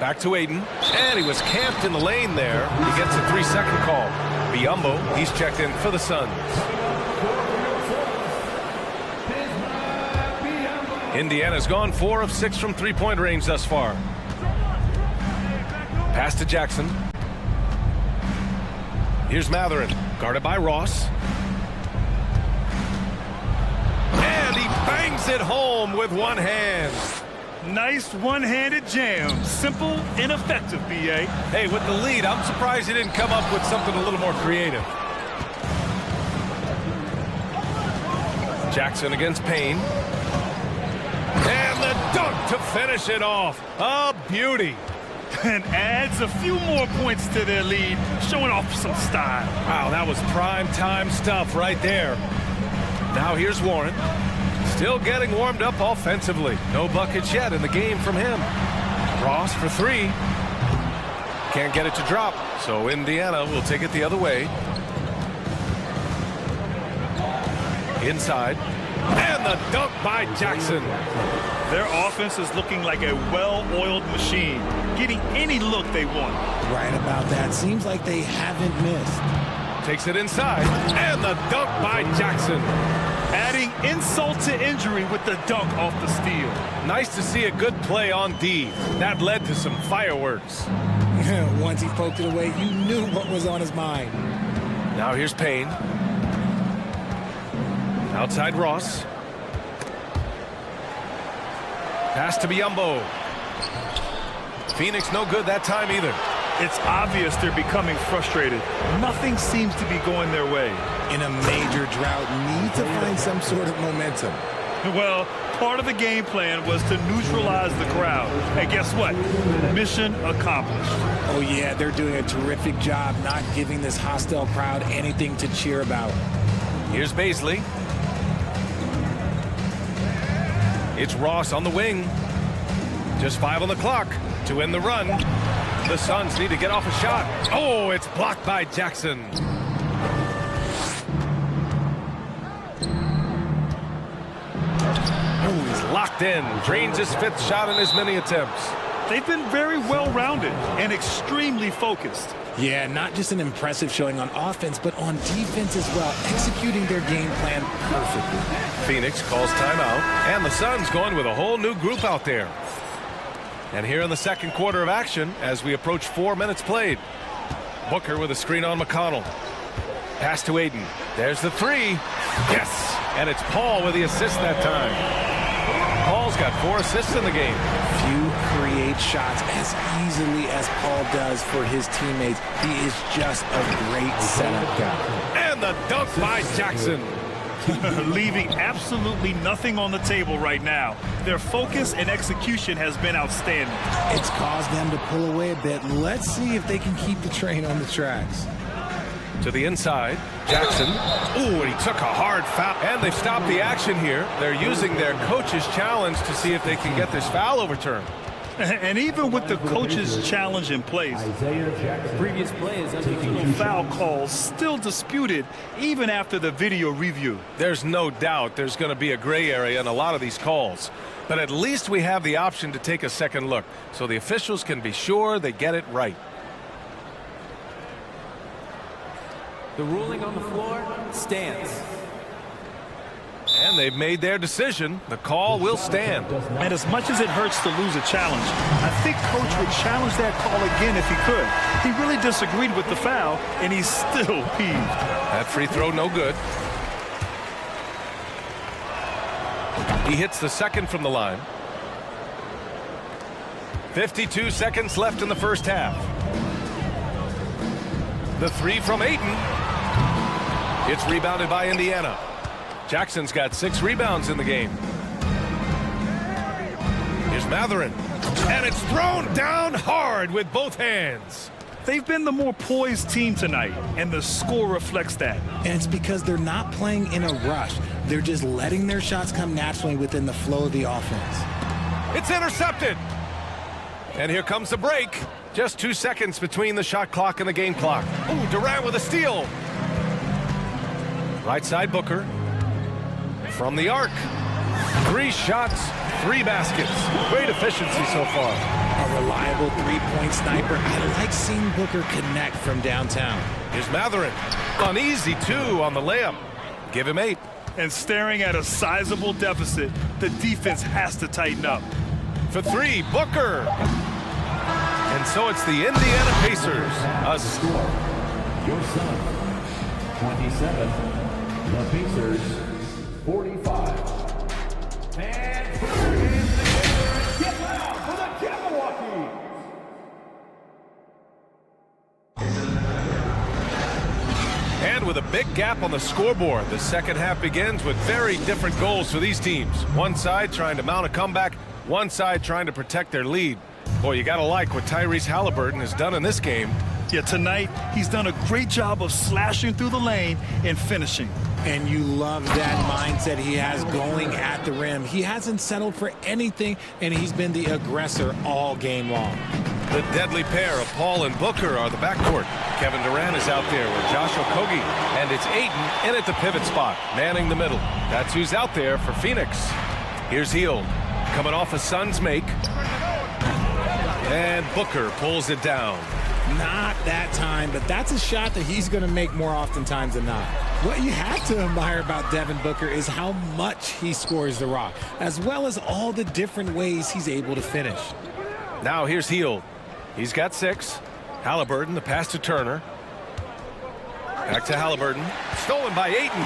Back to Ayton. And he was camped in the lane there. He gets a 3-second call. Biyombo, he's checked in for the Suns. Indiana's gone 4 of 6 from three-point range thus far. Pass to Jackson. Here's Matherin, guarded by Ross. And he bangs it home with one hand. Nice one-handed jam. Simple and effective, B.A. Hey, with the lead, I'm surprised he didn't come up with something a little more creative. Jackson against Payne. And the dunk to finish it off. A beauty. And adds a few more points to their lead, showing off some style. Wow, that was prime-time stuff right there. Now here's Warren. Still getting warmed up offensively. No buckets yet in the game from him. Ross for 3. Can't get it to drop, so Indiana will take it the other way. Inside. And the dunk by Jackson. Their offense is looking like a well-oiled machine, getting any look they want. Right about that. Seems like they haven't missed. Takes it inside. And the dunk by Jackson. Adding insult to injury with the dunk off the steal. Nice to see a good play on D. That led to some fireworks. Once he poked it away, you knew what was on his mind. Now here's Payne. Outside Ross. Pass to Biyombo. Phoenix no good that time either. It's obvious they're becoming frustrated. Nothing seems to be going their way. In a major drought, need to find some sort of momentum. Well, part of the game plan was to neutralize the crowd. And guess what? Mission accomplished. Oh, yeah, they're doing a terrific job not giving this hostile crowd anything to cheer about. Here's Baisley. It's Ross on the wing. Just 5 on the clock to end the run. The Suns need to get off a shot. Oh, it's blocked by Jackson. Oh, he's locked in. Drains his 5th shot in as many attempts. They've been very well-rounded and extremely focused. Yeah, not just an impressive showing on offense, but on defense as well, executing their game plan perfectly. Phoenix calls timeout, and the Suns going with a whole new group out there. And here in the second quarter of action, as we approach 4 minutes played, Booker with a screen on McConnell. Pass to Aiden. There's the 3. Yes! And it's Paul with the assist that time. Paul's got 4 assists in the game. Few create shots as easily as Paul does for his teammates. He is just a great setup guy. And the dunk by Jackson. Leaving absolutely nothing on the table right now. Their focus and execution has been outstanding. It's caused them to pull away a bit. Let's see if they can keep the train on the tracks. To the inside, Jackson. Ooh, and he took a hard foul. And they've stopped the action here. They're using their coach's challenge to see if they can get this foul overturned. And even with the coach's challenge in place, the previous play is foul calls still disputed even after the video review. There's no doubt there's going to be a gray area in a lot of these calls. But at least we have the option to take a second look, so the officials can be sure they get it right. The ruling on the floor stands. And they've made their decision. The call will stand. And as much as it hurts to lose a challenge, I think Coach would challenge that call again if he could. He really disagreed with the foul, and he's still peeved. That free throw no good. He hits the second from the line. 52 seconds left in the first half. The 3 from Ayton. It's rebounded by Indiana. Jackson's got 6 rebounds in the game. Here's Matherin. And it's thrown down hard with both hands. They've been the more poised team tonight, and the score reflects that. And it's because they're not playing in a rush. They're just letting their shots come naturally within the flow of the offense. It's intercepted. And here comes the break. Just 2 seconds between the shot clock and the game clock. Ooh, Durant with a steal. Right side Booker. From the arc. 3 shots, 3 baskets. Great efficiency so far. A reliable three-point sniper. I like seeing Booker connect from downtown. Here's Matherin. An easy 2 on the layup. Give him 8. And staring at a sizable deficit, the defense has to tighten up. For 3, Booker. And so it's the Indiana Pacers. A score. Your Suns, 27. The Pacers, 45. And get loud for the Jabberwockies. And with a big gap on the scoreboard, the second half begins with very different goals for these teams. One side trying to mount a comeback, one side trying to protect their lead. Boy, you gotta like what Tyrese Halliburton has done in this game. Yeah, tonight, he's done a great job of slashing through the lane and finishing. And you love that mindset he has going at the rim. He hasn't settled for anything, and he's been the aggressor all game long. The deadly pair of Paul and Booker are the backcourt. Kevin Durant is out there with Josh Okogie, and it's Ayton in at the pivot spot, manning the middle. That's who's out there for Phoenix. Here's Hield, coming off a Suns make. And Booker pulls it down. Not that time, but that's a shot that he's going to make more oftentimes than not. What you have to admire about Devin Booker is how much he scores the rock, as well as all the different ways he's able to finish. Now here's Hield. He's got 6. Halliburton, the pass to Turner. Back to Halliburton. Stolen by Ayton.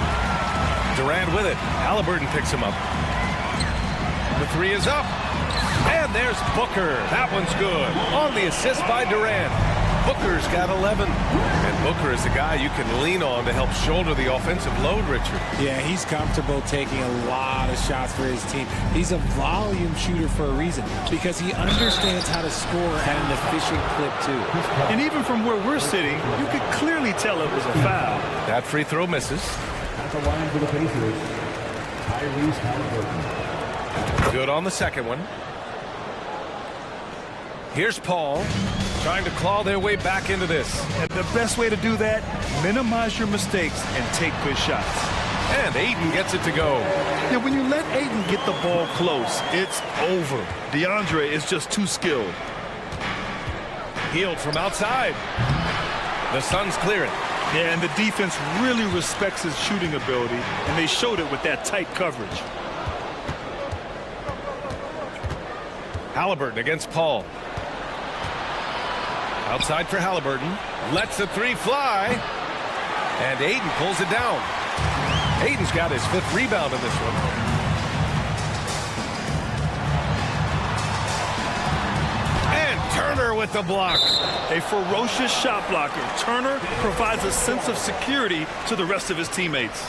Durant with it. Halliburton picks him up. The 3 is up. And there's Booker. That one's good. On the assist by Durant. Booker's got 11. And Booker is the guy you can lean on to help shoulder the offensive load, Richard. Yeah, he's comfortable taking a lot of shots for his team. He's a volume shooter for a reason because he understands how to score at an efficient clip, too. And even from where we're sitting, you could clearly tell it was a foul. That free throw misses. At the line for the Pacers, Tyrese Halliburton. Good on the second one. Here's Paul trying to claw their way back into this. And the best way to do that, minimize your mistakes and take good shots. And Aiden gets it to go. Yeah, when you let Aiden get the ball close, it's over. DeAndre is just too skilled. Healed from outside. The Suns clear it. Yeah, and the defense really respects his shooting ability, and they showed it with that tight coverage. Halliburton against Paul. Outside for Halliburton. Lets the three fly. And Aiden pulls it down. Aiden's got his 5th rebound in this one. And Turner with the block. A ferocious shot blocker. Turner provides a sense of security to the rest of his teammates.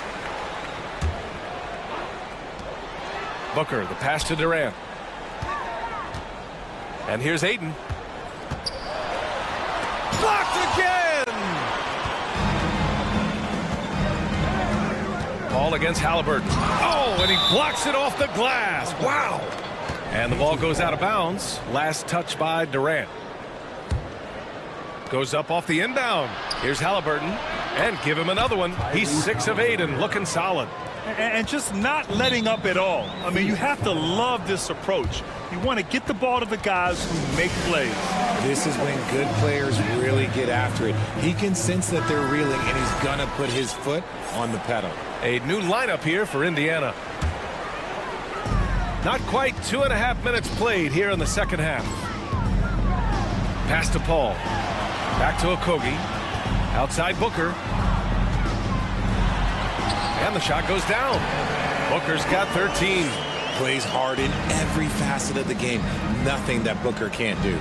Booker, the pass to Durant. And here's Aiden. Blocked again! Ball against Halliburton. Oh, and he blocks it off the glass. Wow! And the ball goes out of bounds. Last touch by Durant. Goes up off the inbound. Here's Halliburton. And give him another one. He's 6 of 8 and looking solid. And just not letting up at all. I mean, you have to love this approach. You want to get the ball to the guys who make plays. This is when good players really get after it. He can sense that they're reeling, and he's going to put his foot on the pedal. A new lineup here for Indiana. Not quite 2.5 minutes played here in the second half. Pass to Paul. Back to Okogie. Outside Booker. And the shot goes down. Booker's got 13. Plays hard in every facet of the game. Nothing that Booker can't do.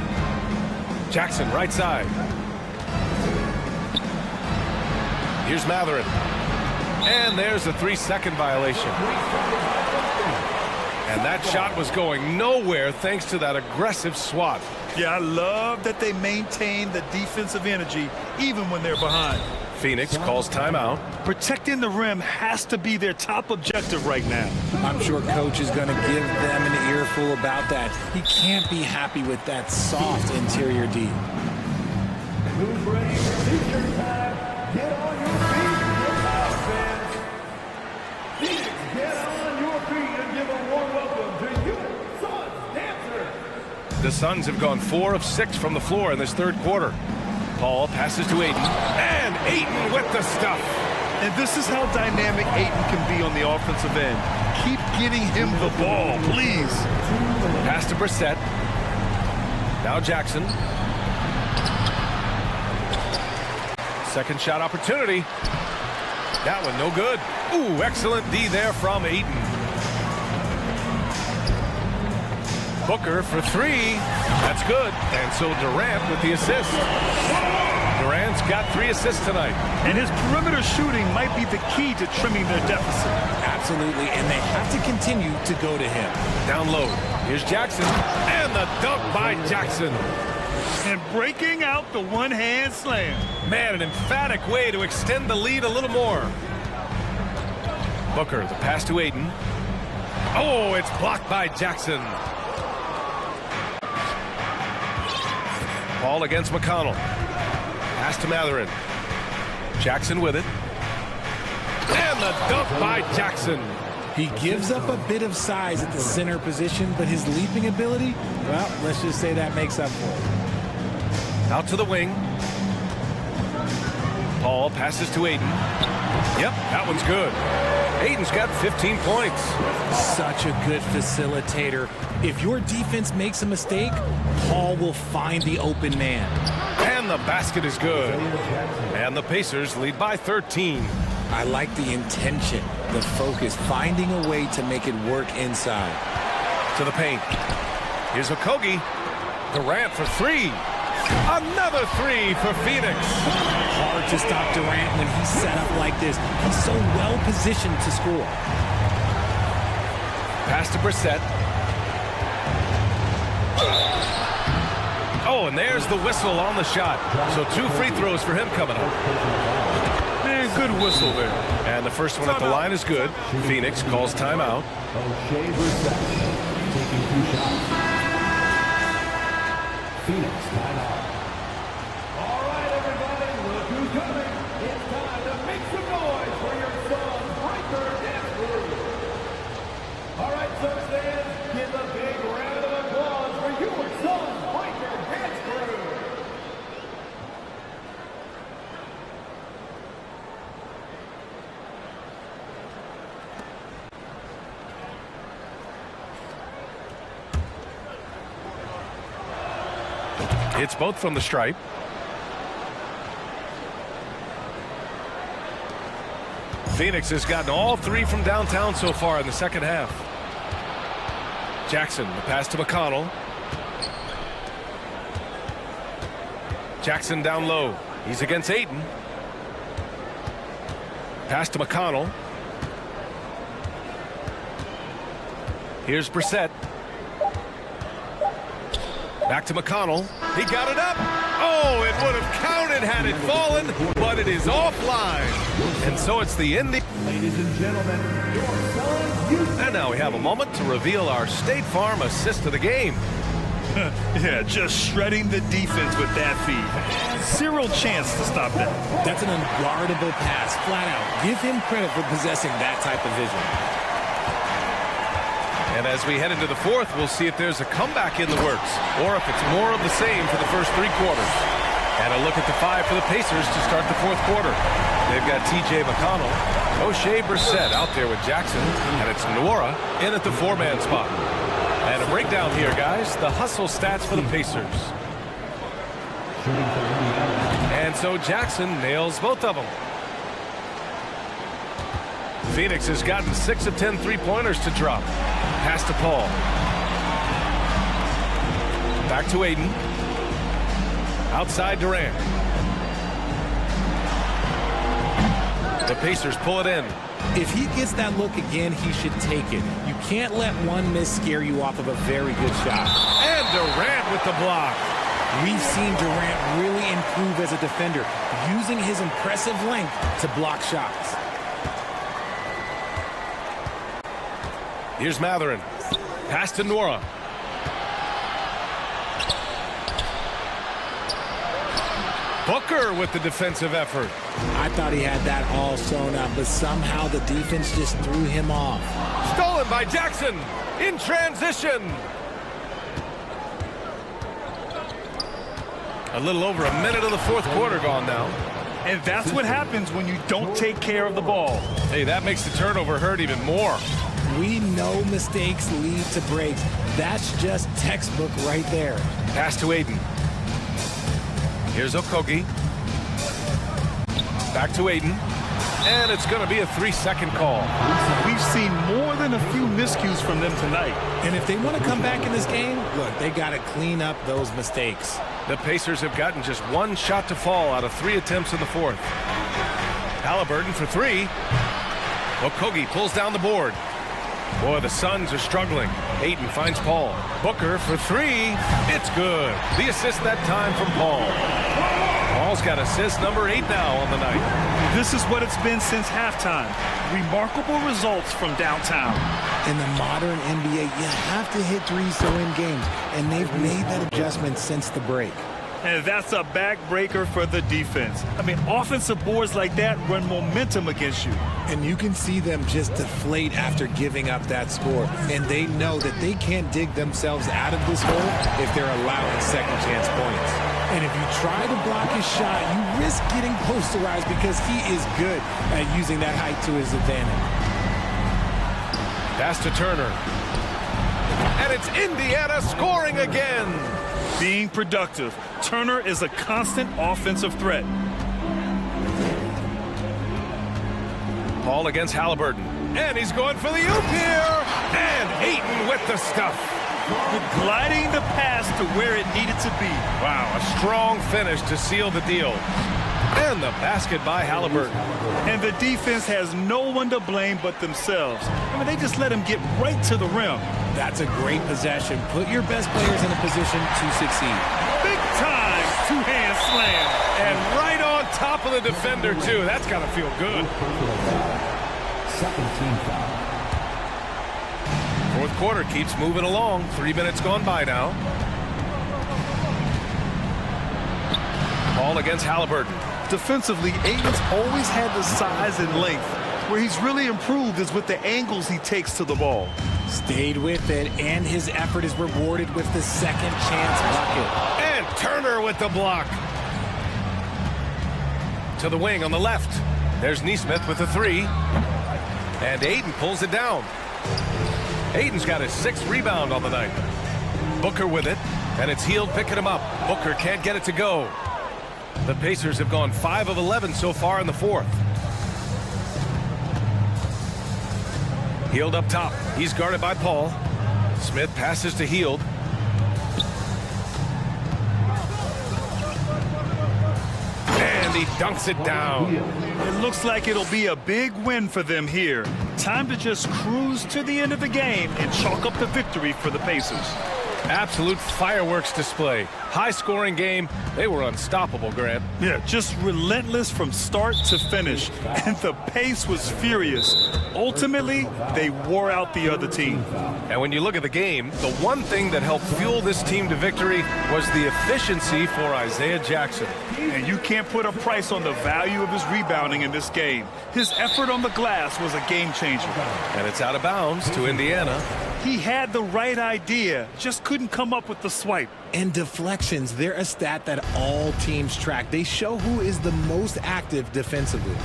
Jackson, right side. Here's Matherin. And there's a 3-second violation. And that shot was going nowhere thanks to that aggressive swat. Yeah, I love that they maintain the defensive energy even when they're behind. Phoenix calls timeout. Protecting the rim has to be their top objective right now. I'm sure coach is going to give them an earful about that. He can't be happy with that soft interior D. Who's ready for teacher time? Get on your feet and get loud, fans. Phoenix, get on your feet and give a warm welcome to your Suns dancers. The Suns have gone 4 of 6 from the floor in this third quarter. Paul passes to Aiden. And Aiden with the stuff. And this is how dynamic Aiden can be on the offensive end. Keep getting him the ball, please. Pass to Brissett. Now Jackson. Second shot opportunity. That one no good. Ooh, excellent D there from Aiden. Booker for 3. That's good. And so Durant with the assist. Durant's got 3 assists tonight. And his perimeter shooting might be the key to trimming their deficit. Absolutely, and they have to continue to go to him. Down low. Here's Jackson. And the dunk by Jackson. And breaking out the one-hand slam. Man, an emphatic way to extend the lead a little more. Booker, the pass to Aiden. Oh, it's blocked by Jackson. Paul against McConnell. Pass to Matherin. Jackson with it. And the dunk by Jackson. He gives up a bit of size at the center position, but his leaping ability, well, let's just say that makes up for it. Out to the wing. Paul passes to Aiden. Yep, that one's good. Aiden's got 15 points. Such a good facilitator. If your defense makes a mistake, Paul will find the open man. And the basket is good. And the Pacers lead by 13. I like the intention, the focus, finding a way to make it work inside. To the paint. Here's Okogie. Durant for 3. Another three for Phoenix. Hard to stop Durant when he's set up like this. He's so well positioned to score. Pass to Brissett. Oh, and there's the whistle on the shot. So 2 free throws for him coming up. Man, good whistle there. And the first one at the line is good. Phoenix calls timeout. O'Shea Brissett taking 2 shots. Phoenix timeout. All right, everybody, look who's coming. It's time to make some noise for your son, Breaker Dance Crew. All right, Suns fans, give a big round of applause for your son, Breaker Dance Crew. It's both from the stripe. Phoenix has gotten all 3 from downtown so far in the second half. Jackson, the pass to McConnell. Jackson down low. He's against Ayton. Pass to McConnell. Here's Brissett. Back to McConnell. He got it up. Oh, it would have counted had it fallen, but it is offline. And so it's the end. Ladies and gentlemen, your son, And now we have a moment to reveal our State Farm assist of the game. Yeah, just shredding the defense with that feed. Zero chance to stop that. That's an unguardable pass, flat out. Give him credit for possessing that type of vision. And as we head into the fourth, we'll see if there's a comeback in the works or if it's more of the same for the first 3 quarters. And a look at the 5 for the Pacers to start the fourth quarter. They've got T.J. McConnell, O'Shea Brissett out there with Jackson, and it's Nwora in at the 4-man spot. And a breakdown here, guys. The hustle stats for the Pacers. And so Jackson nails both of them. Phoenix has gotten 6 of 10 3-pointers to drop. Pass to Paul. Back to Ayton. Outside Durant. The Pacers pull it in. If he gets that look again, he should take it. You can't let one miss scare you off of a very good shot. And Durant with the block. We've seen Durant really improve as a defender, using his impressive length to block shots. Here's Matherin. Pass to Nwora. Booker with the defensive effort. I thought he had that all sewn up, but somehow the defense just threw him off. Stolen by Jackson in transition. A little over a minute of the fourth quarter gone now. And that's what happens when you don't take care of the ball. Hey, that makes the turnover hurt even more. We know mistakes lead to breaks. That's just textbook right there. Pass to Ayton. Here's Okogie. Back to Ayton. And it's going to be a 3-second call. We've seen more than a few miscues from them tonight. And if they want to come back in this game, look, they got to clean up those mistakes. The Pacers have gotten just 1 shot to fall out of 3 attempts in the fourth. Halliburton for 3. Okogie pulls down the board. Boy, the Suns are struggling. Ayton finds Paul. Booker for 3. It's good. The assist that time from Paul. Paul's got assist number 8 now on the night. This is what it's been since halftime. Remarkable results from downtown. In the modern NBA, you have to hit threes to win games, and they've made that adjustment since the break. And that's a backbreaker for the defense. I mean, offensive boards like that run momentum against you. And you can see them just deflate after giving up that score. And they know that they can't dig themselves out of this hole if they're allowing second chance points. And if you try to block his shot, you risk getting posterized because he is good at using that height to his advantage. Pass to Turner. And it's Indiana scoring again. Being productive, Turner is a constant offensive threat. Paul against Halliburton. And he's going for the oop here. And Ayton with the stuff. gliding the pass to where it needed to be. Wow, a strong finish to seal the deal. And the basket by Halliburton. And the defense has no one to blame but themselves. I mean, they just let him get right to the rim. That's a great possession. Put your best players in a position to succeed. Big time two-hand slam. And right on top of the defender, too. That's got to feel good. Second team foul. Fourth quarter keeps moving along. 3 minutes gone by now. Ball against Halliburton. Defensively, Aiden's always had the size and length. Where he's really improved is with the angles he takes to the ball. Stayed with it, and his effort is rewarded with the second chance bucket. And Turner with the block. To the wing on the left. There's Neesmith with the three. And Aiden pulls it down. Aiden's got his 6th rebound on the night. Booker with it, and it's Hield picking him up. Booker can't get it to go. The Pacers have gone 5 of 11 so far in the fourth. Hield up top. He's guarded by Paul. Smith passes to Hield. And he dunks it down. It looks like it'll be a big win for them here. Time to just cruise to the end of the game and chalk up the victory for the Pacers. Absolute fireworks display. High-scoring game. They were unstoppable, Grant. Yeah, just relentless from start to finish. And the pace was furious. Ultimately, they wore out the other team. And when you look at the game, the one thing that helped fuel this team to victory was the efficiency for Isaiah Jackson. And you can't put a price on the value of his rebounding in this game. His effort on the glass was a game changer. And it's out of bounds to Indiana. He had the right idea, just couldn't come up with the swipe. And deflections, they're a stat that all teams track. They show who is the most active defensively.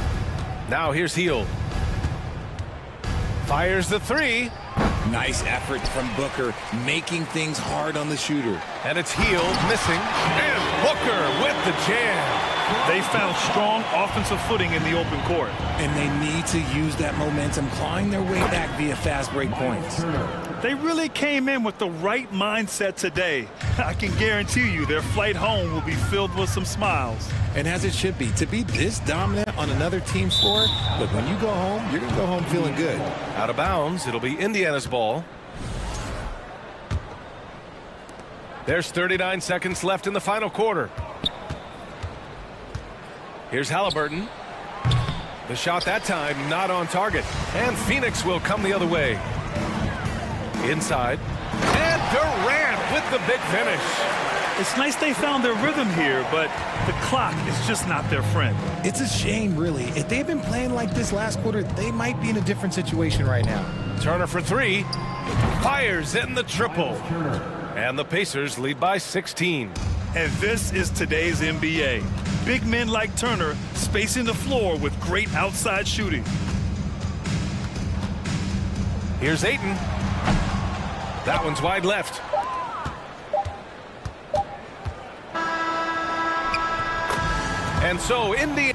Now here's Hield. Fires the three. Nice effort from Booker, making things hard on the shooter. And it's Hield missing. And Booker with the jam. They found strong offensive footing in the open court. And they need to use that momentum, clawing their way back via fast break points. They really came in with the right mindset today. I can guarantee you their flight home will be filled with some smiles. And as it should be, to be this dominant on another team's floor, look, when you go home, you're going to go home feeling good. Out of bounds, it'll be Indiana's ball. There's 39 seconds left in the final quarter. Here's Halliburton. The shot that time not on target. And Phoenix will come the other way. Inside. And Durant with the big finish. It's nice they found their rhythm here, but the clock is just not their friend. It's a shame, really. If they've been playing like this last quarter, they might be in a different situation right now. Turner for three. Fires in the triple. And the Pacers lead by 16. And this is today's NBA. Big men like Turner spacing the floor with great outside shooting. Here's Ayton. That one's wide left. And so Indiana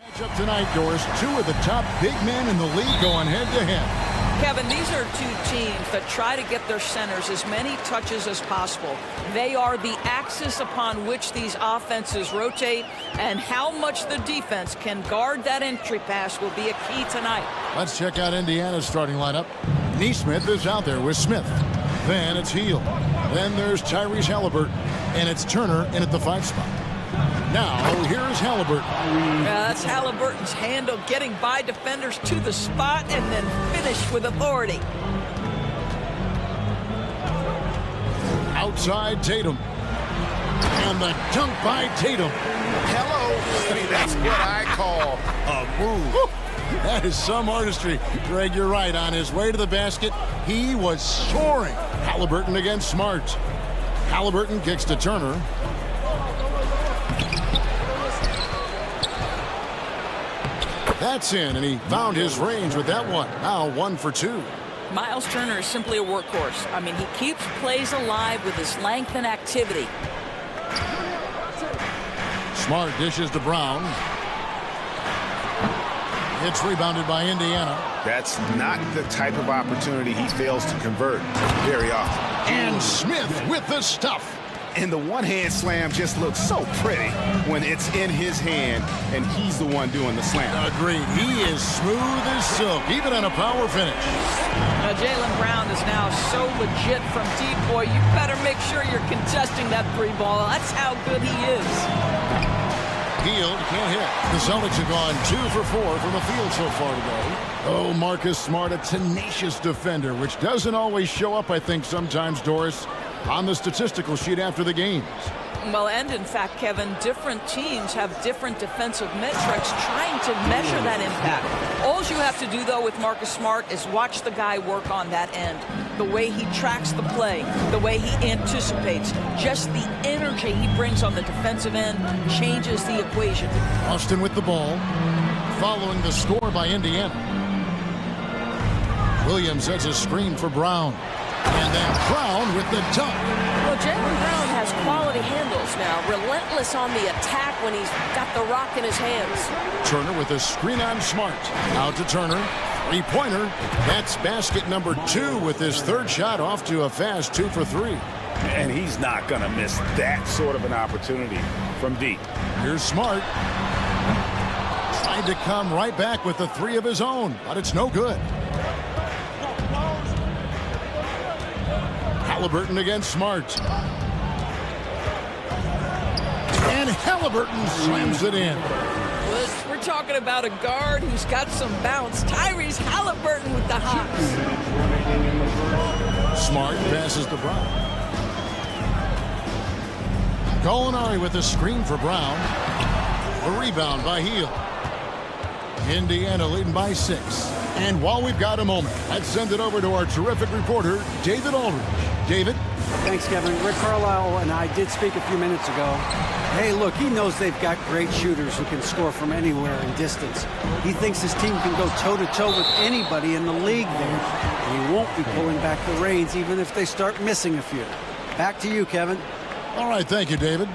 Matchup tonight, Doris. Two of the top big men in the league going head-to-head. Kevin, these are two teams that try to get their centers as many touches as possible. They are the axis upon which these offenses rotate, and how much the defense can guard that entry pass will be a key tonight. Let's check out Indiana's starting lineup. Neesmith is out there with Smith. Then it's Heel. Then there's Tyrese Halliburton, and it's Turner in at the 5 spot. Now, here's Halliburton. That's Halliburton's handle, getting by defenders to the spot and then finish with authority. Outside Tatum. And the dunk by Tatum. Hello. I mean, that's what I call a move. That is some artistry. Greg, you're right. On his way to the basket, he was soaring. Halliburton against Smart. Halliburton kicks to Turner. That's in, and he found his range with that one. Now 1 for 2. Miles Turner is simply a workhorse. I mean, he keeps plays alive with his length and activity. Smart dishes to Brown. It's rebounded by Indiana. That's not the type of opportunity he fails to convert very often. And Smith with the stuff. And the one-hand slam just looks so pretty when it's in his hand and he's the one doing the slam. Agreed. He is smooth as silk, even on a power finish. Now, Jaylen Brown is now so legit from deep, boy. You better make sure you're contesting that 3-ball. That's how good he is. Healed, can't hit. The Celtics have gone 2 for 4 from the field so far today. Oh, Marcus Smart, a tenacious defender, which doesn't always show up, I think, sometimes, Doris, on the statistical sheet after the games. Well, and in fact, Kevin, different teams have different defensive metrics trying to measure that impact. All you have to do, though, with Marcus Smart is watch the guy work on that end. The way he tracks the play, the way he anticipates, just the energy he brings on the defensive end changes the equation. Austin with the ball, following the score by Indiana. Williams sets a screen for Brown. And then Brown with the dunk. Well, Jaylen Brown has quality handles now. Relentless on the attack when he's got the rock in his hands. Turner with a screen on Smart. Out to Turner. 3-pointer. That's basket number 2 with his third shot off to a fast 2 for 3. And he's not going to miss that sort of an opportunity from deep. Here's Smart. Tried to come right back with the 3 of his own, but it's no good. Halliburton against Smart. And Halliburton slams it in. We're talking about a guard who's got some bounce. Tyrese Halliburton with the hops. Smart passes to Brown. Gallinari with a screen for Brown. A rebound by Heel. Indiana leading by 6. And while we've got a moment, let's send it over to our terrific reporter, David Aldridge. David? Thanks, Kevin. Rick Carlisle and I did speak a few minutes ago. Hey, look, he knows they've got great shooters who can score from anywhere in distance. He thinks his team can go toe-to-toe with anybody in the league there. And he won't be pulling back the reins even if they start missing a few. Back to you, Kevin. All right, thank you, David.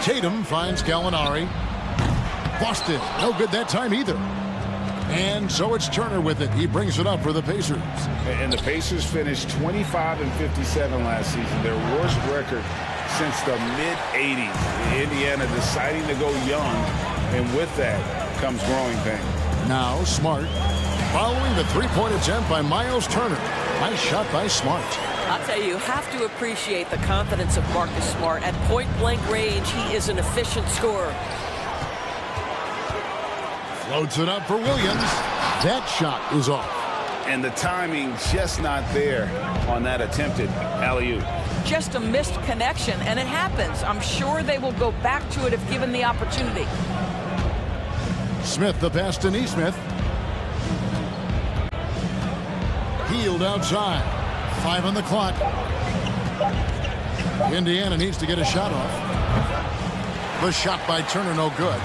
Tatum finds Gallinari. Boston, no good that time either. And so it's Turner with it. He brings it up for the Pacers. And the Pacers finished 25 and 57 last season, their worst record since the mid-'80s. Indiana deciding to go young, and with that comes growing pain. Now Smart, following the 3-point attempt by Miles Turner. Nice shot by Smart. I'll tell you have to appreciate the confidence of Marcus Smart. At point-blank range, he is an efficient scorer. Floats it up for Williams. That shot is off. And the timing just not there on that attempted alley-oop. Just a missed connection, and it happens. I'm sure they will go back to it if given the opportunity. Smith the pass to Neesmith. Healed outside. 5 on the clock. Indiana needs to get a shot off. The shot by Turner no good.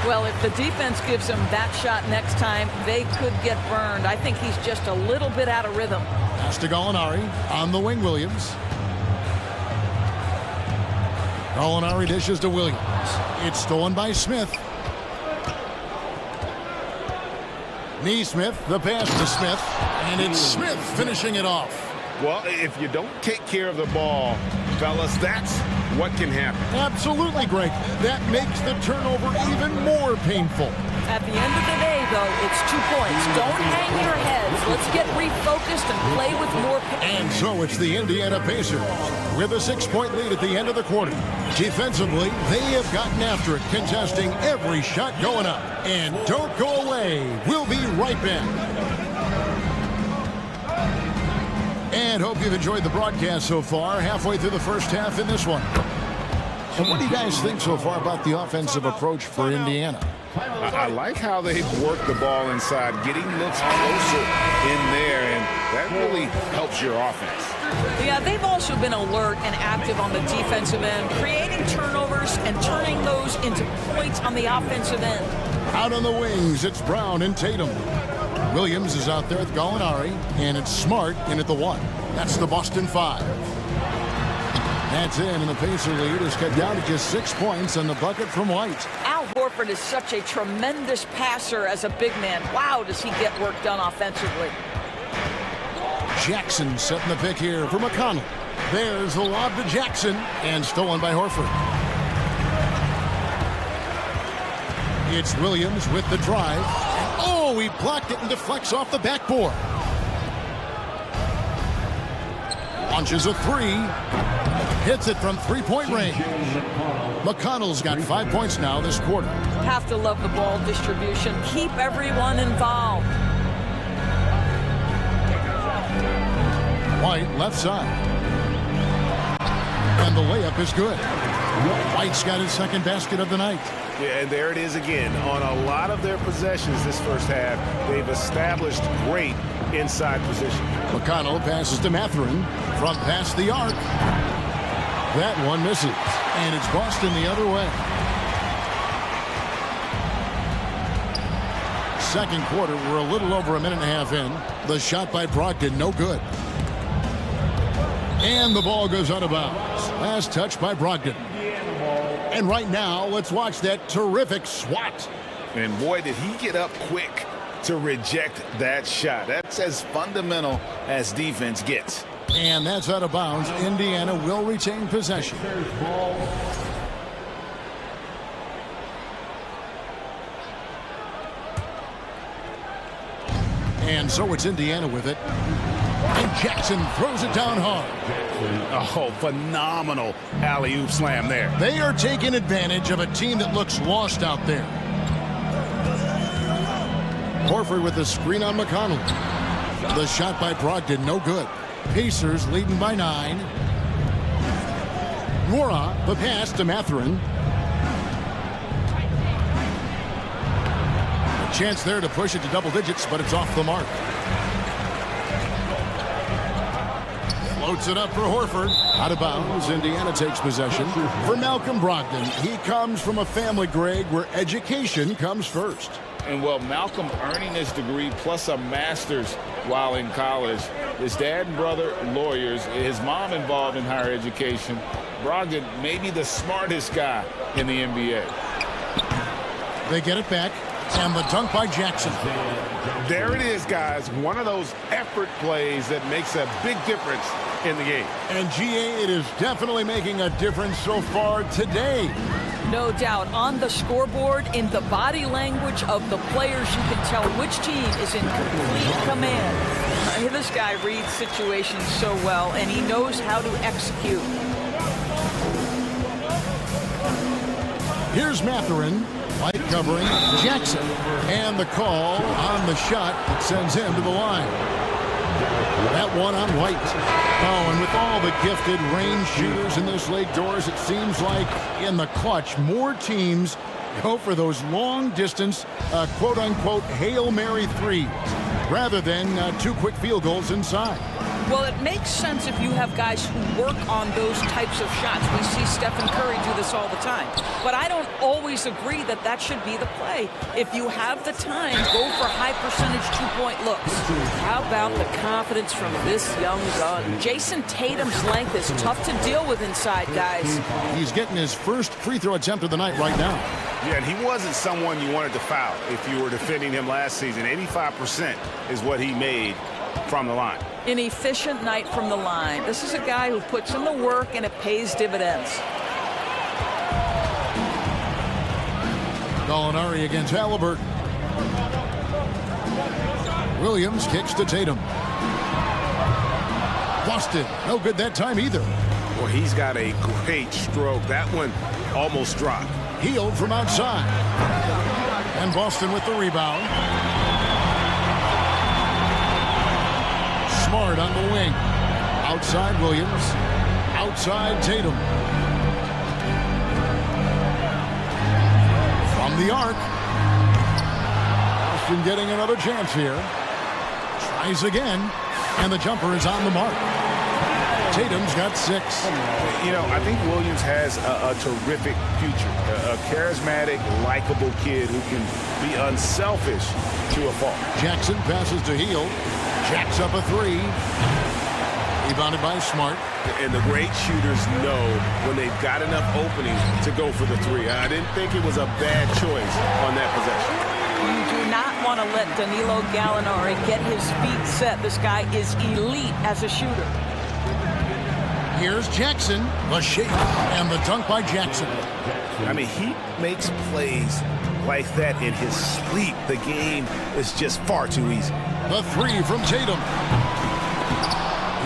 Well, if the defense gives him that shot next time, they could get burned. I think he's just a little bit out of rhythm. Pass to Gallinari. On the wing, Williams. Gallinari dishes to Williams. It's stolen by Smith. Neesmith, the pass to Smith, and it's Smith finishing it off. Well, if you don't take care of the ball, fellas, that's what can happen. Absolutely, Greg. That makes the turnover even more painful. At the end of the day, though, it's 2 points. Don't hang your heads. Let's get refocused and play with more pace. And so it's the Indiana Pacers with a 6-point lead at the end of the quarter. Defensively, they have gotten after it, contesting every shot going up. And don't go away. We'll be right back. And hope you've enjoyed the broadcast so far, halfway through the first half in this one. And what do you guys think so far about the offensive approach for Indiana? I like how they've worked the ball inside, getting looks closer in there, and that really helps your offense. Yeah, they've also been alert and active on the defensive end, creating turnovers and turning those into points on the offensive end. Out on the wings, it's Brown and Tatum. Williams is out there with Gallinari, and it's Smart in at the 1. That's the Boston 5. That's in, and the Pacer lead is cut down to just 6 points on the bucket from White. Al Horford is such a tremendous passer as a big man. Wow, does he get work done offensively. Jackson setting the pick here for McConnell. There's the lob to Jackson, and stolen by Horford. It's Williams with the drive. Oh, he blocked it and deflects off the backboard. Launches a 3. Hits it from 3-point range. McConnell's got 5 points now this quarter. Have to love the ball distribution. Keep everyone involved. White left side. And the layup is good. White's got his second basket of the night. Yeah, and there it is again. On a lot of their possessions this first half, they've established great inside position. McConnell passes to Mathurin from past the arc. That one misses, and it's Boston the other way. Second quarter, we're a little over a minute and a half in. The shot by Brogdon, no good. And the ball goes out of bounds. Last touch by Brogdon. And right now, let's watch that terrific swat. And boy, did he get up quick to reject that shot. That's as fundamental as defense gets. And that's out of bounds. Indiana will retain possession. And so it's Indiana with it. And Jackson throws it down hard. Oh, phenomenal alley-oop slam there. They are taking advantage of a team that looks lost out there. Horford with the screen on McConnell. The shot by Brogdon, no good. Pacers leading by 9. Nwora, the pass to Mathurin. A chance there to push it to double digits, but it's off the mark. Floats it up for Horford. Out of bounds. Indiana takes possession. For Malcolm Brogdon, he comes from a family, Greg, where education comes first. And well, Malcolm earning his degree plus a master's while in college. His dad and brother, lawyers. His mom involved in higher education. Brogdon, maybe the smartest guy in the NBA. They get it back. And the dunk by Jackson. There it is, guys. One of those effort plays that makes a big difference in the game. And GA, it is definitely making a difference so far today. No doubt. On the scoreboard, in the body language of the players, you can tell which team is in complete command. This guy reads situations so well, and he knows how to execute. Here's Mathurin. White covering Jackson. And the call on the shot that sends him to the line. That one on White. Oh, and with all the gifted range shooters in this league, Doors, it seems like in the clutch, more teams go for those long-distance, quote-unquote, Hail Mary threes rather than 2 quick field goals inside. Well, it makes sense if you have guys who work on those types of shots. We see Stephen Curry do this all the time. But I don't always agree that that should be the play. If you have the time, go for high percentage two-point looks. How about the confidence from this young gun? Jason Tatum's length is tough to deal with inside, guys. He's getting his first free throw attempt of the night right now. Yeah, and he wasn't someone you wanted to foul if you were defending him last season. 85% is what he made from the line. An efficient night from the line. This is a guy who puts in the work and it pays dividends. Gallinari against Halliburton. Williams kicks to Tatum. Boston, no good that time either. Well, he's got a great stroke. That one almost dropped. Healed from outside. And Boston with the rebound. Smart on the wing. Outside Williams. Outside Tatum. From the arc. Boston getting another chance here. Tries again. And the jumper is on the mark. Tatum's got 6. You know, I think Williams has a terrific future. A charismatic, likable kid who can be unselfish to a fault. Jackson passes to Hield. Jacks up a 3. Rebounded by Smart. And the great shooters know when they've got enough opening to go for the 3. I didn't think it was a bad choice on that possession. You do not want to let Danilo Gallinari get his feet set. This guy is elite as a shooter. Here's Jackson, the shake, and the dunk by Jackson. I mean, he makes plays like that in his sleep. The game is just far too easy. The 3 from Tatum.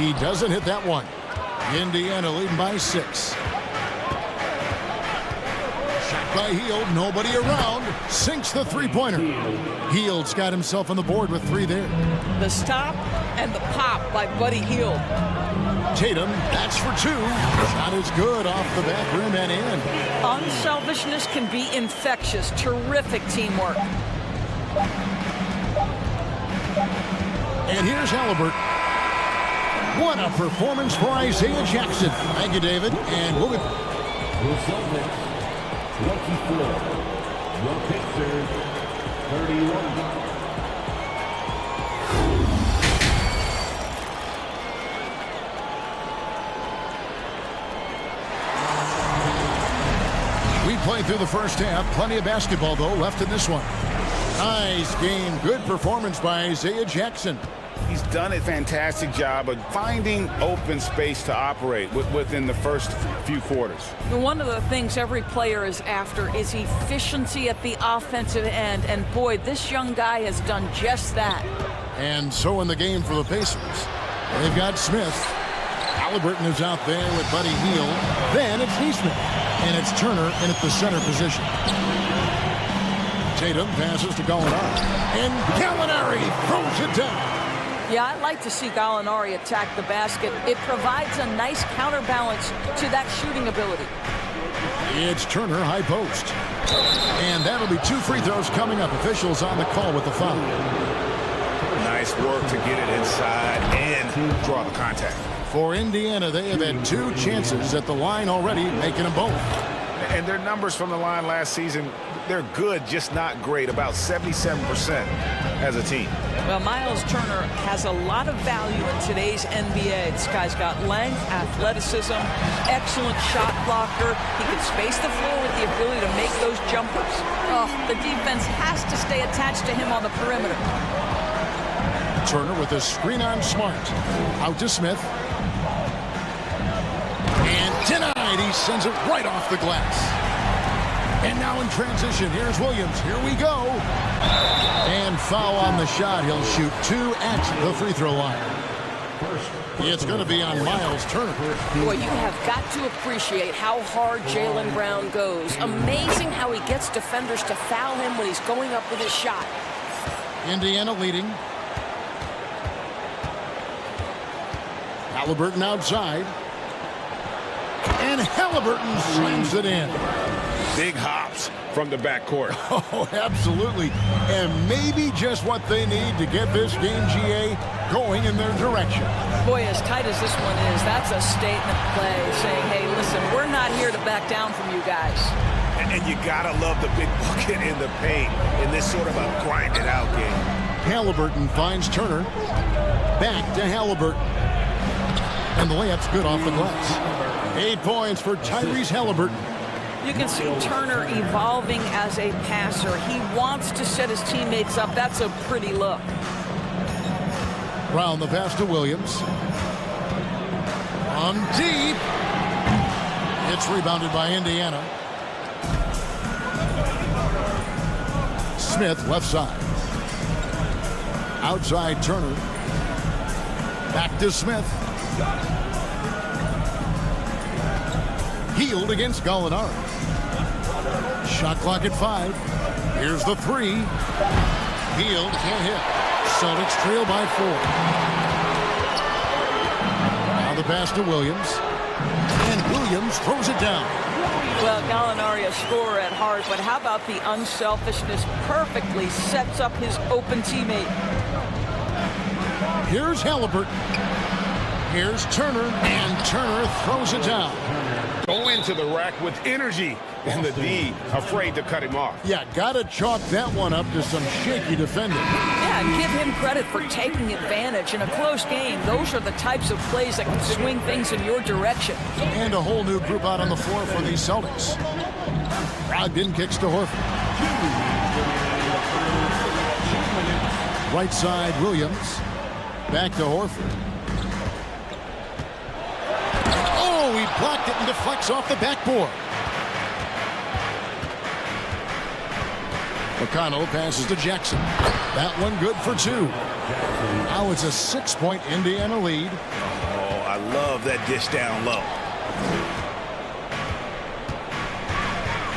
He doesn't hit that one. Indiana leading by 6. Shot by Hield, nobody around. Sinks the three-pointer. Hield's got himself on the board with 3 there. The stop and the pop by Buddy Hield. Tatum, that's for 2. Shot is good off the back rim and in. Unselfishness can be infectious. Terrific teamwork. And here's Halliburton. What a performance for Isaiah Jackson. Thank you, David. And we'll be... The Celtics, 24. The Pacers, 31. We played through the first half. Plenty of basketball, though, left in this one. Nice game. Good performance by Isaiah Jackson. He's done a fantastic job of finding open space to operate within the first few quarters. One of the things every player is after is efficiency at the offensive end. And boy, this young guy has done just that. And so in the game for the Pacers, they've got Smith. Halliburton is out there with Buddy Hield. Then it's Neesmith. And it's Turner in at the center position. Tatum passes to Gallinari. And Gallinari throws it down. Yeah, I like to see Gallinari attack the basket. It provides a nice counterbalance to that shooting ability. It's Turner, high post. And that'll be 2 free throws coming up. Officials on the call with the foul. Nice work to get it inside and draw the contact. For Indiana, they have had 2 chances at the line already, making them both. And their numbers from the line last season, they're good, just not great. About 77% as a team. Well, Miles Turner has a lot of value in today's NBA. This guy's got length, athleticism, excellent shot blocker. He can space the floor with the ability to make those jumpers. Oh, the defense has to stay attached to him on the perimeter. Turner with a screen on Smart. Out to Smith. And denied. He sends it right off the glass. And now in transition, here's Williams. Here we go. And foul on the shot. He'll shoot 2 at the free throw line. It's going to be on Miles Turner. Boy, you have got to appreciate how hard Jaylen Brown goes. Amazing how he gets defenders to foul him when he's going up with his shot. Indiana leading. Halliburton outside. And Halliburton slams it in. Big hops from the backcourt. Oh, absolutely. And maybe just what they need to get this game, GA, going in their direction. Boy, as tight as this one is, that's a statement play saying, hey, listen, we're not here to back down from you guys. And you gotta love the big bucket in the paint in this sort of a grinded-out game. Halliburton finds Turner. Back to Halliburton. And the layup's good off the glass. 8 points for Tyrese Halliburton. You can see Turner evolving as a passer. He wants to set his teammates up. That's a pretty look. Brown the pass to Williams. On deep. It's rebounded by Indiana. Smith left side. Outside Turner. Back to Smith. Healed against Gallinari. Shot clock at 5. Here's the 3. Healed, can't hit. Celtics trail by 4. Now the pass to Williams. And Williams throws it down. Well, Gallinari a scorer at heart, but how about the unselfishness? Perfectly sets up his open teammate. Here's Halliburton. Here's Turner, and Turner throws it down. Go into the rack with energy, and the D afraid to cut him off. Yeah, gotta chalk that one up to some shaky defending. Yeah, give him credit for taking advantage. In a close game, those are the types of plays that can swing things in your direction. And a whole new group out on the floor for these Celtics. Brogdon kicks to Horford. Right side, Williams. Back to Horford. Oh, he blocked it and deflects off the backboard. McConnell passes to Jackson. That one good for 2. Now it's a 6-point Indiana lead. Oh, I love that dish down low.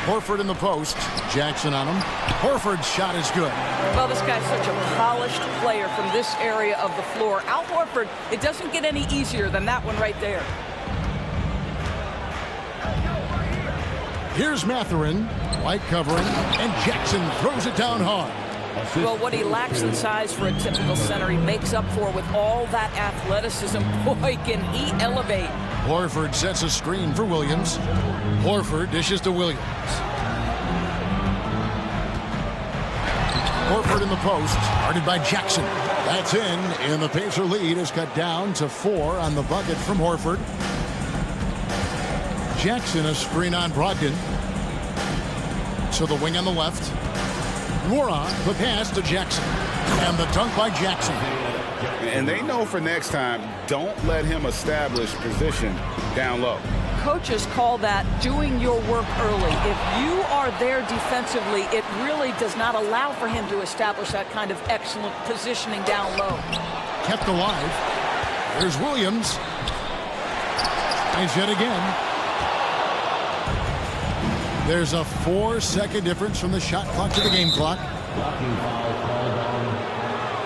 Horford in the post. Jackson on him. Horford's shot is good. Well, this guy's such a polished player from this area of the floor. Al Horford, it doesn't get any easier than that one right there. Here's Mathurin. White covering. And Jackson throws it down hard. Well, what he lacks in size for a typical center, he makes up for with all that athleticism. Boy, can he elevate. Horford sets a screen for Williams. Horford dishes to Williams. Horford in the post, guarded by Jackson. That's in, and the Pacer lead is cut down to 4 on the bucket from Horford. Jackson a screen on Brogdon. To the wing on the left. Moran, the pass to Jackson. And the dunk by Jackson. And they know for next time, don't let him establish position down low. Coaches call that doing your work early. If you are there defensively, it really does not allow for him to establish that kind of excellent positioning down low. Kept alive. There's Williams. And yet again. There's a 4-second difference from the shot clock to the game clock. Blocking foul called on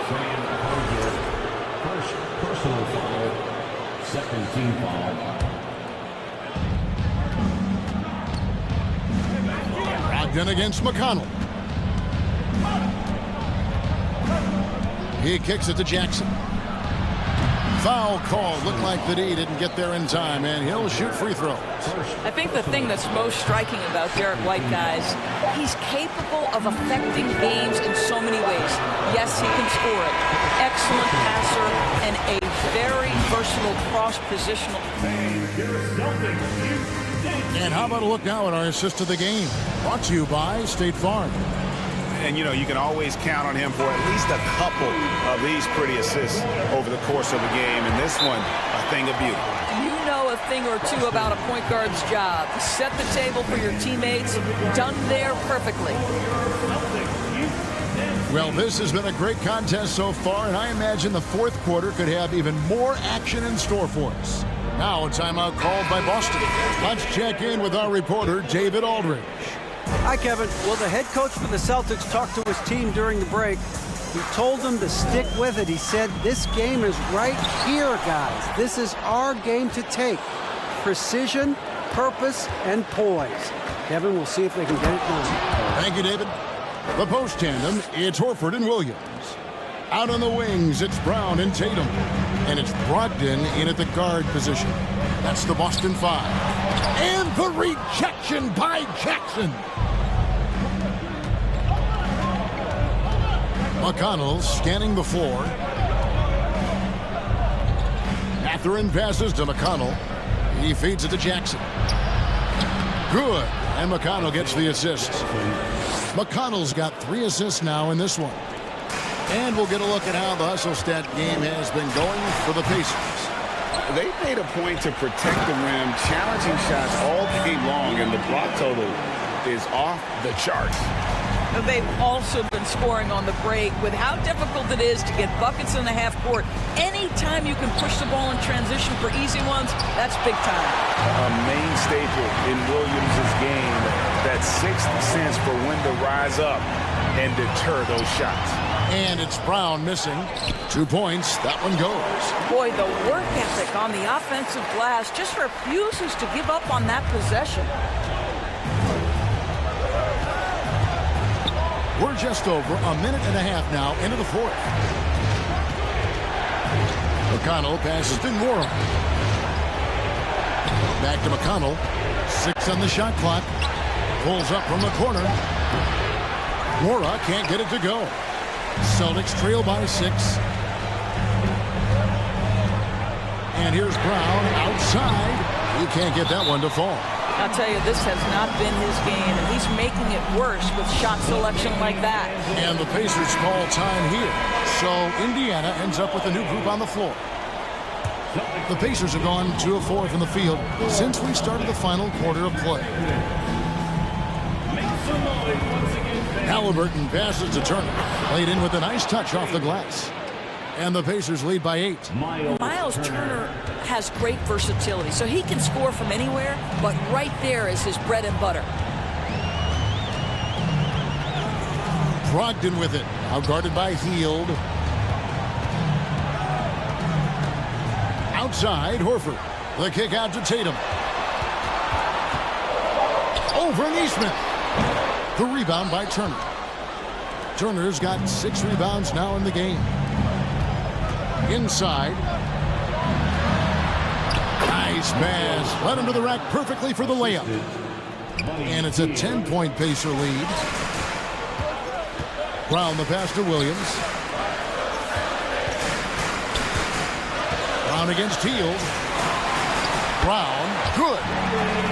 Sam Hunter. First personal foul, second team foul. Brogdon against McConnell. He kicks it to Jackson. Foul call. Looked like the D didn't get there in time, and he'll shoot free throws. I think the thing that's most striking about Derek White, guys, he's capable of affecting games in so many ways. Yes, he can score it. Excellent passer and a very versatile cross-positional. And how about a look now at our assist of the game? Brought to you by State Farm. And, you know, you can always count on him for at least a couple of these pretty assists over the course of a game. And this one, a thing of beauty. You know a thing or two about a point guard's job. Set the table for your teammates. Done there perfectly. Well, this has been a great contest so far, and I imagine the fourth quarter could have even more action in store for us. Now a timeout called by Boston. Let's check in with our reporter, David Aldridge. Hi, Kevin. Well, the head coach for the Celtics talked to his team during the break. He told them to stick with it. He said, this game is right here, guys. This is our game to take. Precision, purpose, and poise. Kevin, we'll see if they can get it done. Thank you, David. The post tandem, it's Horford and Williams. Out on the wings, it's Brown and Tatum. And it's Brogdon in at the guard position. That's the Boston 5. And the rejection by Jackson. McConnell scanning the floor. Mathurin passes to McConnell. He feeds it to Jackson. Good. And McConnell gets the assist. McConnell's got 3 assists now in this one. And we'll get a look at how the hustle stat game has been going for the Pacers. They made a point to protect the rim, challenging shots all game long, and the block total is off the charts. They've also been scoring on the break with how difficult it is to get buckets in the half court. Anytime you can push the ball in transition for easy ones, that's big time. A main staple in Williams' game, that sixth sense for when to rise up and deter those shots. And it's Brown missing. 2 points. That one goes. Boy, the work ethic on the offensive glass just refuses to give up on that possession. We're just over a minute and a half now into the fourth. McConnell passes to Mora. Back to McConnell. 6 on the shot clock. Pulls up from the corner. Mora can't get it to go. Celtics trail by 6. And here's Brown outside. He can't get that one to fall. I'll tell you, this has not been his game, and he's making it worse with shot selection like that. And the Pacers call time here. So Indiana ends up with a new group on the floor. The Pacers have gone 2 of 4 from the field since we started the final quarter of play. Halliburton passes to Turner. Played in with a nice touch off the glass. And the Pacers lead by 8. Miles Turner has great versatility, so he can score from anywhere, but right there is his bread and butter. Brogdon with it. Out guarded by Hield. Outside, Horford. The kick out to Tatum. Over Neesmith. The rebound by Turner. Turner's got 6 rebounds now in the game. Inside. Nice pass. Led him to the rack perfectly for the layup. And it's a 10-point Pacer lead. Brown the pass to Williams. Brown against Hield. Brown, good.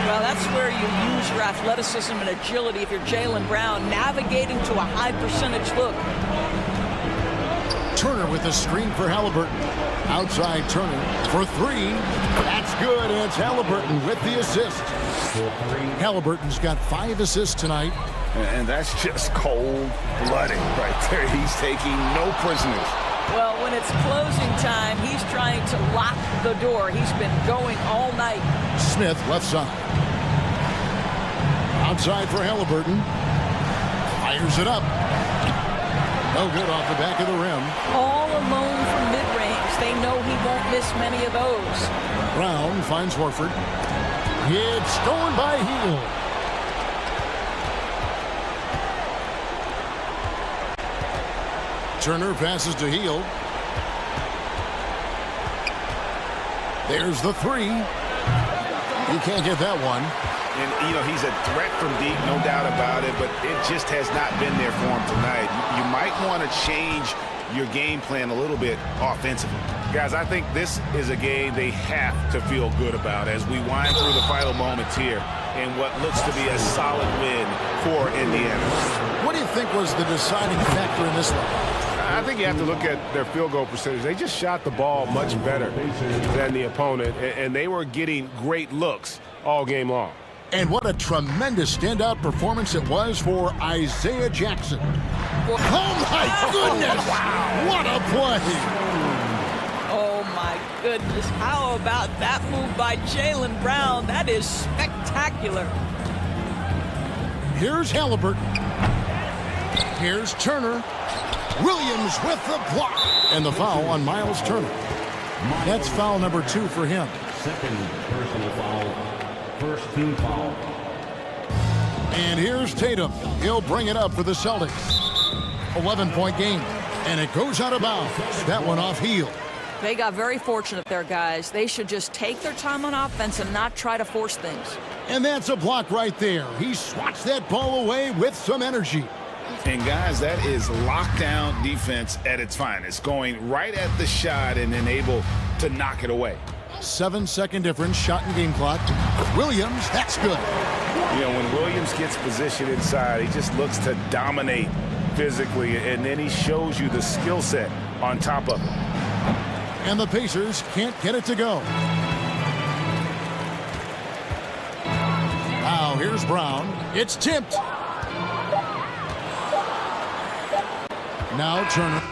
Well, that's where you use your athleticism and agility if you're Jaylen Brown, navigating to a high percentage look. Turner with the screen for Halliburton. Outside Turner for 3. That's good, and it's Halliburton with the assist. Halliburton's got 5 assists tonight. And that's just cold-blooded right there. He's taking no prisoners. Well, when it's closing time, he's trying to lock the door. He's been going all night. Smith left side. Outside for Halliburton. Fires it up. No good off the back of the rim. All alone from mid-range. They know he won't miss many of those. Brown finds Horford. It's stolen by Hield. Turner passes to Hield. There's the 3. He can't get that one. And, you know, he's a threat from deep, no doubt about it, but it just has not been there for him tonight. You might want to change your game plan a little bit offensively. Guys, I think this is a game they have to feel good about as we wind through the final moments here in what looks to be a solid win for Indiana. What do you think was the deciding factor in this one? I think you have to look at their field goal percentage. They just shot the ball much better than the opponent, and they were getting great looks all game long. And what a tremendous standout performance it was for Isaiah Jackson. Oh, my goodness! Wow. What a play! Oh, my goodness. How about that move by Jaylen Brown? That is spectacular. Here's Halliburton. Here's Turner. Williams with the block. And the foul on Miles Turner. That's foul number 2 for him. Second personal foul. First team foul. And here's Tatum. He'll bring it up for the Celtics. 11-point game. And it goes out of bounds. That one off heel. They got very fortunate there, guys. They should just take their time on offense and not try to force things. And that's a block right there. He swats that ball away with some energy. And guys, that is lockdown defense at its finest, going right at the shot and then able to knock it away. 7-second difference, shot and game clock. Williams, that's good. You know, when Williams gets positioned inside, he just looks to dominate physically, and then he shows you the skill set on top of it. And the Pacers can't get it to go. Now here's Brown. It's tipped. Now Turner.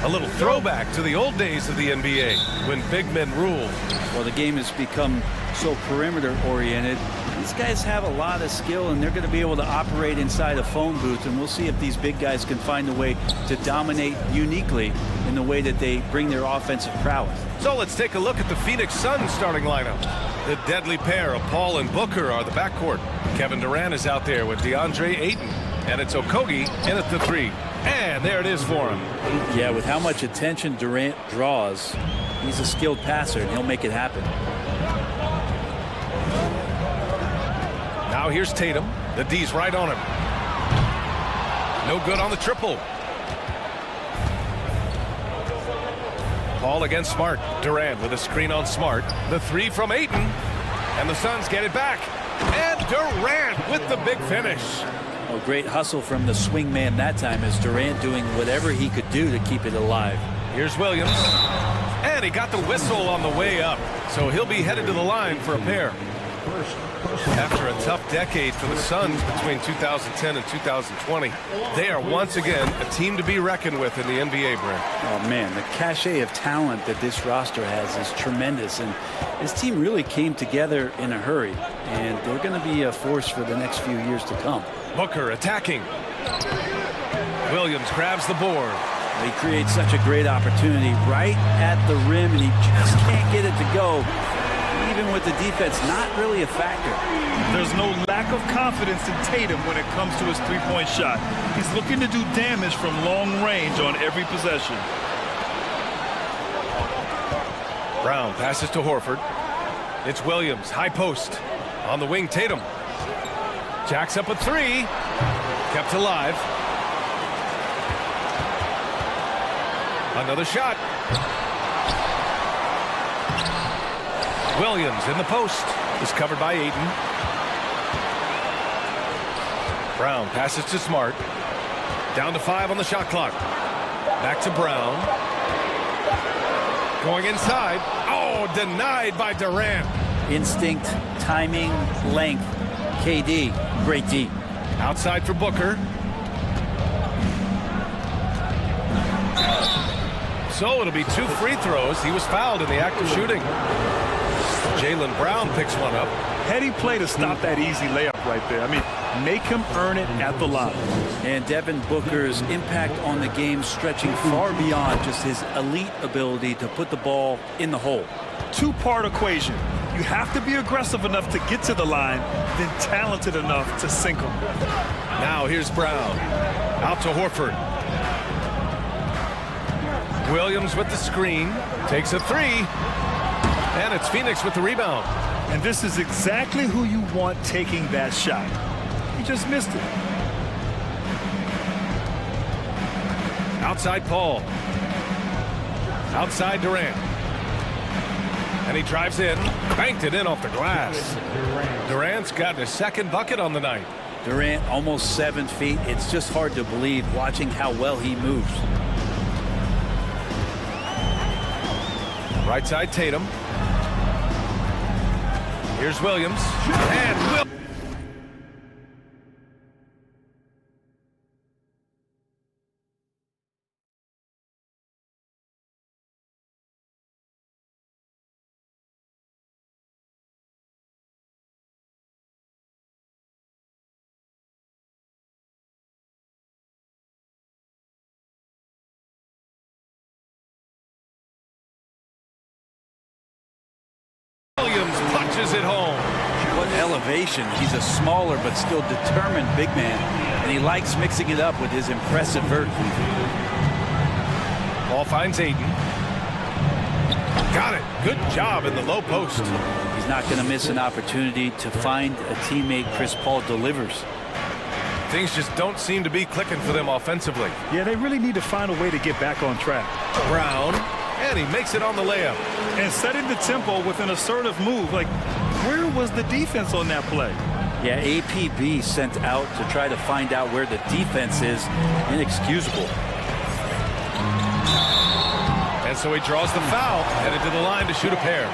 A little throwback to the old days of the NBA when big men ruled. Well, the game has become so perimeter-oriented. These guys have a lot of skill, and they're going to be able to operate inside a phone booth, and we'll see if these big guys can find a way to dominate uniquely in the way that they bring their offensive prowess. So let's take a look at the Phoenix Suns starting lineup. The deadly pair of Paul and Booker are the backcourt. Kevin Durant is out there with DeAndre Ayton, and it's Okogie in at the 3. And there it is for him. Yeah, with how much attention Durant draws, he's a skilled passer, and he'll make it happen. Now here's Tatum. The D's right on him. No good on the triple. Paul against Smart. Durant with a screen on Smart. The 3 from Ayton. And the Suns get it back. And Durant with the big finish. A great hustle from the swing man that time, as Durant doing whatever he could do to keep it alive. Here's Williams. And he got the whistle on the way up. So he'll be headed to the line for a pair. After a tough decade for the Suns between 2010 and 2020, they are once again a team to be reckoned with in the NBA, Brent. Oh, man, the cachet of talent that this roster has is tremendous, and this team really came together in a hurry, and they're going to be a force for the next few years to come. Booker attacking. Williams grabs the board. He creates such a great opportunity right at the rim, and he just can't get it to go. Even with the defense not really a factor. There's no lack of confidence in Tatum when it comes to his three-point shot. He's looking to do damage from long range on every possession. Brown passes to Horford. It's Williams, high post. On the wing, Tatum. Jacks up a 3. Kept alive. Another shot. Williams in the post is covered by Ayton. Brown passes to Smart. Down to 5 on the shot clock. Back to Brown. Going inside. Oh, denied by Durant. Instinct, timing, length. KD, great D. Outside for Booker. So it'll be 2 free throws. He was fouled in the act of shooting. Jaylen Brown picks one up. Heady play to stop that easy layup right there. I mean, make him earn it at the line. And Devin Booker's impact on the game stretching far beyond just his elite ability to put the ball in the hole. 2-part equation. You have to be aggressive enough to get to the line, then talented enough to sink them. Now here's Brown. Out to Horford. Williams with the screen. Takes a 3. And it's Phoenix with the rebound. And this is exactly who you want taking that shot. He just missed it. Outside Paul. Outside Durant. And he drives in. Banked it in off the glass. Durant's got his second bucket on the night. Durant almost 7 feet. It's just hard to believe watching how well he moves. Right side Tatum. Here's Williams. And Williams punches it home. What elevation. He's a smaller but still determined big man, and he likes mixing it up with his impressive vert. Ball finds Ayton. Got it. Good job in the low post. He's not going to miss an opportunity to find a teammate. Chris Paul delivers. Things just don't seem to be clicking for them offensively. Yeah, they really need to find a way to get back on track. Brown, and he makes it on the layup. And setting the tempo with an assertive move. Like, where was the defense on that play? Yeah, APB sent out to try to find out where the defense is. Inexcusable. And so he draws the foul, headed to the line to shoot a pair.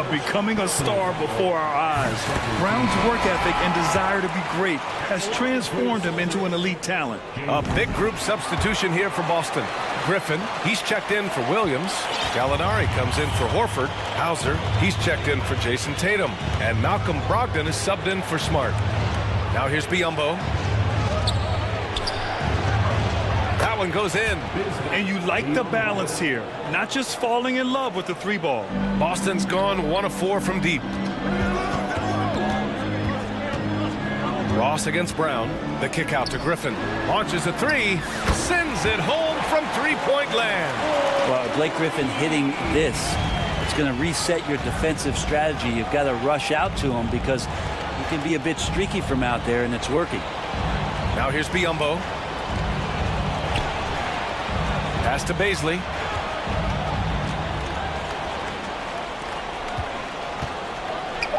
Becoming a star before our eyes. Brown's work ethic and desire to be great has transformed him into an elite talent. A big group substitution here for Boston. Griffin, he's checked in for Williams. Gallinari comes in for Horford. Hauser, he's checked in for Jason Tatum. And Malcolm Brogdon is subbed in for Smart. Now here's Biyombo. That one goes in. And you like the balance here. Not just falling in love with the three ball. Boston's gone 1 of 4 from deep. Ross against Brown. The kick out to Griffin. Launches a three. Sends it home from three-point land. Well, Blake Griffin hitting this, it's going to reset your defensive strategy. You've got to rush out to him because you can be a bit streaky from out there, and it's working. Now here's Biyombo. Pass to Baisley.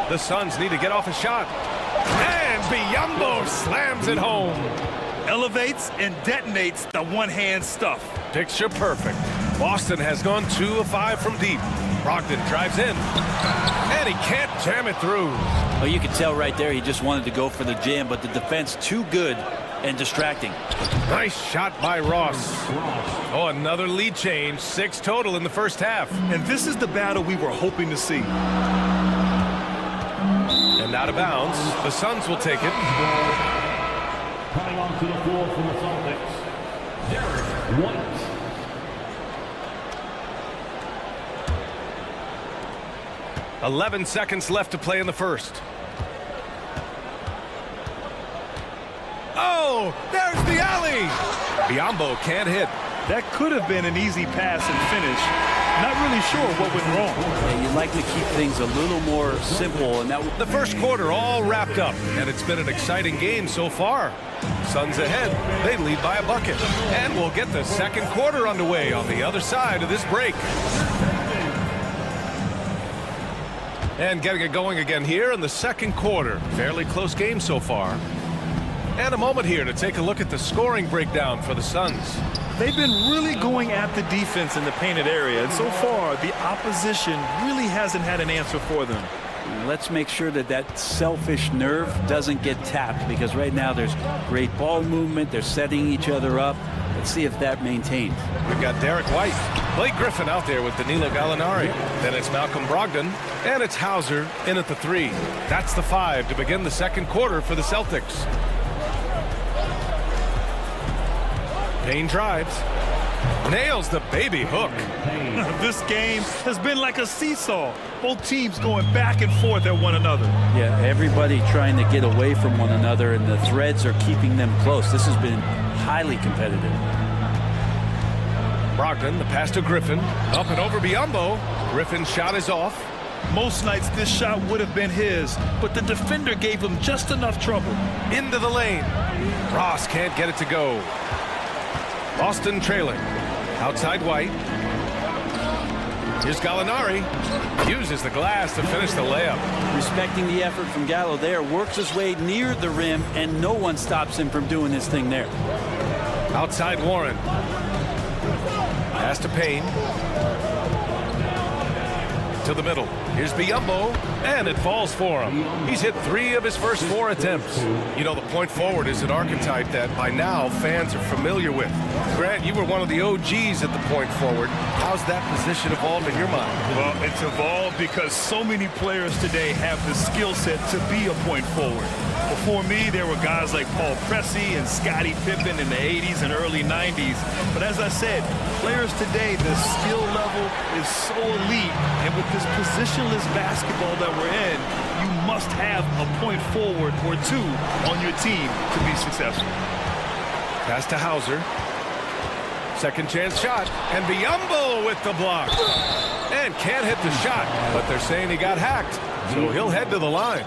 The Suns need to get off a shot. And Biyombo slams it home. Elevates and detonates the one-hand stuff. Picture perfect. Boston has gone 2 of 5 from deep. Brogdon drives in. And he can't jam it through. Well, you can tell right there he just wanted to go for the jam, but the defense too good and distracting. Nice shot by Ross. Oh, another lead change. 6 total in the first half. And this is the battle we were hoping to see. And out of bounds. The Suns will take it. Coming onto the floor for the Celtics, Derek White. "11 seconds left to play in the first. Oh, there's the alley. Biyombo can't hit. That could have been an easy pass and finish. Not really sure what went wrong. Yeah, you'd like to keep things a little more simple. And that The first quarter all wrapped up, and it's been an exciting game so far. Suns ahead. They lead by a bucket. And we'll get the second quarter underway on the other side of this break. And getting it going again here in the second quarter. Fairly close game so far. And a moment here to take a look at the scoring breakdown for the Suns. They've been really going at the defense in the painted area, and so far the opposition really hasn't had an answer for them. Let's make sure that that selfish nerve doesn't get tapped, because right now there's great ball movement. They're setting each other up. Let's see if that maintains. We've got Derek White, Blake Griffin out there with Danilo Gallinari. Then it's Malcolm Brogdon, and it's Hauser in at the 3. That's the 5 to begin the second quarter for the Celtics. Payne drives. Nails the baby hook. This game has been like a seesaw. Both teams going back and forth at one another. Yeah, everybody trying to get away from one another, and the threads are keeping them close. This has been highly competitive. Brogdon, the pass to Griffin. Up and over Biyombo. Griffin's shot is off. Most nights this shot would have been his, but the defender gave him just enough trouble. Into the lane. Ross can't get it to go. Boston trailing. Outside White. Here's Gallinari. Uses the glass to finish the layup. Respecting the effort from Gallo there. Works his way near the rim, and no one stops him from doing his thing there. Outside Warren. Pass to Payne. To the middle. Here's Biyombo, and it falls for him. He's hit 3 of his first 4 attempts. You know, the point forward is an archetype that by now fans are familiar with. Grant, you were one of the OGs at the point forward. How's that position evolved in your mind? Well, it's evolved because so many players today have the skill set to be a point forward. Before me, there were guys like Paul Pressey and Scottie Pippen in the 80s and early 90s. But as I said, players today, the skill level is so elite. And with this positionless basketball that we're in, you must have a point forward or 2 on your team to be successful. Pass to Hauser. Second chance shot. And Biyombo with the block. And can't hit the shot, but they're saying he got hacked. So he'll head to the line.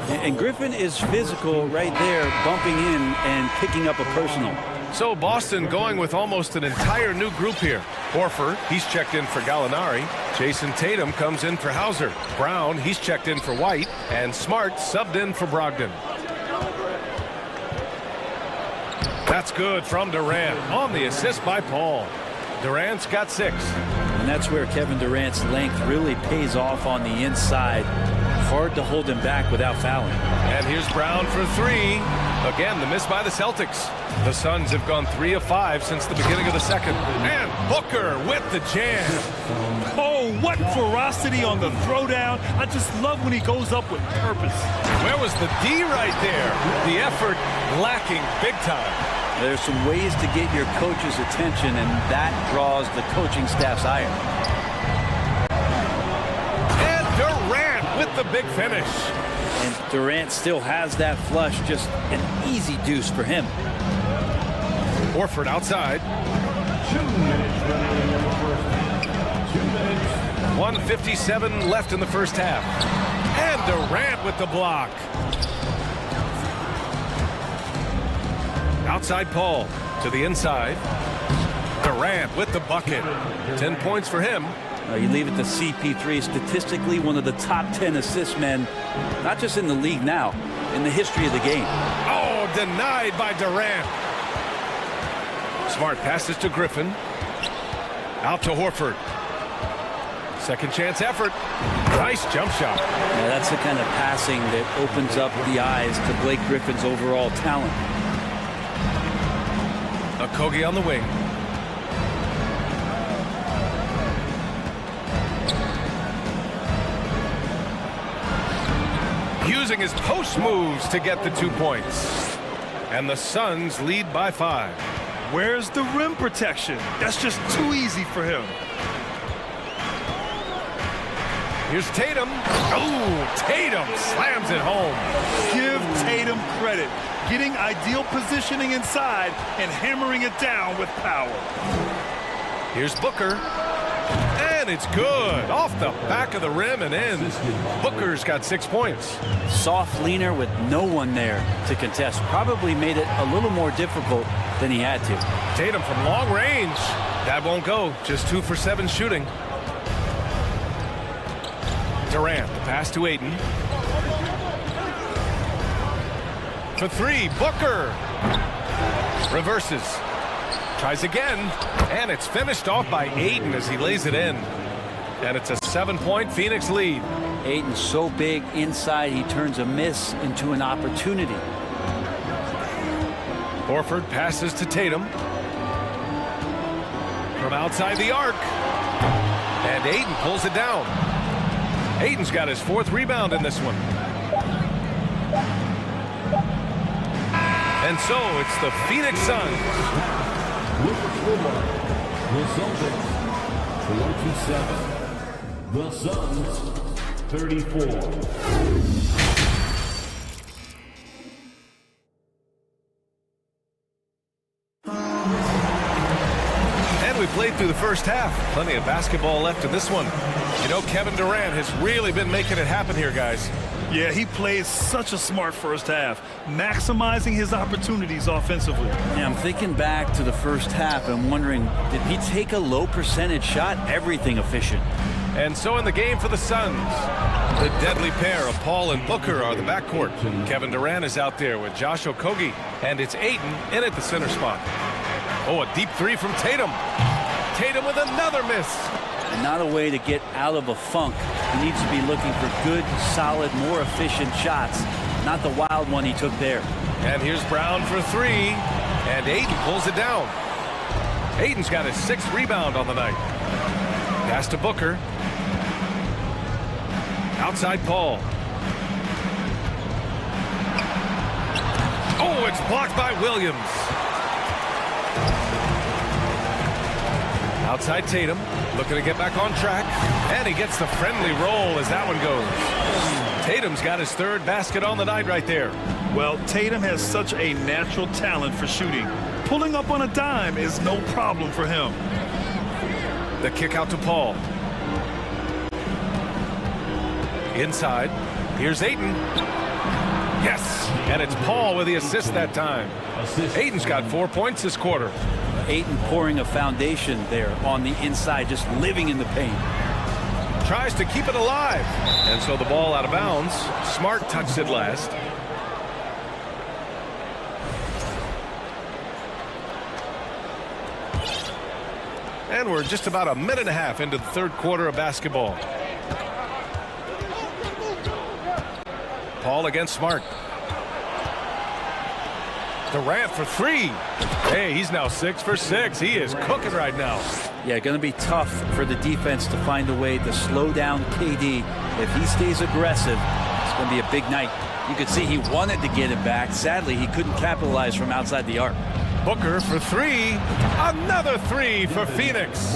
And Griffin is physical right there, bumping in and picking up a personal. So Boston going with almost an entire new group here. Horford, he's checked in for Gallinari. Jason Tatum comes in for Hauser. Brown, he's checked in for White. And Smart subbed in for Brogdon. That's good from Durant on the assist by Paul. Durant's got 6. And that's where Kevin Durant's length really pays off on the inside. hard to hold him back without fouling. And here's Brown for three. Again, the miss by the Celtics. The Suns have gone 3 of 5 since the beginning of the second. And Booker with the jam. Oh, what ferocity on the throwdown. I just love when he goes up with purpose. Where was the D right there? The effort lacking big time. There's some ways to get your coach's attention, and that draws the coaching staff's ire. And Durant with the big finish. And Durant still has that flush, just an easy deuce for him. Horford outside. 2 minutes remaining in the first half. 2 minutes. 1:57 left in the first half. And Durant with the block. Outside Paul to the inside. Durant with the bucket. 10 points for him. You leave it to CP3, statistically one of the top 10 assist men, not just in the league now, in the history of the game. Oh, denied by Durant. Smart passes to Griffin. Out to Horford. Second chance effort. Nice jump shot. Yeah, that's the kind of passing that opens up the eyes to Blake Griffin's overall talent. Okogie on the wing. Using his post moves to get the 2 points. And the Suns lead by 5. Where's the rim protection? That's just too easy for him. Here's Tatum. Oh, Tatum slams it home. Give Tatum credit. Getting ideal positioning inside and hammering it down with power. Here's Booker. And it's good. Off the back of the rim and in. Booker's got 6 points. Soft leaner with no one there to contest. Probably made it a little more difficult than he had to. Tatum from long range. That won't go. Just 2 for 7 shooting. Durant, the pass to Ayton. For three, Booker. Reverses. Tries again. And it's finished off by Ayton as he lays it in. And it's a 7-point Phoenix lead. Ayton's so big inside, he turns a miss into an opportunity. Horford passes to Tatum. From outside the arc. And Ayton pulls it down. Ayton's got his 4th rebound in this one. And so it's the Phoenix Suns. With the score, the Celtics 47, the Suns 34. We played through the first half. Plenty of basketball left in this one. You know, Kevin Durant has really been making it happen here, guys. Yeah, he played such a smart first half, maximizing his opportunities offensively. Yeah, I'm thinking back to the first half and wondering, did he take a low percentage shot? Everything efficient. And so in the game for the Suns, the deadly pair of Paul and Booker are the backcourt. Kevin Durant is out there with Josh Okogie, and it's Ayton in at the center spot. Oh, a deep three from Tatum. Tatum with another miss. And not a way to get out of a funk. He needs to be looking for good, solid, more efficient shots, not the wild one he took there. And here's Brown for three, and Ayton pulls it down. Ayton's got his 6th rebound on the night. Pass to Booker. Outside Paul. Oh, it's blocked by Williams. Outside Tatum, looking to get back on track, and he gets the friendly roll as that one goes. Tatum's got his 3rd basket on the night right there. Well, Tatum has such a natural talent for shooting. Pulling up on a dime is no problem for him. The kick out to Paul. Inside, here's Ayton. Yes, and it's Paul with the assist that time. Ayton's got 4 points this quarter. Ayton pouring a foundation there on the inside, just living in the paint. Tries to keep it alive. And so the ball out of bounds. Smart touched it last. And we're just about a minute and a half into the 3rd quarter of basketball. call against Smart. Durant for three. Hey, he's now 6 for 6. He is cooking right now. Yeah, going to be tough for the defense to find a way to slow down KD. If he stays aggressive, it's going to be a big night. You could see he wanted to get it back. Sadly, he couldn't capitalize from outside the arc. Booker for three. Another three for Phoenix.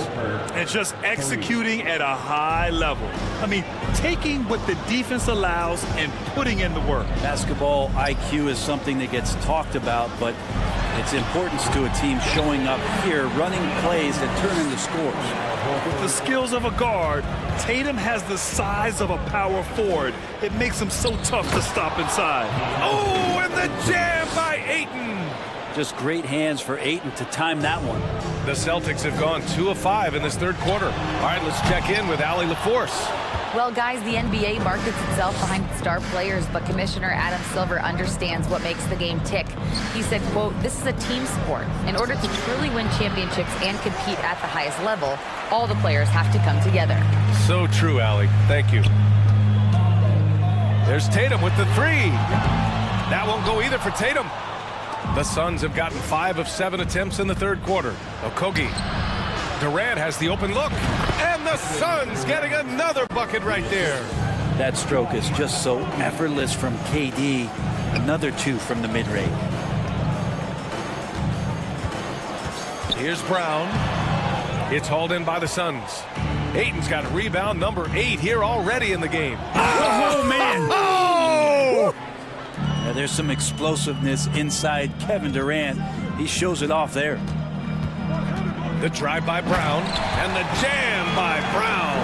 And just executing at a high level. I mean, taking what the defense allows and putting in the work. Basketball IQ is something that gets talked about, but its importance to a team showing up here, running plays that turn into scores. With the skills of a guard, Tatum has the size of a power forward. It makes him so tough to stop inside. Oh, and the jam by Ayton. Just great hands for Ayton to time that one. The Celtics have gone 2 of 5 in this third quarter. All right, let's check in with Allie LaForce. Well, guys, the NBA markets itself behind star players, but Commissioner Adam Silver understands what makes the game tick. He said, quote, "This is a team sport. In order to truly win championships and compete at the highest level, all the players have to come together." So true, Allie. Thank you. There's Tatum with the three. That won't go either for Tatum. The Suns have gotten 5 of 7 attempts in the third quarter. Okogie. Durant has the open look. And the Suns getting another bucket right there. That stroke is just so effortless from KD. Another 2 from the mid-range. Here's Brown. It's hauled in by the Suns. Ayton's got rebound number 8 here already in the game. Oh, man. Oh! Now, there's some explosiveness inside Kevin Durant. He shows it off there. The drive by Brown and the jam by Brown.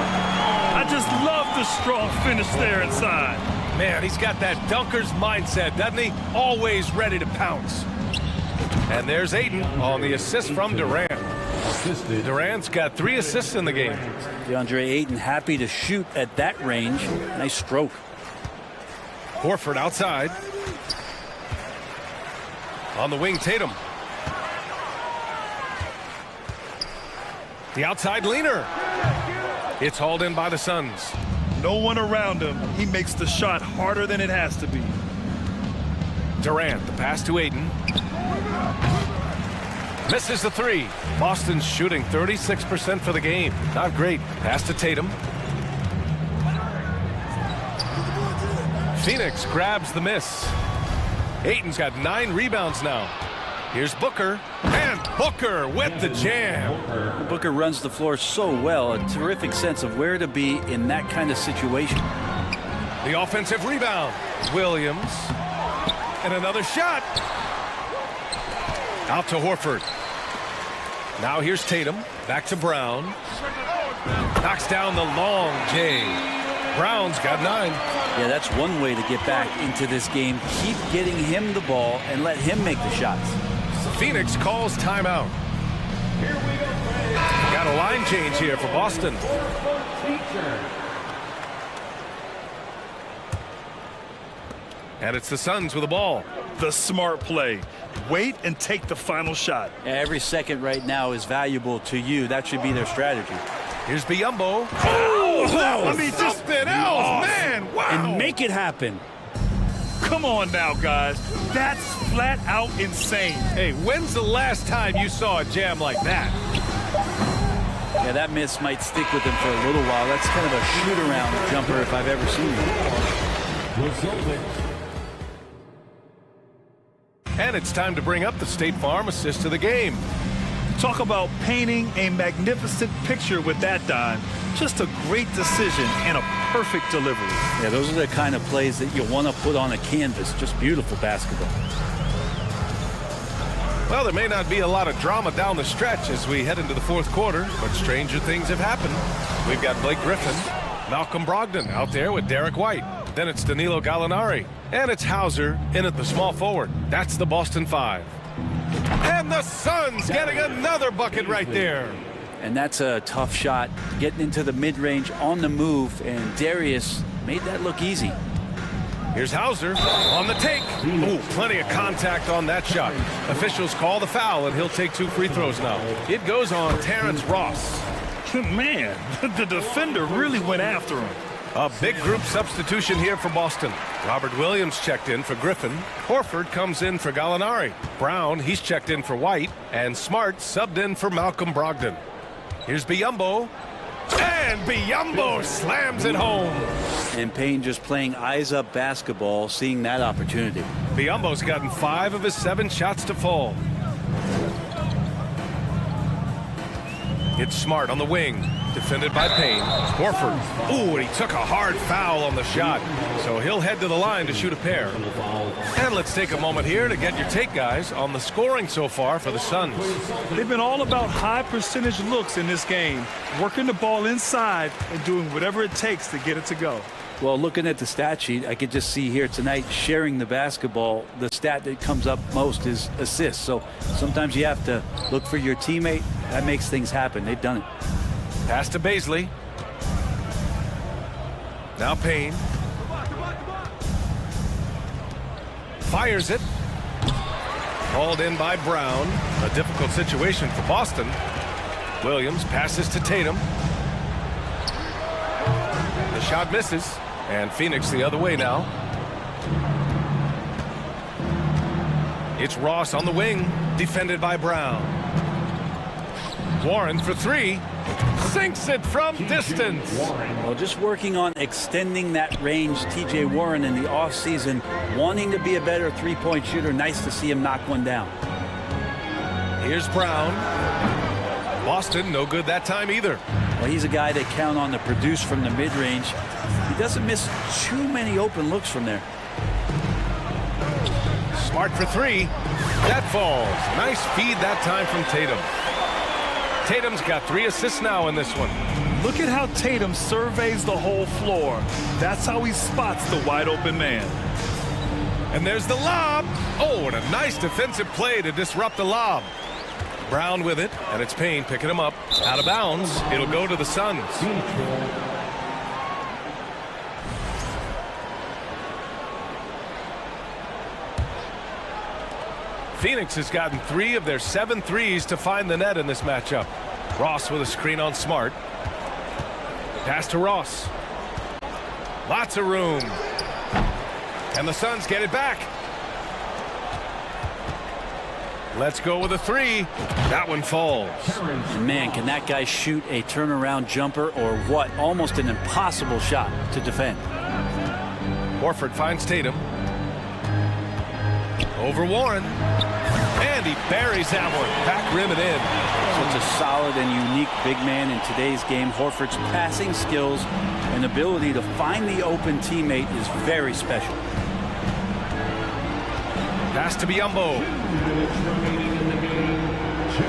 I just love the strong finish there inside. Man, he's got that dunker's mindset, doesn't he? Always ready to pounce. And there's Ayton on the assist from Durant. Durant's got 3 assists in the game. DeAndre Ayton happy to shoot at that range. Nice stroke. Horford outside. On the wing, Tatum. The outside leaner. It's hauled in by the Suns. No one around him. He makes the shot harder than it has to be. Durant, the pass to Ayton. Misses the three. Boston's shooting 36% for the game. Not great. Pass to Tatum. Phoenix grabs the miss. Ayton's got 9 rebounds now. Here's Booker, and Booker with the jam. Booker runs the floor so well, a terrific sense of where to be in that kind of situation. The offensive rebound. Williams, and another shot. Out to Horford. Now here's Tatum, back to Brown. Knocks down the long J. Brown's got 9. Yeah, that's one way to get back into this game. Keep getting him the ball and let him make the shots. Phoenix calls timeout. Got a line change here for Boston. And it's the Suns with the ball. The smart play. Wait and take the final shot. Yeah, every second right now is valuable to you. That should be their strategy. Here's Biyombo. Oh, I mean, just something else, man. Wow. And make it happen. Come on now, guys. That's flat out insane. Hey, when's the last time you saw a jam like that? Yeah, that miss might stick with him for a little while. That's kind of a shoot-around jumper if I've ever seen one. And it's time to bring up the State Farm assist to the game. Talk about painting a magnificent picture with that dime. Just a great decision and a perfect delivery. Yeah, those are the kind of plays that you want to put on a canvas. Just beautiful basketball. Well, there may not be a lot of drama down the stretch as we head into the fourth quarter, but stranger things have happened. We've got Blake Griffin, Malcolm Brogdon out there with Derek White. Then it's Danilo Gallinari. And it's Hauser in at the small forward. That's the Boston 5. And the Suns getting another bucket right there. And that's a tough shot. Getting into the mid-range on the move, and Darius made that look easy. Here's Hauser on the take. Ooh, plenty of contact on that shot. Officials call the foul, and he'll take 2 free throws now. It goes on Terrence Ross. Man, the defender really went after him. A big group substitution here for Boston. Robert Williams checked in for Griffin. Horford comes in for Gallinari. Brown, he's checked in for White. And Smart subbed in for Malcolm Brogdon. Here's Biyombo. And Biyombo slams it home. And Payne just playing eyes-up basketball, seeing that opportunity. Biyombo's gotten 5 of his 7 shots to fall. It's Smart on the wing. Defended by Payne. Horford. Ooh, and he took a hard foul on the shot. So he'll head to the line to shoot a pair. And let's take a moment here to get your take, guys, on the scoring so far for the Suns. They've been all about high percentage looks in this game, working the ball inside and doing whatever it takes to get it to go. Well, looking at the stat sheet, I could just see here tonight sharing the basketball. The stat that comes up most is assists. So sometimes you have to look for your teammate. That makes things happen. They've done it. Pass to Bazley. Now Payne. Fires it. Called in by Brown. A difficult situation for Boston. Williams passes to Tatum. The shot misses. And Phoenix the other way now. It's Ross on the wing. Defended by Brown. Warren for 3. Sinks it from distance. Well, just working on extending that range. TJ Warren in the offseason wanting to be a better three-point shooter. Nice to see him knock one down. Here's Brown. Boston no good that time either. Well, he's a guy that count on to produce from the mid-range. He doesn't miss too many open looks from there. Smart for 3. That falls. Nice feed that time from Tatum. Tatum's got 3 assists now in this one. Look at how Tatum surveys the whole floor. That's how he spots the wide open man. And there's the lob. Oh, and a nice defensive play to disrupt the lob. Brown with it, and it's Payne picking him up. Out of bounds. It'll go to the Suns. Phoenix has gotten 3 of their 7 threes to find the net in this matchup. Ross with a screen on Smart. Pass to Ross. Lots of room. And the Suns get it back. Let's go with a 3. That one falls. Man, can that guy shoot a turnaround jumper or what? Almost an impossible shot to defend. Horford finds Tatum. Over Warren. And he buries that one. Back rim and in. Such a solid and unique big man in today's game. Horford's passing skills and ability to find the open teammate is very special. Pass to Biyombo.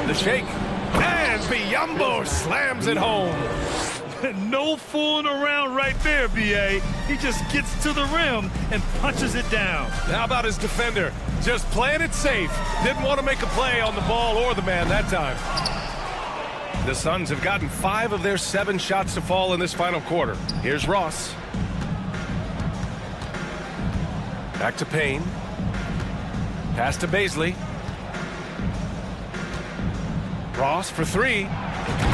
The shake. And Biyombo slams it home. No fooling around right there, B.A. He just gets to the rim and punches it down. How about his defender? Just playing it safe. Didn't want to make a play on the ball or the man that time. The Suns have gotten 5 of their 7 shots to fall in this final quarter. Here's Ross. Back to Payne. Pass to Bazley. Ross for 3.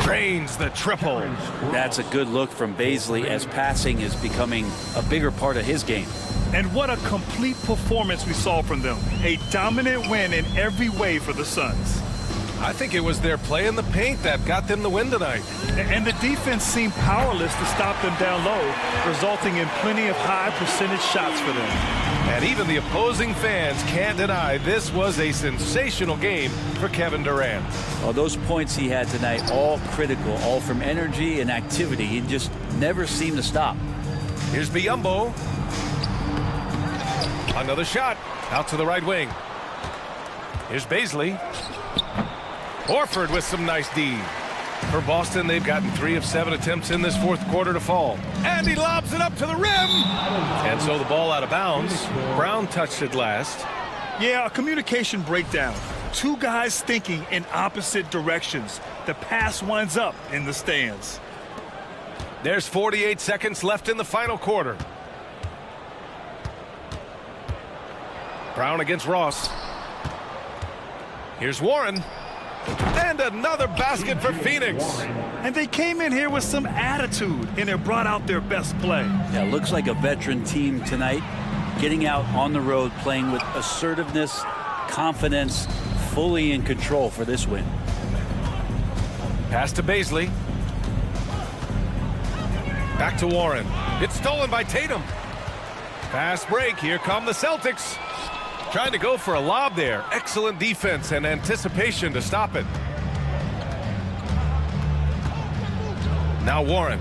Drains the triple. That's a good look from Bazley as passing is becoming a bigger part of his game. And what a complete performance we saw from them. A dominant win in every way for the Suns. I think it was their play in the paint that got them the win tonight. And the defense seemed powerless to stop them down low, resulting in plenty of high percentage shots for them. And even the opposing fans can't deny this was a sensational game for Kevin Durant. Well, those points he had tonight, all critical, all from energy and activity. He just never seemed to stop. Here's Biyombo. Another shot out to the right wing. Here's Bazley. Horford with some nice D. For Boston, they've gotten 3 of 7 attempts in this fourth quarter to fall. And he lobs it up to the rim. And so the ball out of bounds. Brown touched it last. Yeah, a communication breakdown. 2 guys thinking in opposite directions. The pass winds up in the stands. There's 48 seconds left in the final quarter. Brown against Ross. Here's Warren. And another basket for Phoenix. And they came in here with some attitude, and it brought out their best play. Yeah, looks like a veteran team tonight, getting out on the road, playing with assertiveness, confidence, fully in control for this win. Pass to Baisley. Back to Warren. It's stolen by Tatum. Fast break. Here come the Celtics. Trying to go for a lob there. Excellent defense and anticipation to stop it. Now Warren.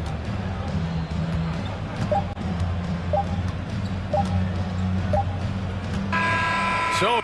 So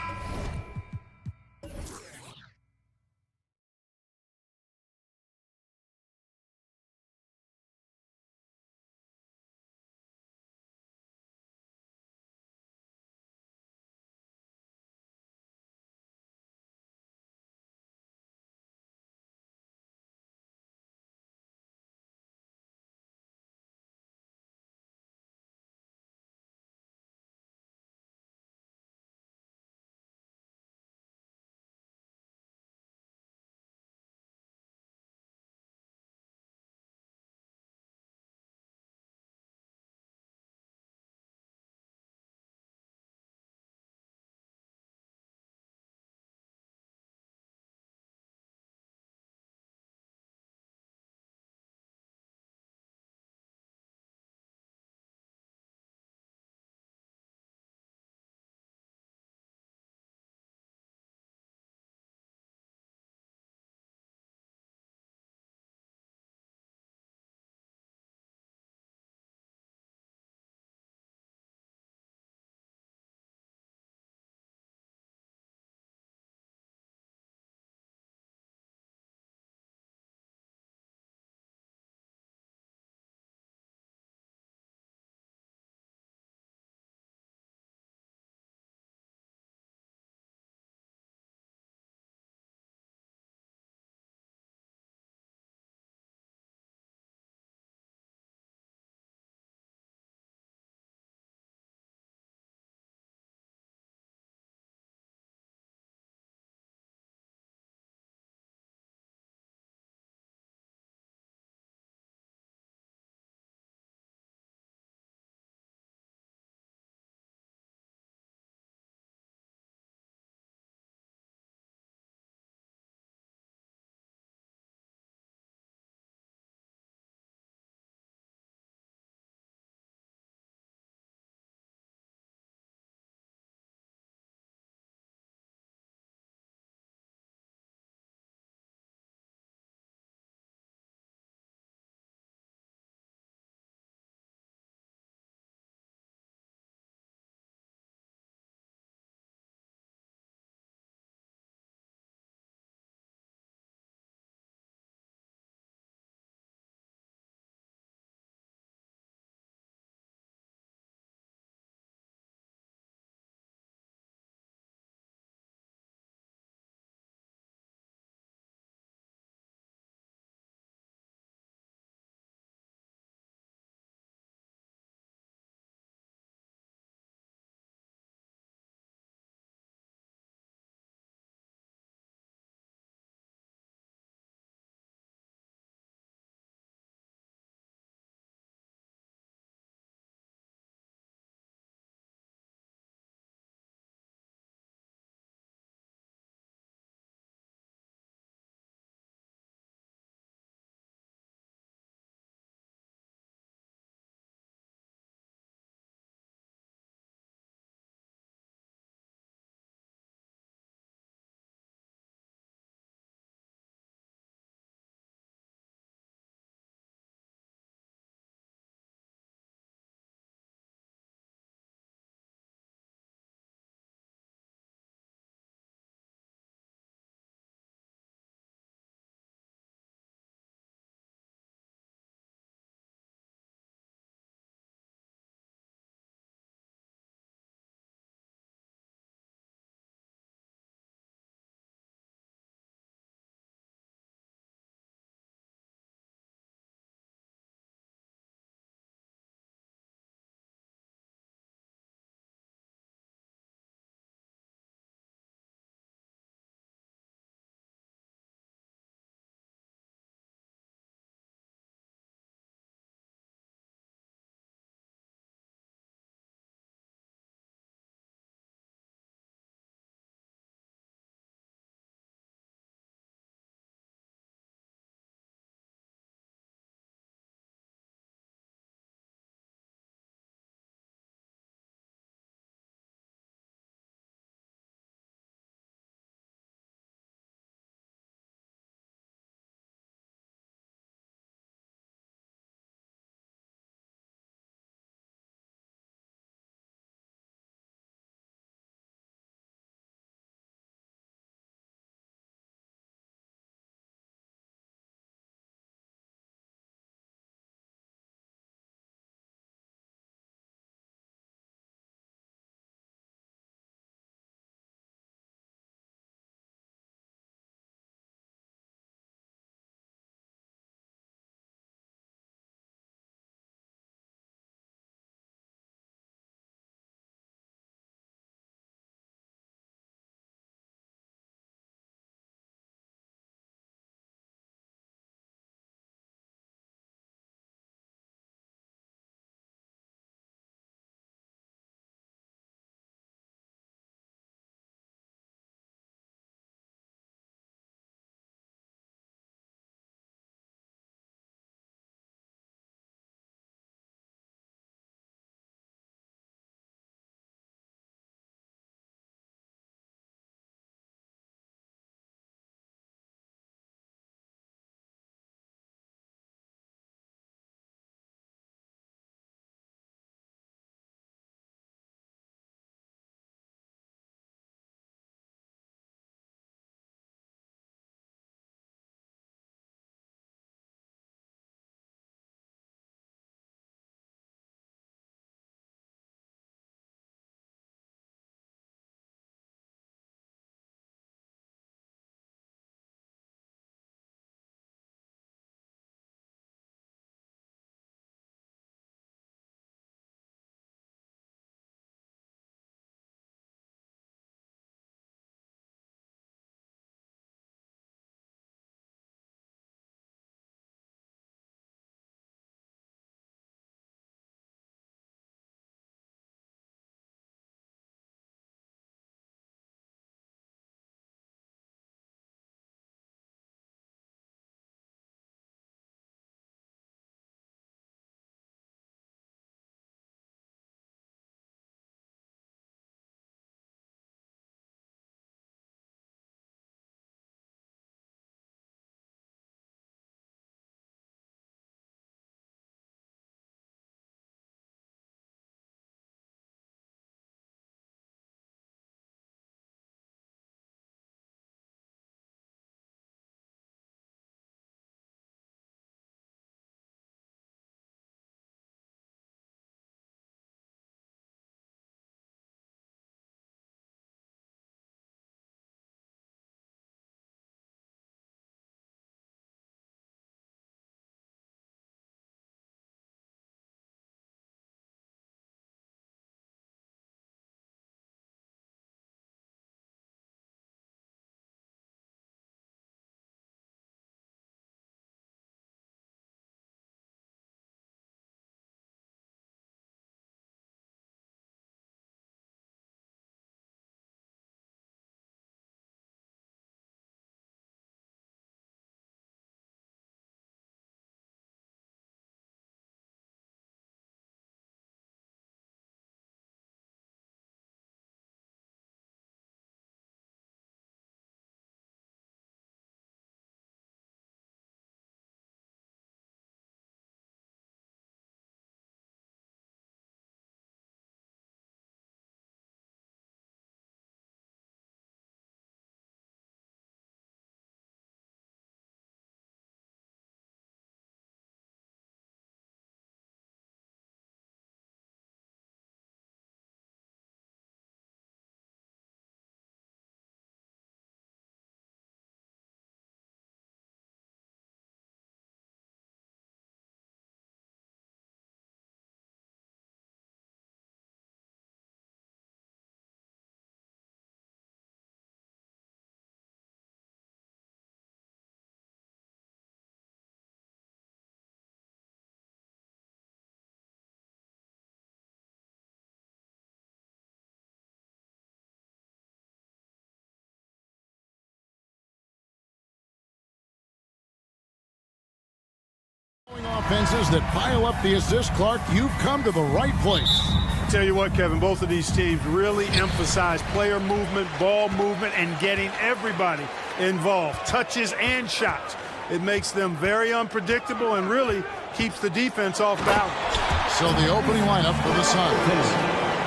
offenses that pile up the assist, Clark, you've come to the right place. I tell you what, Kevin, both of these teams really emphasize player movement, ball movement, and getting everybody involved, touches and shots. It makes them very unpredictable and really keeps the defense off balance. So the opening lineup for the Suns.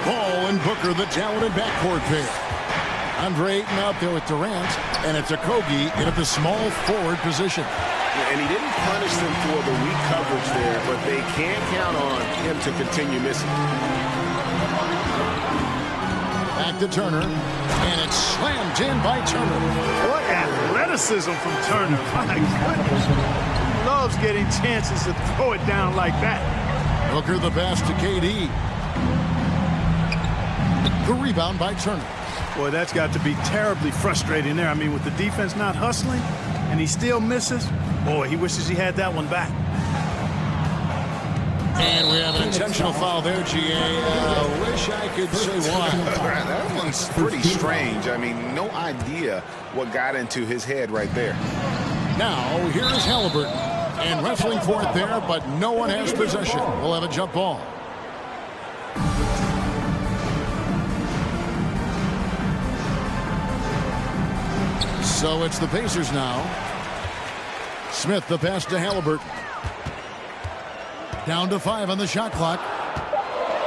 Ball and Booker, the talented backcourt pair. Andre Ayton out there with Durant, and it's Okogie in at the small forward position. And he didn't punish them for the weak coverage there, but they can't count on him to continue missing. Back to Turner, and it's slammed in by Turner. What athleticism from Turner. My goodness. He loves getting chances to throw it down like that. Booker the pass to KD. The rebound by Turner. Boy, that's got to be terribly frustrating there. I mean, with the defense not hustling, and he still misses, boy, he wishes he had that one back. And we have an intentional foul there, GA. Wish I could say why. That one's pretty strange. I mean, no idea what got into his head right there. Now, here is Halliburton. And wrestling for it there, but no one has possession. We'll have a jump ball. So it's the Pacers now. Smith, the pass to Halliburton. Down to 5 on the shot clock.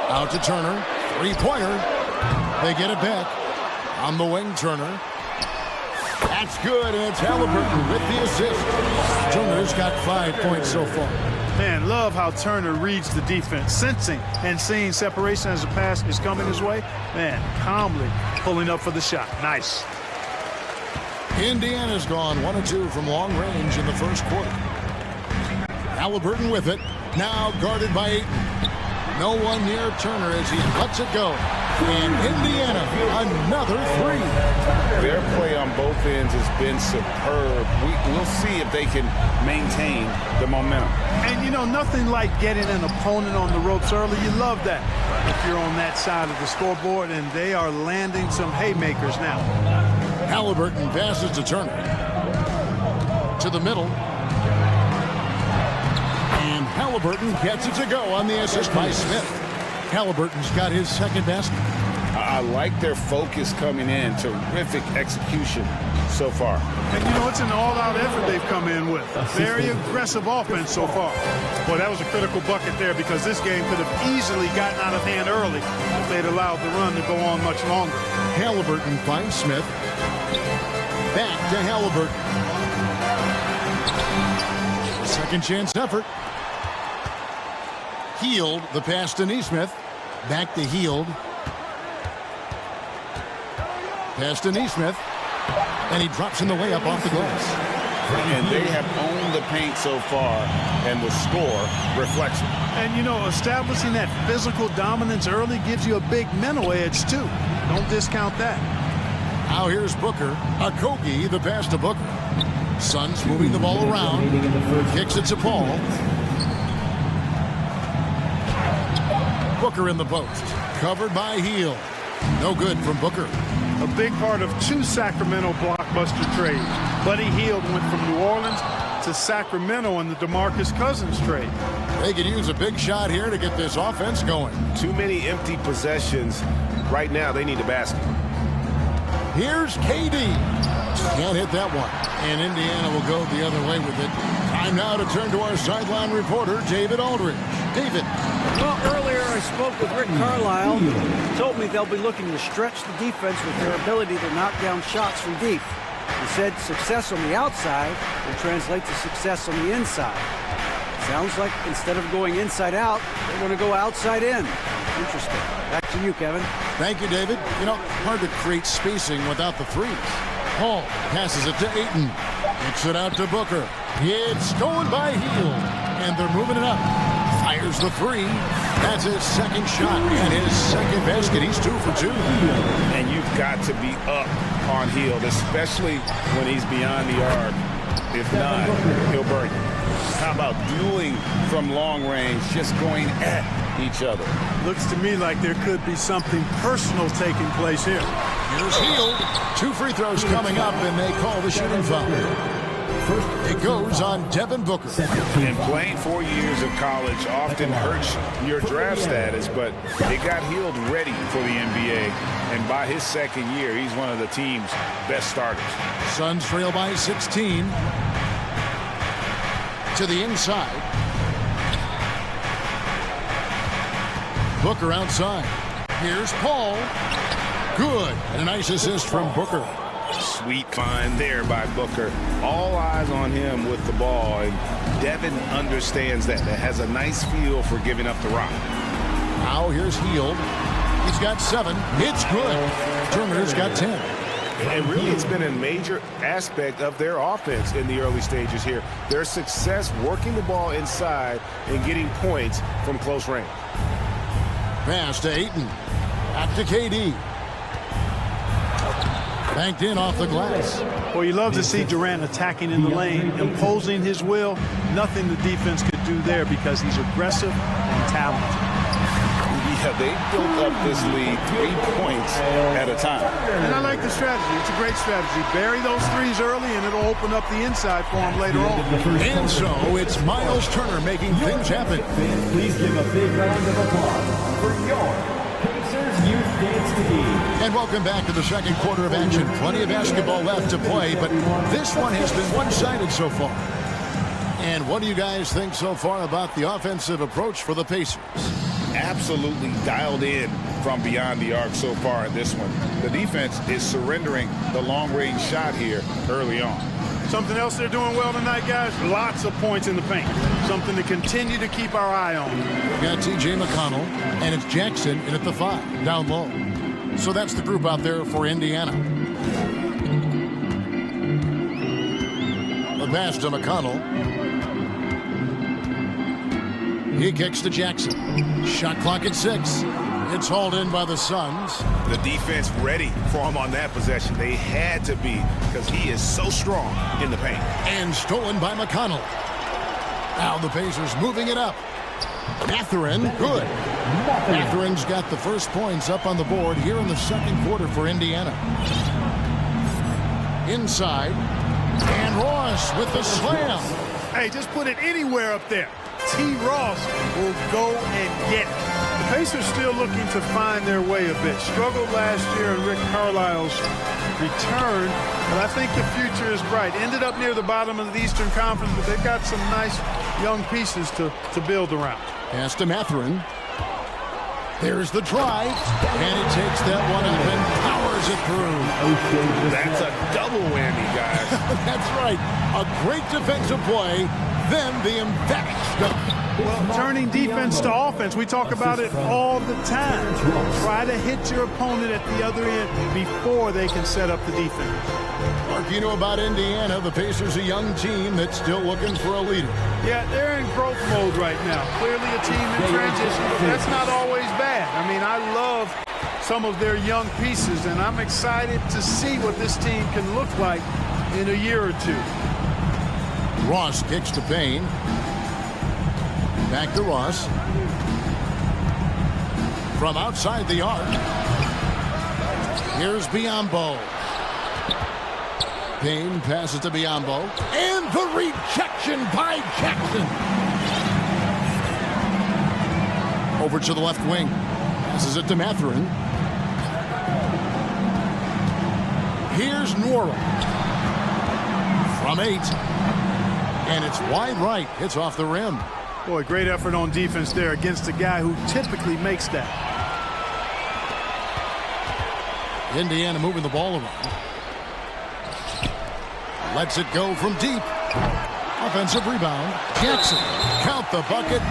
Out to Turner. Three-pointer. They get it back. On the wing, Turner. That's good, and it's Halliburton with the assist. Turner's got 5 points so far. Man, love how Turner reads the defense, sensing and seeing separation as the pass is coming his way. Man, calmly pulling up for the shot. Nice. Indiana's gone 1 of 2 from long range in the first quarter. Halliburton with it. Now guarded by Ayton. No one near Turner as he lets it go. And Indiana, another three. Their play on both ends has been superb. We'll see if they can maintain the momentum. And, you know, nothing like getting an opponent on the ropes early. You love that if you're on that side of the scoreboard, and they are landing some haymakers now. Halliburton passes to Turner. To the middle. And Halliburton gets it to go on the assist by Smith. Halliburton's got his second basket. I like their focus coming in. Terrific execution so far. And, you know, it's an all-out effort they've come in with. Very aggressive offense so far. Boy, that was a critical bucket there because this game could have easily gotten out of hand early if they'd allowed the run to go on much longer. Halliburton finds Smith. Back to Halliburton. Second chance effort. Healed, the pass to Nesmith. Back to Healed. Pass to Nesmith. And he drops in the layup off the glass. And they have owned the paint so far, and the score reflects it. And, you know, establishing that physical dominance early gives you a big mental edge, too. Don't discount that. Now here's Booker. Okogie, the pass to Booker. Suns moving the ball around. Kicks it to Paul. Booker in the post. Covered by Hield. No good from Booker. A big part of 2 Sacramento blockbuster trades. Buddy Hield went from New Orleans to Sacramento in the DeMarcus Cousins trade. They could use a big shot here to get this offense going. Too many empty possessions. Right now, they need a basket. Here's KD. Can't hit that one. And Indiana will go the other way with it. Time now to turn to our sideline reporter, David Aldridge. David. Well, earlier I spoke with Rick Carlisle. He told me they'll be looking to stretch the defense with their ability to knock down shots from deep. He said success on the outside will translate to success on the inside. Sounds like instead of going inside out, they want to go outside in. Interesting. Back to you, Kevin. Thank you, David. You know, hard to create spacing without the threes. Paul passes it to Ayton. Kicks it out to Booker. It's stolen by Hield. And they're moving it up. Fires the three. That's his second shot and his second basket. He's 2 for 2. And you've got to be up on Hield, especially when he's beyond the arc. If not, he'll burn you. How about dueling from long range, just going at each other? Looks to me like there could be something personal taking place here. Here's Hield. 2 free throws coming up, and they call the shooting foul. It goes on Devin Booker. And playing 4 years of college often hurts your draft status, but it got healed ready for the NBA. And by his second year, he's one of the team's best starters. Suns trail by 16. To the inside. Booker outside. Here's Paul. Good. And a nice assist from Booker. Sweet find there by Booker. All eyes on him with the ball, and Devin understands that. That has a nice feel for giving up the rock. Now here's Hield. He's got 7. It's good. Turner's got 10. And really, it's been a major aspect of their offense in the early stages here. Their success working the ball inside and getting points from close range. Pass to Ayton. Back to KD. Banked in off the glass. Well, you love to see Durant attacking in the lane, imposing his will. Nothing the defense could do there because he's aggressive and talented. Yeah, they built up this lead 3 points at a time. And I like the strategy. It's a great strategy. Bury those threes early, and it'll open up the inside for him later on. And so it's Miles Turner making things happen. Please give a big round of applause for your Pacers Youth Dance Team. And welcome back to the second quarter of action. Plenty of basketball left to play, but this one has been one-sided so far. And what do you guys think so far about the offensive approach for the Pacers? Absolutely dialed in from beyond the arc so far in this one. The defense is surrendering the long-range shot here early on. Something else they're doing well tonight, guys, lots of points in the paint. Something to continue to keep our eye on. We've got T.J. McConnell, and it's Jackson in at the 5, down low. So that's the group out there for Indiana. The pass to McConnell. He kicks to Jackson. Shot clock at 6. It's hauled in by the Suns. The defense ready for him on that possession. They had to be because he is so strong in the paint. And stolen by McConnell. Now the Pacers moving it up. Mathurin, good. Mathurin's got the first points up on the board here in the second quarter for Indiana. Inside. And Ross with the slam. Hey, just put it anywhere up there. T. Ross will go and get it. The Pacers still looking to find their way a bit. Struggled last year in Rick Carlisle's return, but I think the future is bright. Ended up near the bottom of the Eastern Conference, but they've got some nice young pieces to build around. Pass to Mathurin. There's the drive, and he takes that one up and powers it through. That's a double whammy, guys. That's right. A great defensive play, then the emphatic stuff. Well, turning defense to offense, we talk about it all the time. Try to hit your opponent at the other end before they can set up the defense. Mark, you know about Indiana. The Pacers, a young team that's still looking for a leader. Yeah, they're in growth mode right now. Clearly a team in transition, but that's not always bad. I mean, I love some of their young pieces, and I'm excited to see what this team can look like in a year or two. Ross kicks to Payne. Back to Ross. From outside the arc. Here's Biyombo. Payne passes to Biyombo. And the rejection by Jackson. Over to the left wing. Passes it to Mathurin. Here's Nora. From 8. And it's wide right. It's off the rim. Boy, great effort on defense there against a guy who typically makes that. Indiana moving the ball around. Lets it go from deep. Offensive rebound. Jackson. Count the bucket.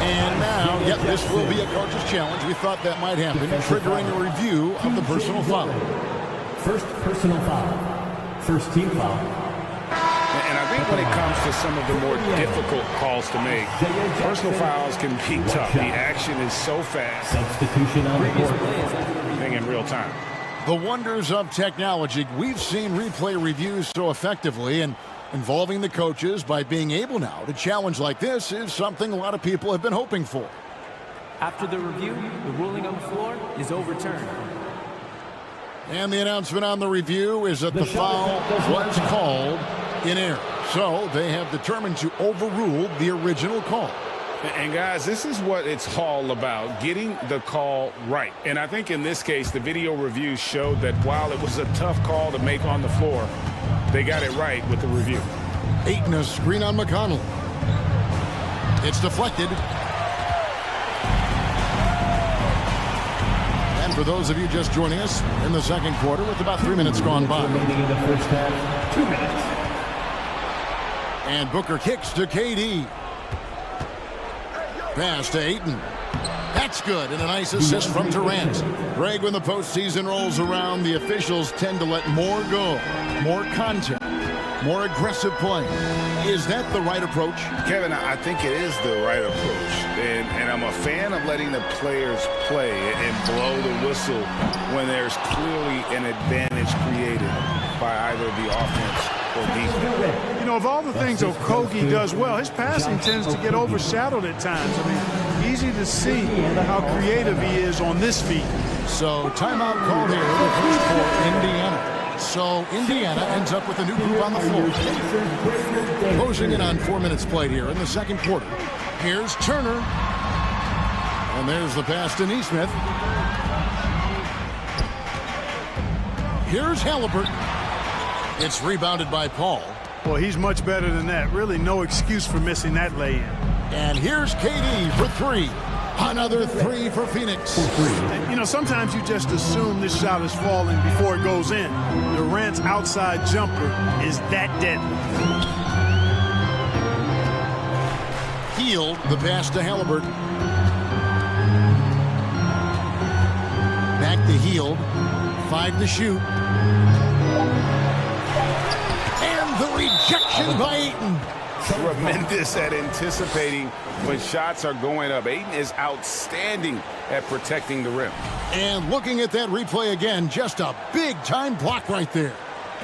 And now, yep, this will be a coach's challenge. We thought that might happen, triggering a review of the personal foul. First personal foul. First team foul. And I think when it comes to some of the more difficult calls to make, personal fouls can be tough. The action is so fast. Substitution on the board. Everything in real time. The wonders of technology. We've seen replay reviews so effectively, and involving the coaches by being able now to challenge like this is something a lot of people have been hoping for. After the review, the ruling on the floor is overturned. And the announcement on the review is that the foul was called in errors. So they have determined to overrule the original call. And guys, this is what it's all about, getting the call right. And I think in this case, the video review showed that while it was a tough call to make on the floor, they got it right with the review. Ayton, a screen on McConnell. It's deflected. And for those of you just joining us in the second quarter with about 3 minutes gone by. Remaining in the first half, 2 minutes. And Booker kicks to KD. Pass to Ayton. That's good, and a nice assist from Durant. Greg, when the postseason rolls around, the officials tend to let more go. More contact. More aggressive play. Is that the right approach? Kevin, I think it is the right approach. And I'm a fan of letting the players play and blow the whistle when there's clearly an advantage created by either the offense or defense. You know, of all the things Okogie does well, his passing tends to get overshadowed at times. I mean, easy to see how creative he is on this feat. So timeout called here, the first for Indiana. So Indiana ends up with a new group on the floor. Closing in on 4 minutes played here in the second quarter. Here's Turner. And there's the pass to Neesmith. Here's Halliburton. It's rebounded by Paul. Well, he's much better than that. Really no excuse for missing that lay-in. And here's KD for three. Another three for Phoenix. You know, sometimes you just assume this shot is falling before it goes in. Durant's outside jumper is that deadly. Healed the pass to Halliburton. Back to Healed. 5 to shoot. And the rejection by Ayton. Tremendous at anticipating when shots are going up. Ayton is outstanding at protecting the rim. And looking at that replay again, just a big-time block right there.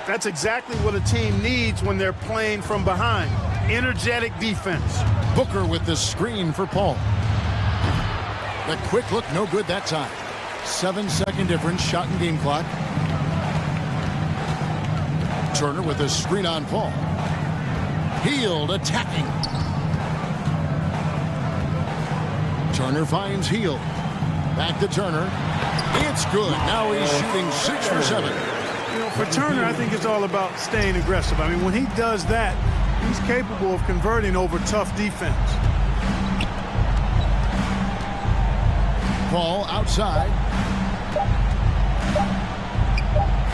That's exactly what a team needs when they're playing from behind. Energetic defense. Booker with the screen for Paul. The quick look, no good that time. 7-second difference, shot and game clock. Turner with the screen on Paul. Healed attacking. Turner finds Healed. Back to Turner. It's good. Now he's shooting 6 for 7. You know, for Turner, I think it's all about staying aggressive. I mean, when he does that, he's capable of converting over tough defense. Paul outside.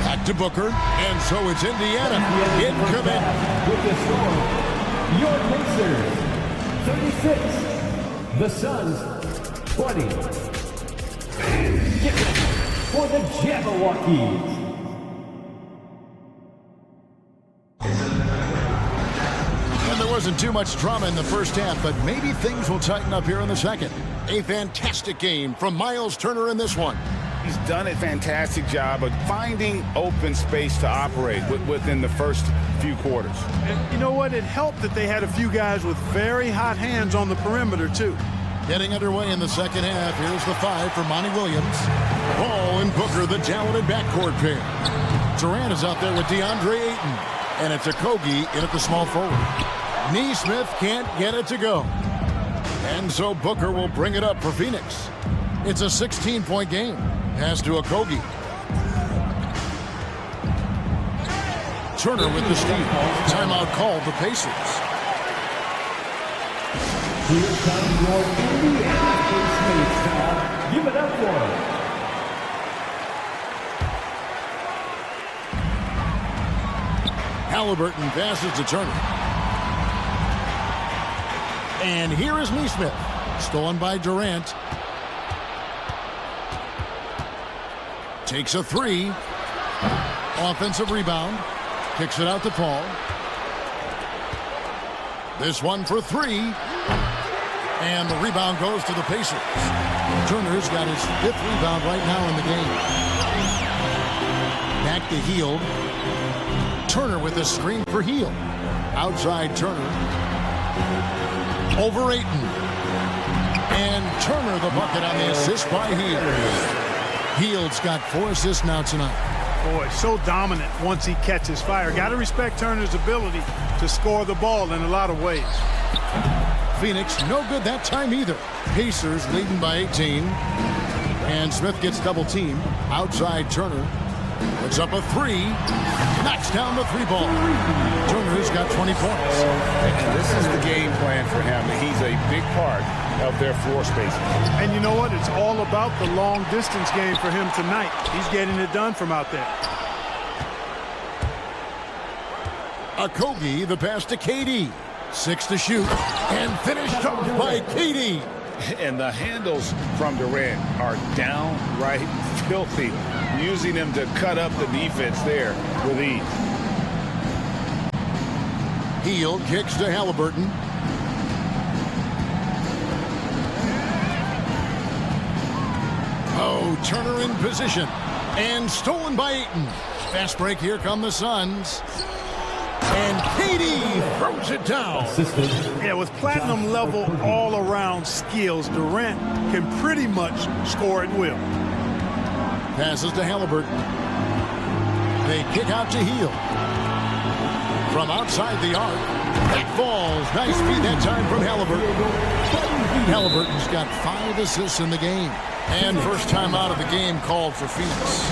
Back to Booker. And so it's Indiana. In command. With the score, your Pacers, 36. The Suns, 20. Get ready for the Jabberwockies. And there wasn't too much drama in the first half, but maybe things will tighten up here in the second. A fantastic game from Miles Turner in this one. He's done a fantastic job of finding open space to operate within the first few quarters. And you know what? It helped that they had a few guys with very hot hands on the perimeter, too. Getting underway in the second half. Here's the 5 for Monty Williams. Paul and Booker, the talented backcourt pair. Durant is out there with DeAndre Ayton. And it's Okogie in at the small forward. Neesmith can't get it to go. And so Booker will bring it up for Phoenix. It's a 16-point game. Pass to Okogie. Turner with the steal. Timeout called the Pacers. Here comes your Indiana Pacers now. Give it up for him. Halliburton passes to Turner. And here is Neesmith. Stolen by Durant. Takes a 3. Offensive rebound. Kicks it out to Paul. This one for 3. And the rebound goes to the Pacers. Turner's got his 5th rebound right now in the game. Back to Healed. Turner with a screen for Healed. Outside Turner. Over Ayton. And Turner the bucket on the assist by Healed. Heald's got 4 assists now tonight. Boy, so dominant once he catches fire. Got to respect Turner's ability to score the ball in a lot of ways. Phoenix, no good that time either. Pacers leading by 18. And Smith gets double teamed. Outside Turner. Puts up a three. Knocks down the three ball. Turner's got 20 points. And this is the game plan for him. He's a big part of their floor spacing. And you know what? It's all about the long distance game for him tonight. He's getting it done from out there. Okogie, the pass to KD. 6 to shoot. And finished off by KD. And the handles from Durant are downright filthy, using him to cut up the defense there with ease. Hield kicks to Halliburton. Oh, Turner in position. And stolen by Ayton. Fast break, here come the Suns. And KD throws it down. Yeah, with platinum level all-around skills, Durant can pretty much score at will. Passes to Halliburton. They kick out to Hield. From outside the arc. That falls. Nice feed that time from Halliburton. Halliburton's got 5 assists in the game. And first time out of the game called for Phoenix.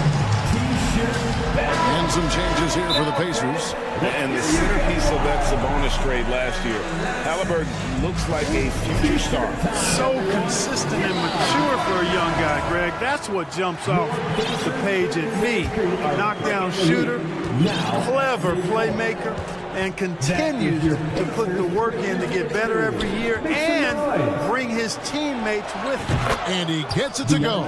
And some changes here for the Pacers. And the centerpiece of that Sabonis trade last year, Halliburton looks like a future star. So consistent and mature for a young guy, Greg. That's what jumps off the page at me. Knockdown shooter, clever playmaker, and continues to put the work in to get better every year and bring his teammates with him. And he gets it to go.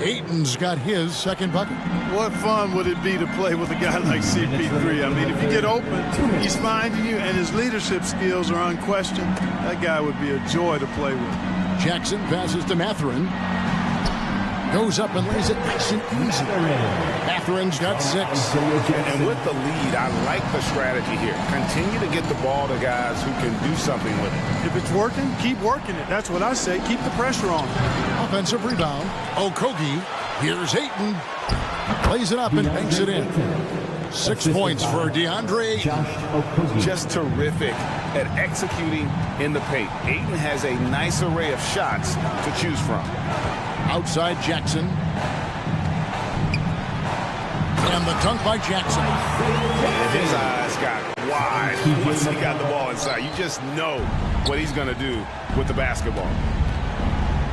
Ayton's got his second bucket. What fun would it be to play with a guy like CP3? I mean, if you get open, he's finding you, and his leadership skills are unquestioned. That guy would be a joy to play with. Jackson passes to Mathurin. Goes up and lays it nice and easy. Matherin's got 6. And with the lead, I like the strategy here. Continue to get the ball to guys who can do something with it. If it's working, keep working it. That's what I say. Keep the pressure on. Offensive rebound. Okogie. Here's Ayton. Plays it up and banks it in. 6 points for DeAndre Ayton. Just terrific at executing in the paint. Ayton has a nice array of shots to choose from. Outside Jackson. And the dunk by Jackson. And his eyes got wide once he got the ball inside. You just know what he's going to do with the basketball.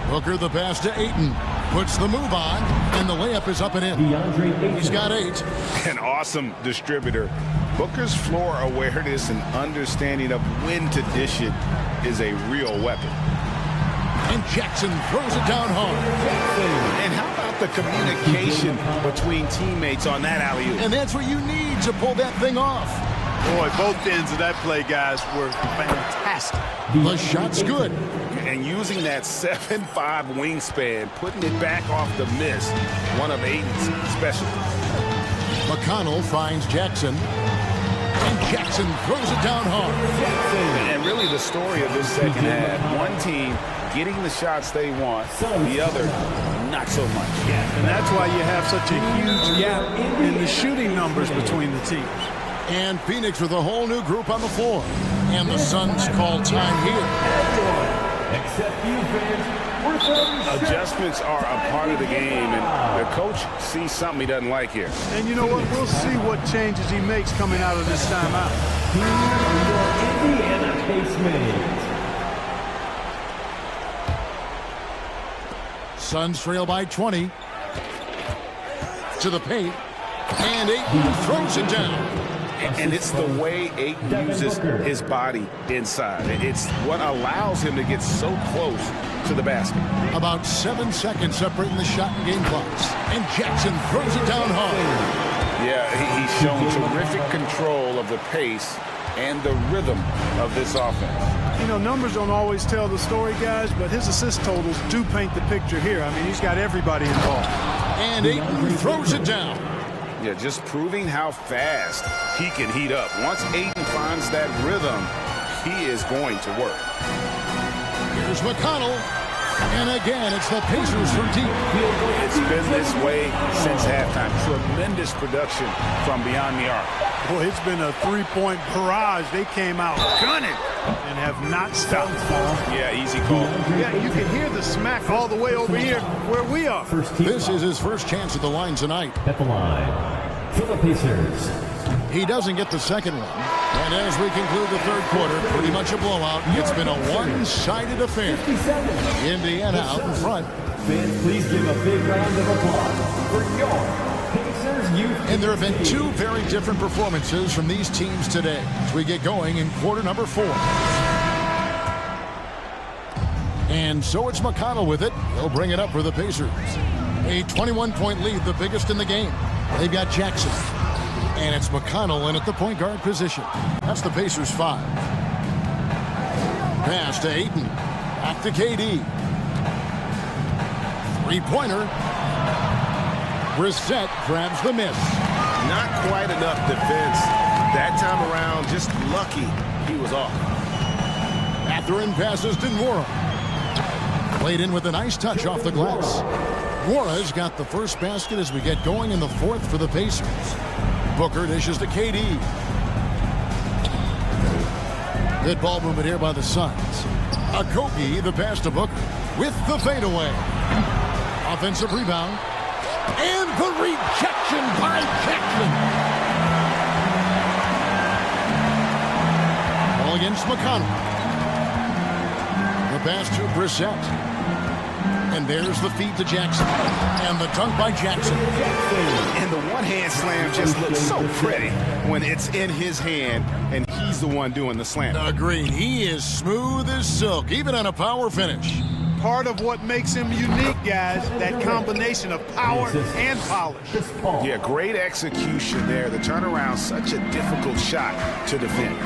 Booker the pass to Ayton. Puts the move on, and the layup is up and in. He's got 8. An awesome distributor. Booker's floor awareness and understanding of when to dish it is a real weapon. And Jackson throws it down hard. And how about the communication between teammates on that alley-oop? And that's what you need to pull that thing off. Boy, both ends of that play, guys, were fantastic. The shot's good. And using that 7'5" wingspan, putting it back off the miss, one of Ayton's specialties. McConnell finds Jackson. And Jackson throws it down hard. And really the story of this second half, one team getting the shots they want, the other not so much. And that's why you have such a huge gap in the shooting numbers between the teams. And Phoenix with a whole new group on the floor. And the Suns call time here. Adjustments are a part of the game, and the coach sees something he doesn't like here. And you know what? We'll see what changes he makes coming out of this timeout. Suns trail by 20. To the paint. And Ayton throws it down. And it's the way Ayton uses his body inside. It's what allows him to get so close to the basket. About 7 seconds separating the shot and game clocks. And Jackson throws it down hard. Yeah, he's shown terrific control of the pace and the rhythm of this offense. You know, numbers don't always tell the story, guys, but his assist totals do paint the picture here. I mean, he's got everybody involved. And Ayton throws it down. Yeah, just proving how fast he can heat up. Once Ayton finds that rhythm, he is going to work. Here's McConnell. And again, it's the Pacers from deep. It's been this way since halftime. Tremendous production from beyond the arc. Boy, it's been a three-point barrage. They came out gunning and have not stopped. Yeah, easy call. Yeah, you can hear the smack all the way over here where we are. This is his first chance at the line tonight. At the line for the Pacers. He doesn't get the second one. And as we conclude the third quarter, pretty much a blowout. It's been a one-sided affair. Indiana out in front. Fans, please give a big round of applause for your Pacers youth. And there have been two very different performances from these teams today as we get going in quarter number 4. And so it's McConnell with it. He'll bring it up for the Pacers. A 21-point lead, the biggest in the game. They've got Jackson. And it's McConnell in at the point guard position. That's the Pacers 5. Pass to Ayton. Back to KD. Three-pointer. Brissett grabs the miss. Not quite enough defense. That time around, just lucky he was off. Mathurin passes to Nwora. Played in with a nice touch off the glass. Nwora's got the first basket as we get going in the fourth for the Pacers. Booker dishes to KD. Good ball movement here by the Suns. Okogie, the pass to Booker with the fadeaway. Offensive rebound. And the rejection by Jackson. Ball against McConnell. The pass to Brissett. And there's the feed to Jackson. And the dunk by Jackson. And the one-hand slam just looks so pretty when it's in his hand and he's the one doing the slam. Agreed. He is smooth as silk, even on a power finish. Part of what makes him unique, guys, that combination of power and polish. Yeah, great execution there. The turnaround, such a difficult shot to defend.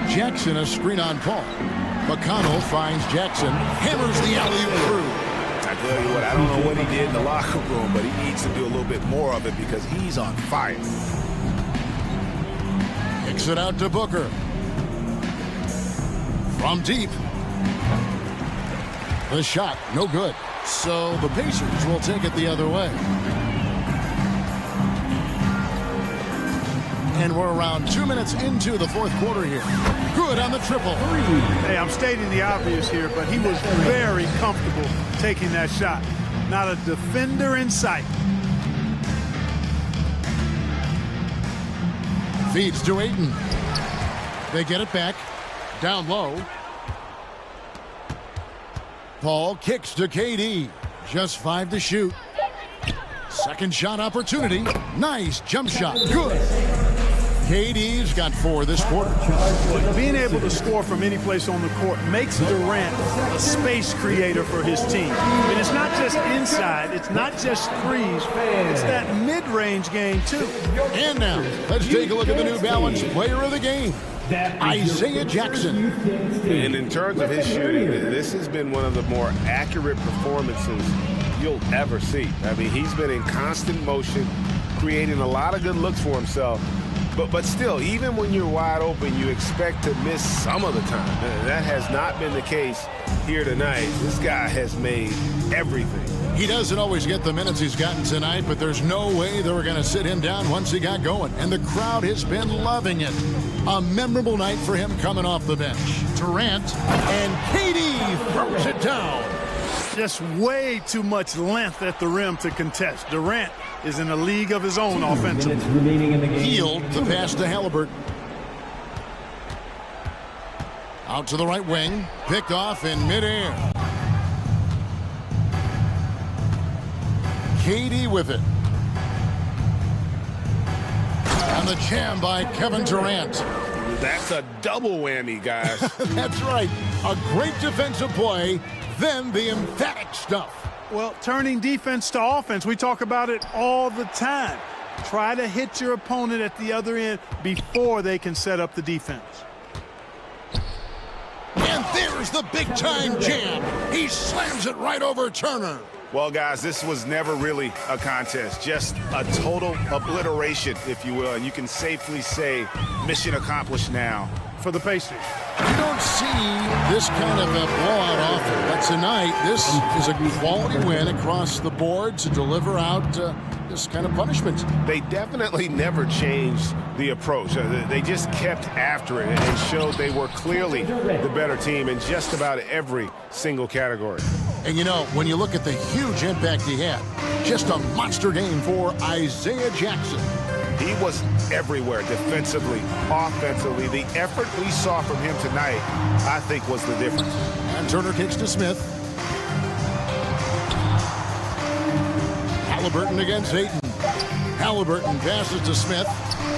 Jackson, a screen on Paul. McConnell finds Jackson, hammers the alley-oop through. I tell you what, I don't know what he did in the locker room, but he needs to do a little bit more of it because he's on fire. Kicks it out to Booker. From deep. The shot, no good. So the Pacers will take it the other way. And we're around 2 minutes into the fourth quarter here. Good on the triple. Hey, I'm stating the obvious here, but he was very comfortable taking that shot. Not a defender in sight. Feeds to Ayton. They get it back. Down low. Paul kicks to KD. Just 5 to shoot. Second shot opportunity. Nice jump shot. Good. KD's got 4 this quarter. Being able to score from any place on the court makes Durant a space creator for his team. And it's not just inside, it's not just threes, it's that mid-range game too. And now, let's take a look at the New Balance player of the game, Isaiah Jackson. And in terms of his shooting, this has been one of the more accurate performances you'll ever see. I mean, he's been in constant motion, creating a lot of good looks for himself. But still, even when you're wide open, you expect to miss some of the time. That has not been the case here tonight. This guy has made everything. He doesn't always get the minutes he's gotten tonight, but there's no way they were going to sit him down once he got going. And the crowd has been loving it. A memorable night for him coming off the bench. Durant and KD throws it down. Just way too much length at the rim to contest. Durant is in a league of his own offensively. Healed the pass to Halliburton. Out to the right wing. Picked off in midair. KD with it. And the jam by Kevin Durant. That's a double whammy, guys. That's right. A great defensive play, then the emphatic stuff. Well, turning defense to offense, we talk about it all the time. Try to hit your opponent at the other end before they can set up the defense. And there's the big-time jam. He slams it right over Turner. Well, guys, this was never really a contest, just a total obliteration, if you will. And you can safely say mission accomplished now for the Pacers. You don't see this kind of a blowout often, but tonight this is a quality win across the board to deliver out this kind of punishment. They definitely never changed the approach. They just kept after it and showed they were clearly the better team in just about every single category. And you know, when you look at the huge impact he had, just a monster game for Isaiah Jackson. He was everywhere defensively, offensively. The effort we saw from him tonight, I think, was the difference. And Turner kicks to Smith. Halliburton against Ayton. Halliburton passes to Smith.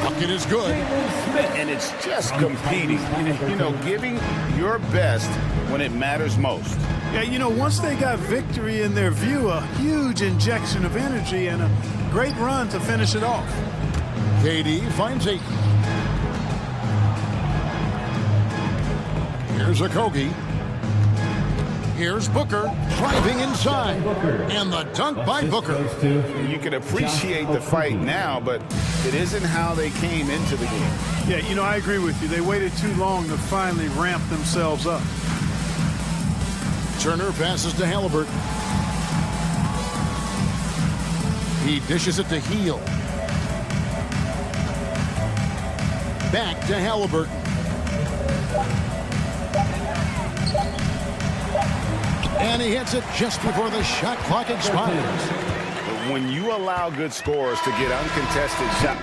Bucket is good. And it's just competing, you know, giving your best when it matters most. Yeah, you know, once they got victory in their view, a huge injection of energy and a great run to finish it off. KD finds Ayton. Here's Okogie. Here's Booker driving inside. And the dunk by Booker. You can appreciate the fight now, but it isn't how they came into the game. Yeah, you know, I agree with you. They waited too long to finally ramp themselves up. Turner passes to Halliburton. He dishes it to Heel. Back to Halliburton. And he hits it just before the shot clock expires. When you allow good scorers to get uncontested shots.